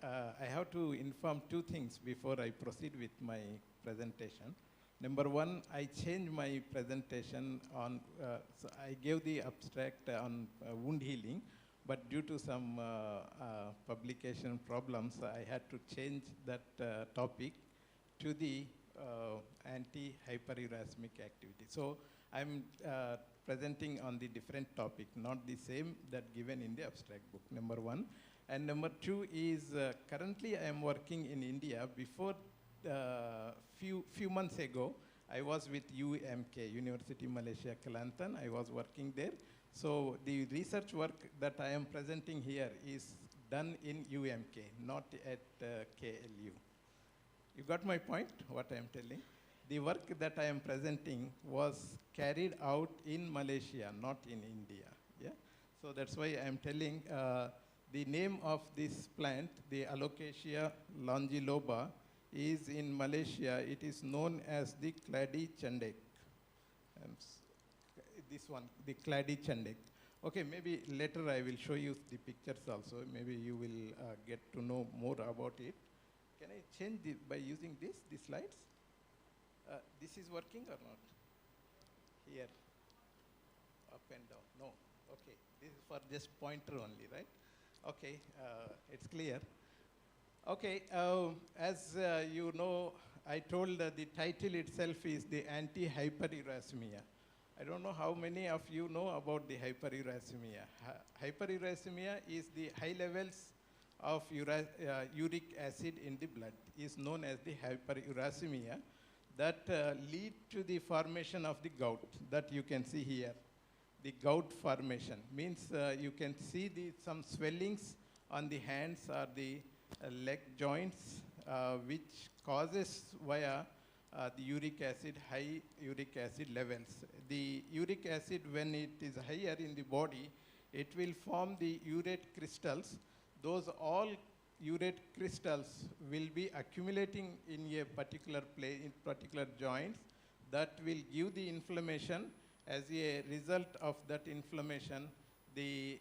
I have to inform two things before I proceed with my presentation. Number one, I changed my presentation on, so I gave the abstract on wound healing, but due to some publication problems, I had to change that topic to the anti-hyperuricemic activity. So I'm presenting on the different topic, not the same that given in the abstract book, number one. And number two is currently I am working in India. Before few months ago, I was with UMK, University Malaysia Kelantan. I was working there. So the research work that I am presenting here is done in UMK, not at KLU. You got my point, what I am telling? The work that I am presenting was carried out in Malaysia, not in India. Yeah? So that's why I am telling the name of this plant, the Alocasia longiloba, is in Malaysia. It is known as the clady chandek. This one, the clady chandek. Okay, maybe later I will show you the pictures also. Maybe you will get to know more about it. Can I change by using the slides? This is working or not? Here, up and down, no, okay. This is for just pointer only, right? Okay, it's clear. Okay, as you know, I told the title itself is the anti-hyperuricemia. I don't know how many of you know about the hyperuricemia. Hyperuricemia is the high levels of uric acid in the blood, is known as the hyperuricemia, that lead to the formation of the gout that you can see here. The gout formation means you can see some swellings on the hands or the leg joints, which causes via the uric acid, high uric acid levels. The uric acid, when it is higher in the body, it will form the urate crystals. Those all urate crystals will be accumulating in a particular place, in particular joints, that will give the inflammation. As a result of that inflammation, the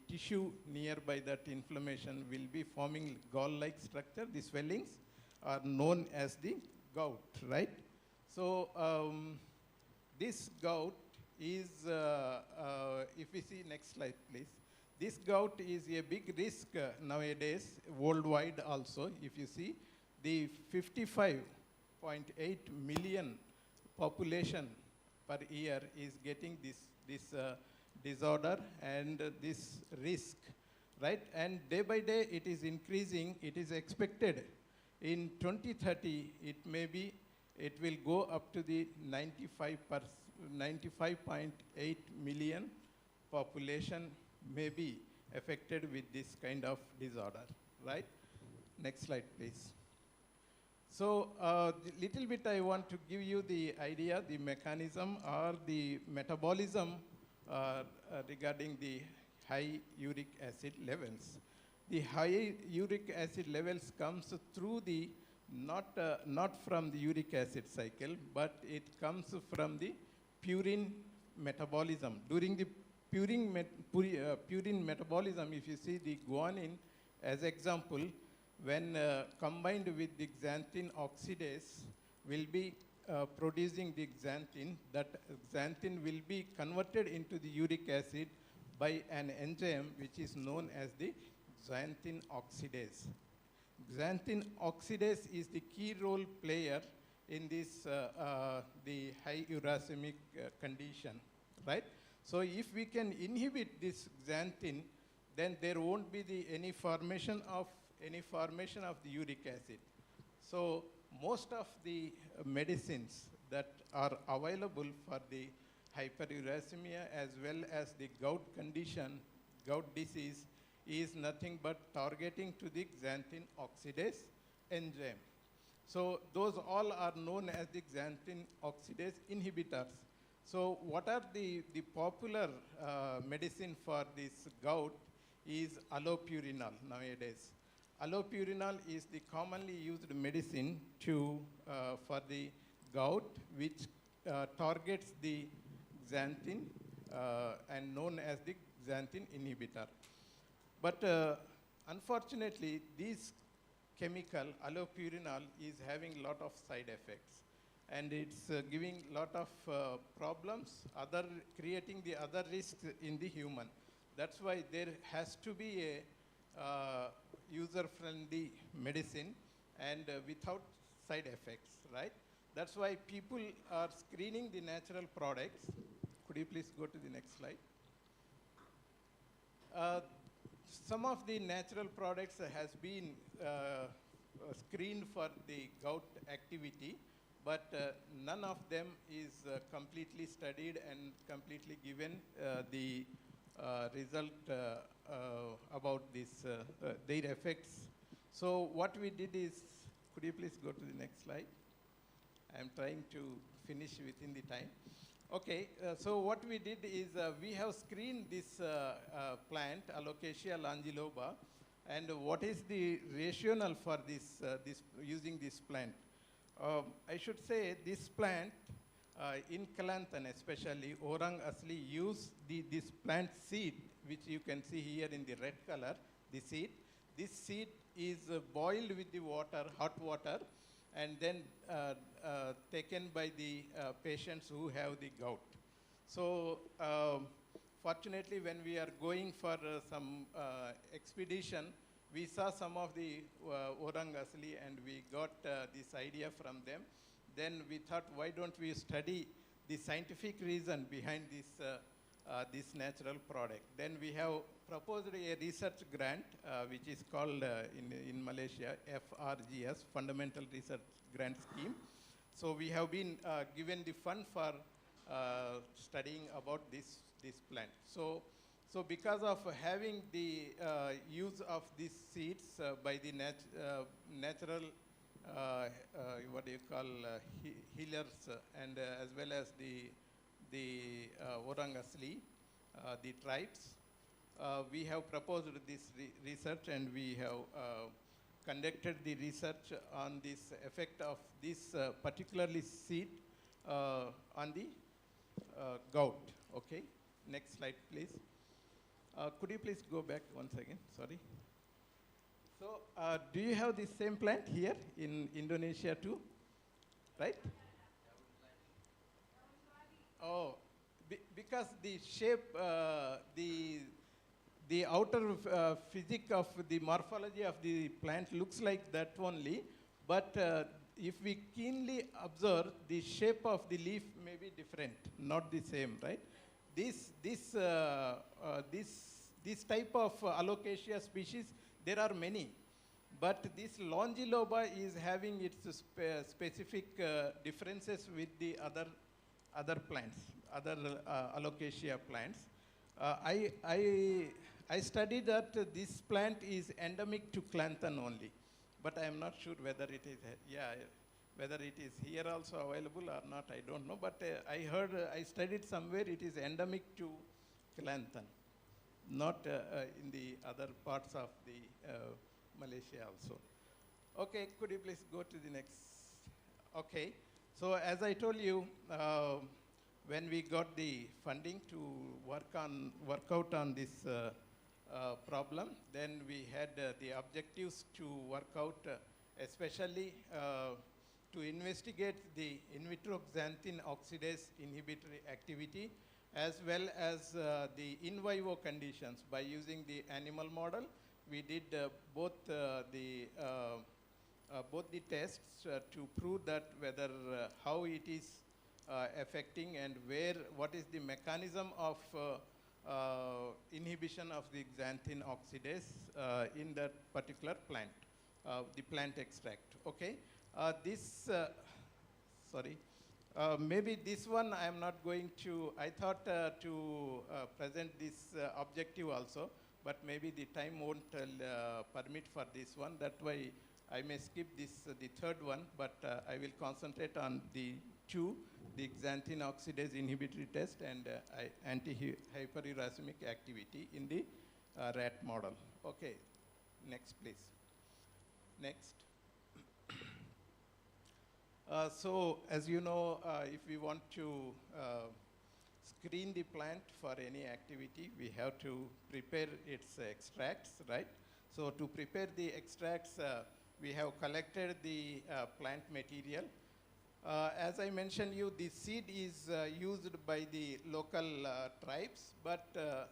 tissue nearby that inflammation will be forming gall-like structure. The swellings are known as the gout, right? So this gout is, if we see next slide, please. This gout is a big risk nowadays, worldwide also. If you see, the 55.8 million population per year is getting this disorder and this risk, right? And day by day it is increasing. It is expected in 2030, it will go up to the 95.8 million population may be affected with this kind of disorder, right? Next slide, please. So little bit I want to give you the idea, the mechanism or the metabolism regarding the high uric acid levels. The high uric acid levels comes through the, not from the uric acid cycle, but it comes from the purine metabolism. During the purine metabolism, if you see the guanine as example, when combined with the xanthine oxidase, will be producing the xanthine. That xanthine will be converted into the uric acid by an enzyme which is known as the xanthine oxidase. Xanthine oxidase is the key role player in this the high uracemic condition, right? So if we can inhibit this xanthine, then there won't be any formation of the uric acid. So most of the medicines that are available for the hyperuricemia as well as the gout condition, gout disease, is nothing but targeting to the xanthine oxidase enzyme. So those all are known as the xanthine oxidase inhibitors. So what are the popular medicine for this gout is allopurinol nowadays. Allopurinol is the commonly used medicine for the gout, which targets the xanthine and known as the xanthine inhibitor. But unfortunately, this chemical, allopurinol, is having a lot of side effects. And it's giving a lot of problems, creating the other risks in the human. That's why there has to be a user-friendly medicine and without side effects, right? That's why people are screening the natural products. Could you please go to the next slide? Some of the natural products has been screened for the gout activity, but none of them is completely studied and completely given the result about their effects. So what we did is, could you please go to the next slide? I'm trying to finish within the time. Okay, so what we did is we have screened this plant, Alocasia longiloba, and what is the rationale for using this plant? I should say this plant, in Kelantan especially, Orang Asli use this plant seed, which you can see here in the red color, the seed. This seed is boiled with the water, hot water, and then taken by the patients who have the gout. So fortunately, when we are going for some expedition, we saw some of the Orang Asli and we got this idea from them. Then we thought, why don't we study the scientific reason behind this natural product? Then we have proposed a research grant, which is called in Malaysia, FRGS, Fundamental Research Grant Scheme. So we have been given the fund for studying about this plant. So because of having the use of these seeds by the natural, what do you call, healers, and as well as the Orang Asli, the tribes, we have proposed this research, and we have conducted the research on this effect of this particularly seed on the gout. Okay, next slide, please. Could you please go back once again? Sorry. So, do you have the same plant here in Indonesia too? Right? Oh, because the shape, the outer physics of the morphology of the plant looks like that only, but if we keenly observe, the shape of the leaf may be different, not the same, right? This type of Alocasia species, there are many, but this longiloba is having its specific differences with the other plants, other Alocasia plants. I studied that this plant is endemic to Kelantan only, but I am not sure whether it is, whether it is here also available or not, I don't know. But I heard, I studied somewhere it is endemic to Kelantan, not in the other parts of the Malaysia also. Okay, could you please go to the next? Okay, so as I told you, when we got the funding to work out on this problem, then we had the objectives to work out, especially to investigate the in vitro xanthine oxidase inhibitory activity, as well as the in vivo conditions. By using the animal model, we did both the tests to prove that whether how it is affecting and what is the mechanism of inhibition of the xanthine oxidase in that particular plant, the plant extract. Okay, maybe this one I'm not going to, I thought to present this objective also, but maybe the time won't permit for this one. That's why I may skip this, the third one, but I will concentrate on the two, the xanthine oxidase inhibitory test and anti-hyperuricemic activity in the rat model. Okay, next please. Next. So as you know, if we want to screen the plant for any activity, we have to prepare its extracts, right? So to prepare the extracts, we have collected the plant material. As I mentioned you, the seed is used by the local tribes, but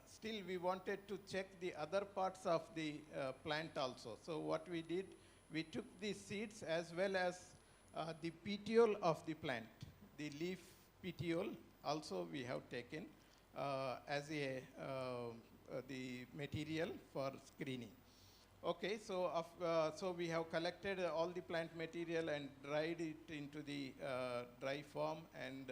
still we wanted to check the other parts of the plant also. So what we did, we took the seeds as well as the petiole of the plant, the leaf petiole also we have taken as a the material for screening. Okay, so so we have collected all the plant material and dried it into the dry form, and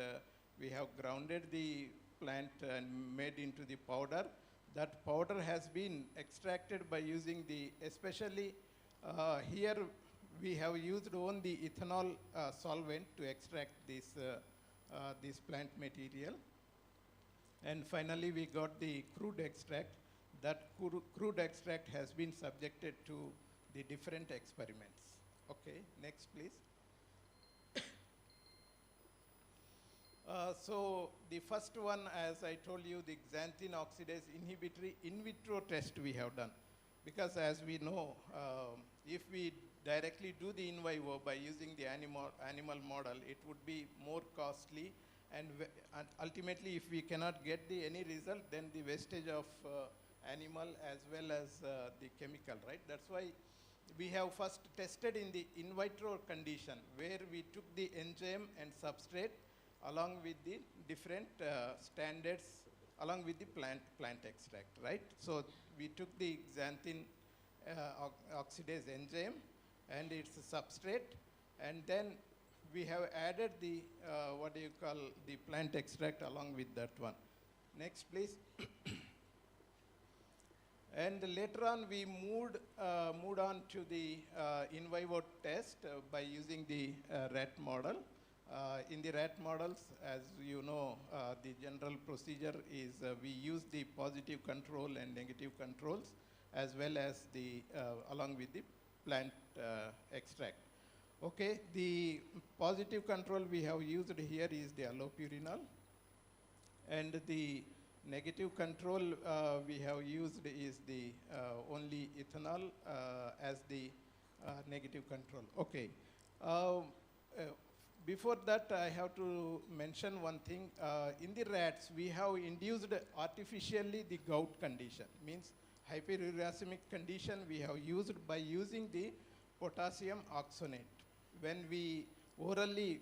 we have grounded the plant and made into the powder. That powder has been extracted by using the, especially here we have used only ethanol solvent to extract this plant material. And finally, we got the crude extract. That crude extract has been subjected to the different experiments. Okay, next please. So the first one, as I told you, the xanthine oxidase inhibitory in vitro test we have done. Because as we know, if we directly do the in vivo by using the animal model, it would be more costly, and ultimately if we cannot get any result, then the wastage of animal as well as the chemical, right? That's why we have first tested in the in vitro condition, where we took the enzyme and substrate along with the different standards, along with the plant extract, right? So we took the xanthine oxidase enzyme and its substrate, and then we have added the what do you call the plant extract along with that one. Next please. And later on we moved on to the in vivo test by using the rat model. In the rat models, as you know, the general procedure is we use the positive control and negative controls, as well as the along with the plant extract. Okay, the positive control we have used here is the allopurinol, and the negative control we have used is the only ethanol as the negative control. Okay. Before that, I have to mention one thing. In the rats, we have induced artificially the gout condition, means hyperuricemic condition we have used by using the potassium oxonate. When we orally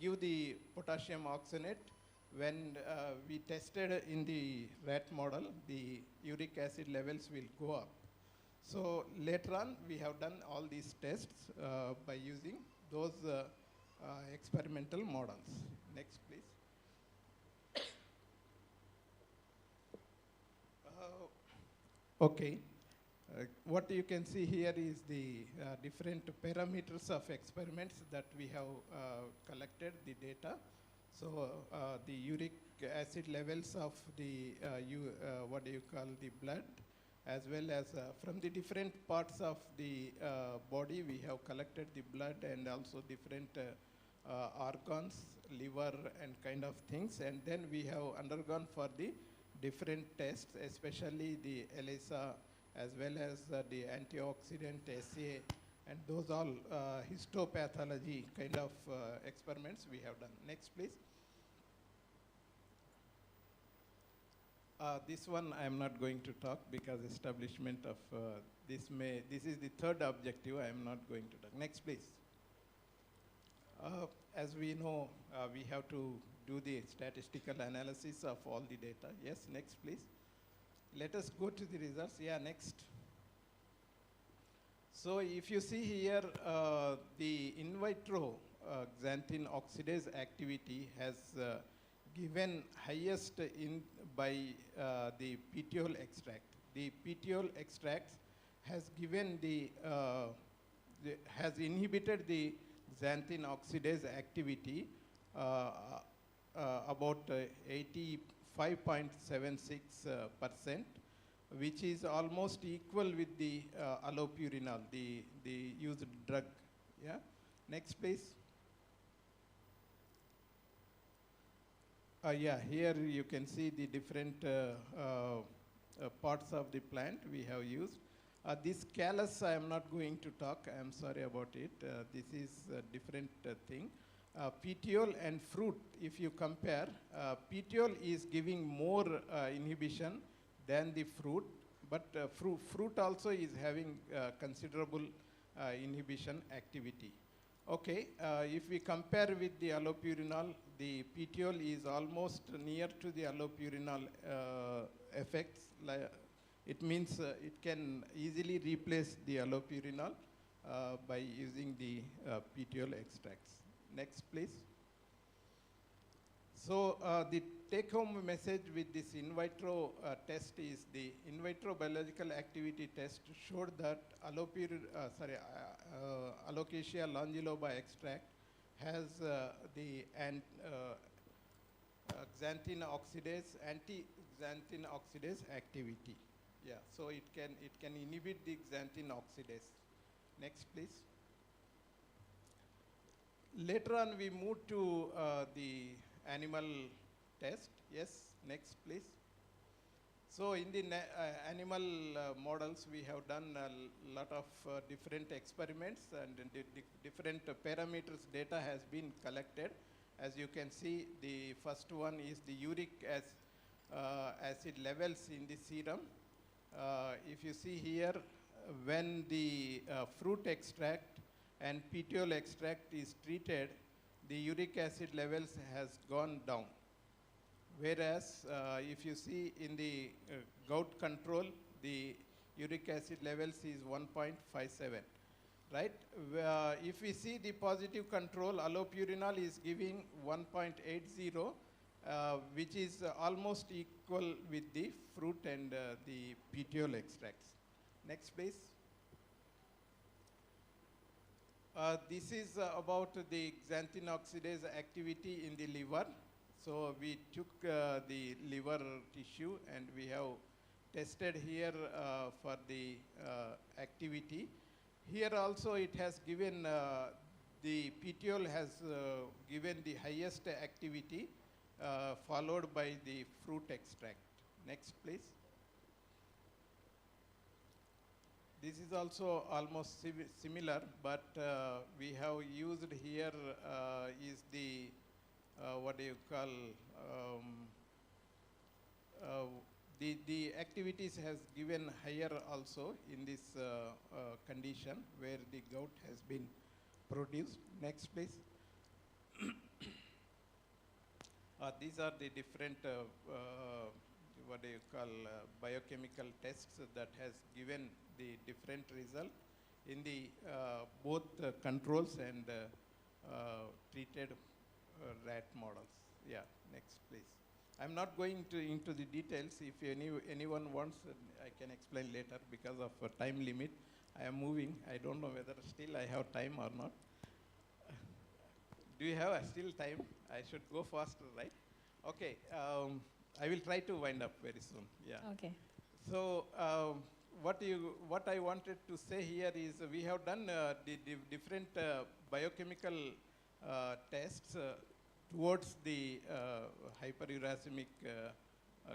give the potassium oxonate, when we tested in the rat model, the uric acid levels will go up. So later on, we have done all these tests by using those experimental models. Next, please. Okay. What you can see here is the different parameters of experiments that we have collected the data. So the uric acid levels of the what do you call the blood, as well as from the different parts of the body, we have collected the blood and also different organs, liver and kind of things, and then we have undergone for the different tests, especially the ELISA as well as the antioxidant assay, and those all histopathology kind of experiments we have done. Next, please. This one I am not going to talk because establishment of this is the third objective. I am not going to talk. Next, please. As we know, we have to do the statistical analysis of all the data. Yes, next, please. Let us go to the results. Yeah, next. So if you see here, the in vitro xanthine oxidase activity has given highest in by the petiole extract. The petiole extract has given has inhibited the xanthine oxidase activity about 85.76%, which is almost equal with the allopurinol, the used drug. Yeah. Next, please. Yeah, here you can see the different parts of the plant we have used. This callus I am not going to talk, I am sorry about it. This is a different thing. Petiole and fruit, if you compare, petiole is giving more inhibition than the fruit, but fruit also is having considerable inhibition activity. Okay, if we compare with the allopurinol, the petiole is almost near to the allopurinol effects. It means it can easily replace the allopurinol by using the petiole extracts. Next, please. So the take-home message with this in vitro test is the in vitro biological activity test showed that Alocasia longiloba extract has the xanthine oxidase, anti-xanthine oxidase activity. Yeah, so it can inhibit the xanthine oxidase. Next, please. Later on, we moved to the animal test. Yes, next, please. So in the animal models, we have done a lot of different experiments, and different parameters data has been collected. As you can see, the first one is the uric acid levels in the serum. If you see here, when the fruit extract and petiole extract is treated, the uric acid levels has gone down. Whereas if you see in the gout control, the uric acid levels is 1.57, right? If we see the positive control, allopurinol is giving 1.80, which is almost equal with the fruit and the petiole extracts. Next, please. This is about the xanthine oxidase activity in the liver. So we took the liver tissue and we have tested here for the activity. Here also it has given, the petiole has given the highest activity, followed by the fruit extract. Next, please. This is also almost similar, but we have used here is the what do you call, the activities has given higher also in this condition where the gout has been produced. Next, please. These are the different what do you call, biochemical tests that has given the different result in the both controls and treated rat models. Yeah, next, please. I'm not going into the details. If anyone wants, I can explain later because of a time limit. I am moving. I don't know whether still I have time or not. Do you have still time? I should go faster, right? Okay. I will try to wind up very soon. Yeah. Okay. So what I wanted to say here is we have done the different biochemical tests towards the hyperuricemic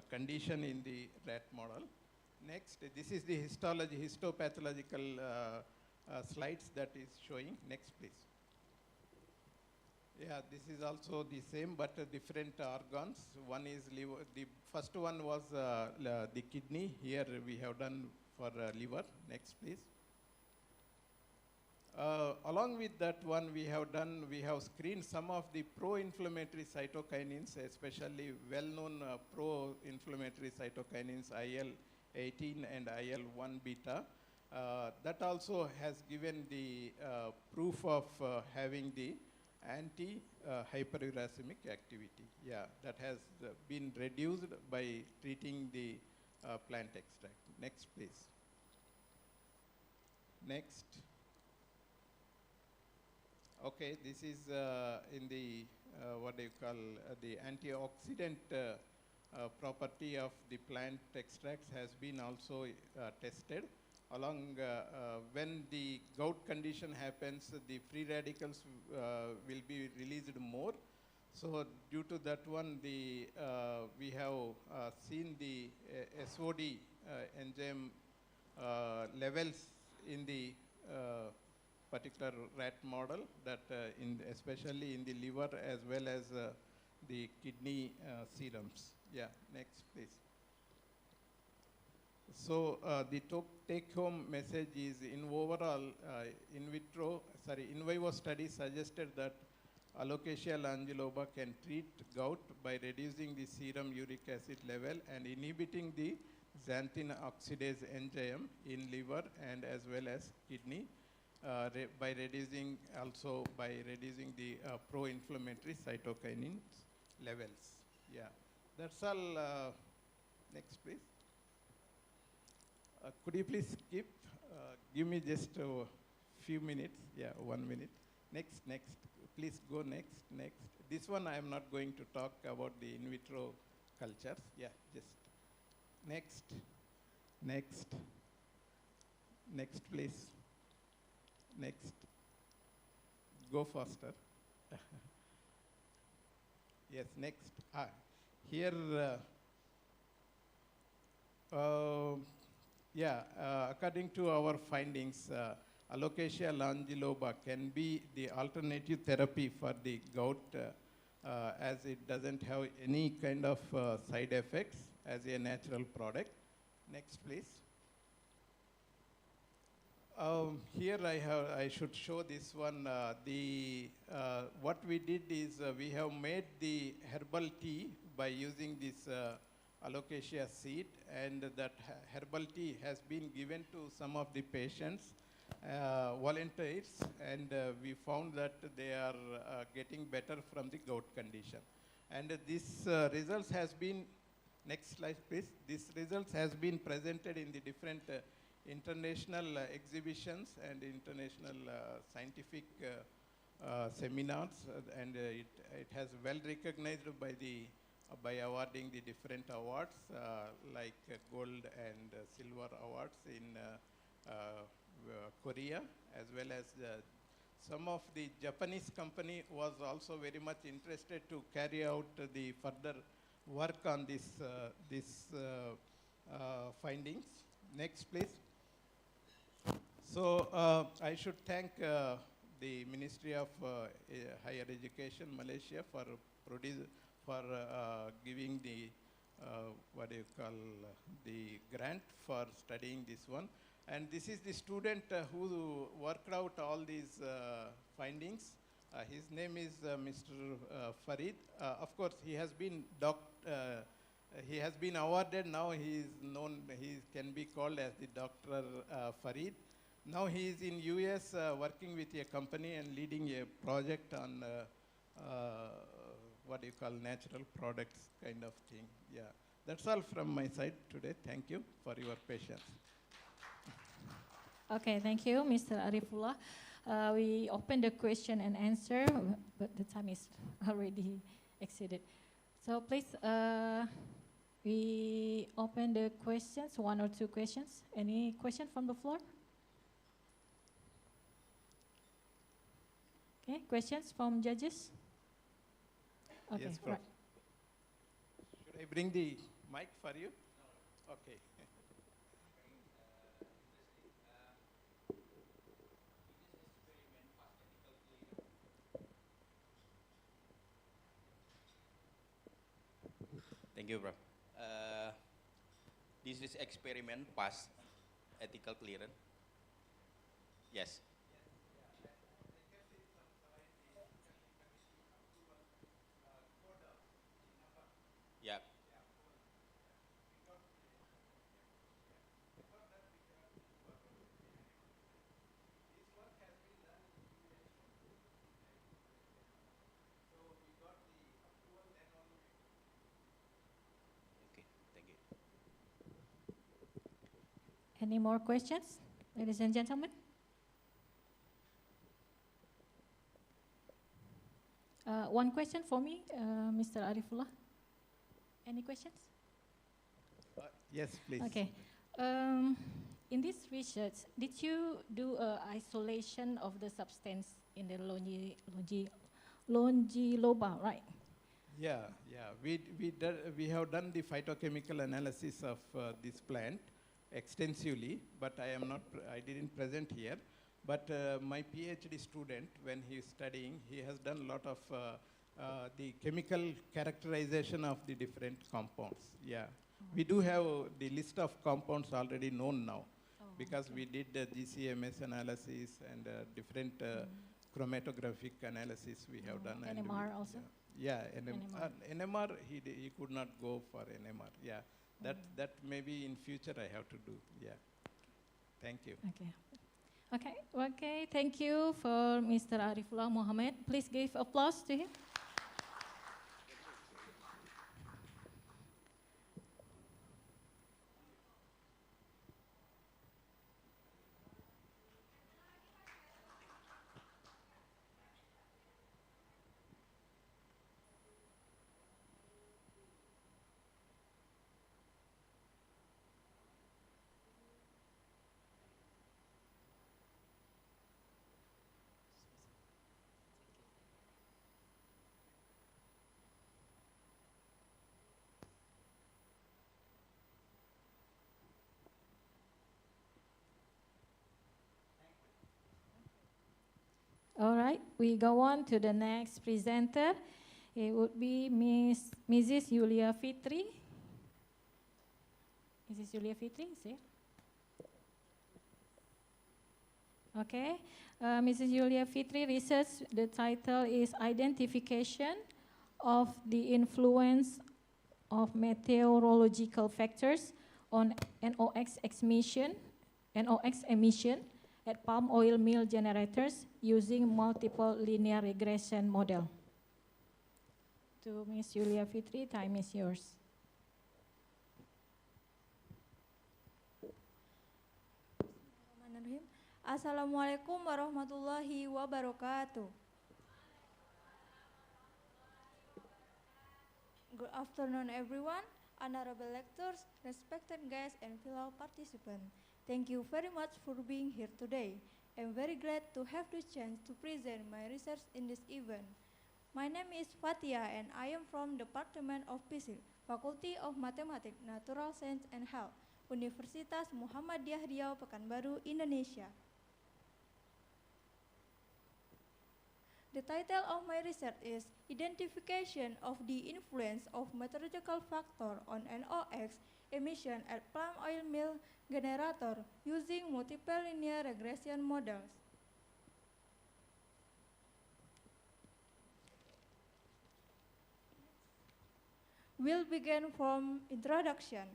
condition in the rat model. Next, this is the histopathological slides that is showing. Next, please. Yeah, this is also the same, but different organs. One is liver. The first one was the kidney. Here we have done for liver. Next, please. Along with that one, we have screened some of the pro-inflammatory cytokinins, especially well-known pro-inflammatory cytokinins, IL-18 and IL-1 beta. That also has given the proof of having the anti-hyperuricemic activity. Yeah, that has been reduced by treating the plant extract. Next, please. Next. Okay, this is in the what do you call the antioxidant property of the plant extracts has been also tested. Along when the gout condition happens, the free radicals will be released more. So due to that one, the we have seen the SOD enzyme levels in the particular rat model, that especially in the liver as well as the kidney serums. Yeah, next please. So the take-home message is, in overall in vivo study suggested that alocasia languloba can treat gout by reducing the serum uric acid level and inhibiting the xanthine oxidase enzyme in liver and as well as kidney by reducing the pro-inflammatory cytokinin levels. Yeah, that's all. Next, please. Could you please skip? Give me just a few minutes. Yeah, 1 minute. Next. Please go next. This one I am not going to talk about the in vitro cultures. Yeah, just next, please. Next. Go faster. Yes, next. Here, according to our findings, alocasia languloba can be the alternative therapy for the gout as it doesn't have any kind of side effects as a natural product. Next, please. Here I should show this one. What we did is we have made the herbal tea by using this alocasia seed, and that herbal tea has been given to some of the patients, volunteers, and we found that they are getting better from the gout condition. And this results has been, next slide please, this results has been presented in the different international exhibitions and international scientific seminars, and it has well recognized by awarding the different awards like gold and silver awards in Korea, as well as some of the Japanese company was also very much interested to carry out the further work on this findings. Next, please. So I should thank the Ministry of Higher Education, Malaysia, for giving the the grant for studying this one. And this is the student who worked out all these findings. His name is Mr. Farid. Of course, he has been awarded. Now he is known. He can be called as the Dr. Farid. Now he is in US working with a company and leading a project on natural products kind of thing. Yeah, that's all from my side today. Thank you for your patience. Okay, thank you, Mr. Arifullah. We open the question and answer, but the time is already exceeded. So please, we open the questions, 1 or 2 questions. Any question from the floor? Okay, questions from judges? Okay, yes, right. Should I bring the mic for you? Okay. Thank you, bro. This is experiment past ethical clearance. Yes. Yeah. Any more questions, ladies and gentlemen? One question for me, Mr. Arifullah. Any questions? Yes, please. Okay. In this research, did you do isolation of the substance in the longiloba, right? Yeah. We have done the phytochemical analysis of this plant extensively, but I didn't present here. But my PhD student, when he is studying, he has done a lot of the chemical characterization of the different compounds. Yeah. We do have the list of compounds already known now, because we did the GCMS analysis and different chromatographic analysis we have done. And NMR also? Yeah, NMR, he could not go for NMR. Yeah, that maybe in future I have to do. Yeah. Thank you. Okay, thank you for Mr. Arifullah Mohammed. Please give applause to him. All right, we go on to the next presenter. It would be Mrs. Yulia Fitri. Mrs. Yulia Fitri is here. Okay, Mrs. Yulia Fitri research, the title is Identification of the Influence of Meteorological Factors on NOx emission at palm oil mill generators using multiple linear regression model. To Ms. Yulia Fitri, time is yours. Assalamualaikum warahmatullahi wabarakatuh. Good afternoon, everyone, honorable lectors, respected guests, and fellow participants. Thank you very much for being here today. I'm very glad to have the chance to present my research in this event. My name is Fatia, and I am from Department of Physics, Faculty of Mathematics, Natural Science, and Health, Universitas Muhammadiyah Riau, Pekanbaru, Indonesia. The title of my research is Identification of the Influence of Meteorological Factor on NOx emission at palm oil mill generator using multiple linear regression models. We'll begin from introduction.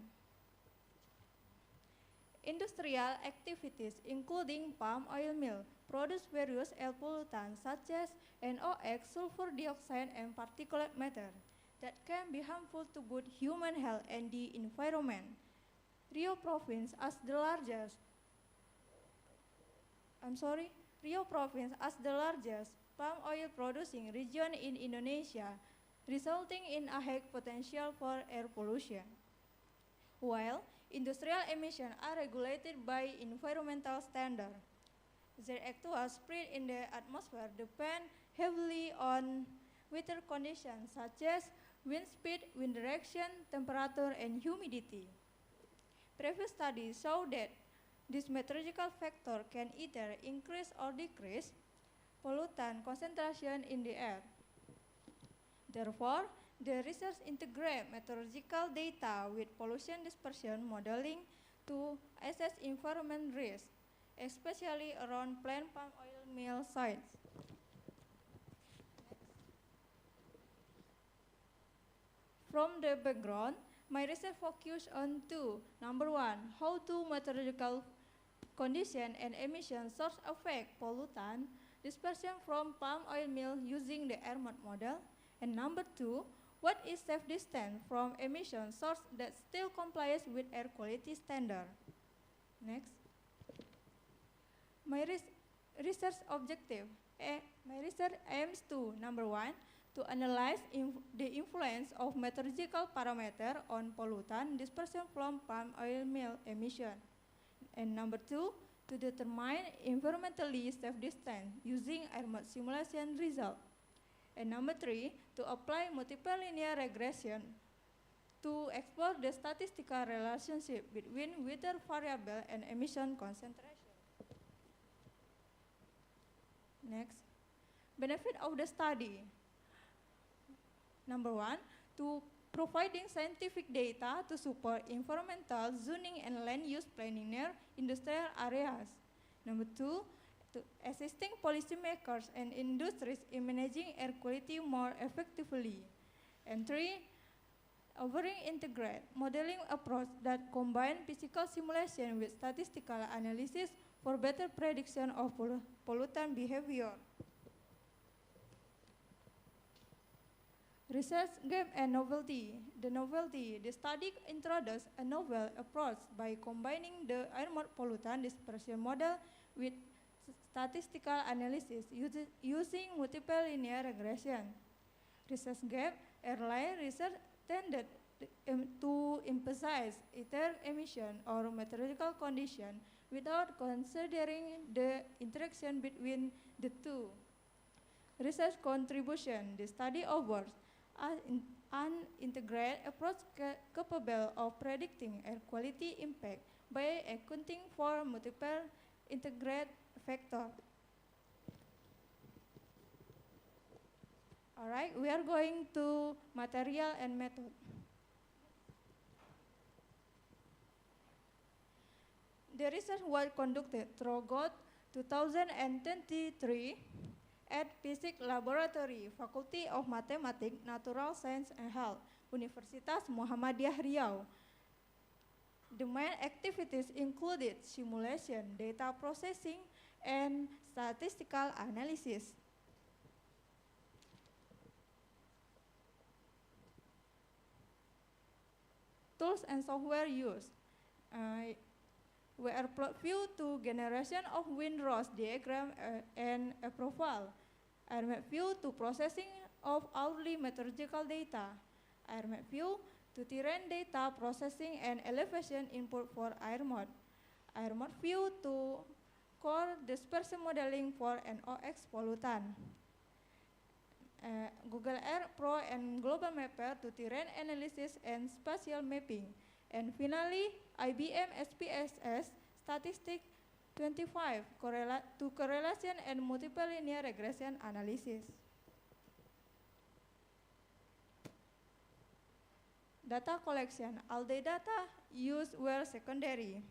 Industrial activities, including palm oil mill, produce various air pollutants such as NOx, sulfur dioxide, and particulate matter that can be harmful to both human health and the environment. Riau Province as the largest palm oil producing region in Indonesia, resulting in a high potential for air pollution. While industrial emissions are regulated by environmental standards, their actual spread in the atmosphere depend heavily on weather conditions such as wind speed, wind direction, temperature, and humidity. Previous studies show that this meteorological factor can either increase or decrease pollutant concentration in the air. Therefore, the research integrates meteorological data with pollution dispersion modeling to assess environment risk, especially around planned palm oil mill sites. From the background, my research focused on two. Number one, how do meteorological condition and emission source affect pollutant dispersion from palm oil mill using the AirMod model. And number two, what is safe distance from emission source that still complies with air quality standard? Next. My research objective. My research aims to, number one, to analyze the influence of metallurgical parameter on pollutant dispersion from palm oil mill emission. And number two, to determine environmentally safe distance using air mud simulation result. And number three, to apply multiple linear regression to explore the statistical relationship between weather variable and emission concentration. Next, benefit of the study. Number one, to providing scientific data to support environmental zoning and land use planning near industrial areas. Number two, to assisting policymakers and industries in managing air quality more effectively. And three, offering integrated modeling approach that combine physical simulation with statistical analysis for better prediction of pollutant behavior. Research gap and novelty. The study introduced a novel approach by combining the air mud pollutant dispersion model with statistical analysis using multiple linear regression. Research gap airline research tended to emphasize ether emission or meteorological condition without considering the interaction between the two. Research contribution. The study offers an integrated approach capable of predicting air quality impact by accounting for multiple integrated factors. All right, we are going to material and method. The research was conducted throughout 2023 at Physics Laboratory, Faculty of Mathematics, Natural Science and Health, Universitas Muhammadiyah Riau. The main activities included simulation, data processing, and statistical analysis. Tools and software used. Were plot view to generation of windrows diagram and a profile. AirMap view to processing of hourly meteorological data. AirMap view to terrain data processing and elevation input for AirMod. AirMod view to core dispersion modeling for NOx pollutant. Google Earth Pro and Global Mapper to terrain analysis and spatial mapping. And finally, IBM SPSS Statistic 25 to correlation and multiple linear regression analysis. Data collection. All the data used were secondary.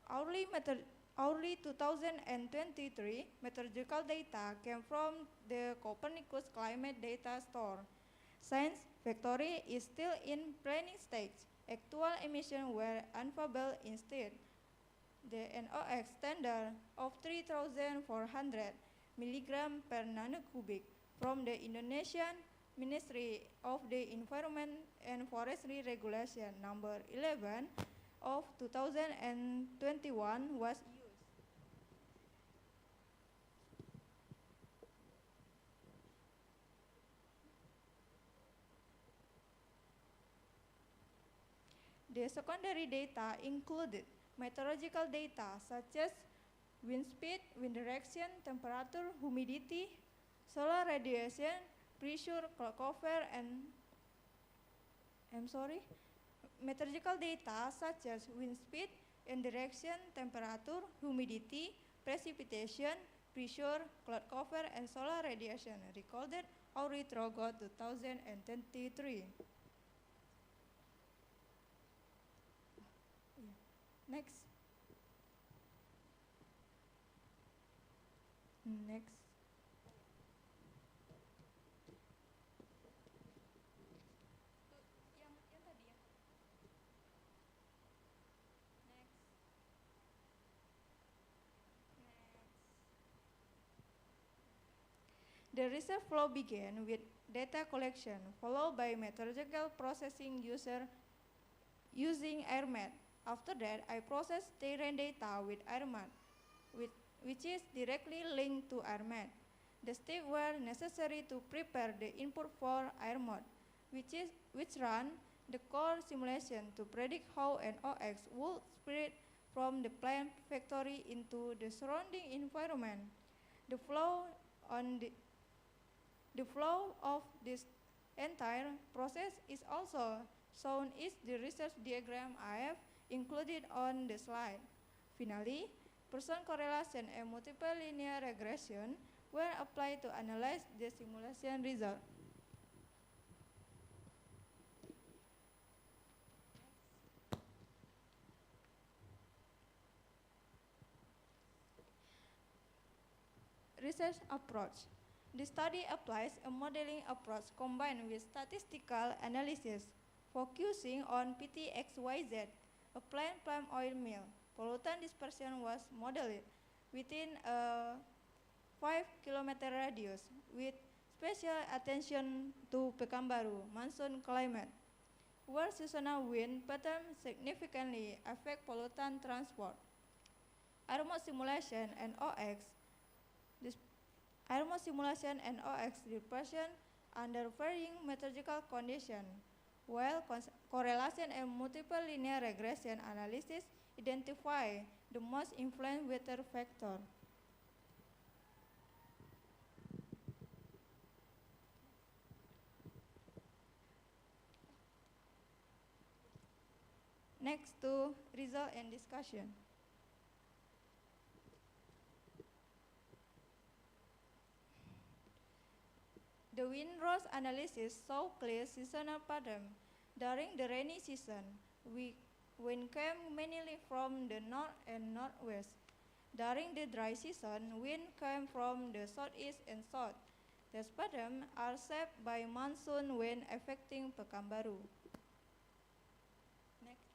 Early 2023 meteorological data came from the Copernicus Climate Data Store. Science Factory is still in planning stage. Actual emissions were unavailable instead. The NOx standard of 3,400 milligram per nanocubic from the Indonesian Ministry of the Environment and Forestry Regulation number 11 of 2021 was used. The secondary data included meteorological data such as wind speed, wind direction, temperature, humidity, solar radiation, pressure, cloud cover, and meteorological data such as wind speed and direction, temperature, humidity, precipitation, pressure, cloud cover, and solar radiation recorded only throughout 2023. Next. The research flow began with data collection, followed by meteorological processing using AirMap. After that, I process terrain data with AirMat, which is directly linked to AirMat. The steps were necessary to prepare the input for AirMat, which run the core simulation to predict how NOx would spread from the plant factory into the surrounding environment. The flow of this entire process is also shown in the research diagram I have included on the slide. Finally, Poisson correlation and multiple linear regression were applied to analyze the simulation result. Research approach. The study applies a modeling approach combined with statistical analysis, focusing on PTXYZ, a plant palm oil mill. Pollutant dispersion was modeled within a 5-kilometer radius, with special attention to Pekanbaru monsoon climate, where seasonal wind patterns significantly affect pollutant transport. AirMat simulation and OX dispersion under varying meteorological conditions, while correlation and multiple linear regression analysis identify the most influential weather factor. Next to result and discussion. The windrows analysis show clear seasonal pattern. During the rainy season, wind came mainly from the north and northwest. During the dry season, wind came from the southeast and south. These patterns are shaped by monsoon wind affecting Pekanbaru. Next.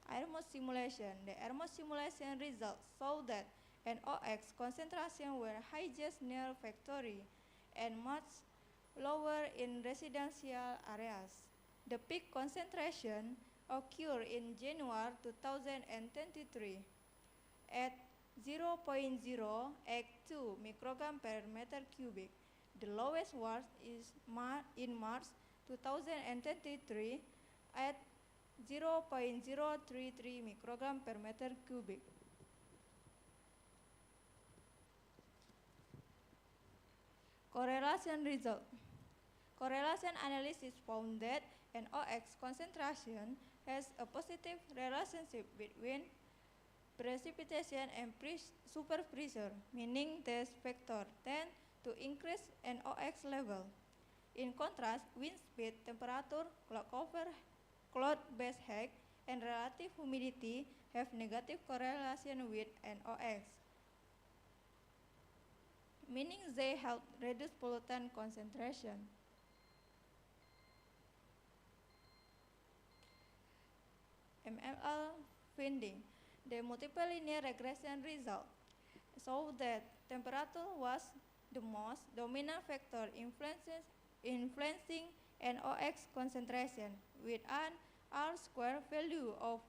AirMat simulation. The AirMat simulation results show that NOx concentration were highest near factory and much lower in residential areas. The peak concentration occurred in January 2023 at 0.082 microgram per meter cubic. The lowest was in March 2023 at 0.033 microgram per meter cubic. Correlation result. Correlation analysis found that NOx concentration has a positive relationship between precipitation and super pressure, meaning these factors tend to increase NOx level. In contrast, wind speed, temperature, cloud cover, cloud base height, and relative humidity have negative correlation with NOx, meaning they help reduce pollutant concentration. MLL finding. The multiple linear regression result show that temperature was the most dominant factor influencing NOx concentration with an R-square value of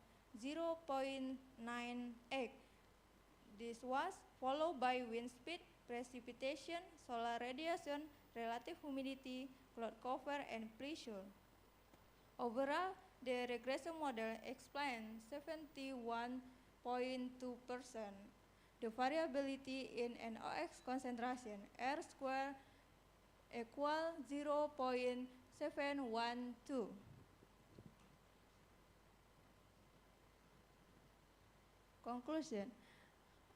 0.98. This was followed by wind speed, precipitation, solar radiation, relative humidity, cloud cover, and pressure. Overall, the regression model explains 71.2% the variability in NOx concentration, R square equal 0.712. Conclusion.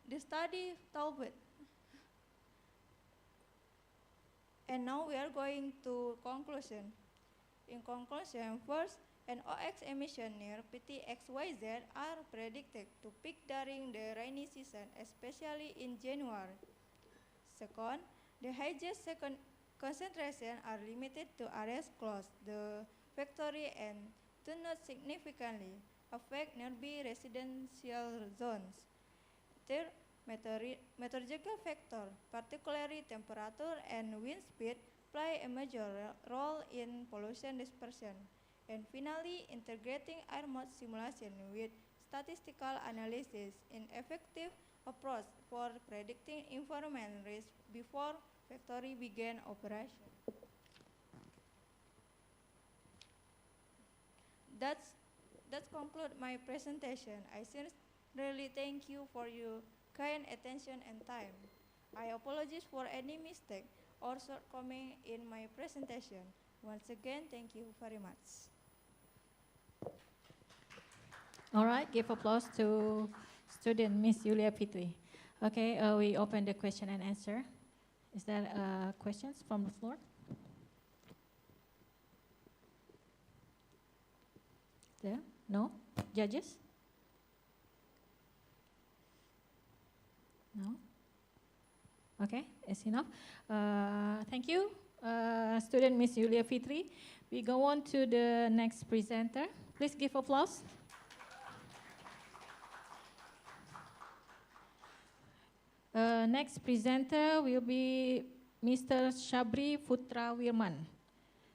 The study told. And now we are going to conclusion. In conclusion, first, NOx emission near PTXYZ are predicted to peak during the rainy season, especially in January. Second, the highest concentration are limited to areas close to the factory and do not significantly affect nearby residential zones. Third, meteorological factors, particularly temperature and wind speed, play a major role in pollution dispersion. And finally, integrating air mode simulation with statistical analysis in effective approach for predicting environment risk before factory begin operation. That's conclude my presentation. I sincerely thank you for your kind attention and time. I apologize for any mistake or shortcoming in my presentation. Once again, thank you very much. All right, give applause to student Miss Yulia Fitri. Okay, we open the question and answer. Is there questions from the floor? There? No? Judges? No? Okay, it's enough. Thank you, student Miss Yulia Fitri. We go on to the next presenter. Please give applause. Next presenter will be Mr. Shabri Putra Wirman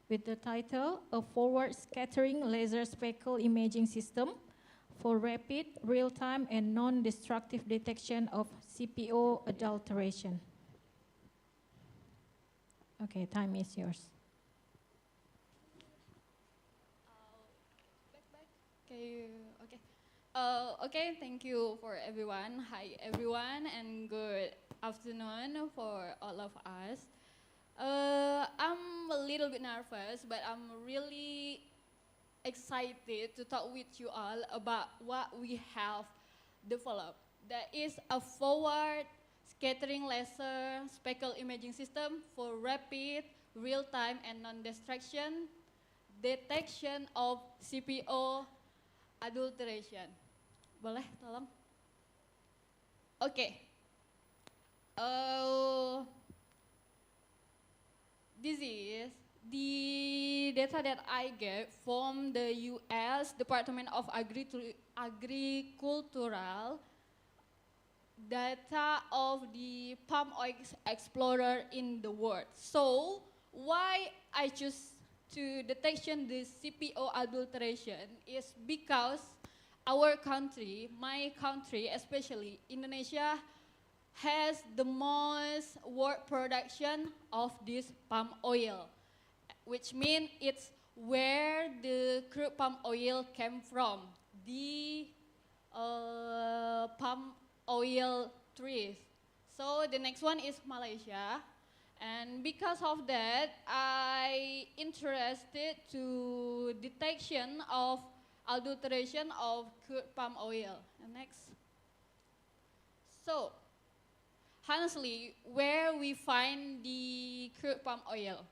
with the title, A Forward Scattering Laser Speckle Imaging System for Rapid, Real-Time, and Non-Destructive Detection of CPO Adulteration. Okay, time is yours. Okay. Okay, thank you for everyone. Hi everyone, and good afternoon for all of us. I'm a little bit nervous, but I'm really excited to talk with you all about what we have developed. That is a forward scattering laser speckle imaging system for rapid, real-time, and non-destruction detection of CPO adulteration. Boleh tolong? Okay. This is the data that I get from the U.S. Department of Agricultural data of the palm oil explorer in the world. So why I choose to detection the CPO adulteration is because our country, my country, especially Indonesia, has the most world production of this palm oil, which means it's where the crude palm oil came from, the palm oil trees. So the next one is Malaysia, and because of that, I interested to detection of adulteration of crude palm oil. And next. So, honestly, where we find the crude palm oil?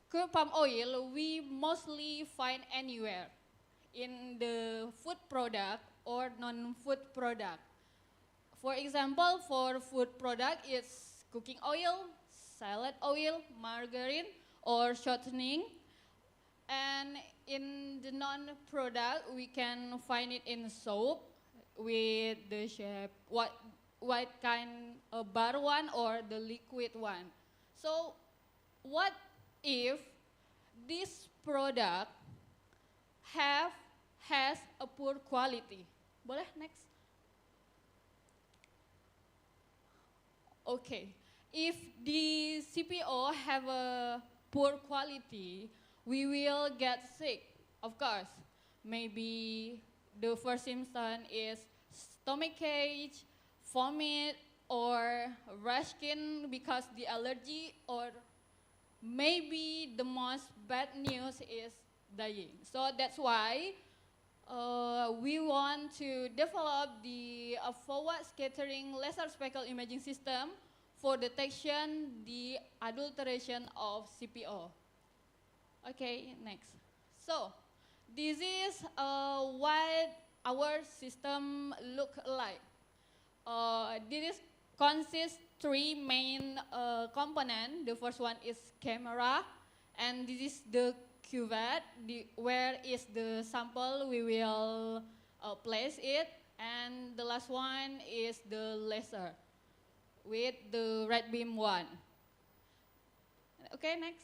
Crude palm oil we mostly find anywhere in the food product or non-food product. For example, for food product, it's cooking oil, salad oil, margarine, or shortening. And in the non-product, we can find it in soap with the shape, what kind of bar one or the liquid one. So what if this product has a poor quality? Boleh next? Okay, if the CPO have a poor quality, we will get sick, of course. Maybe the first symptom is stomachache, vomit, or rash skin because the allergy, or maybe the most bad news is dying. So that's why we want to develop the forward scattering laser speckle imaging system for detection the adulteration of CPO. Okay, next. So, this is what our system look like. This consists three main components. The first one is camera, and this is the cuvette, where is the sample we will place it, and the last one is the laser with the red beam one. Okay, next.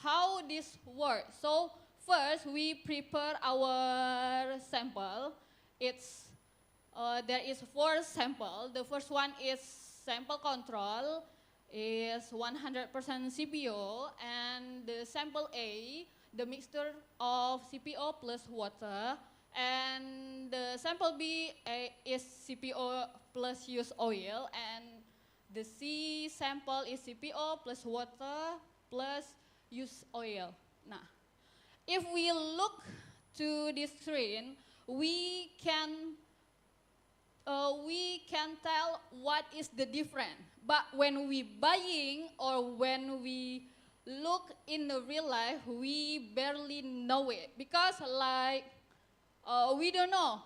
How this works? So first we prepare our sample. There is 4 sample. The first one is sample control, is 100% CPO, and the sample A, the mixture of CPO plus water, and the sample B is CPO plus used oil, and the C sample is CPO plus water plus used oil. Nah, if we look to this screen, we can tell what is the difference. But when we buying or when we look in the real life, we barely know it, because we don't know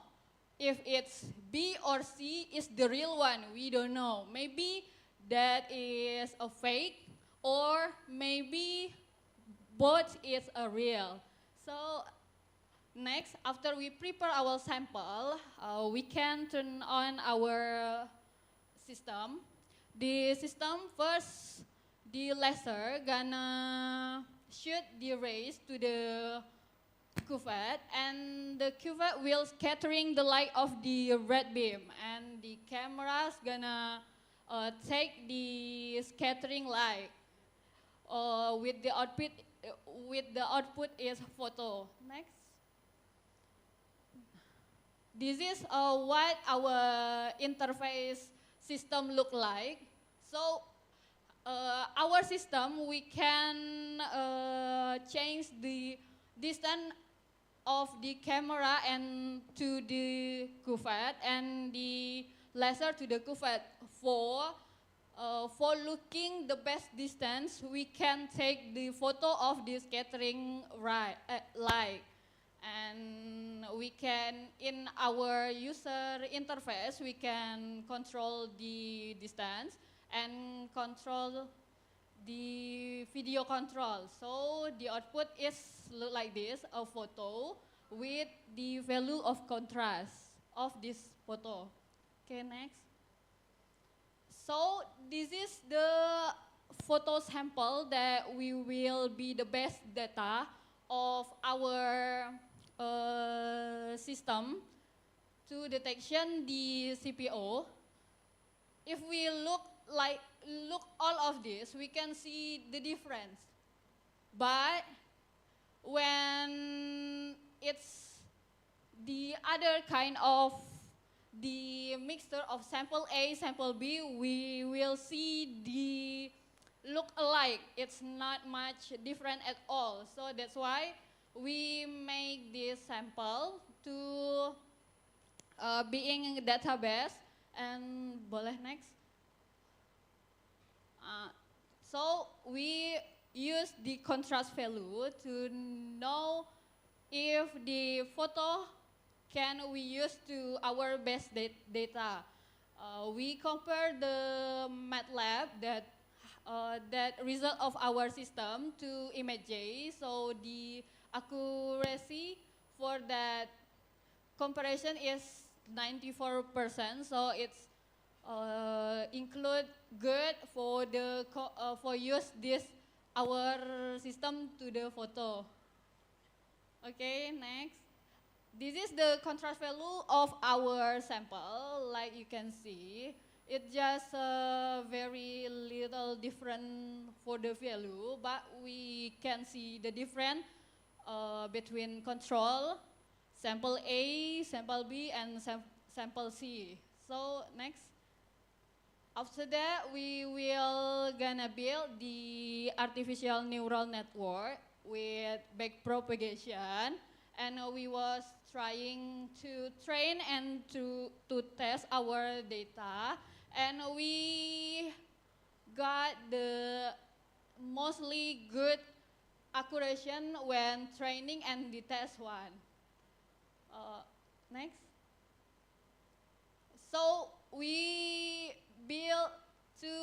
if it's B or C is the real one. We don't know. Maybe that is a fake, or maybe both is a real. So next, after we prepare our sample, we can turn on our system. The system first, the laser gonna shoot the rays to the cuvette, and the cuvette will scattering the light of the red beam, and the camera's gonna take the scattering light with the output is photo. Next. This is what our interface system look like. So our system, we can change the distance of the camera and to the cuvette, and the laser to the cuvette. For looking the best distance, we can take the photo of the scattering light. And we can, in our user interface, we can control the distance and control the video control. So the output is look like this, a photo with the value of contrast of this photo. Okay, next. So this is the photo sample that we will be the best data of our system to detection the CPO. If we look all of this, we can see the difference. But when it's the other kind of the mixture of sample A, sample B, we will see the look alike. It's not much different at all. So that's why we make this sample to being database. And boleh next. So we use the contrast value to know if the photo can we use to our best data. We compare the MATLAB that result of our system to ImageJ. So the accuracy for that comparison is 94%. So it's include good for the for use this our system to the photo. Okay, next. This is the contrast value of our sample. Like you can see, it just very little different for the value, but we can see the difference between control, sample A, sample B, and sample C. So next. After that, we will gonna build the artificial neural network with backpropagation, and we was trying to train and to test our data, and we got the mostly good accuracy when training and the test one. Next. So we build to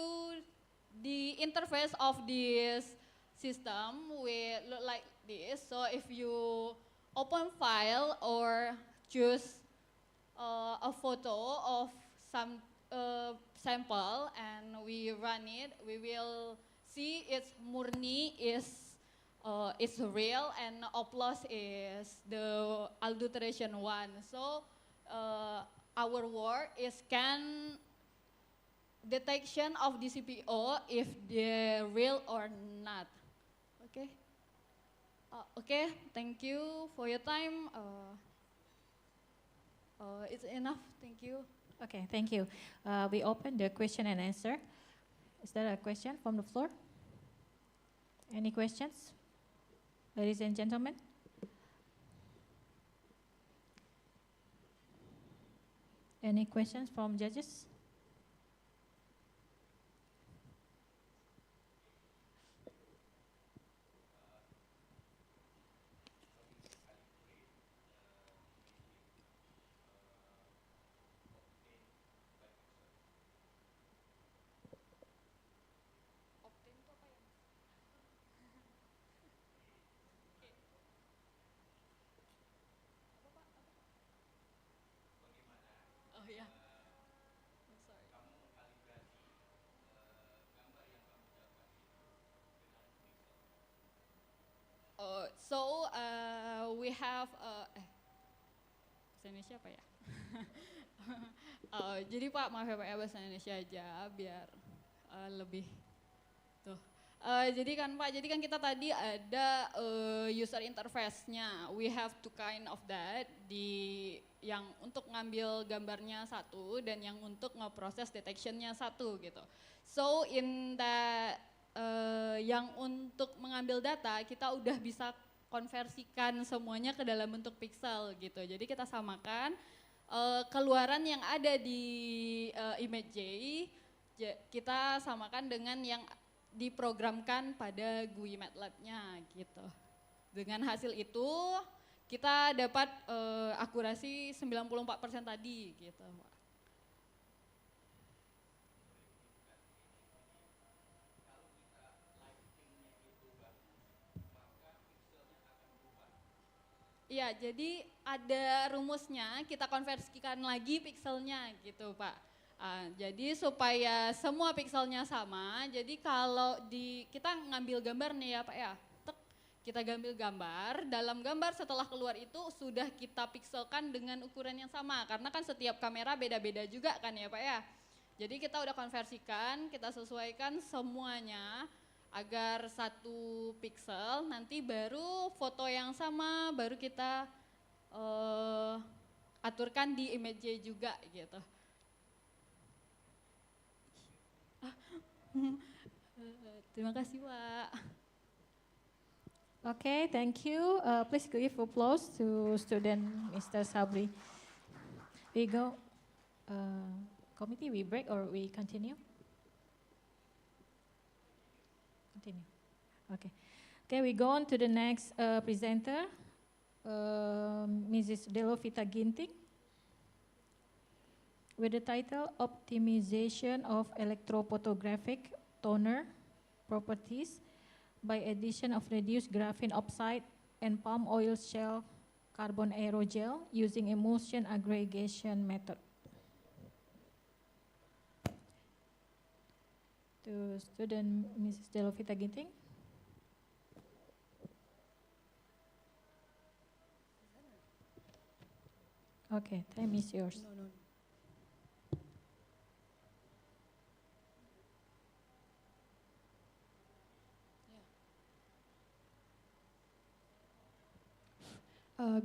the interface of this system will look like this. So if you open file or choose a photo of some sample and we run it, we will see it's murni is it's real, and applause is the adulteration one. So our work is can detection of the CPO if they're real or not. Okay. Okay, thank you for your time. It's enough, thank you. Okay, thank you. We open the question and answer. Is there a question from the floor? Any questions? Ladies and gentlemen? Any questions from judges? Oh ya. We have bahasa Indonesia apa ya? Jadi Pak, maaf ya Pak ya, bahasa Indonesia aja biar lebih tuh. Jadi kan Pak, jadi kan kita tadi ada user interface-nya. We have two kind of that, di yang untuk ngambil gambarnya satu dan yang untuk ngeproses detection-nya satu gitu. So in that yang untuk mengambil data kita udah bisa konversikan semuanya ke dalam bentuk pixel gitu. Jadi kita samakan keluaran yang ada di image J, kita samakan dengan yang diprogramkan pada GUI MATLAB-nya gitu. Dengan hasil itu kita dapat akurasi 94% tadi gitu. Iya, jadi ada rumusnya, kita konversikan lagi pixelnya gitu Pak. Jadi supaya semua pixelnya sama, jadi kalau kita ngambil gambar nih ya Pak ya, kita ambil gambar, dalam gambar setelah keluar itu sudah kita pixelkan dengan ukuran yang sama, karena kan setiap kamera beda-beda juga kan ya Pak ya. Jadi kita udah konversikan, kita sesuaikan semuanya, agar satu pixel, nanti baru foto yang sama baru kita aturkan di image juga gitu. Terima kasih Pak. Okay, thank you. Please give applause to student Mr. Sabri. We go, committee, we break or we continue? Continue. Okay. Okay, we go on to the next presenter, Mrs. Delovita Ginting, with the title Optimization of Electrophotographic Toner Properties by addition of reduced graphene oxide and palm oil shell carbon aerogel using emulsion aggregation method. To student Mrs. Delovita Ginting. Okay, time is yours. No.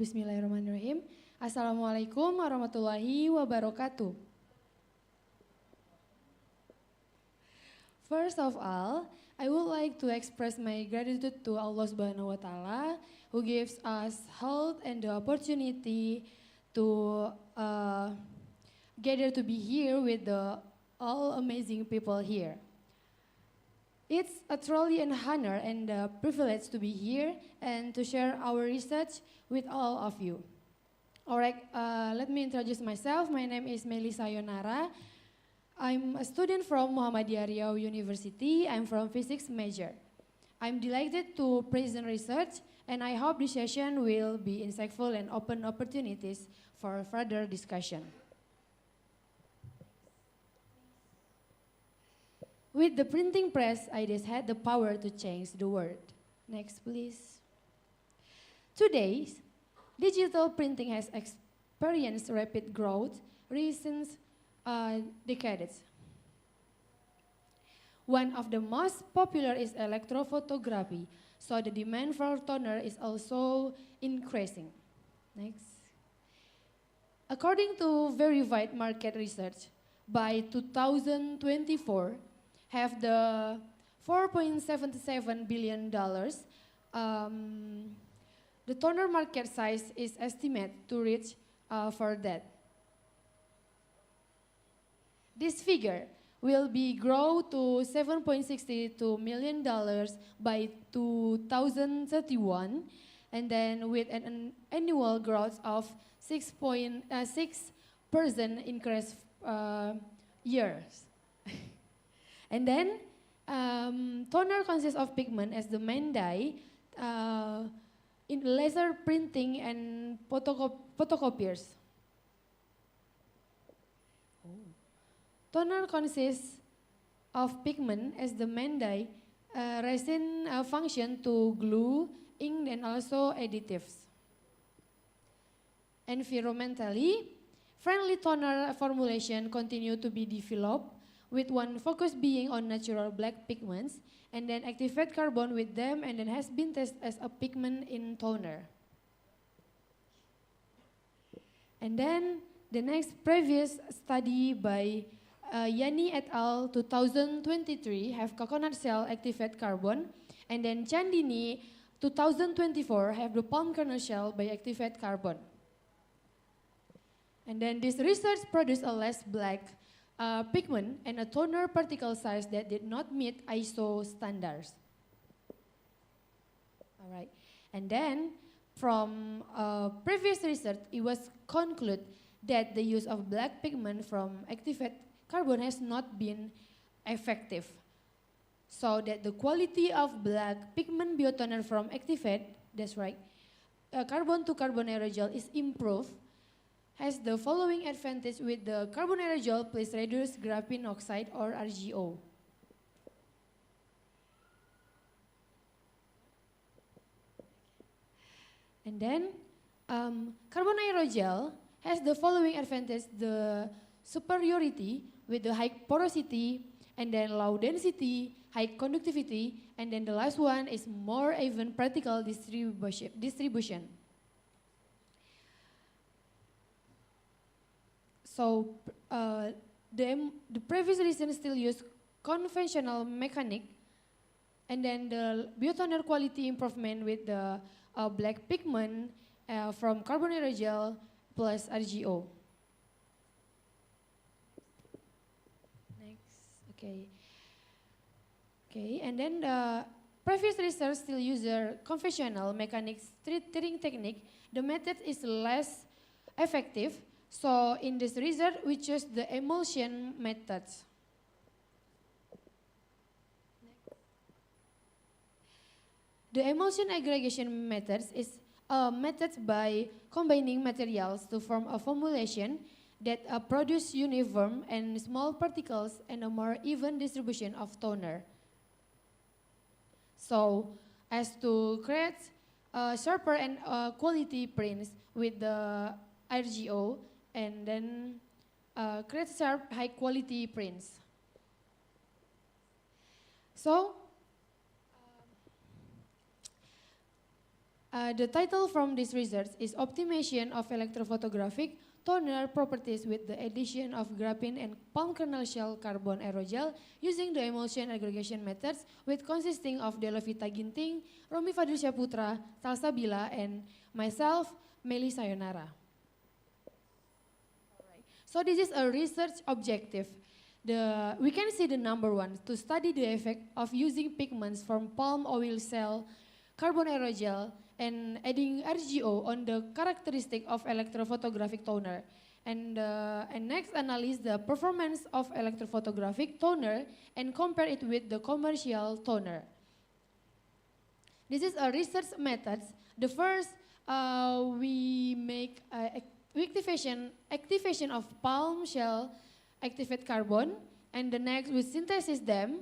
Bismillahirrahmanirrahim. Assalamualaikum warahmatullahi wabarakatuh. First of all, I would like to express my gratitude to Allah Subhanahu wa Ta'ala who gives us health and the opportunity to gather to be here with the all amazing people here. It's a truly an honor and a privilege to be here and to share our research with all of you. Alright, let me introduce myself. My name is Melisa Yonara. I'm a student from Muhammadiyah Riau University. I'm from physics major. I'm delighted to present research and I hope this session will be insightful and open opportunities for further discussion. With the printing press, I just had the power to change the world. Next, please. Today, digital printing has experienced rapid growth recent decades. One of the most popular is electrophotography, so the demand for toner is also increasing. Next. According to verified market research, by 2024, have the $4.77 billion, the toner market size is estimated to reach for that. This figure will be grow to $7.62 million by 2031, and then with an annual growth of 6% increase years. And then toner consists of pigment as the main dye in laser printing and photocopiers. Toner consists of pigment as the main dye, resin function to glue, ink, and also additives. Environmentally, friendly toner formulation continue to be developed, with one focus being on natural black pigments, and then activate carbon with them, and then has been tested as a pigment in toner. And then the next previous study by Yani et al. 2023 have coconut shell activate carbon, and then Chandini 2024 have the palm kernel shell by activate carbon. And then this research produced a less black pigment and a toner particle size that did not meet ISO standards. All right, and then from previous research, it was concluded that the use of black pigment from activate carbon has not been effective. So that the quality of black pigment biotoner from activate, that's right, carbon to carbon aerogel is improved, has the following advantage with the carbon aerogel plus reduced graphene oxide or RGO. And then carbon aerogel has the following advantage: the superiority with the high porosity, and then low density, high conductivity, and then the last one is more even practical distribution. So the previous reason still use conventional mechanic, and then the biotoner quality improvement with the black pigment from carbon aerogel plus RGO. Next, okay. Okay, and then the previous research still use a conventional mechanic treating technique. The method is less effective. So in this research, we choose the emulsion methods. The emulsion aggregation methods is a method by combining materials to form a formulation that produce uniform and small particles and a more even distribution of toner. So as to create sharper and quality prints with the RGO, and then create sharp high quality prints. So the title from this research is Optimization of Electrophotographic Toner Properties with the addition of graphene and palm kernel shell carbon aerogel using the emulsion aggregation methods, with consisting of Delovita Ginting, Romi Fadil Syaputra, Salsabila, and myself, Meli Sayonara. So this is a research objective. We can see the number one, to study the effect of using pigments from palm oil cell, carbon aerogel, and adding RGO on the characteristic of electrophotographic toner. And next, analyze the performance of electrophotographic toner and compare it with the commercial toner. This is a research method. The first, we make activation of palm shell activate carbon, and the next we synthesize them,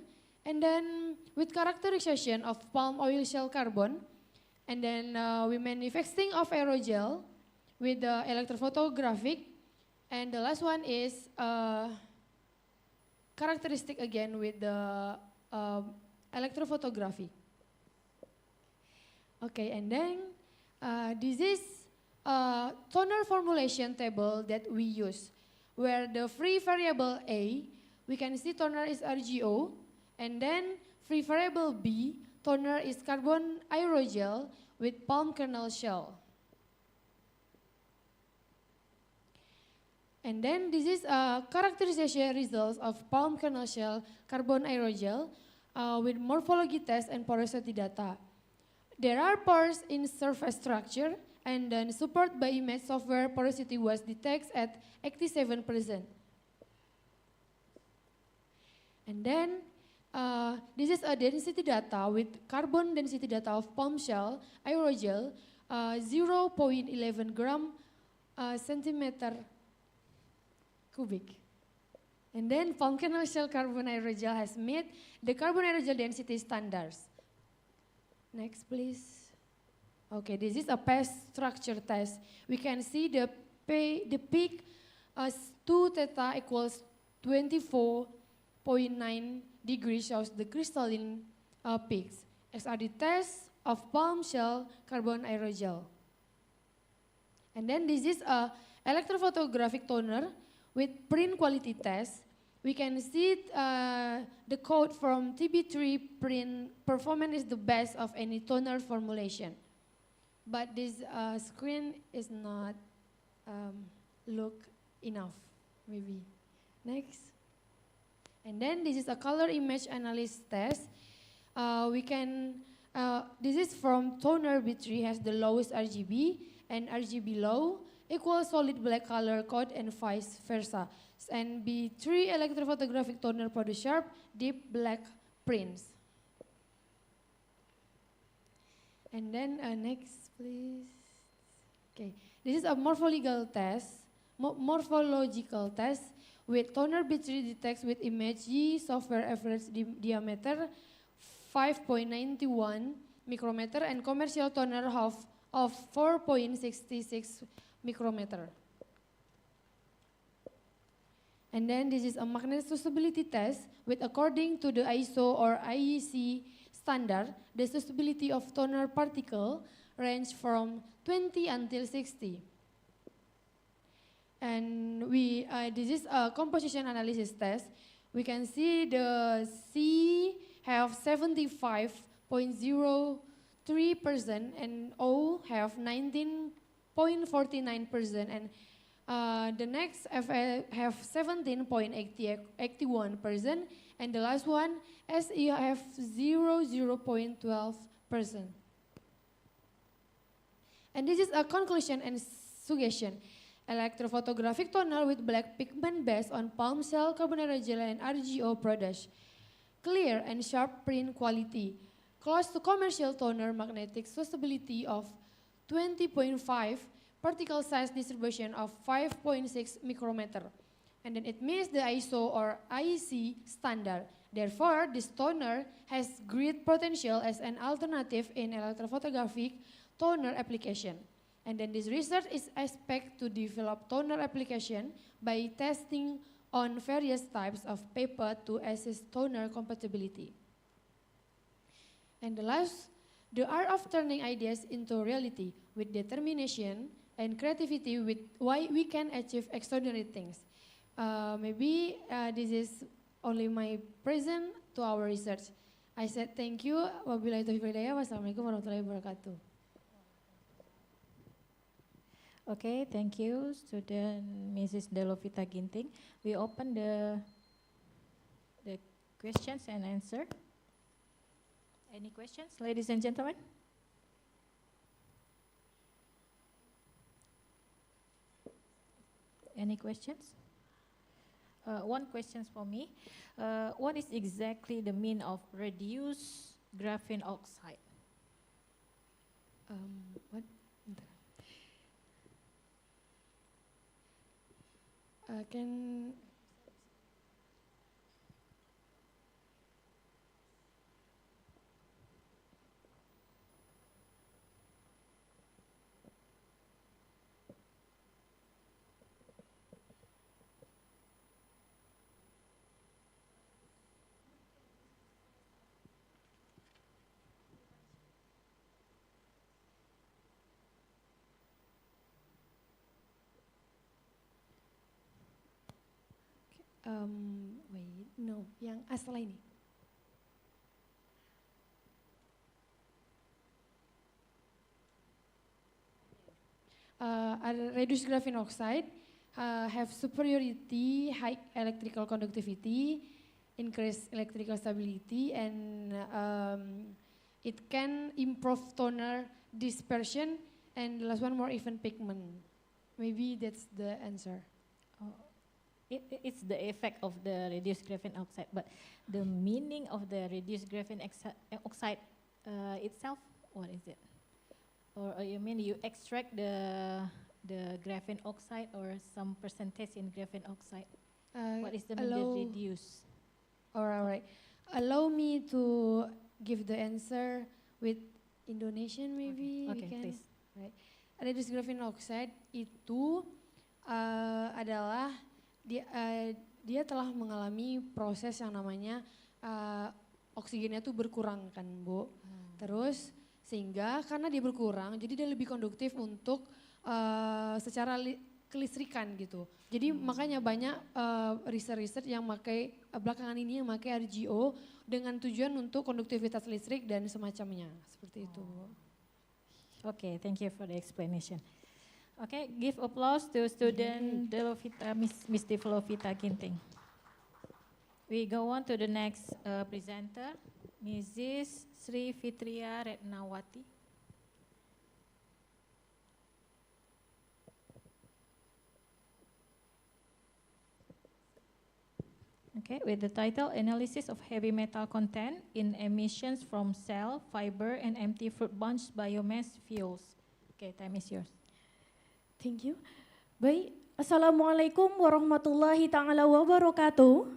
And then with characterization of palm oil shell carbon, and then we manufacturing of aerogel with the electrophotographic, and the last one is characteristic again with the electrophotography. Okay, and then this is a toner formulation table that we use, where the free variable A, we can see toner is RGO, and then free variable B, toner is carbon aerogel with palm kernel shell. And then this is a characterization results of palm kernel shell carbon aerogel with morphology test and porosity data. There are pores in surface structure, and then support by image software porosity was detected at 87%. And then this is a density data with carbon density data of palm shell aerogel 0.11 gram centimeter cubic. And then palm kernel shell carbon aerogel has met the carbon aerogel density standards. Next, please. Okay, this is a phase structure test. We can see the peak as 2 theta equals 24.9 degrees shows the crystalline peaks. XRD test of palm shell carbon aerogel. And then this is a electrophotographic toner with print quality test. We can see the code from TB3 print performance is the best of any toner formulation. But this screen is not look enough, maybe. Next. And then this is a color image analysis test. This is from toner B3 has the lowest RGB, and RGB low equals solid black color code and vice versa. And B3 electrophotographic toner produce sharp, deep black prints. And then next, please. Okay, this is a morphological test. Morphological test with toner B3 detects with image G software average diameter 5.91 micrometer and commercial toner half of 4.66 micrometer. And then this is a magnetic susceptibility test with according to the ISO or IEC standard, the susceptibility of toner particle range from 20 until 60. And this is a composition analysis test. We can see the C have 75.03% and O have 19.49%, and the next have 17.81%, and the last one SE have 0.12%. And this is a conclusion and suggestion. Electrophotographic toner with black pigment based on palm shell carbon aerogel and RGO product. Clear and sharp print quality. Close to commercial toner magnetic susceptibility of 20.5, particle size distribution of 5.6 micrometer. And then it meets the ISO or IEC standard. Therefore, this toner has great potential as an alternative in electrophotographic toner application. And then this research is expected to develop toner application by testing on various types of paper to assess toner compatibility. And the last, the art of turning ideas into reality with determination and creativity with why we can achieve extraordinary things. Maybe this is only my present to our research. I said thank you. Wabillahi taufiq wal hidayah. Wassalamualaikum warahmatullahi wabarakatuh. Okay, thank you, student Mrs. Delovita Ginting. We open the questions and answer. Any questions, ladies and gentlemen? Any questions? One question for me. What is exactly the mean of reduced graphene oxide? What? Can Wait, no, yang setelah ini. Reduced graphene oxide have superiority, high electrical conductivity, increased electrical stability, and it can improve toner dispersion, and the last one, more even pigment. Maybe that's the answer. It's the effect of the reduced graphene oxide, but the meaning of the reduced graphene oxide itself, what is it? Or you mean you extract the graphene oxide or some percentage in graphene oxide? What is the meaning reduce? All right. Allow me to give the answer with Indonesian maybe. Okay, we can. please. Right. Reduced graphene oxide itu adalah dia telah mengalami proses yang namanya oksigennya tuh berkurang kan Bu. Terus sehingga karena dia berkurang jadi dia lebih konduktif untuk secara kelistrikan gitu. Jadi makanya banyak riset-riset yang pakai belakangan ini yang pakai RGO dengan tujuan untuk konduktivitas listrik dan semacamnya. Seperti itu. Okay, thank you for the explanation. Okay, give applause to student Delovita, Miss Delovita Ginting. We go on to the next presenter, Mrs. Sri Fitria Retnawati. Okay, with the title Analysis of Heavy Metal Content in Emissions from Cell, Fiber, and Empty Fruit Bunch Biomass Fuels. Okay, time is yours. Thank you. Baik, Assalamualaikum warahmatullahi ta'ala wabarakatuh.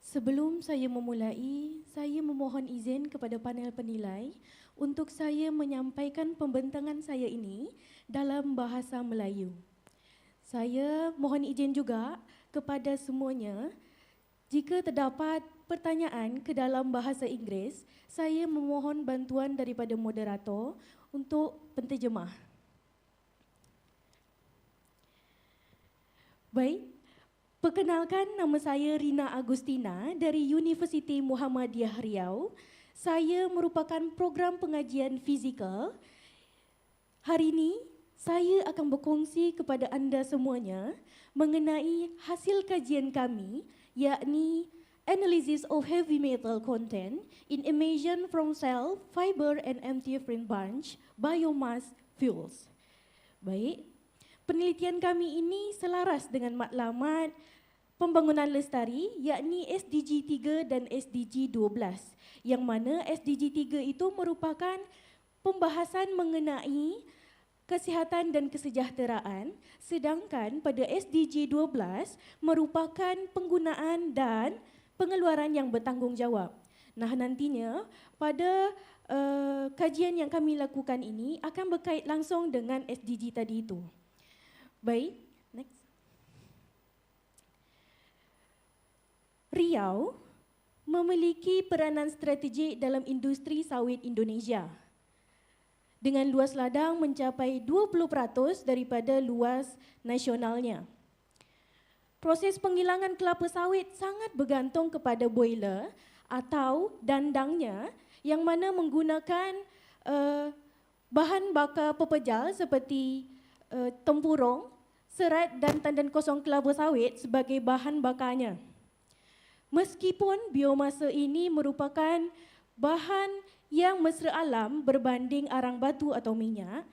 Sebelum saya memulai, saya memohon izin kepada panel penilai untuk saya menyampaikan pembentangan saya ini dalam bahasa Melayu. Saya mohon izin juga kepada semuanya, jika terdapat pertanyaan ke dalam bahasa Inggeris, saya memohon bantuan daripada moderator untuk penterjemah. Baik, perkenalkan nama saya Rina Agustina dari Universiti Muhammadiyah Riau. Saya merupakan program pengajian fizikal. Hari ini saya akan berkongsi kepada anda semuanya mengenai hasil kajian kami, yakni Analysis of Heavy Metal Content in Emission from Cell, Fiber, and Empty Fruit Bunch Biomass Fuels. Baik, penelitian kami ini selaras dengan matlamat pembangunan lestari, yakni SDG 3 dan SDG 12, yang mana SDG 3 itu merupakan pembahasan mengenai kesihatan dan kesejahteraan, sedangkan pada SDG 12 merupakan penggunaan dan pengeluaran yang bertanggungjawab. Nah, nantinya pada kajian yang kami lakukan ini akan berkait langsung dengan SDG tadi itu. Baik, next. Riau memiliki peranan strategik dalam industri sawit Indonesia, dengan luas ladang mencapai 20% daripada luas nasionalnya. Proses penghilangan kelapa sawit sangat bergantung kepada boiler atau dandangnya yang mana menggunakan bahan bakar pepejal seperti tempurung, serat dan tandan kosong kelapa sawit sebagai bahan bakarnya. Meskipun biomasa ini merupakan bahan yang mesra alam berbanding arang batu atau minyak,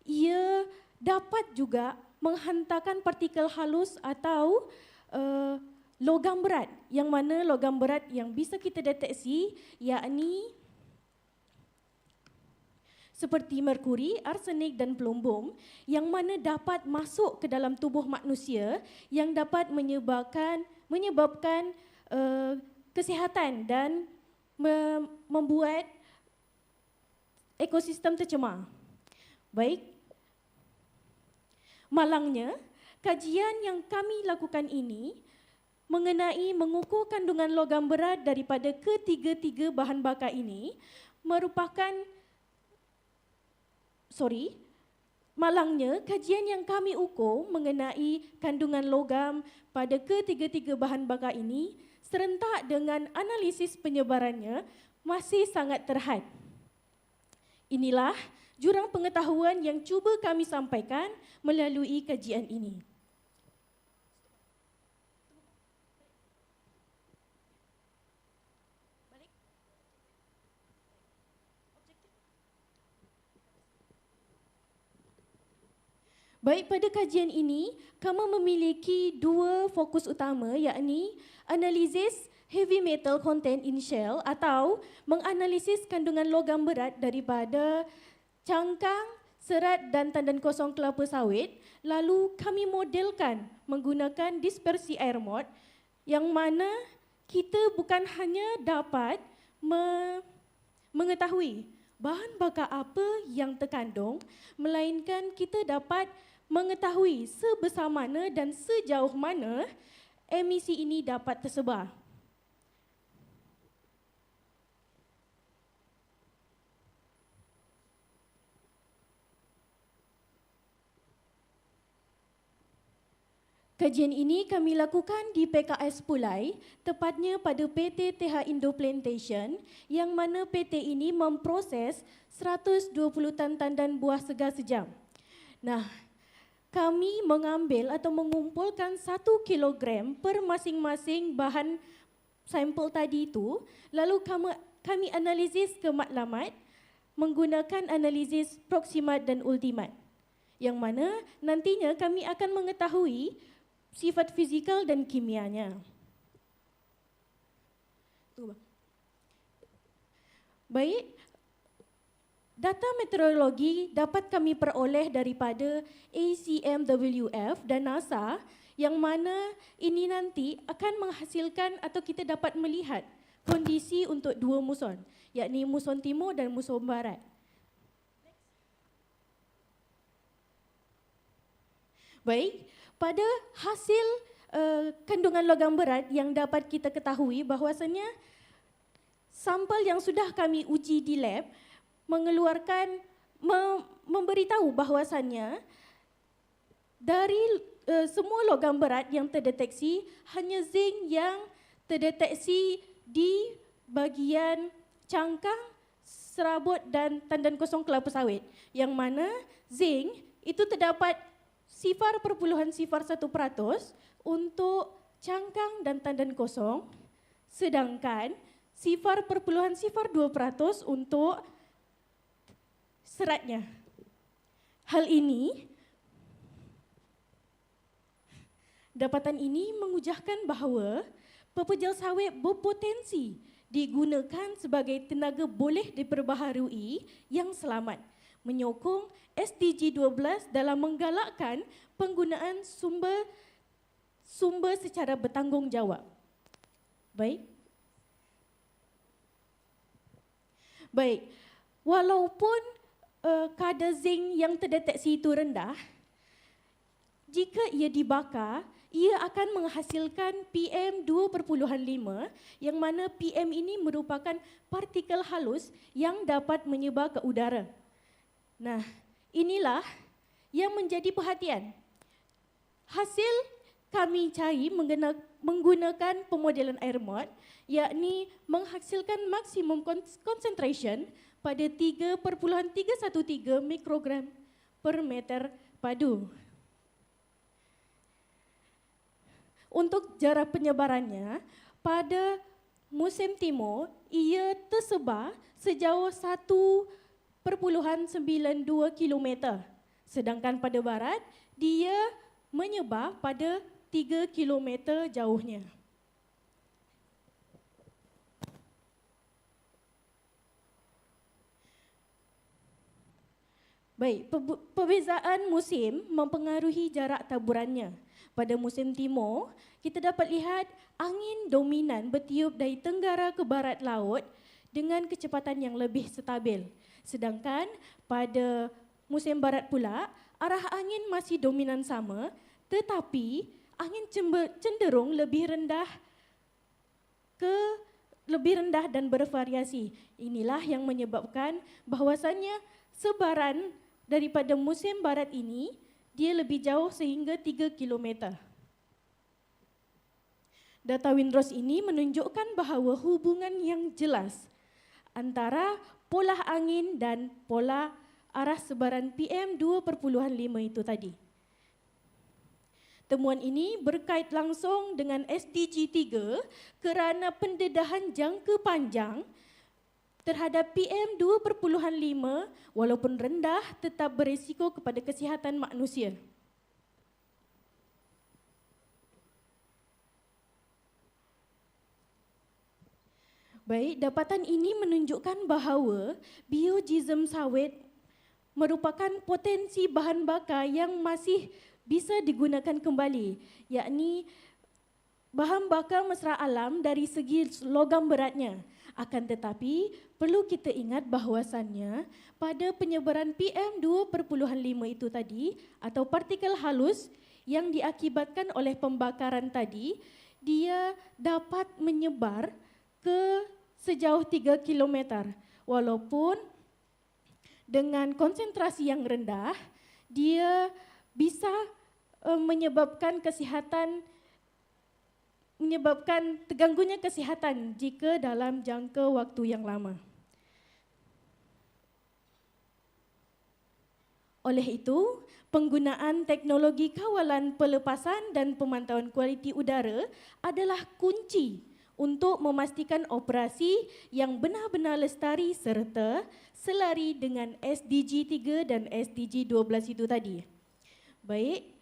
ia dapat juga menghantarkan partikel halus atau logam berat, yang mana logam berat yang bisa kita deteksi yakni seperti merkuri, arsenik dan plumbum yang mana dapat masuk ke dalam tubuh manusia yang dapat menyebabkan kesihatan dan membuat ekosistem tercemar. Baik, malangnya kajian yang kami lakukan ini mengenai mengukur kandungan logam berat daripada ketiga-tiga bahan bakar ini malangnya, kajian yang kami ukur mengenai kandungan logam pada ketiga-tiga bahan bakar ini serentak dengan analisis penyebarannya masih sangat terhad. Inilah jurang pengetahuan yang cuba kami sampaikan melalui kajian ini. Baik, pada kajian ini, kami memiliki dua fokus utama, yakni analisis heavy metal content in shell atau menganalisis kandungan logam berat daripada cangkang, serat dan tandan kosong kelapa sawit. Lalu kami modelkan menggunakan dispersi air mod yang mana kita bukan hanya dapat mengetahui bahan bakar apa yang terkandung, melainkan kita dapat mengetahui sebesar mana dan sejauh mana emisi ini dapat tersebar. Kajian ini kami lakukan di PKS Pulai, tepatnya pada PT TH Indo Plantation, yang mana PT ini memproses 120 tan tandan buah segar sejam. Nah, kami mengambil atau mengumpulkan 1 kilogram per masing-masing bahan sampel tadi itu, lalu kami analisis ke matlamat menggunakan analisis proximat dan ultimat, yang mana nantinya kami akan mengetahui sifat fizikal dan kimianya. Baik, data meteorologi dapat kami peroleh daripada ACMWF dan NASA, yang mana ini nanti akan menghasilkan atau kita dapat melihat kondisi untuk dua muson, yakni muson timur dan muson barat. Baik, pada hasil kandungan logam berat yang dapat kita ketahui bahawasanya sampel yang sudah kami uji di lab mengeluarkan memberitahu bahawasanya dari semua logam berat yang terdeteksi, hanya zinc yang terdeteksi di bahagian cangkang, serabut dan tandan kosong kelapa sawit, yang mana zinc itu terdapat 0.01% untuk cangkang dan tandan kosong, sedangkan 0.02% untuk seratnya. Hal ini, dapatan ini mengujahkan bahawa pepejal sawit berpotensi digunakan sebagai tenaga boleh diperbaharui yang selamat, menyokong SDG 12 dalam menggalakkan penggunaan sumber secara bertanggungjawab. Baik, walaupun kadar zinc yang terdeteksi itu rendah, jika ia dibakar, ia akan menghasilkan PM 2.5, yang mana PM ini merupakan partikel halus yang dapat menyebar ke udara. Nah, inilah yang menjadi perhatian. Hasil kami cari menggunakan pemodelan air mod, yakni menghasilkan maksimum concentration pada 3.313 mikrogram per meter padu. Untuk jarak penyebarannya, pada musim timur, ia tersebar sejauh 1.92 kilometer. Sedangkan pada barat, dia menyebar pada 3 kilometer jauhnya. Baik, perbezaan musim mempengaruhi jarak taburannya. Pada musim timur, kita dapat lihat angin dominan bertiup dari tenggara ke barat laut dengan kecepatan yang lebih stabil. Sedangkan pada musim barat pula, arah angin masih dominan sama, tetapi angin cenderung lebih rendah dan bervariasi. Inilah yang menyebabkan bahwasannya sebaran daripada musim barat ini, dia lebih jauh sehingga 3 kilometer. Data Windrows ini menunjukkan bahawa hubungan yang jelas antara pola angin dan pola arah sebaran PM 2.5 itu tadi. Temuan ini berkait langsung dengan SDG 3 kerana pendedahan jangka panjang terhadap PM 2.5 walaupun rendah tetap berisiko kepada kesihatan manusia. Baik, dapatan ini menunjukkan bahawa biogism sawit merupakan potensi bahan bakar yang masih bisa digunakan kembali, yakni bahan bakar mesra alam dari segi logam beratnya. Akan tetapi, perlu kita ingat bahawasannya pada penyebaran PM 2.5 itu tadi atau partikel halus yang diakibatkan oleh pembakaran tadi, dia dapat menyebar ke sejauh 3 kilometer. Walaupun dengan konsentrasi yang rendah, dia bisa menyebabkan terganggunya kesihatan jika dalam jangka waktu yang lama. Oleh itu, penggunaan teknologi kawalan pelepasan dan pemantauan kualiti udara adalah kunci untuk memastikan operasi yang benar-benar lestari serta selari dengan SDG 3 dan SDG 12 itu tadi. Baik.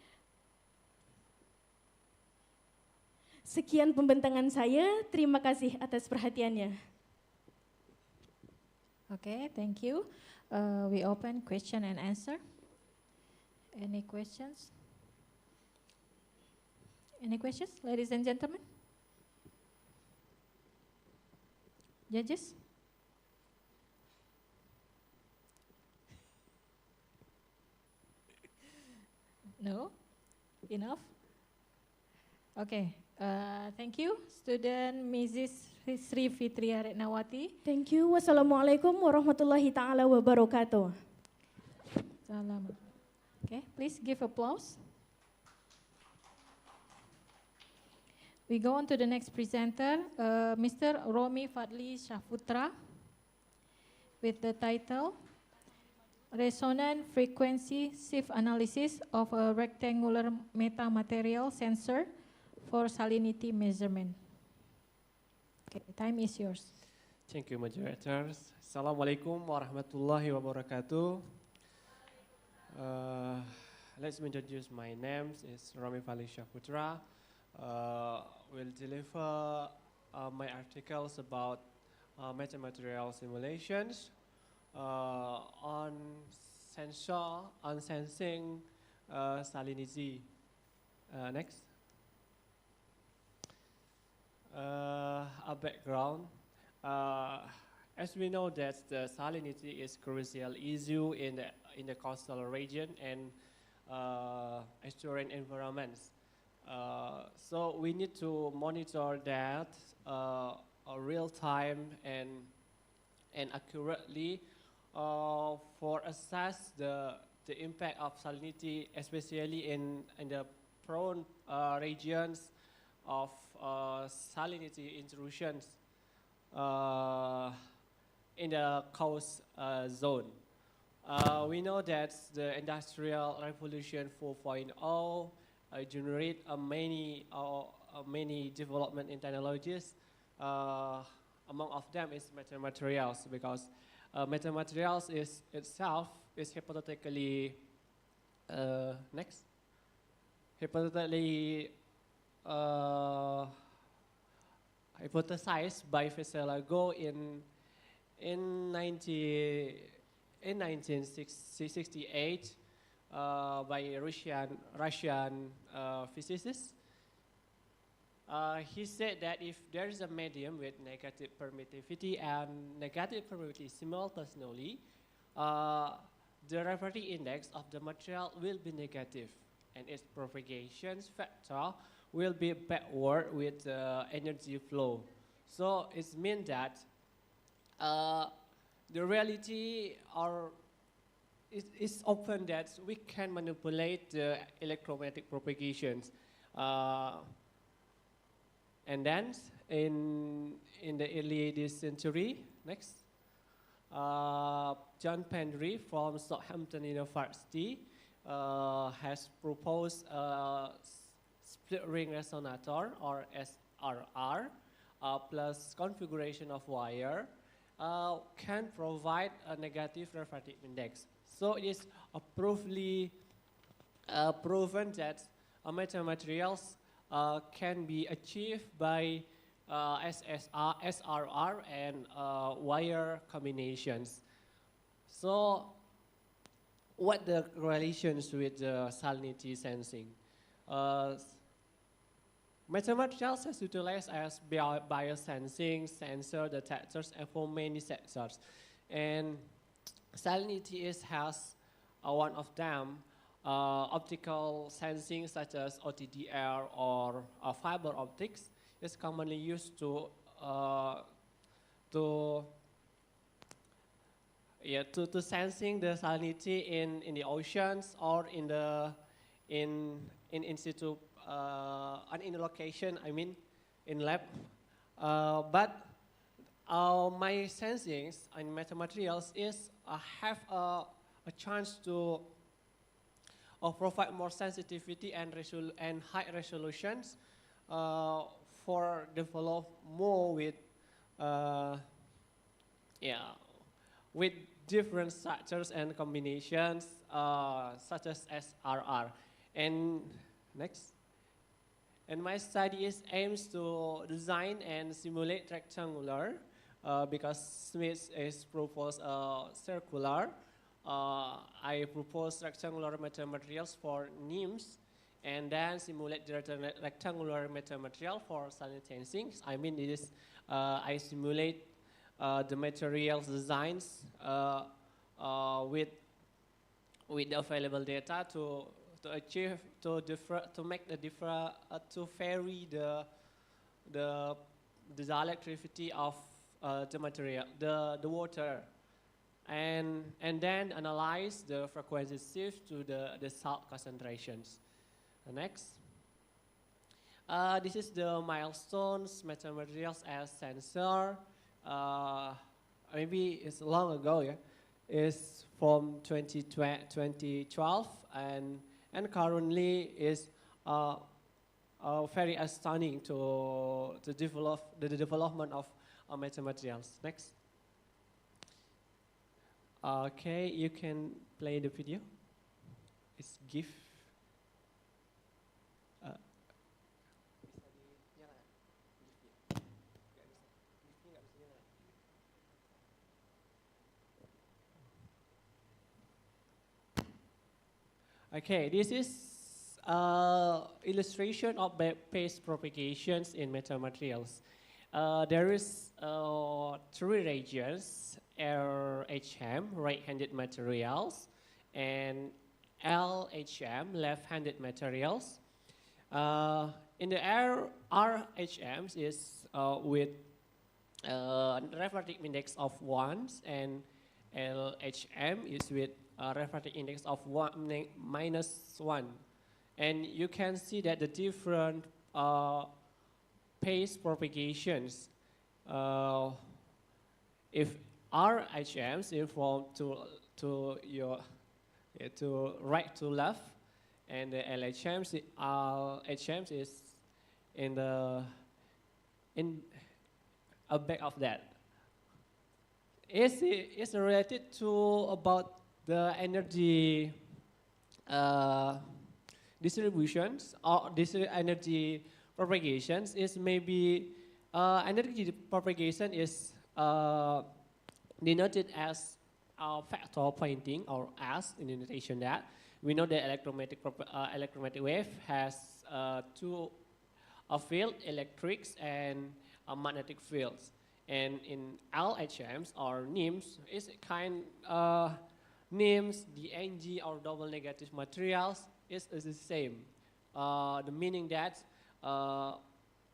Sekian pembentangan saya. Terima kasih atas perhatiannya. Okay, thank you. We open question and answer. Any questions? Any questions, ladies and gentlemen? Judges? No? Enough? Okay, thank you. Student Mrs. Sri Fitria Retnawati. Thank you. Wassalamualaikum warahmatullahi ta'ala wabarakatuh. Salam. Okay, please give applause. We go on to the next presenter, Mr. Romi Fadli Shafutra, with the title, Resonant Frequency Shift Analysis of a Rectangular Metamaterial Sensor for Salinity Measurement. Okay, time is yours. Thank you, moderators. Assalamualaikum warahmatullahi wabarakatuh. Let's introduce my name. It's Romi Fadli Shafutra. Will deliver my articles about metamaterial simulations on sensing salinity. Next. A background. As we know that the salinity is crucial issue in the coastal region and estuarine environments. So we need to monitor that real time and accurately for assess the impact of salinity, especially in the prone regions of salinity intrusions in the coast zone. We know that the Industrial Revolution 4.0 generate many development in technologies. Among of them is metamaterials, because metamaterials itself is hypothetically hypothesized by Veselago in 1968 by Russian physicist. He said that if there is a medium with negative permittivity and negative permittivity simultaneously, the refractive index of the material will be negative, and its propagation factor will be backward with energy flow. So it means that the reality or it's often that we can manipulate the electromagnetic propagations. And then in the early this century, next, John Penry from Southampton University has proposed a split ring resonator, or SRR, plus configuration of wire can provide a negative refractive index. So it is proven that metamaterials can be achieved by SRR and wire combinations. So what the relations with the salinity sensing? Metamaterials is utilized as biosensing, sensor, detectors, and for many sectors. And salinity has one of them. Optical sensing such as OTDR or fiber optics is commonly used to sensing the salinity in the oceans or in situ and in location. I mean, in lab. But my sensings and metamaterials is have a chance to provide more sensitivity and high resolutions for develop more with with different structures and combinations such as SRR. And next. And my study aims to design and simulate rectangular because Smith is proposed circular. I propose rectangular metamaterials for NIMS and then simulate the rectangular metamaterial for salinity sensing. I mean, it is I simulate the materials designs with the available data to achieve to make the to vary the dielectricity of the material, the water, and then analyze the frequency shift to the salt concentrations. Next, this is the milestones metamaterials as sensor. Maybe it's long ago, yeah. It's from 2012 and currently is very stunning to develop the development of metamaterials. Next. Okay, you can play the video. It's GIF. Okay, this is illustration of phase propagations in metamaterials. There is three regions: RHM, right-handed materials, and LHM, left-handed materials. In the RHMs is with refractive index of 1, and LHM is with refractive index of -1. And you can see that the different phase propagations, if RHMs inform to right to left, and the LHMs HMs is in a back of that. It's related to about the energy distributions or this energy propagations is maybe energy propagation is denoted as factor pointing or as in the notation that we know that electromagnetic wave has two field, electrics and magnetic fields, and in LHMs or NIMS is kind NIMS, the NG or double negative materials is the same. The meaning that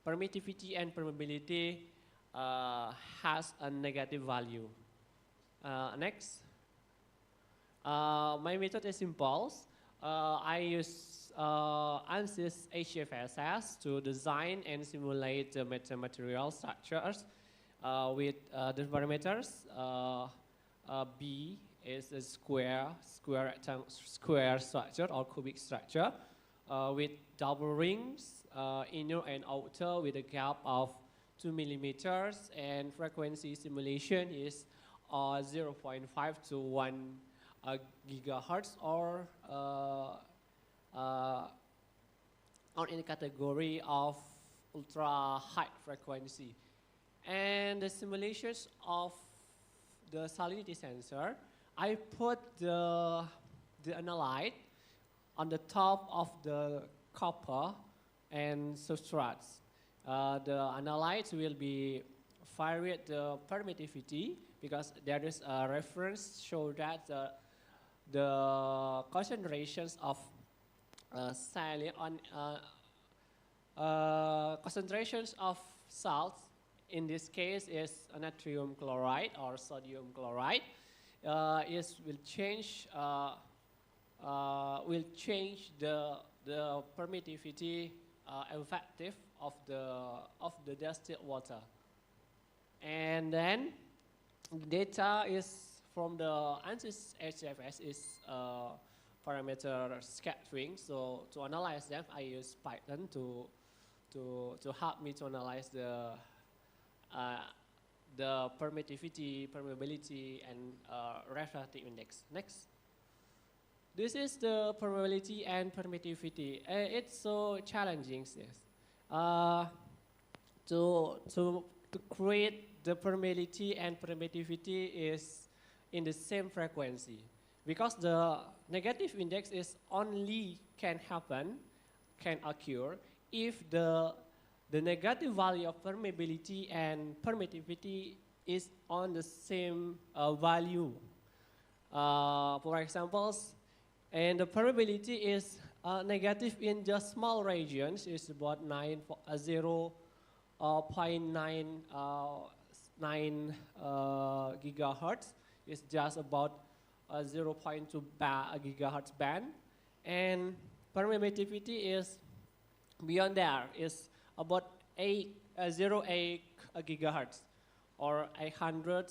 permittivity and permeability has a negative value. Next. My method is simple. I use ANSYS HFSS to design and simulate the material structures with the parameters. B is a square structure or cubic structure with double rings, inner and outer, with a gap of 2 millimeters, and frequency simulation is 0.5 to 1 gigahertz, or in the category of ultra high frequency. And the simulations of the salinity sensor, I put the analyte on the top of the copper and substrates. The analyte will be vary the permittivity, because there is a reference show that the concentrations of concentrations of salts, in this case is natrium chloride or sodium chloride, will change the permittivity effective of the distilled water. And then data is from the ANSYS HFS is parameter scattering. So to analyze them, I use Python to help me to analyze the permittivity, permeability, and refractive index. Next. This is the permeability and permittivity. It's so challenging, yes. To create the permeability and permittivity is in the same frequency, because the negative index is only can occur if the negative value of permeability and permittivity is on the same value. For example, and the permeability is negative in just small regions, is about 0.99 gigahertz. It's just about 0.2 gigahertz band, and permittivity is beyond there, is about 0.8 gigahertz or 800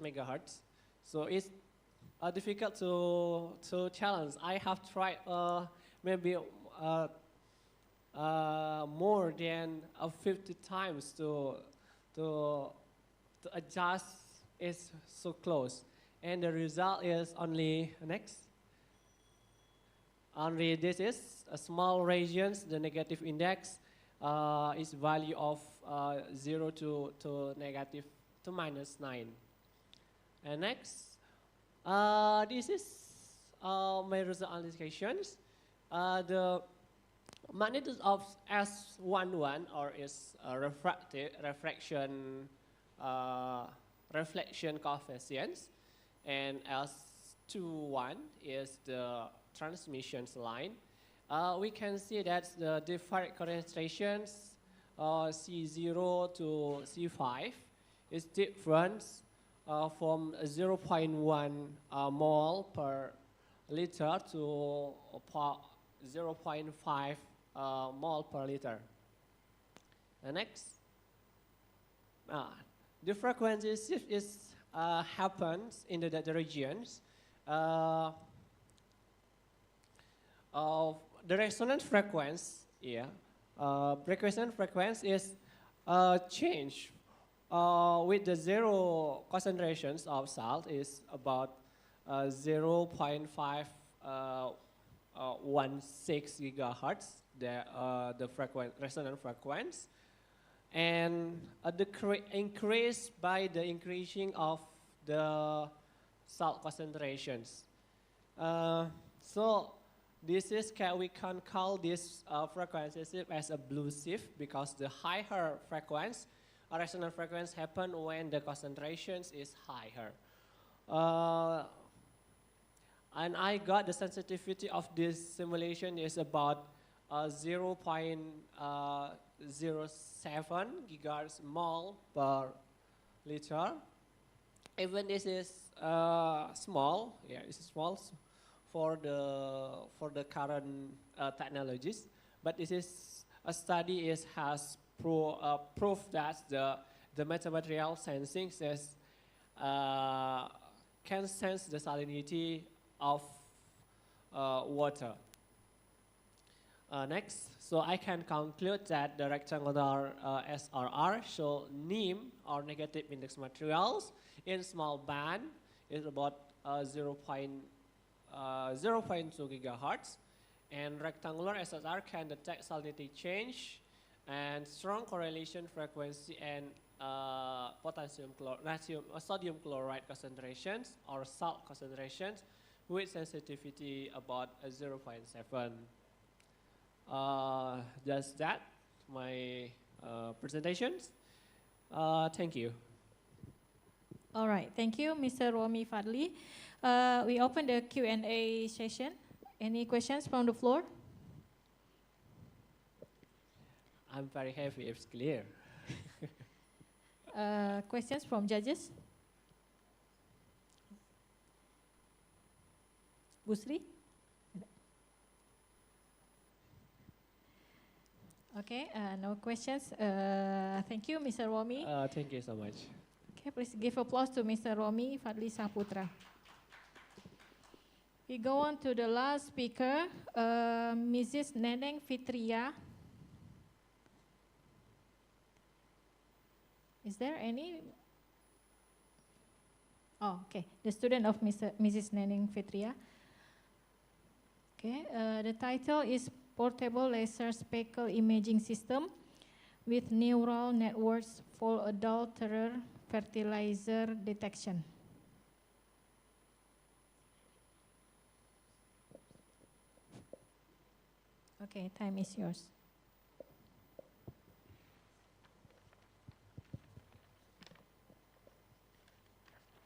megahertz. So it's difficult to challenge. I have tried maybe more than 50 times to adjust. It's so close, and the result is only next. Only this is a small regions. The negative index is value of 0 to negative to -9. And next, this is my result applications. The magnitude of S11, or is reflection coefficients, and S21 is the transmission line. We can see that the different concentrations C0 to C5 is different from 0.1 mole per liter to 0.5 mole per liter. And next, the frequency shift happens in the regions. The resonance frequency, resonance frequency is change with the zero concentrations of salt is about 0.516 gigahertz. The resonance frequency, and increase by the increasing of the salt concentrations. So this is we can call this frequency shift as a blue shift, because the higher frequency, resonance frequency happen when the concentrations is higher. And I got the sensitivity of this simulation is about 0.07 gigahertz mole per liter. even this is small, yeah, it's small for the current technologies, but this is a study has proof that the metamaterial sensing says can sense the salinity of water. Next, so I can conclude that the rectangular SRR show NIM or negative index materials in small band is about 0.2 gigahertz, and rectangular SSR can detect salinity change and strong correlation frequency and sodium chloride concentrations or salt concentrations with sensitivity about 0.7. Just that, my presentations. Thank you. All right, thank you, Mr. Romi Fadli. We open the Q&A session. Any questions from the floor? I'm very happy it's clear. Questions from judges? Busri? Okay, no questions. Thank you, Mr. Romi. Thank you so much. Okay, please give applause to Mr. Romi Fadli Saputra. We go on to the last speaker, Mrs. Neneng Fitria. Is there any? Oh, okay, the student of Mrs. Neneng Fitria. Okay, the title is Portable Laser Speckle Imaging System with Neural Networks for Adulterer Fertilizer Detection. Okay, time is yours.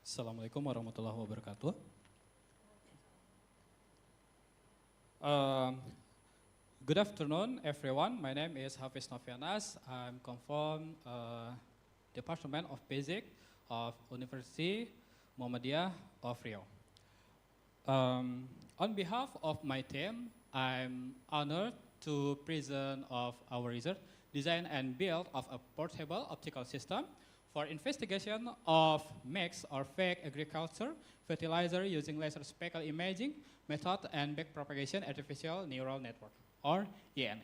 Assalamualaikum warahmatullahi wabarakatuh. Good afternoon, everyone. My name is Hafiz Novianas. I'm from Department of Physics of University Muhammadiyah of Riau. On behalf of my team, I'm honored to present of our research, design and build of a portable optical system for investigation of mixed or fake agriculture fertilizer using laser speckle imaging method and backpropagation artificial neural network, or ENN.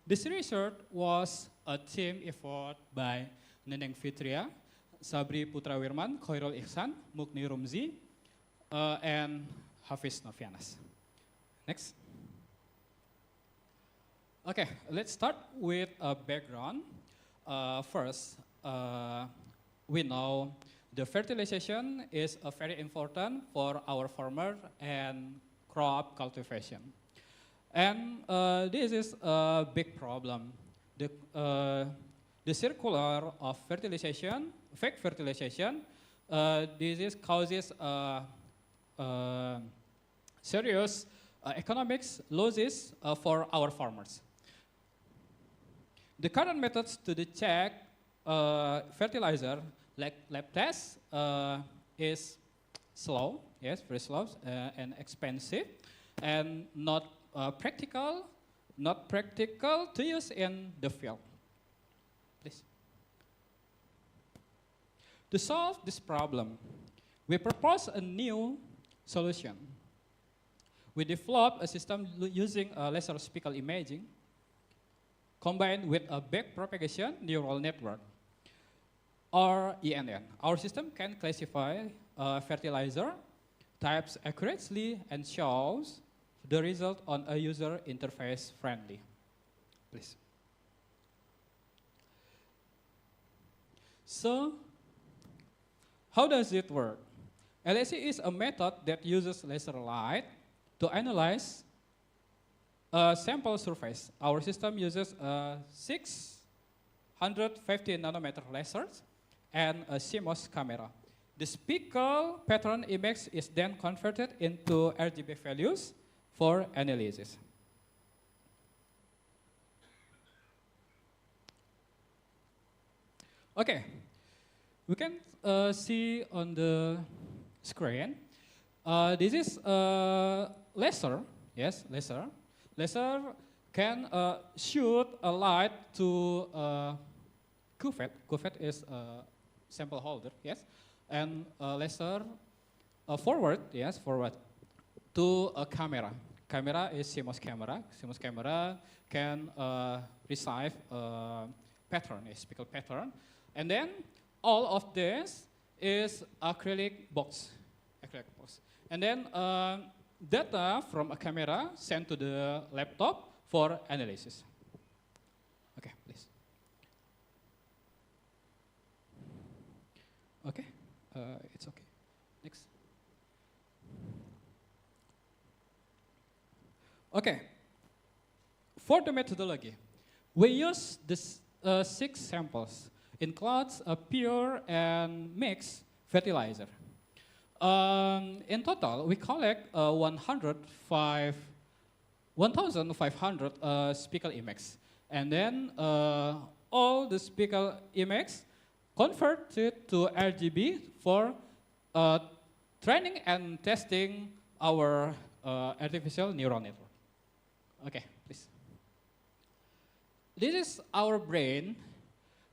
This research was a team effort by Neneng Fitria, Sabri Putrawirman, Khairul Ihsan, Mukni Rumzi, and Hafiz Novianas. Next. Okay, let's start with a background. First, we know the fertilization is very important for our farmer and crop cultivation. And this is a big problem. The circular of fertilization, fake fertilization, this causes serious economics losses for our farmers. The current methods to check fertilizer, like lab tests, is slow, yes, very slow and expensive, and not practical to use in the field. Please. To solve this problem, we propose a new solution. We developed a system using laser speckle imaging combined with a backpropagation neural network, or ENN. Our system can classify fertilizer types accurately and shows the result on a user interface friendly. Please. So, how does it work? LSE is a method that uses laser light to analyze a sample surface. Our system uses 650 nanometer lasers and a CMOS camera. The speckle pattern image is then converted into RGB values for analysis. Okay, we can see on the screen. This is a laser. Yes, laser. Laser can shoot a light to cuvette. Cuvette is a sample holder. Yes, and laser forward. Yes, forward to a camera. Camera is CMOS camera. CMOS camera can receive a pattern, a speckle pattern, and then all of this is acrylic box. And then data from a camera sent to the laptop for analysis. Okay, please. Okay, it's okay. Next. Okay. For the methodology, we use this 6 samples, includes a pure and mixed fertilizer. In total, we collect 1,500 speckle images. And then all the speckle images converted to RGB for training and testing our artificial neural network. Okay, please. This is our brain.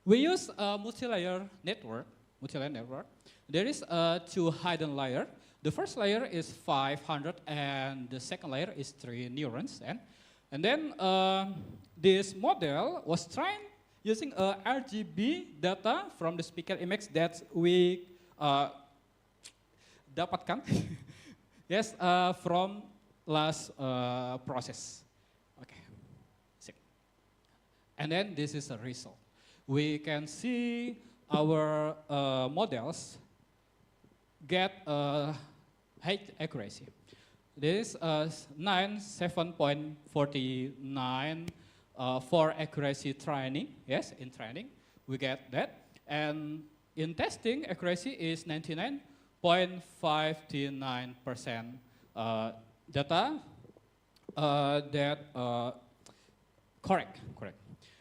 We use a multi-layer network. There is 2 hidden layers. The first layer is 500, and the second layer is 3 neurons. And then this model was trained using RGB data from the speaker image that we dapatkan, yes, from last process. Okay, and then this is a result. We can see our models get high accuracy. This is 97.49 for accuracy training. Yes, in training we get that, and in testing accuracy is 99.59% data that correct.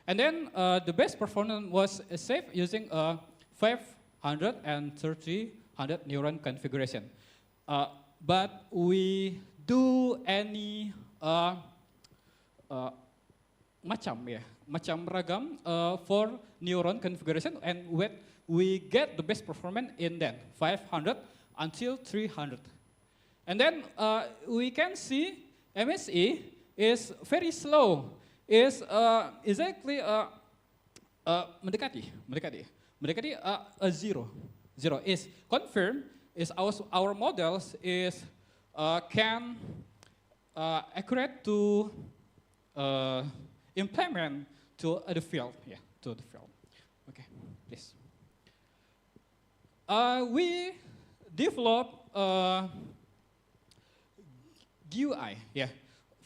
And then the best performance was saved using a 530 neuron configuration. But we do any macam ragam for neuron configuration, and we get the best performance in that 500 until 300. And then we can see MSE is very slow. Is exactly mendekati a zero. Zero is confirmed. Is our models is can accurate to implement to the field. Yeah, to the field. Okay, please. We develop GUI. Yeah.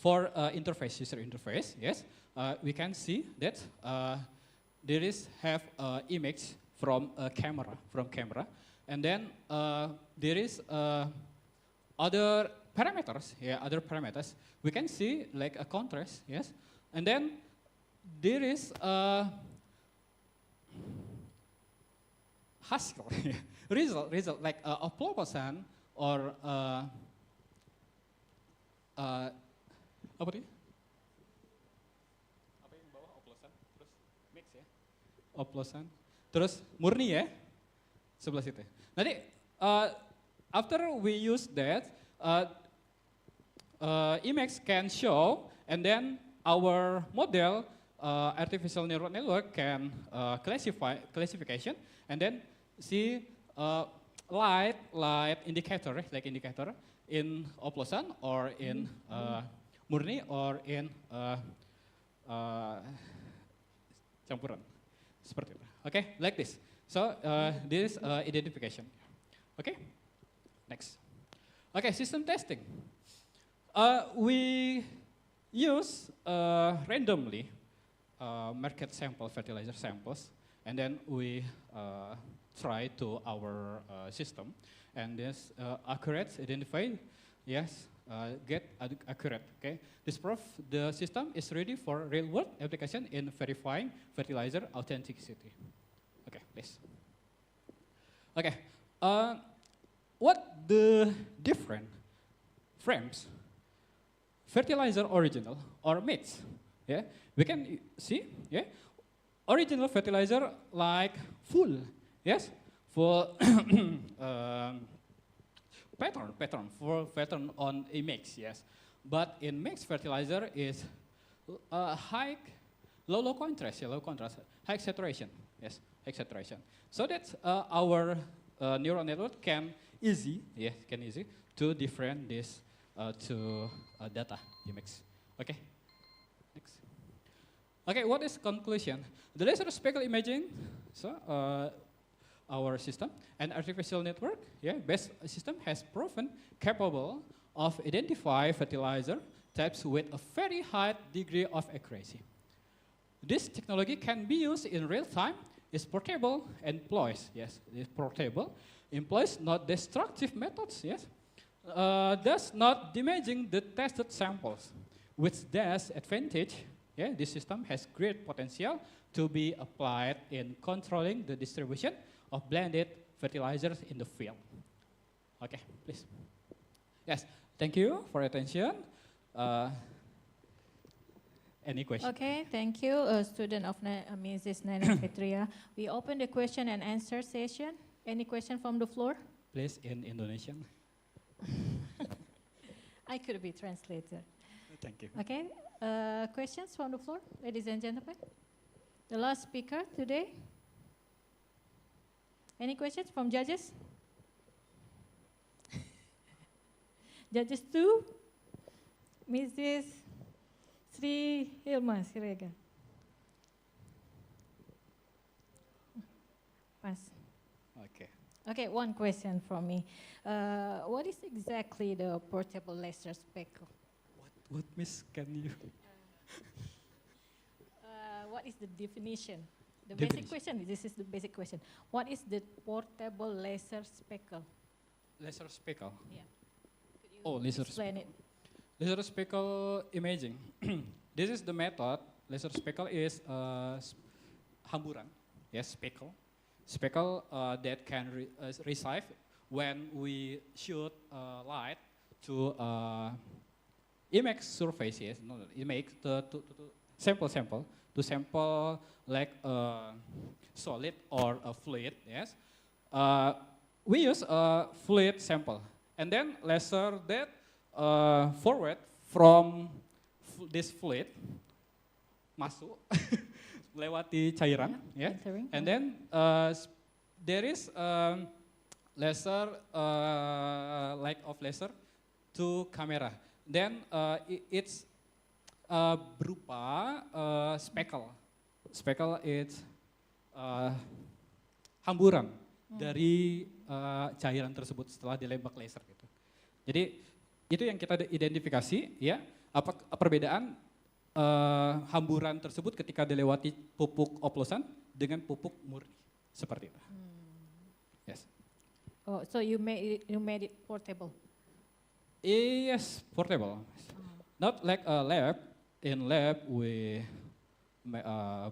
For interface, user interface, yes, we can see that there is have image from camera, and then there is other parameters, We can see like a contrast, yes, and then there is hasil, result like oplosan or apa nih? Apa yang bawah oplosan, terus mix ya, oplosan, terus murni ya, sebelah situ. Nanti after we use that, image can show, and then our model artificial neural network can classification, and then see light indicator, like indicator in oplosan or in murni or in campuran, seperti itu. Okay, like this. So this is identification. Okay, next. Okay, system testing. We use randomly market sample, fertilizer samples, and then we try to our system, and this accurate, identify, yes, get accurate. Okay, this proof the system is ready for real-world application in verifying fertilizer authenticity. Okay. please. Okay. What the different frames? Fertilizer original or mix? Yeah, we can see. Yeah, original fertilizer like full. Yes, full pattern on a mix. Yes, but in mixed fertilizer is high, low contrast. Yeah, low contrast, high saturation. Yes, high saturation. So that our neural network can easy to different this to data you mix. Okay. Next. Okay, what is conclusion? The laser speckle imaging, so our system and artificial network, based system has proven capable of identify fertilizer types with a very high degree of accuracy. This technology can be used in real time, is portable, employs, yes, it is portable, employs not destructive methods, yes, thus not damaging the tested samples. With this advantage, this system has great potential to be applied in controlling the distribution of blended fertilizers in the field. Okay, please. Yes, thank you for your attention. Any question? Okay, thank you, student of Mrs. Nana Petria. We open the question and answer session. Any question from the floor? Please, in Indonesian. I could be translator. Thank you. Okay, questions from the floor, ladies and gentlemen? The last speaker today. Any questions from judges? Judges 2, Mrs. Sri Hilma Sirega. Pass. Okay. Okay, one question from me. What is exactly the portable laser speckle? What miss can you? What is the definition? The Definition. basic question, this is the basic question. What is the portable laser speckle? Laser speckle? Yeah. Oh, laser explain it? Laser speckle imaging. This is the method. Laser speckle is hamburan, yes, speckle. Speckle that can receive when we shoot light to image surface, yes, no, image to sample to sample like a solid or a fluid, yes. We use a fluid sample and then laser that forward from this fluid masuk lewati cairan, yeah. And then there is laser light of laser to camera. Then it's berupa speckle. Speckle is hamburan dari cairan tersebut setelah dilembak laser gitu. Jadi itu yang kita identifikasi, ya. Apa perbedaan hamburan tersebut ketika dilewati pupuk oplosan dengan pupuk murni seperti itu. Yes. Oh, so you made it portable. Yes, portable. Not like a lab. In lab, we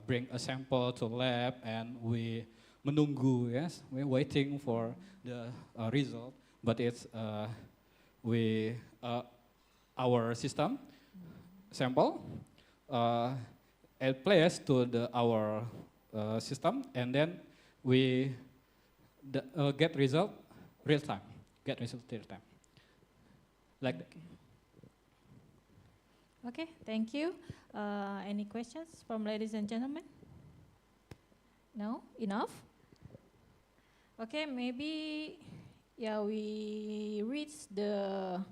bring a sample to lab and we menunggu. Yes, we waiting for the result. But it's our system sample placed to our system, and then we get result real time. Like that. Okay, thank you. Any questions from ladies and gentlemen? No? Enough? Okay, maybe, yeah, we reached the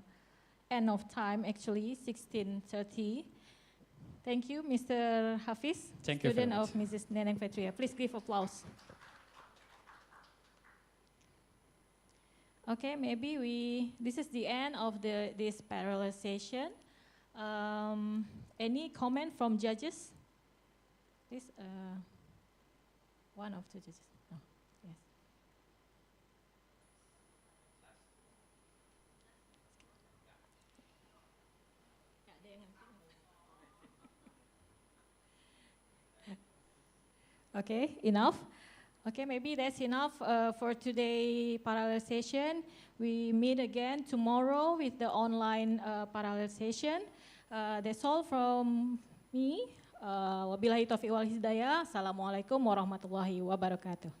end of time, actually, 16:30. Thank you, Mr. Hafiz, Thank you very student much. of Mrs. Neneng Petria. Please give applause. Okay, maybe this is the end of this parallel session. Any comment from judges? Please, one of the judges. No, yes. Okay, enough. Okay, maybe that's enough for today parallel session. We meet again tomorrow with the online parallel session. That's all from me. Wabillahi taufiq wal hidayah. Assalamualaikum warahmatullahi wabarakatuh.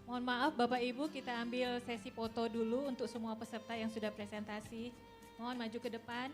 Mohon maaf Bapak Ibu, kita ambil sesi foto dulu untuk semua peserta yang sudah presentasi. Mohon maju ke depan.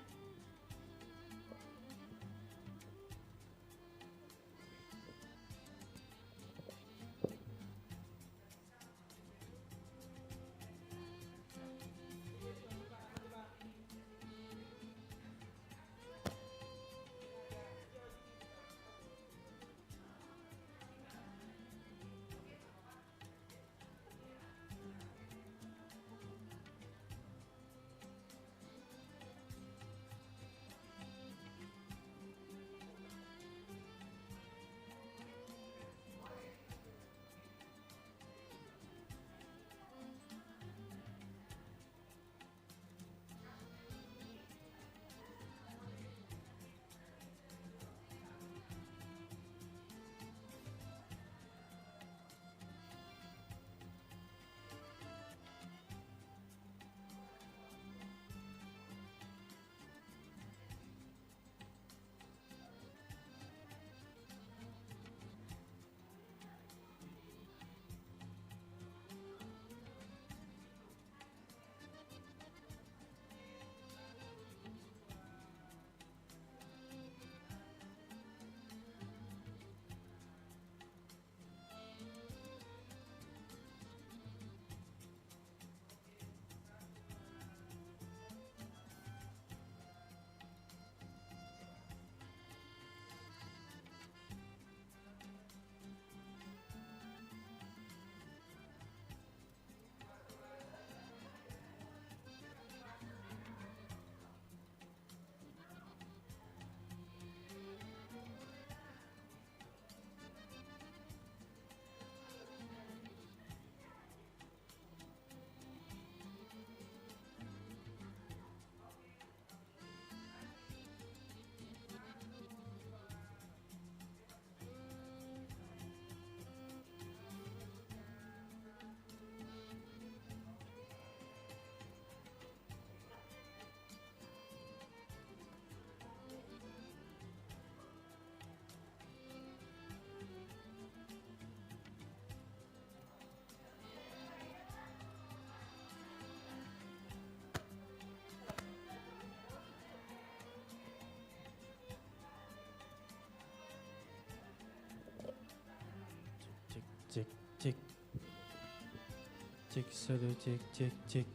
Cek, cek. Cek, satu, cek, cek, cek.